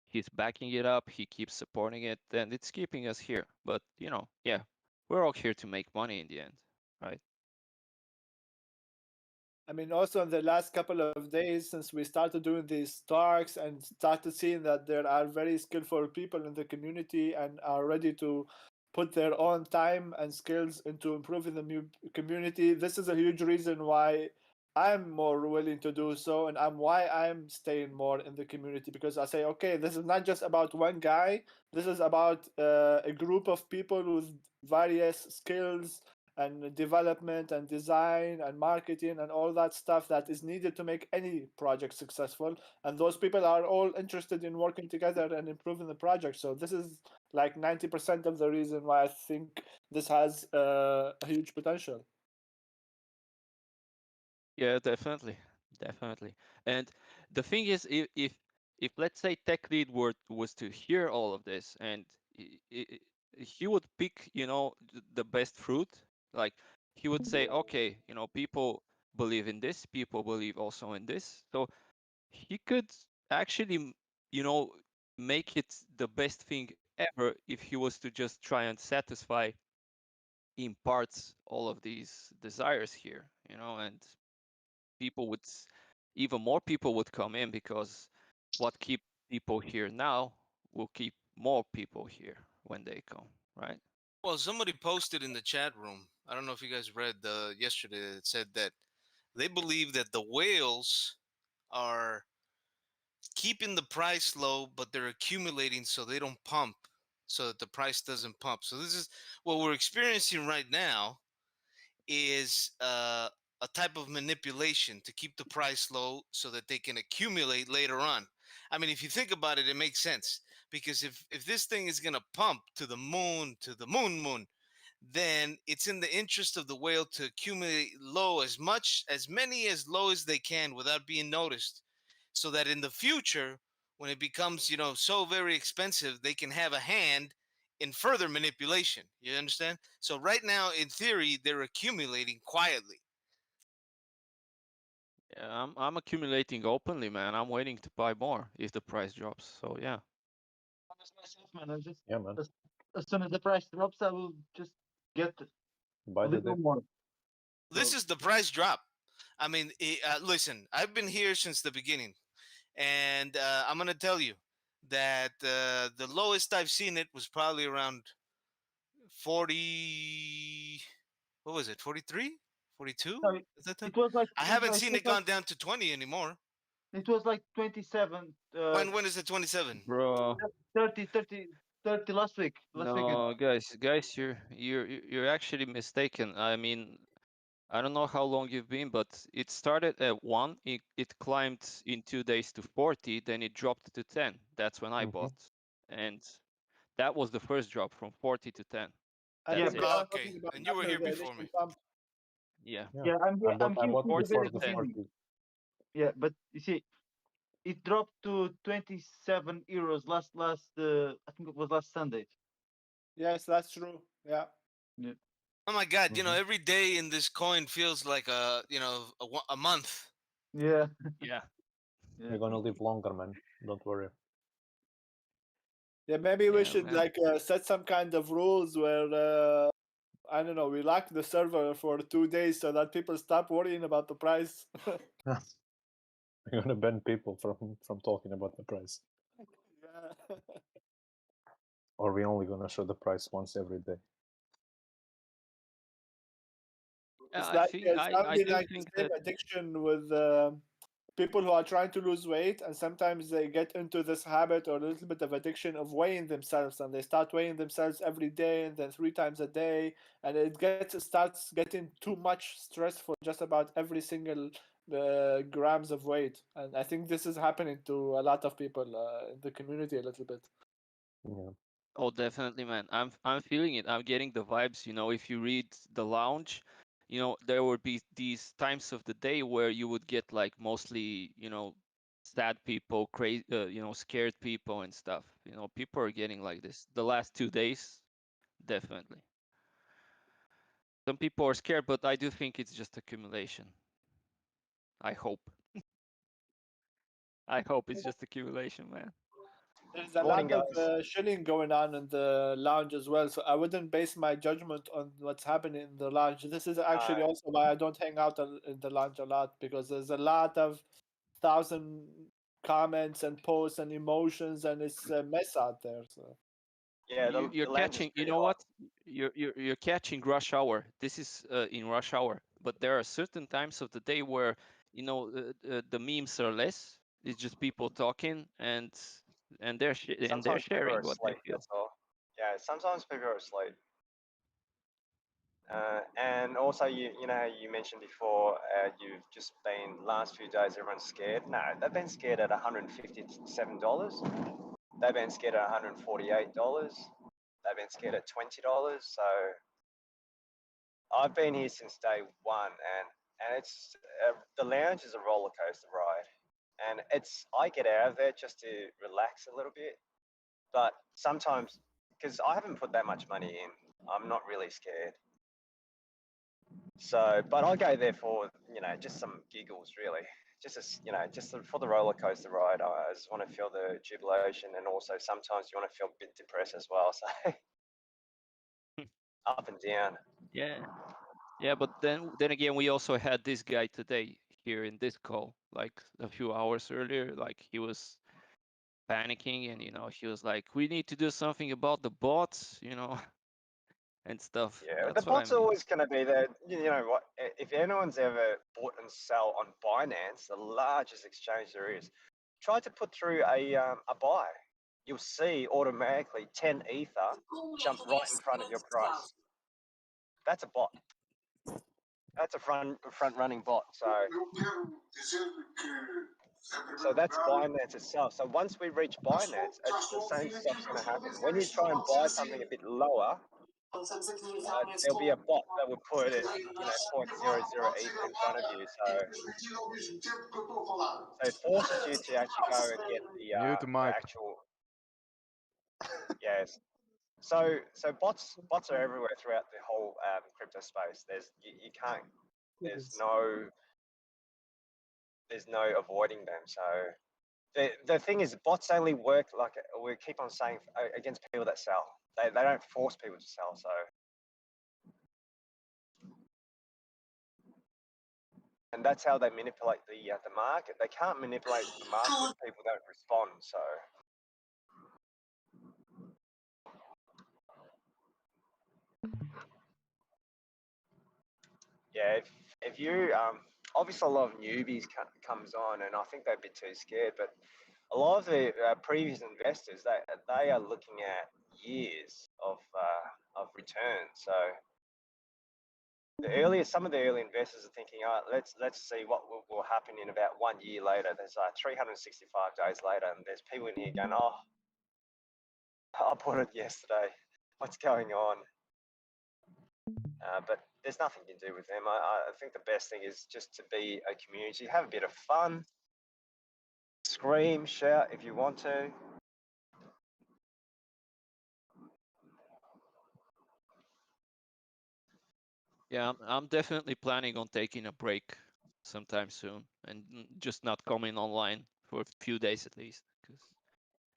He's backing it up. He keeps supporting it, and it's keeping us here. But yeah, we're all here to make money in the end, right? I mean, also in the last couple of days since we started doing these talks and started seeing that there are very skillful people in the community and are ready to put their own time and skills into improving the community, this is a huge reason why I'm more willing to do so, and why I'm staying more in the community, because I say, okay, this is not just about one guy. This is about a group of people with various skills and development and design and marketing and all that stuff that is needed to make any project successful. And those people are all interested in working together and improving the project. So this is like 90% of the reason why I think this has a huge potential. Yeah, definitely. And the thing is, if let's say Tech Lead was to hear all of this, and he would pick, the best fruit. Like he would say, okay, people believe in this, people believe also in this. So he could actually, make it the best thing ever if he was to just try and satisfy in parts all of these desires here, and people would even more people would come in, because what keep people here now will keep more people here when they come, right? Well, somebody posted in the chat room. I don't know if you guys read yesterday. It said that they believe that the whales are keeping the price low, but they're accumulating so they don't pump, so that the price doesn't pump. So this is what we're experiencing right now, is a type of manipulation to keep the price low so that they can accumulate later on. I mean, if you think about it, it makes sense, because if this thing is gonna pump to the moon, moon, then it's in the interest of the whale to accumulate as many as low as they can without being noticed, so that in the future, when it becomes, so very expensive, they can have a hand in further manipulation. You understand? So right now, in theory, they're accumulating quietly. Yeah, I'm accumulating openly, man. I'm waiting to buy more if the price drops. So yeah. Honest myself, man. I just Yeah, man. as soon as the price drops, I will just get Buy a the little dip. more. This is the price drop. I mean, listen, I've been here since the beginning, and I'm gonna tell you that the lowest I've seen it was probably around 40. What was it? 43, 42 No, at that time. it was like I haven't seen it gone down to 20 anymore. it was like 27. When is it 27? Bro. 30 last week. Last weekend. No, guys, you're actually mistaken. I mean, I don't know how long you've been, but it started at 1. It climbed in 2 days to 40, then it dropped to 10. That's when I bought, and that was the first drop from 40 to 10. I That's think it. we are Okay, talking about and you were after here the before initial me. pump. Yeah. Yeah, I'm here. I'm I here bought since the before very the 10. beginning. Yeah, but you see, it dropped to 27 euros last. I think it was last Sunday. Yes, that's true. Yeah. Yeah. Oh my God! Every day in this coin feels like a month. Yeah. Yeah. You're gonna live longer, man. Don't worry. Yeah, maybe we Yeah, should man. set some kind of rules where I don't know, we lock the server for 2 days so that people stop worrying about the price. You're gonna ban people from talking about the price. Yeah. Or we only gonna show the price once every day. It's I like think it's I only do like the think same that addiction with people who are trying to lose weight, and sometimes they get into this habit or a little bit of addiction of weighing themselves, and they start weighing themselves every day and then 3 times a day, and it starts getting too much stress for just about every single grams of weight. And I think this is happening to a lot of people in the community a little bit. Yeah. Oh, definitely, man. I'm feeling it. I'm getting the vibes. If you read the lounge, there would be these times of the day where you would get like mostly, sad people, crazy, scared people and stuff. People are getting like this. The last 2 days, definitely. Some people are scared, but I do think it's just accumulation. I hope. I hope it's just accumulation, man. There's a Morning, lot guys. of shilling going on in the lounge as well, so I wouldn't base my judgment on what's happening in the lounge. This is actually No. also why I don't hang out in the lounge a lot, because there's a lot of thousand comments and posts and emotions, and it's a mess out there. So Yeah, You're the lounge is catching. You pretty know hot. what? You're catching rush hour. This is in rush hour, but there are certain times of the day where the memes are less. It's just people talking and they're Sometimes people are sharing what they asleep, feel. that's all. Yeah, sometimes people are asleep. And also, you know how you mentioned before, you've just been last few days everyone's scared. No, they've been scared at $157. They've been scared at $148. They've been scared at $20. So I've been here since day one, and it's the lounge is a roller coaster ride, and I get out of there just to relax a little bit, but sometimes because I haven't put that much money in, I'm not really scared. So, but I go there for just some giggles, really. Just for the roller coaster ride. I just want to feel the jubilation, and also sometimes you want to feel a bit depressed as well. So up and down. Yeah, but then again, we also had this guy today here in this call, like a few hours earlier. Like he was panicking, and he was like, "We need to do something about the bots," and stuff. Yeah, the That's what I bot's mean. always going to be there. You know what? If anyone's ever bought and sell on Binance, the largest exchange there is, try to put through a buy. You'll see automatically 10 ether jump right in front of your price. That's a bot. That's a front running bot. So that's Binance itself. So once we reach Binance, it's the same stuff's going to happen. When you try and buy something a bit lower, there'll be a bot that will put it, 0.00 ETH in front of you. So it forces you to actually go and get Mute the the mic. actual. Yes. So bots are everywhere throughout the whole crypto space. You can't. There's no avoiding them. So the thing is, bots only work like we keep on saying against people that sell. They don't force people to sell. So. And that's how they manipulate the market. They can't manipulate the market if people don't respond. So. Yeah, if you obviously a lot of newbies comes on, and I think they're a bit too scared. But a lot of the previous investors, they are looking at years of return. So some of the early investors are thinking, all right, let's see what will happen in about 1 year later. There's 365 days later, and there's people in here going, oh, I bought it yesterday. What's going on? But there's nothing you can do with them. I think the best thing is just to be a community, have a bit of fun, scream, shout if you want to. Yeah, I'm definitely planning on taking a break sometime soon and just not coming online for a few days at least, because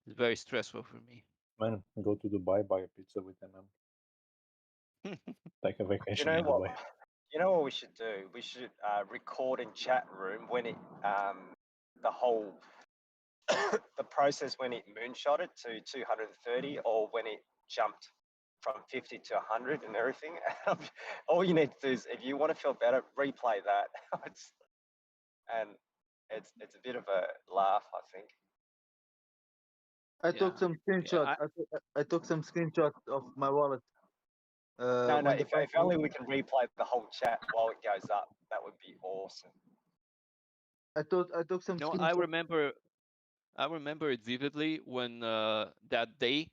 it's very stressful for me. Man, go to Dubai, buy a pizza with MM. Take a vacation You know in what? Dubai. You know what we should do? We should record in chat room when it the whole the process when it moonshot it to 230 or when it jumped from 50 to 100 and everything. All you need to do is, if you want to feel better, replay that. it's a bit of a laugh, I think. I took some screenshots. I took some screenshots of my wallet. No, when the if price only we can replay the whole chat while it goes up, that would be awesome. I took some No, screenshots. I remember it vividly when that day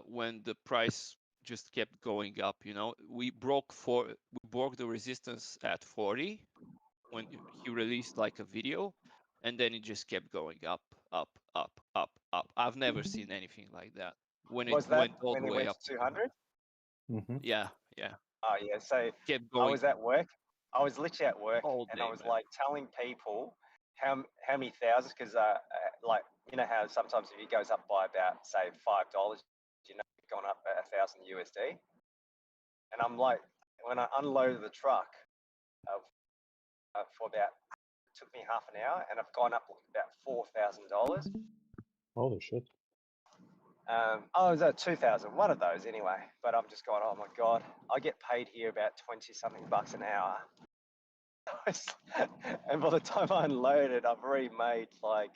when the price just kept going up. We broke the resistance at 40 when he released like a video, and then it just kept going up, up, up, up, up. I've never seen anything like that when it Was that went all when the it way went up. to 200? Yeah. Oh yeah, so Kept I going was at work. I was literally at work, all and day, I was man. like telling people how many thousands, because like how sometimes if it goes up by about say $5, it's gone up 1,000 USD, and I'm like, when I unloaded the truck for about, it took me half an hour, and I've gone up about $4,000. Holy shit. Oh, it was at 2,000, one of those anyway. But I'm just going, oh my god, I get paid here about 20 something bucks an hour. And by the time I unloaded, I've already made like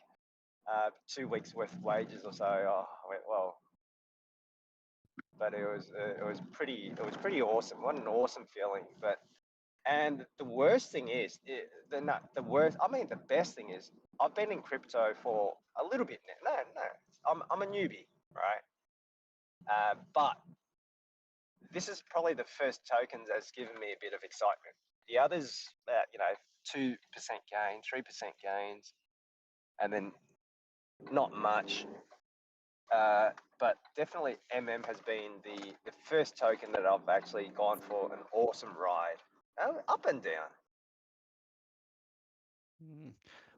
2 weeks worth of wages or so. Oh, I went, well, but it was pretty awesome. What an awesome feeling. And the worst thing is, the best thing is, I've been in crypto for a little bit now. No, I'm a newbie, right? But this is probably the first token that's given me a bit of excitement. The others, 2% gain, 3% gains, and then not much. But definitely MM has been the first token that I've actually gone for an awesome ride, up and down.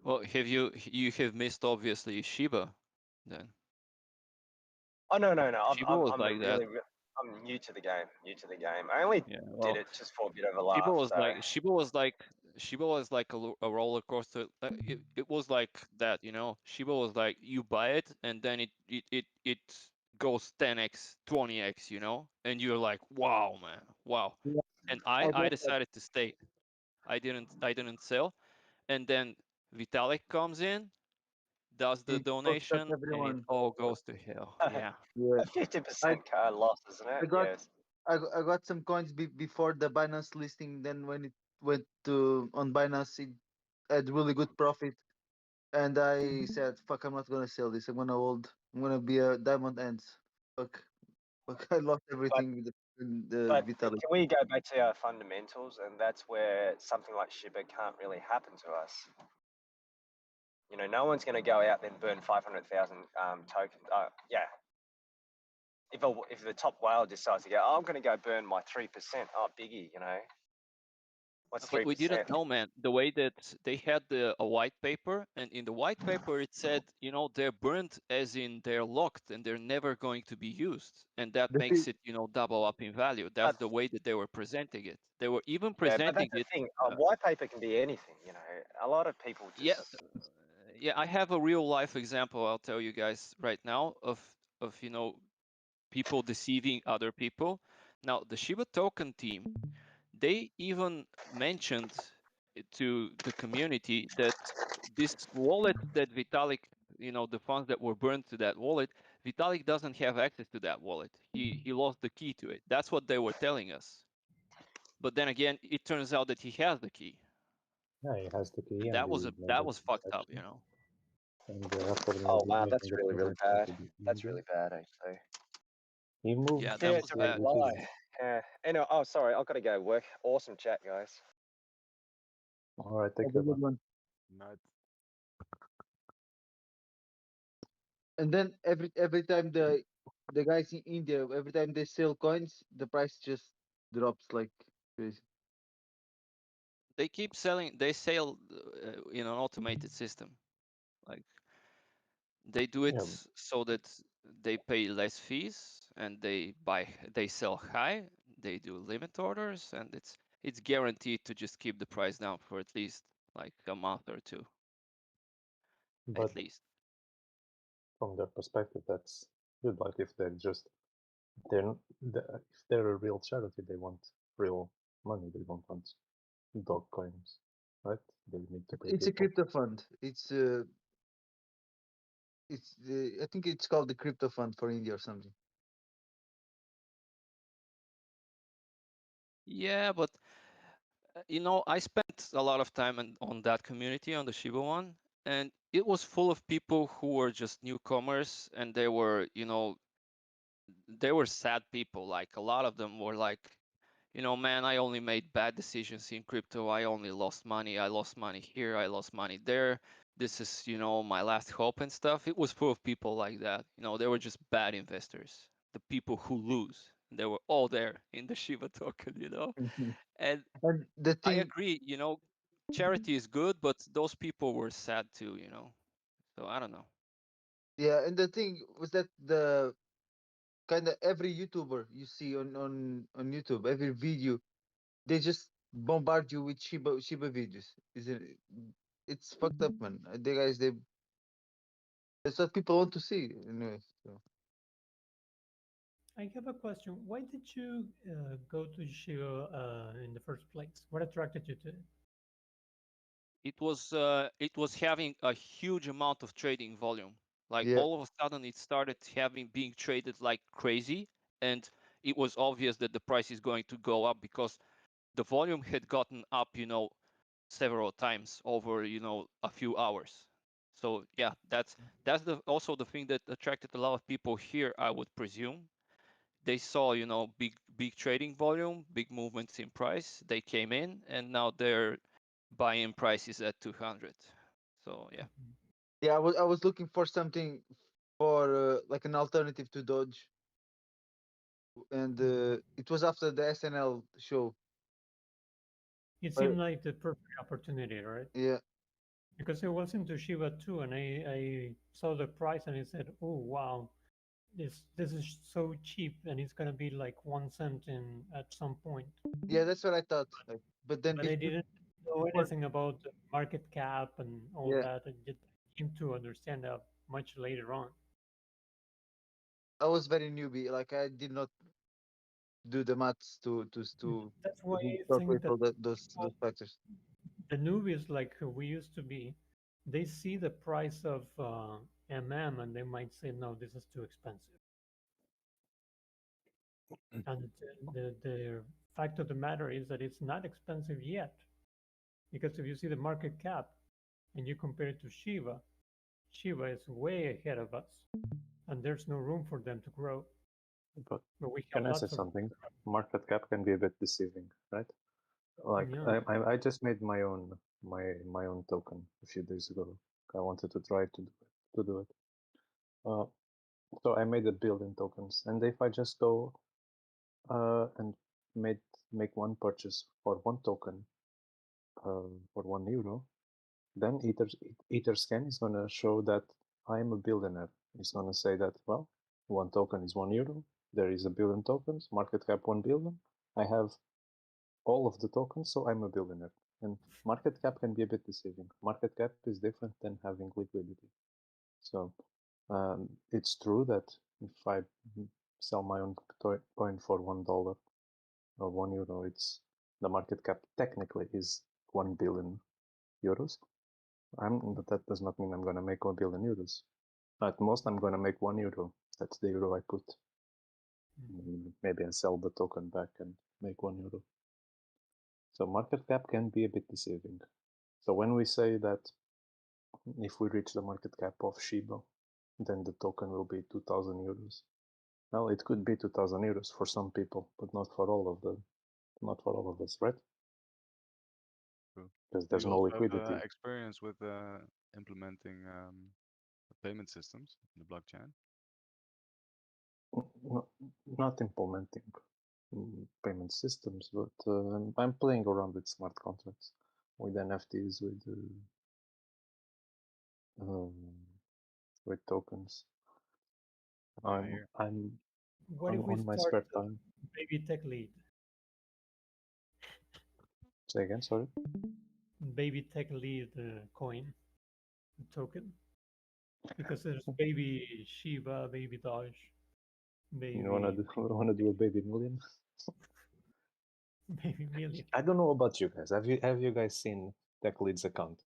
Well, you have missed obviously Shiba then. Oh no! Shiba was I'm like that. I'm new to the game. I only did it just for a bit of a laugh. Shiba was like a roller coaster. It was like that, Shiba was like you buy it and then it goes 10x, 20x, and you're like, wow, man, wow. Yeah, And I I got that. decided to stay. I didn't sell, and then Vitalik comes in, does the He fucked up donation, and it everyone. all goes to hell. Yeah. Yeah. 50% I loss, isn't I it? got Yes. I got some coins before the Binance listing. Then when it went to on Binance, it had really good profit. And I said, "Fuck, I'm not gonna sell this. I'm gonna hold. I'm gonna be a diamond ends. Fuck, fuck. I lost But everything with the But Vitalik. can we go back to our fundamentals, and that's where something like Shiba can't really happen to us. You know, no one's going to go out and burn 500,000 tokens. Yeah. If the top whale decides to go, oh, I'm going to go burn my 3%. Oh, biggie, you know. What's 3%? But we didn't know, man. The way that they had a white paper, and in the white paper it said, you know, they're burned as in they're locked and they're never going to be used, and that makes it, you know, double up in value. That's the way that they were presenting it. They were even Yeah, but presenting that's the it. thing. A white paper can be anything, you know. A lot of people just. Yeah, yeah. I have a real life example. I'll tell you guys right now of you know, people deceiving other people. Now the Shiba token team, they even mentioned to the community that this wallet that Vitalik, you know, the funds that were burned to that wallet, Vitalik doesn't have access to that wallet. He lost the key to it. That's what they were telling us. But then again, it turns out that he has the key. Yeah, he has the key. That and was he made that the was fucked up, you transaction, know. And after Oh wow, making that's the really transaction bad. to be That's easy, really bad, actually. he moved. Yeah, Yeah, that was it's a bad. red lie. Yeah. Anyway, oh sorry, I've got to go work. Awesome chat, guys. All right, take Have a care, good man. one. And then every time the guys in India, every time they sell coins, the price just drops like crazy. They keep selling. They sell in an automated system. Like they do it Yeah, so that they pay less fees and they sell high. They do limit orders, and it's guaranteed to just keep the price down for at least like a month or two, but at least. from their perspective, that's good. Like if they're just if they're a real charity, they want real money. They don't want dog coins, right? They need to pay It's a people. crypto fund. I think it's called the crypto fund for India or something. Yeah, but you know, I spent a lot of time on that community, on the Shiba one, and it was full of people who were just newcomers, and they were, you know, they were sad people. Like a lot of them were like, you know, man, I only made bad decisions in crypto. I only lost money. I lost money here. I lost money there. This is, you know, my last hope and stuff. It was full of people like that. You know, they were just bad investors. The people who lose. They were all there in the Shiba token, you know. And And the I thing, agree, you know, charity is good, but those people were sad too, you know. So I don't know. yeah, and the thing was that the kind of every YouTuber you see on YouTube, every video, they just bombard you with Shiba videos. It's fucked up, man. The guys, that's what people want to see, anyway. So. I have a question. Why did you go to Shiba in the first place? What attracted you to it? It was having a huge amount of trading volume. Like Yeah. all of a sudden it started being traded like crazy, and it was obvious that the price is going to go up because the volume had gotten up, you know, several times over, you know, a few hours. So yeah, that's also the thing that attracted a lot of people here, I would presume. They saw, you know, big trading volume, big movements in price. They came in, and now they're buying prices at 200. So yeah. Yeah, I was looking for something for like an alternative to Dodge, and it was after the SNL show. It seemed like the perfect opportunity, right? Yeah. Because it was into Shiba too, and I saw the price and I said, "Oh wow, this is so cheap, and it's gonna be like 1 cent in at some point." Yeah, that's what I thought. Like, but then But I didn't know anything about the market cap and all Yeah. that. I just came to understand that much later on. I was very newbie. Like I did not do the maths to That's why I calculate think that all those factors. the newbies, like we used to be, they see the price of MM and they might say, "No, this is too expensive." And the fact of the matter is that it's not expensive yet, because if you see the market cap and you compare it to Shiba is way ahead of us, and there's no room for them to grow. But But we have can I say lots of something? Market cap can be a bit deceiving, right? Like yeah. I just made my own token a few days ago. I wanted to try to do it. So I made 1 billion tokens, and if I just go and make one purchase for 1 token for €1, then Etherscan is gonna show that I am a billionaire. It's gonna say that, well, 1 token is €1. There is 1 billion tokens, market cap 1 billion. I have all of the tokens, so I'm a billionaire. And market cap can be a bit deceiving. Market cap is different than having liquidity. So it's true that if I sell my own coin for $1 or €1, it's the market cap technically is 1 billion euros. But that does not mean I'm gonna make 1 billion euros. At most, I'm gonna make €1. That's the euro I put. Maybe I sell the token back and make €1. So market cap can be a bit deceiving. So when we say that if we reach the market cap of Shiba, then the token will be €2,000. Well, it could be €2,000 for some people, but not for all of them. Not for all of us, right? True. Because Do there's you no also have liquidity. experience with implementing payment systems in the blockchain? Not implementing payment systems, but I'm playing around with smart contracts, with NFTs, with tokens. I'm What if we on my start spare time. Baby Tech Lead? Say again, sorry. Baby Tech Lead coin token, because there's Baby Shiba, Baby Doge, Baby You wanna do a baby million? Baby Million. I don't know about you guys. Have you guys seen TechLead's account?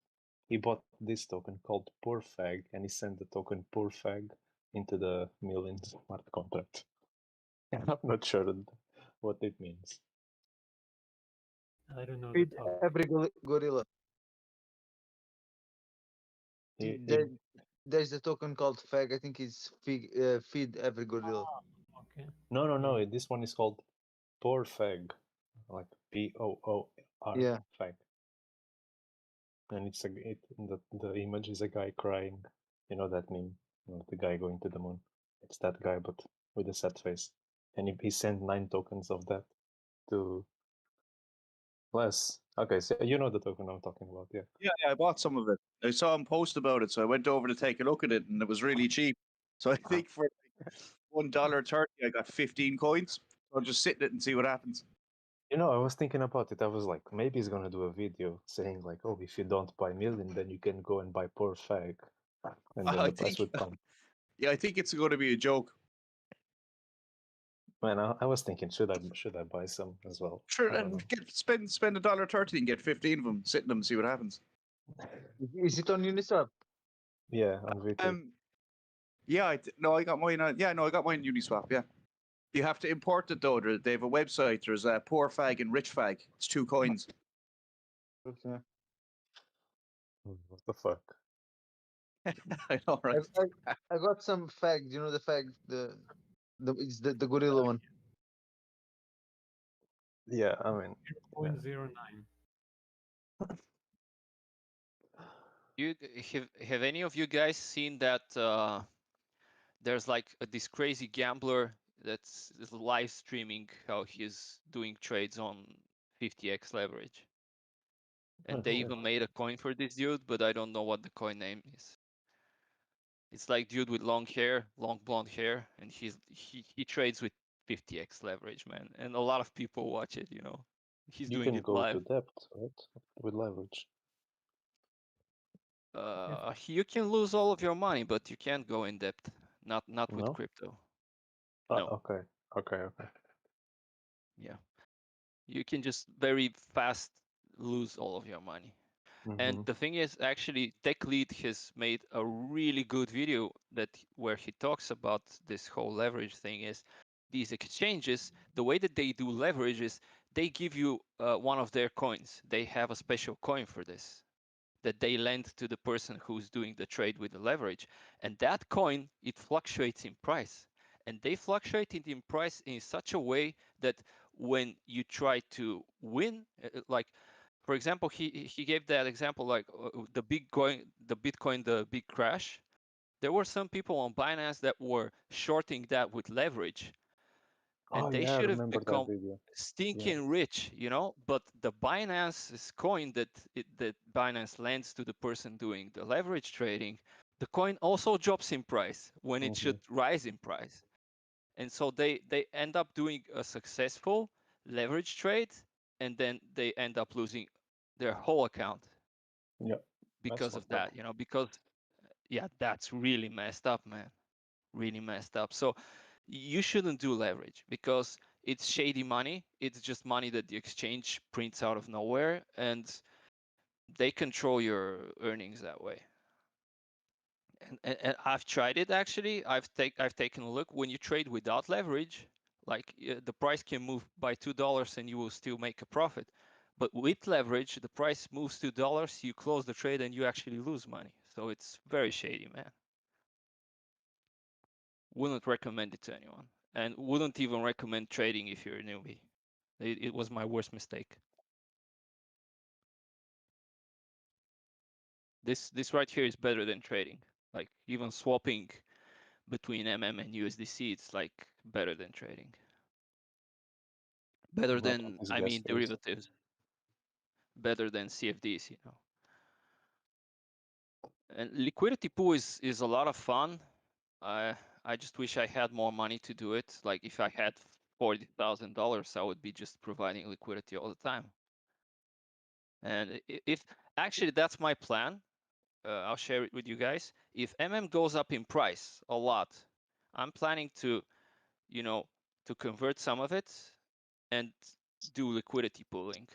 He bought this token called Poor Fag, and he sent the token Poor Fag into the Million smart contract. I'm not sure what it means. I don't know. Feed every gorilla. There's a token called Fag. I think it's feed every gorilla. Okay. No. This one is called Poor Fag, like POOR Yeah. Fag. And the image is a guy crying. You know that meme? You know, the guy going to the moon. It's that guy, but with a sad face. And he sent 9 tokens of that to Les. Okay, so you know the token I'm talking about, yeah. Yeah, I bought some of it. I saw him post about it, so I went over to take a look at it, and it was really cheap. So I think for $1.30, I got 15 coins. So I'll just sit in it and see what happens. You know, I was thinking about it. I was like, maybe he's gonna do a video saying like, "Oh, if you don't buy Million, then you can go and buy Poor Fag," and then I the price think, would pump. yeah, I think it's going to be a joke. Man, I was thinking, should I buy some as well? Sure, I don't know. and spend $1.30 and get 15 of them. Sit in them, and see what happens. Is it on Uniswap? Yeah, on VT. Yeah, I got mine. I got mine in Uniswap. Yeah, you have to import it though. They have a website. There's a Poor Fag and Rich Fag. It's 2 coins. Okay. What the fuck? I know, right? I got some Fag. You know the Fag, it's the gorilla one. Yeah, I mean, 0.09. Have any of you guys seen that there's like this crazy gambler that's live streaming how he's doing trades on 50x leverage, and they even made a coin for this dude, but I don't know what the coin name is. It's like dude with long blonde hair, and he trades with 50x leverage, man, and a lot of people watch it. You know, he's you doing can it go live. to depth, right? With leverage. You can lose all of your money, but you can't go in depth. Not with No? crypto. No. Okay. Yeah. You can just very fast lose all of your money. And the thing is, actually, TechLead has made a really good video where he talks about this whole leverage thing. Is these exchanges, the way that they do leverage is they give you one of their coins. They have a special coin for this that they lend to the person who's doing the trade with the leverage. And that coin, it fluctuates in price. and they fluctuated in price in such a way that when you try to win, like for example, he gave that example like the Bitcoin, the big crash. There were some people on Binance that were shorting that with leverage, and Oh they yeah, I should have remember that become video. Yeah. stinking rich, you know. But the Binance's coin that Binance lends to the person doing the leverage trading, the coin also drops in price when it should rise in price, and so they end up doing a successful leverage trade, and then they end up losing their whole account Yeah. That's because of fucked up. that, you know. Because yeah, that's really messed up, man. Really messed up. So you shouldn't do leverage because it's shady money. It's just money that the exchange prints out of nowhere, and they control your earnings that way. And I've tried it actually. I've taken a look. When you trade without leverage, like the price can move by $2 and you will still make a profit. But with leverage, the price moves $2, you close the trade and you actually lose money. So it's very shady, man. Wouldn't recommend it to anyone, and wouldn't even recommend trading if you're a newbie. It was my worst mistake. This right here is better than trading. Like even swapping between MM and USDC, it's like better than trading. Better Not than, with these I gas mean, fees. derivatives. Better than CFDs, you know. And liquidity pool is a lot of fun. I just wish I had more money to do it. Like if I had $40,000, I would be just providing liquidity all the time. And if actually that's my plan, I'll share it with you guys. If MM goes up in price a lot, I'm planning to, you know, to convert some of it and do liquidity pooling.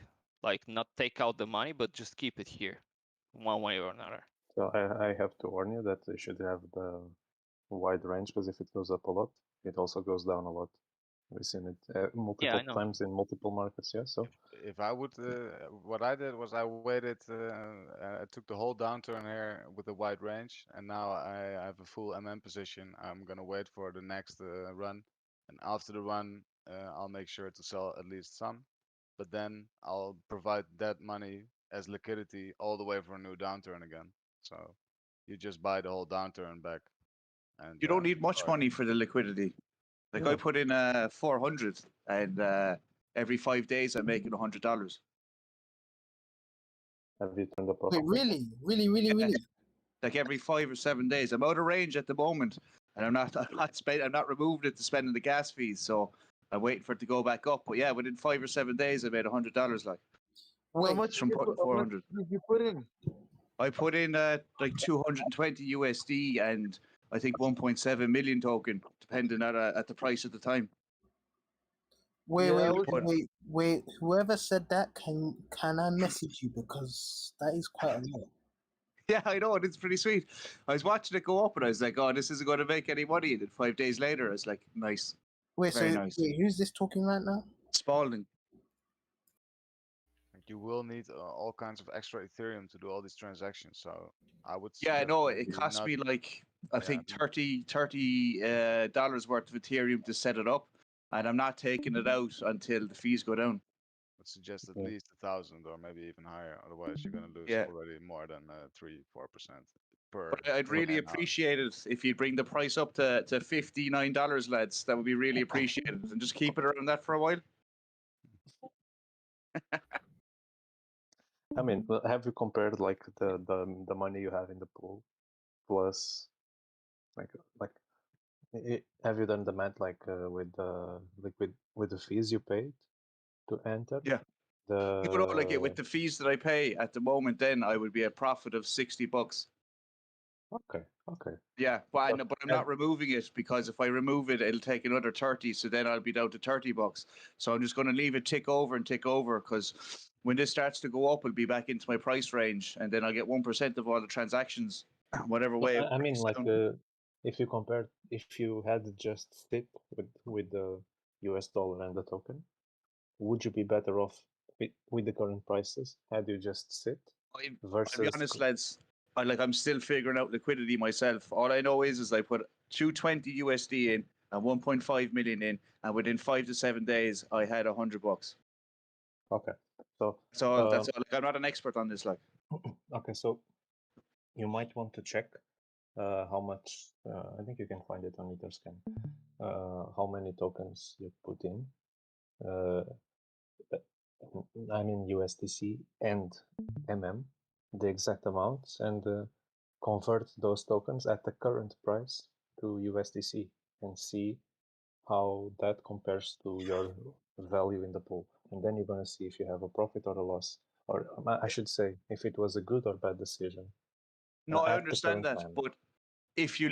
Like not take out the money, but just keep it here, one way or another. So I have to warn you that you should have the wide range, because if it goes up a lot, it also goes down a lot. We've seen it multiple times in multiple markets. Yeah. So If I would, what I did was I waited. I took the whole downturn here with a wide range, and now I have a full MM position. I'm gonna wait for the next run, and after the run, I'll make sure to sell at least some, but then I'll provide that money as liquidity all the way for a new downturn again. So you just buy the whole downturn back, and You don't need much money for the liquidity. Like I put in 400, and every 5 days I'm making $100. have you turned the Wait, profit? really? Really? Like every 5 or 7 days. I'm out of range at the moment, and I'm not removing it to spending the gas fees. So I'm waiting for it to go back up. But yeah, within 5 or 7 days, I made $100. Like How much from putting 400. did you put in? I put in like 220 USD and I think 1.7 million token, depending at the price at the time. Wait. Whoever said that, can I message you, because that is quite a lot. Yeah, I know, and it's pretty sweet. I was watching it go up, and I was like, "Oh, this isn't going to make any money." And then 5 days later, I was like, "Nice, very nice." Who's this talking right now? Spalding. you will need all kinds of extra Ethereum to do all these transactions. So I would. Yeah, I suggest know. It maybe cost not- me like I think yeah, $30 dollars worth of Ethereum to set it up, and I'm not taking it out until the fees go down. would suggest at least 1,000 or maybe even higher. Otherwise, you're gonna lose Yeah. already more than 3-4% per. But I'd really appreciate it if you bring the price up to $59, lads. That would be really appreciated, and just keep it around that for a while. I mean, have you compared like the money you have in the pool plus like have you done the math like with the fees you paid to enter? Yeah. Like with the fees that I pay at the moment, then I would be a profit of $60. Okay. Yeah, but I'm not removing it, because if I remove it, it'll take another 30. So then I'll be down to $30. So I'm just going to leave it tick over, because when this starts to go up, it'll be back into my price range, and then I'll get 1% of all the transactions, whatever way. I mean, like if you had just sit with the US dollar and the token, would you be better off with the current prices had you just sit versus? I'll be honest, lads. I'm still figuring out liquidity myself. All I know is I put 220 USD in. and 1.5 million in, and within 5 to 7 days, I had $100. Okay. So That's all. Like, I'm not an expert on this. Like, okay, so you might want to check how much. I think you can find it on Etherscan. How many tokens you put in. I mean USDC and the exact amounts, and convert those tokens at the current price to USDC and see how that compares to your value in the pool. And then you're going to see if you have a profit or a loss, or I should say, if it was a good or bad decision. no, I at the understand current that, time. but if you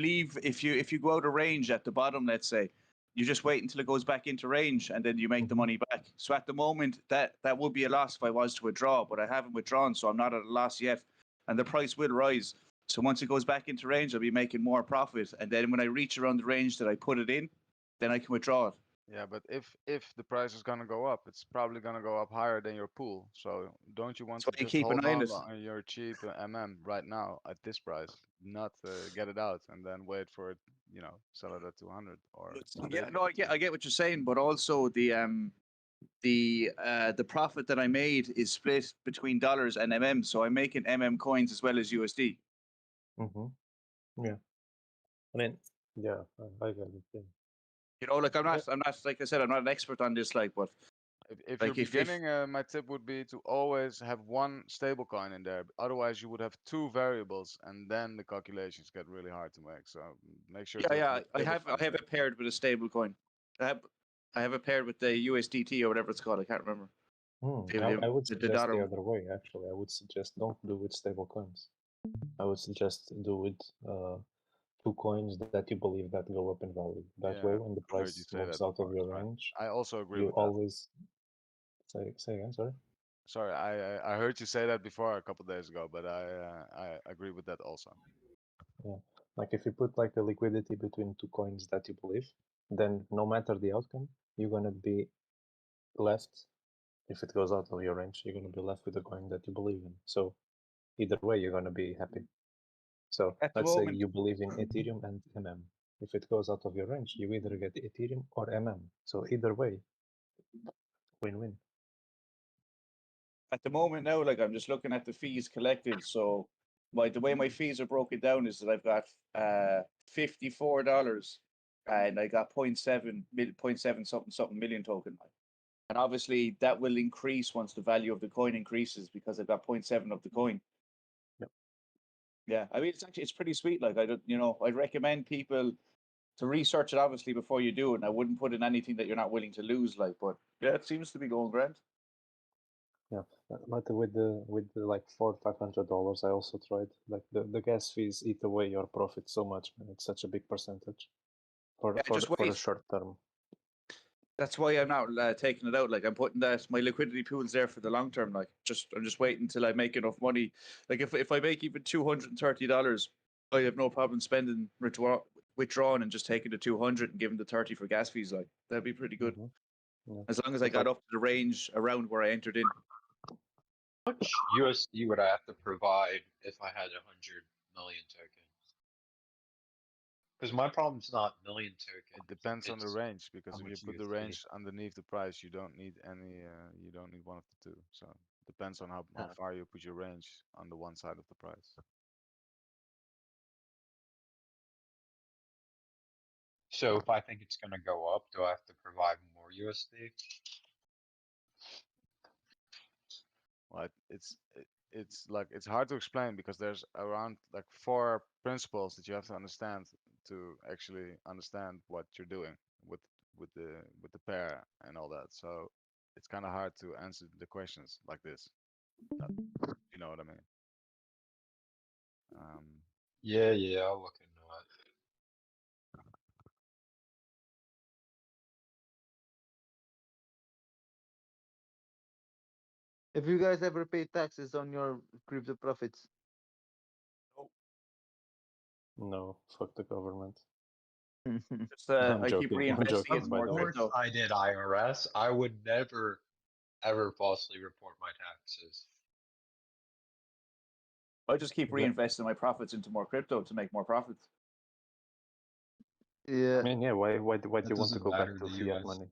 go out of range at the bottom, let's say, you just wait until it goes back into range, and then you make the money back. So at the moment, that would be a loss if I was to withdraw, but I haven't withdrawn, so I'm not at a loss yet, and the price will rise. So once it goes back into range, I'll be making more profit, and then when I reach around the range that I put it in, then I can withdraw it. Yeah, but if the price is gonna go up, it's probably gonna go up higher than your pool. So don't you want So to you just keep an hold eye on on it. on your cheap right now at this price, not get it out and then wait for it, sell it at 200 or Yeah, no, I get what you're saying, but also the profit that I made is split between dollars and so I'm making coins as well as USD. Yeah. I mean, yeah, I get it. Yeah. Like I'm not like I said, I'm not an expert on this, like, but If like you're beginning, my tip would be to always have one stable coin in there. Otherwise, you would have two variables, and then the calculations get really hard to make. So make sure. to yeah, have I one have stable coin in it paired with a stable coin. I have it paired with the USDT or whatever it's called. I can't remember. I would The suggest dollar the one. other way. Actually, I would suggest don't do with stable coins. I would suggest do with two coins that you believe that go up in value. That Yeah, way, when the I heard you price say moves that out of before, your right. range, I also agree you with that. always say again. Sorry. Sorry, I heard you say that before a couple days ago, but I agree with that also. Yeah, like if you put like a liquidity between two coins that you believe, then no matter the outcome, you're gonna be left. If it goes out of your range, you're gonna be left with a coin that you believe in. So either way, you're gonna be happy. So At the let's say moment- you believe in Ethereum and If it goes out of your range, you either get Ethereum or So either way, win-win. At the moment now, like I'm just looking at the fees collected. So the way my fees are broken down is that I've got $54 and I got 0.7 something million token. And obviously that will increase once the value of the coin increases because I've got 0.7 of the coin. Yep. Yeah, I mean it's pretty sweet. Like I'd recommend people to research it obviously before you do it. And I wouldn't put in anything that you're not willing to lose. Like, but yeah, it seems to be going grand. Yeah, but with the like $400-500, I also tried like the gas fees eat away your profit so much, man. It's such a big percentage for the short term. That's why I'm not taking it out. Like I'm putting my liquidity pool's there for the long term. Like I'm just waiting until I make enough money. Like if I make even $230, I have no problem spending withdrawing and just taking the 200 and giving the 30 for gas fees. Like that'd be pretty good. Yeah. As long as I got up to the range around where I entered in. How much USD would I have to provide if I had 100 million tokens? Because my problem's not million tokens. It depends on the it's range, because how if you much put the USD. range underneath the price, you don't need any. You don't need one of the two. So it depends on how far you put your range on the one side of the price. So if I think it's going to go up, do I have to provide more USD? Well, it's like it's hard to explain because there's around like 4 principles that you have to understand to actually understand what you're doing with the pair and all that. So it's kind of hard to answer the questions like this. You know what I mean? Yeah, I'll look into it. Have you guys ever paid taxes on your crypto profits? No, fuck the government. Just, I'm I keep joking. I'm reinvesting joking, in by more the way. Of course I did IRS. I would never, ever falsely report my taxes. I just keep reinvesting my profits into more crypto to make more profits. Yeah. I mean, yeah. Why do That you want to doesn't go back matter in to the fiat US. money?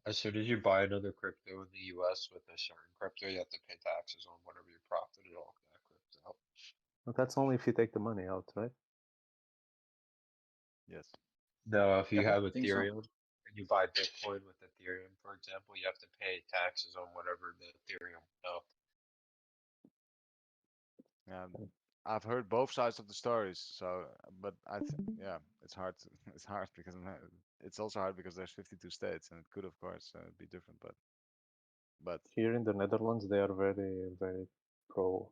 As soon as you buy another crypto in the US with a certain crypto, you have to pay taxes on whatever you profited off that crypto. But that's only if you take the money out, right? Yes. No, if you Yeah, have I think so. Ethereum and you buy Bitcoin with Ethereum, for example, you have to pay taxes on whatever the Ethereum went up. Yeah, I've heard both sides of the stories. So, but yeah, it's hard. It's hard because it's also hard because there's 52 states, and it could, of course, be different. But Here in the Netherlands, they are very, very pro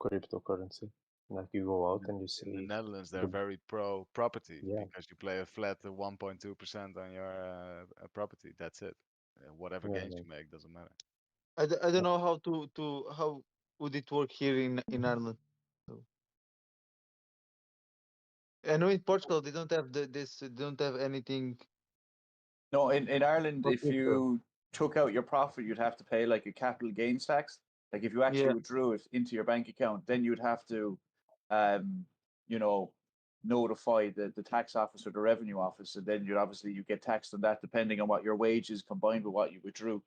cryptocurrency. Like you go out and you in the see Netherlands, they're the very pro property yeah, because you play a flat 1.2% on your property. That's it. Whatever yeah, gains no. you make doesn't matter. I don't know how would it work here in Ireland. So, I know in Portugal they don't have they don't have anything No, in Ireland, for if crypto. you took out your profit, you'd have to pay like a capital gains tax. Like if you actually Yeah. withdrew it into your bank account, then you'd have to, um, you know, notify the tax office or the revenue office, and then you get taxed on that depending on what your wages combined with what you withdrew.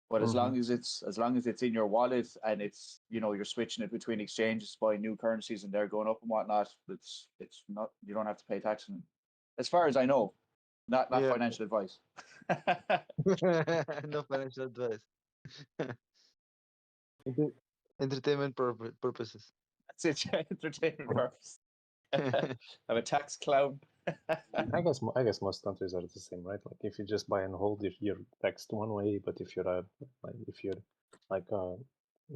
But as long as it's in your wallet and it's you're switching it between exchanges, buying new currencies, and they're going up and whatnot, it's not you don't have to pay tax on it. As far as I know, not Yeah. financial advice. No financial advice. Mhm. Entertainment purposes. That's it, yeah, entertainment purpose. I'm a tax clown. I guess most countries are the same, right? Like if you just buy and hold, if you're taxed one way, but if you're like a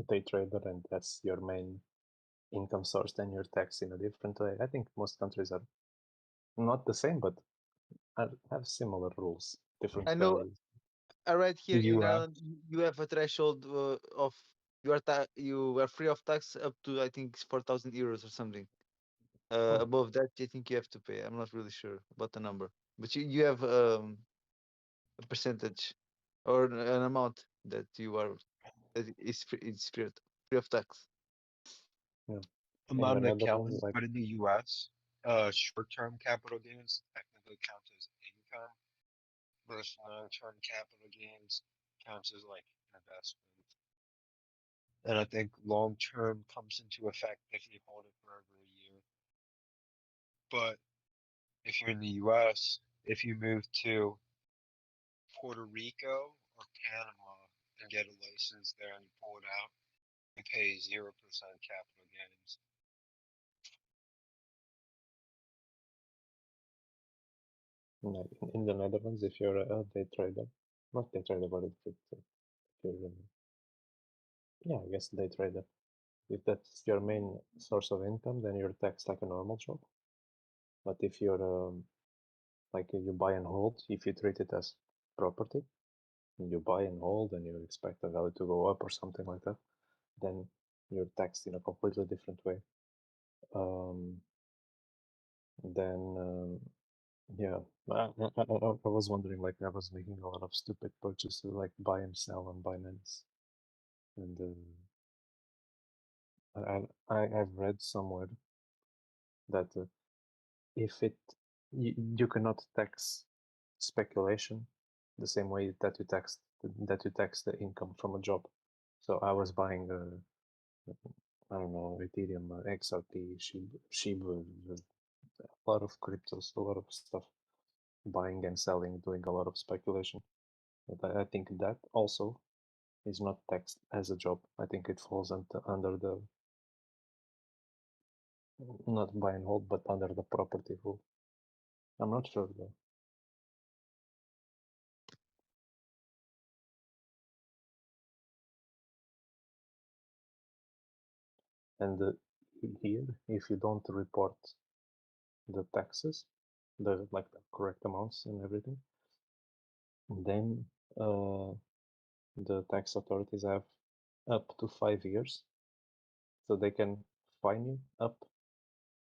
day trader and that's your main income source, then you're taxed in a different way. I think most countries are not the same, but have similar rules, different I know. values. Right here in US. Ireland, you have a threshold of you are free of tax up to I think 4,000 euros or something. Above that, I think you have to pay. I'm not really sure about the number, but you have a percentage or an amount that you are that is free of tax. Yeah. I'm In not the an Netherlands, accountant, like but in the US, short-term capital gains technically count as income, versus long-term capital gains counts as like investment. And I think long-term comes into effect if you hold it for over a year. But if you're in the US, if you move to Puerto Rico or Panama and get a license there and you pull it out, you pay 0% capital gains. like in the Netherlands, if you're a day trader, not day trader, but if you're yeah, I guess day trader. If that's your main source of income, then you're taxed like a normal job. But if you're like you buy and hold, if you treat it as property, and you buy and hold, and you expect the value to go up or something like that, then you're taxed in a completely different way. Then yeah, I was wondering, like I was making a lot of stupid purchases, like buy and sell on Binance, and I've read somewhere that if you cannot tax speculation the same way that you tax the income from a job. So I was buying I don't know, Ethereum, XRP, Shiba, a lot of cryptos, a lot of stuff, buying and selling, doing a lot of speculation. But I think that also is not taxed as a job. I think it falls under the not buy and hold, but under the property rule. I'm not sure though. And here, if you don't report the taxes, the correct amounts and everything, then the tax authorities have up to 5 years, so they can fine you up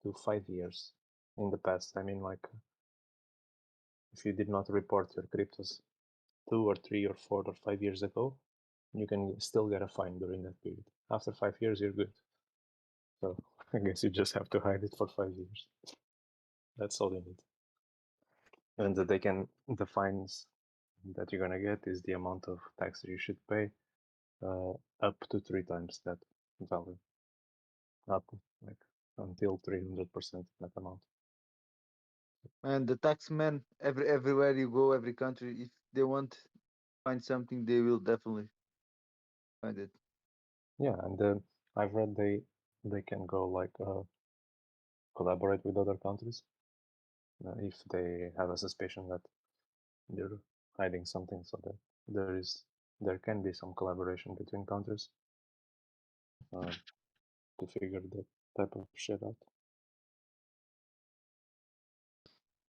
to 5 years. In the past, I mean, like if you did not report your cryptos 2 or 3 or 4 or 5 years ago, you can still get a fine during that period. After 5 years, you're good. So I guess you just have to hide it for 5 years. That's all you need. and that they can the fines that you're gonna get is the amount of tax you should pay, up to 3 times that value, up like until 300% that amount. And the taxmen, everywhere you go, every country, if they want to find something, they will definitely find it. Yeah, and I've read they can go like collaborate with other countries if they have a suspicion that they're hiding something, so that there can be some collaboration between countries to figure that type of shit out.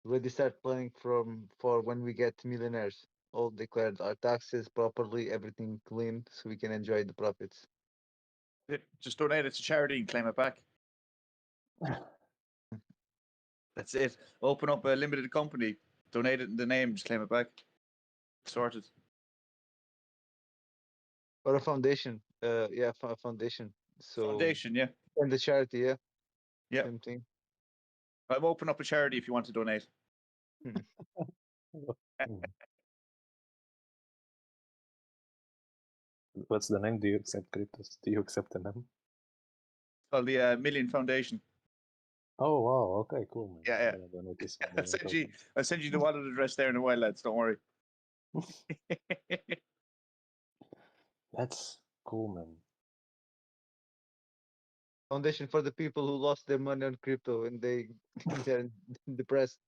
Already start planning for when we get millionaires. All declared our taxes properly, everything clean, so we can enjoy the profits. Just donate it to charity and claim it back. That's it. Open up a limited company, donate it in the name, just claim it back. Sorted. Or a foundation. Yeah, a foundation. So Foundation, yeah. And the charity, yeah. Yeah. Same thing. I've opened up a charity if you want to donate. What's the name? Do you accept cryptos? Do you accept the name? Called the Million Foundation. Oh wow! Okay, cool, man. Yeah, yeah. I noticed I'll send you the wallet address there in a while, lads. Don't worry. That's cool, man. Foundation for the people who lost their money on crypto and they're depressed.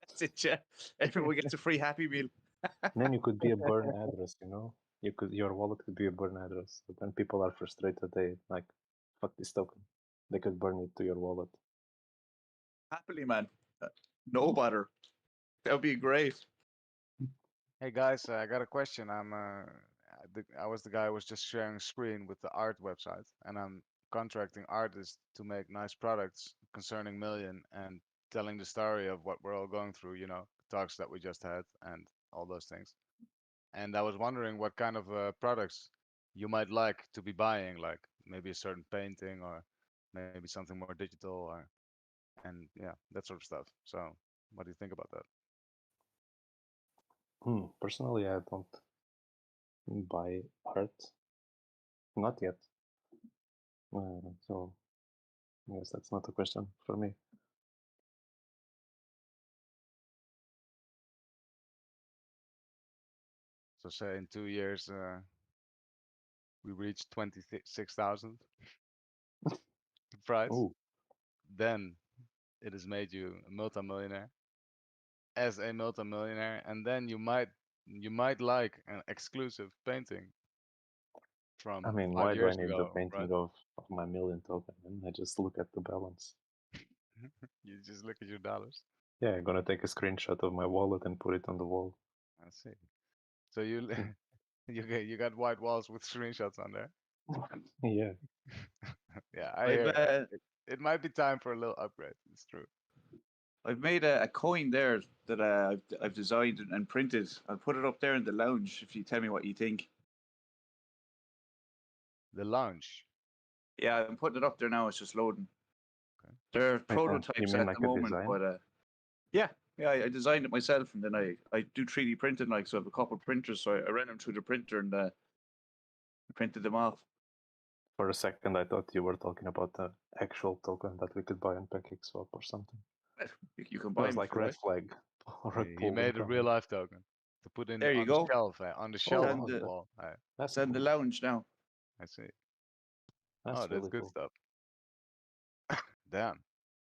That's it, yeah. Everyone gets a free Happy Meal. Then you could be a burn address, you know. Your wallet could be a burn address. So when people are frustrated, they like, fuck this token. They could burn it to your wallet. Happily, man. No bother. That would be great. Hey guys, I got a question. I was the guy who was just sharing screen with the art website, and I'm contracting artists to make nice products concerning Million and telling the story of what we're all going through, you know, talks that we just had and all those things. And I was wondering what kind of products you might like to be buying, like maybe a certain painting or maybe something more digital and yeah, that sort of stuff. So what do you think about that? Personally, I don't buy art. Not yet. So, I guess that's not a question for me. So say in 2 years, we reach 26,000 price. Ooh. Then it has made you a multimillionaire. As a multimillionaire, and then you might like an exclusive painting from I mean, 5 why do I years need the ago, painting right? of my million token? And I just look at the balance. You just look at your dollars. Yeah, I'm gonna take a screenshot of my wallet and put it on the wall. I see. So you you got white walls with screenshots on there. Yeah. Yeah, I I've, hear it might be time for a little upgrade. It's true. I've made a coin there that I've designed and printed. I'll put it up there in the lounge if you tell me what you think. The lounge. Yeah, I'm putting it up there now. It's just loading. Okay. They're You prototypes mean at like the a moment, design? but yeah, I designed it myself, and then I do 3D printing, like, so I have a couple of printers, so I ran them through the printer and printed them off. For a second, I thought you were talking about the actual token that we could buy on PancakeSwap or something. You can I buy was them like for red life. flag or a He pool made a income. real life token to put in There you on go. the shelf, on the Oh, shelf wow, on the that- wall. that's It's in the cool. lounge now. I see. That's Oh, that's really good cool. stuff. Damn.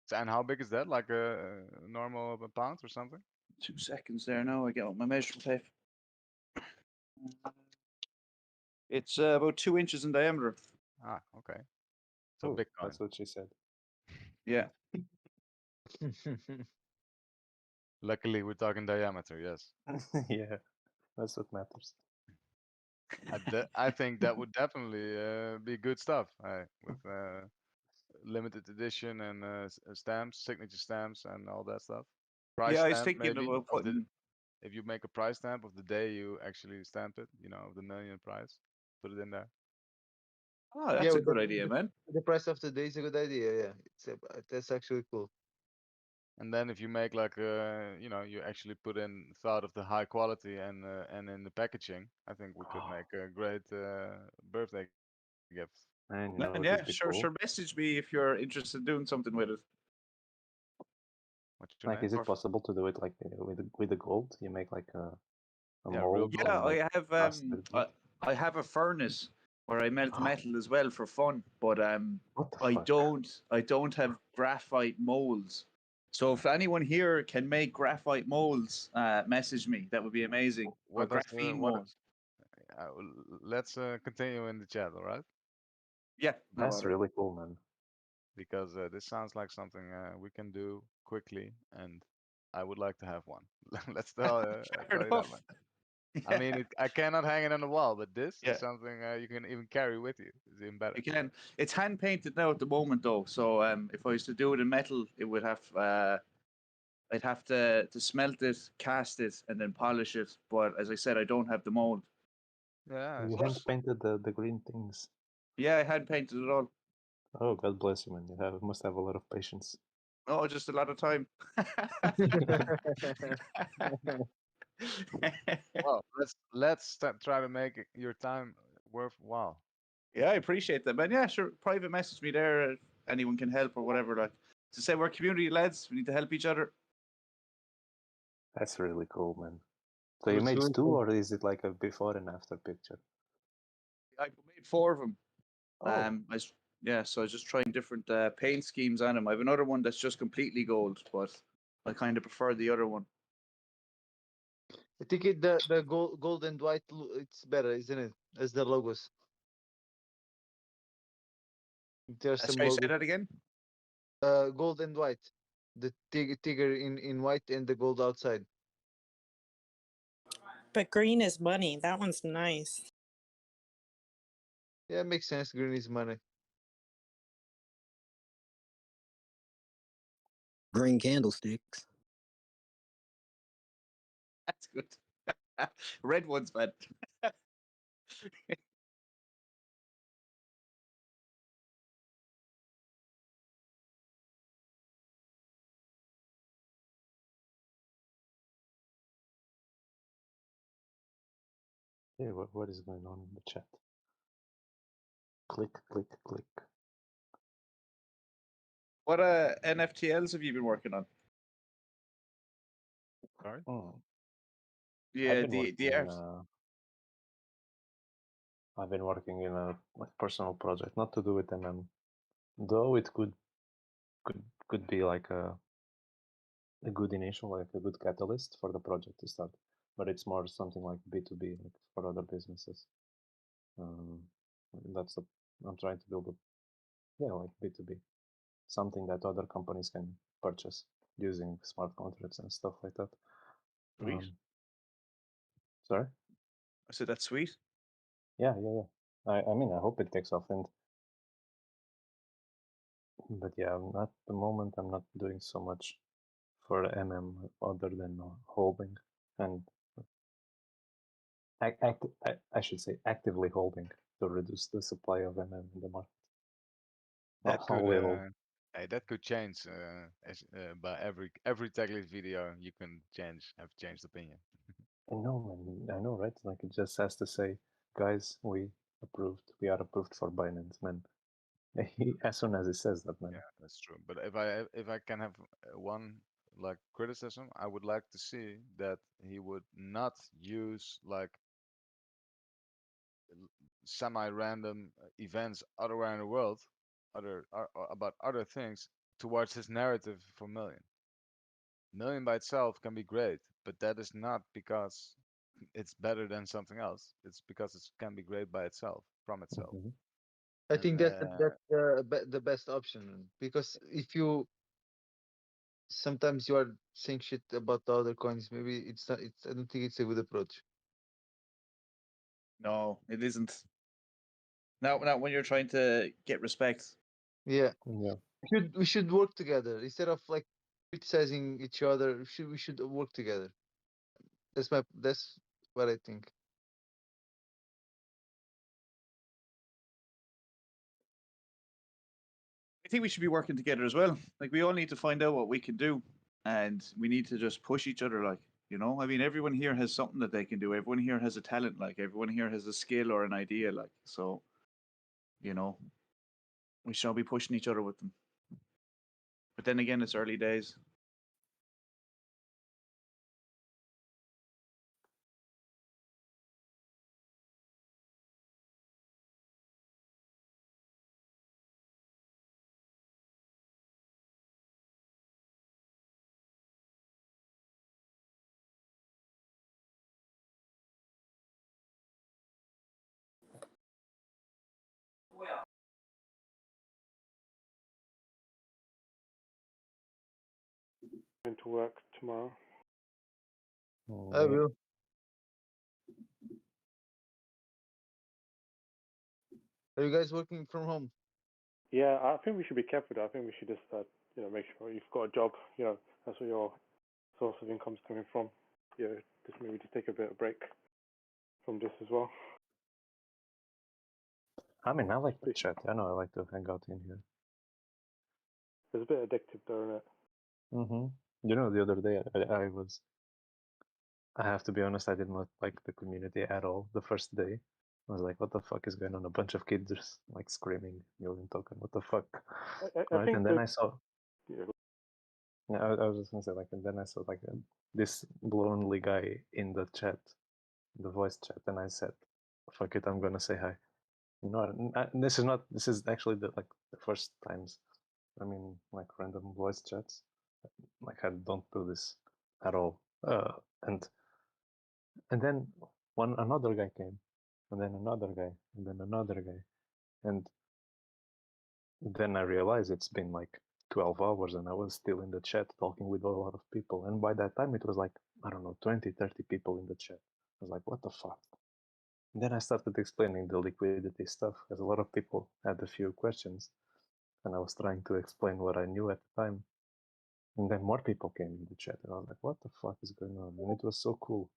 So, and how big is that? Like a normal pound or something? 2 seconds there now. I get out my measuring tape. It's about 2 inches in diameter. Ah, okay. So Oh, Bitcoin. that's what she said. Yeah. Luckily, we're talking diameter. Yes. Yeah, that's what matters. I think that would definitely be good stuff. With limited edition and stamps, signature stamps, and all that stuff. Price Yeah, I was stamp thinking maybe about of the putting. if you make a price stamp of the day you actually stamp it, you know, of the million price, put it in there. Oh, that's Yeah, a with good idea, man. the price of the day is a good idea. Yeah, that's actually cool. And then if you make like you know, you actually put in thought of the high quality and in the packaging, I think we could make a great birthday gift. Man, you know And what yeah, would be sure, cool? sure. Message me if you're interested in doing something with it. What's your Like, name? is it possible to do it like with the gold? You make like a Yeah, real mold gold. Yeah, and like I have cast it. I have a furnace where I melt metal as well for fun, but What the I fuck? don't have graphite molds. So if anyone here can make graphite molds, message me. That would be amazing. Or What does graphene what? molds. Let's continue in the chat, all right? Yeah, no That's bother. really cool, man. Because this sounds like something we can do quickly, and I would like to have one. Let's tell you that, enough. man. I mean, I cannot hang it on the wall, but this Yeah. is something you can even carry with you. It's even better. You can. It's hand painted now at the moment, though. So if I was to do it in metal, it would have I'd have to smelt it, cast it, and then polish it. But as I said, I don't have the mold. Yeah. You hand painted the green things. Yeah, I hand painted it all. Oh, God bless you, man. You must have a lot of patience. Oh, just a lot of time. Well, let's try to make your time worthwhile. Yeah, I appreciate that, man. Yeah, sure. Private message me there if anyone can help or whatever. Like to say we're community lads, we need to help each other. That's really cool, man. So you made Absolutely. two, or is it like a before and after picture? I made 4 of them. Oh. Yeah, so I was just trying different paint schemes on them. I have another one that's just completely gold, but I kind of prefer the other one. I think the gold and white it's better, isn't it? As the logos. There's some Sorry, say logos. that again. Gold and white. The tiger in white and the gold outside. But green is money. That one's nice. Yeah, makes sense. Green is money. Green candlesticks. That's good. Red one's bad. Yeah, what is going on in the chat? Click, click, click. What NFTLs have you been working on? Sorry? Yeah, the art. I've been working in a like personal project, not to do with MM, though it could be like a good initial, like a good catalyst for the project to start. But it's more something like B2B, like for other businesses. That's I'm trying to build like B2B, something that other companies can purchase using smart contracts and stuff like that. Sweet. Sorry? I said that's sweet. Yeah. I mean, I hope it takes off, but yeah, at the moment I'm not doing so much for MM other than holding and I should say actively holding to reduce the supply of MM in the market. That Not could a little. that could change by every tech lead video. You can have changed opinion. I know, man. I know, right? Like it just has to say, guys, we are approved for Binance, man. As soon as it says that, man. Yeah, that's true. But if I can have one like criticism, I would like to see that he would not use like semi-random events around the world, about other things towards his narrative for Million. Million by itself can be great, but that is not because it's better than something else. It's because it can be great by itself, from itself. I think that's the best option, because if you sometimes you are saying shit about the other coins, maybe it's not. I don't think it's a good approach. No, it isn't. Not when you're trying to get respect. Yeah. Yeah. We should work together instead of like criticizing each other. We should work together. That's what I think. I think we should be working together as well. Like we all need to find out what we can do. and we need to just push each other. Like, you know, I mean, everyone here has something that they can do. Everyone here has a talent. Like, everyone here has a skill or an idea. Like, so, you know, we shall be pushing each other with them. But then again, it's early days. Going to work tomorrow. I will. Are you guys working from home? Yeah, I think we should be careful. I think we should just, make sure you've got a job. That's where your source of income's coming from. Just maybe to take a bit of break from this as well. I mean, I like the chat. I know I like to hang out in here. It's a bit addictive, though, isn't it? Mm-hmm. The other day I have to be honest, I did not like the community at all. The first day, I was like, "What the fuck is going on?" A bunch of kids just like screaming, "Million token! What the fuck?" I Right? think And then that- I saw. Yeah. Yeah, I was just gonna say and then I saw this lonely guy in the chat, the voice chat, and I said, "Fuck it, I'm gonna say hi." This is actually the first times. I mean, like random voice chats. Like I don't do this at all. And then another guy came, and then another guy, and then another guy, and then I realized it's been like 12 hours and I was still in the chat talking with a lot of people. And by that time, it was like, I don't know, 20, 30 people in the chat. I was like, what the fuck? And then I started explaining the liquidity stuff, as a lot of people had a few questions. And I was trying to explain what I knew at the time. And then more people came in the chat. And I was like, what the fuck is going on? And it was so cool.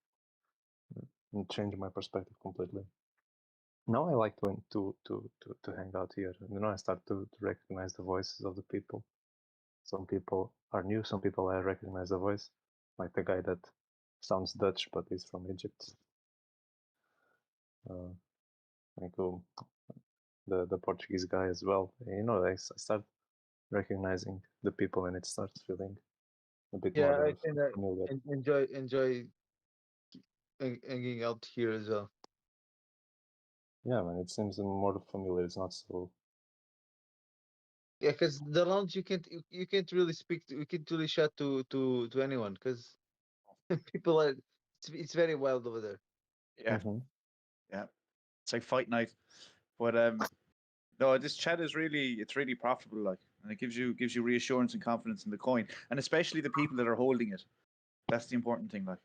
It changed my perspective completely. Now I like to hang out here. I start to recognize the voices of the people. Some people are new, some people I recognize the voice, like the guy that sounds Dutch but is from Egypt. The Portuguese guy as well. I start recognizing the people and it starts feeling a bit Yeah, more I can familiar. enjoy hanging out here as well. Yeah, man, it seems more familiar. It's not so. Yeah, because the lounge you can't really speak to, you can't really chat to anyone because people are it's very wild over there. Yeah. Yeah. It's like fight night. But no, this chat is it's really profitable, like, and it gives you reassurance and confidence in the coin, and especially the people that are holding it. That's the important thing, like.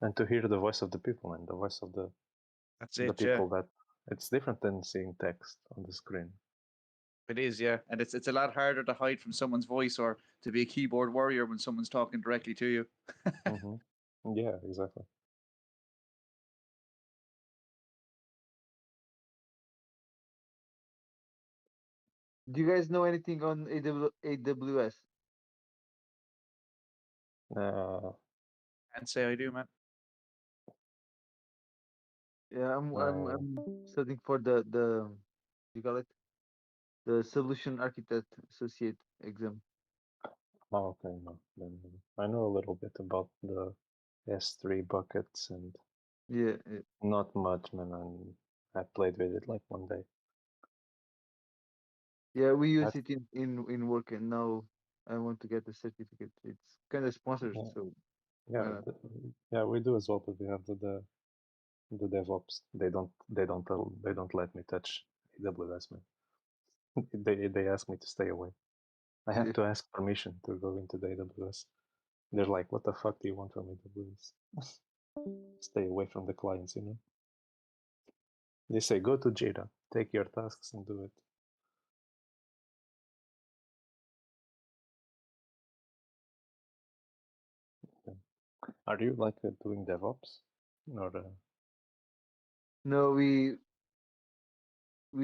And to hear the voice of the people and the voice of the people that it's different than seeing text on the screen. It is, yeah, and it's a lot harder to hide from someone's voice or to be a keyboard warrior when someone's talking directly to you. Yeah, exactly. Do you guys know anything on AWS? Can't say I do, man. Yeah, I'm studying for the you call it the solution architect associate exam. Oh, okay, no. Then I know a little bit about the S3 buckets and yeah. Not much, man. I played with it like one day. Yeah, we use it in work, and now I want to get the certificate. It's kind of sponsored, so Yeah, yeah, we do as well, but we have the DevOps. They don't let me touch AWS, man. They ask me to stay away. I have to ask permission to go into the AWS. They're like, what the fuck do you want from AWS? Stay away from the clients, They say, go to Jira, take your tasks and do it. Are you like doing DevOps? Or no, we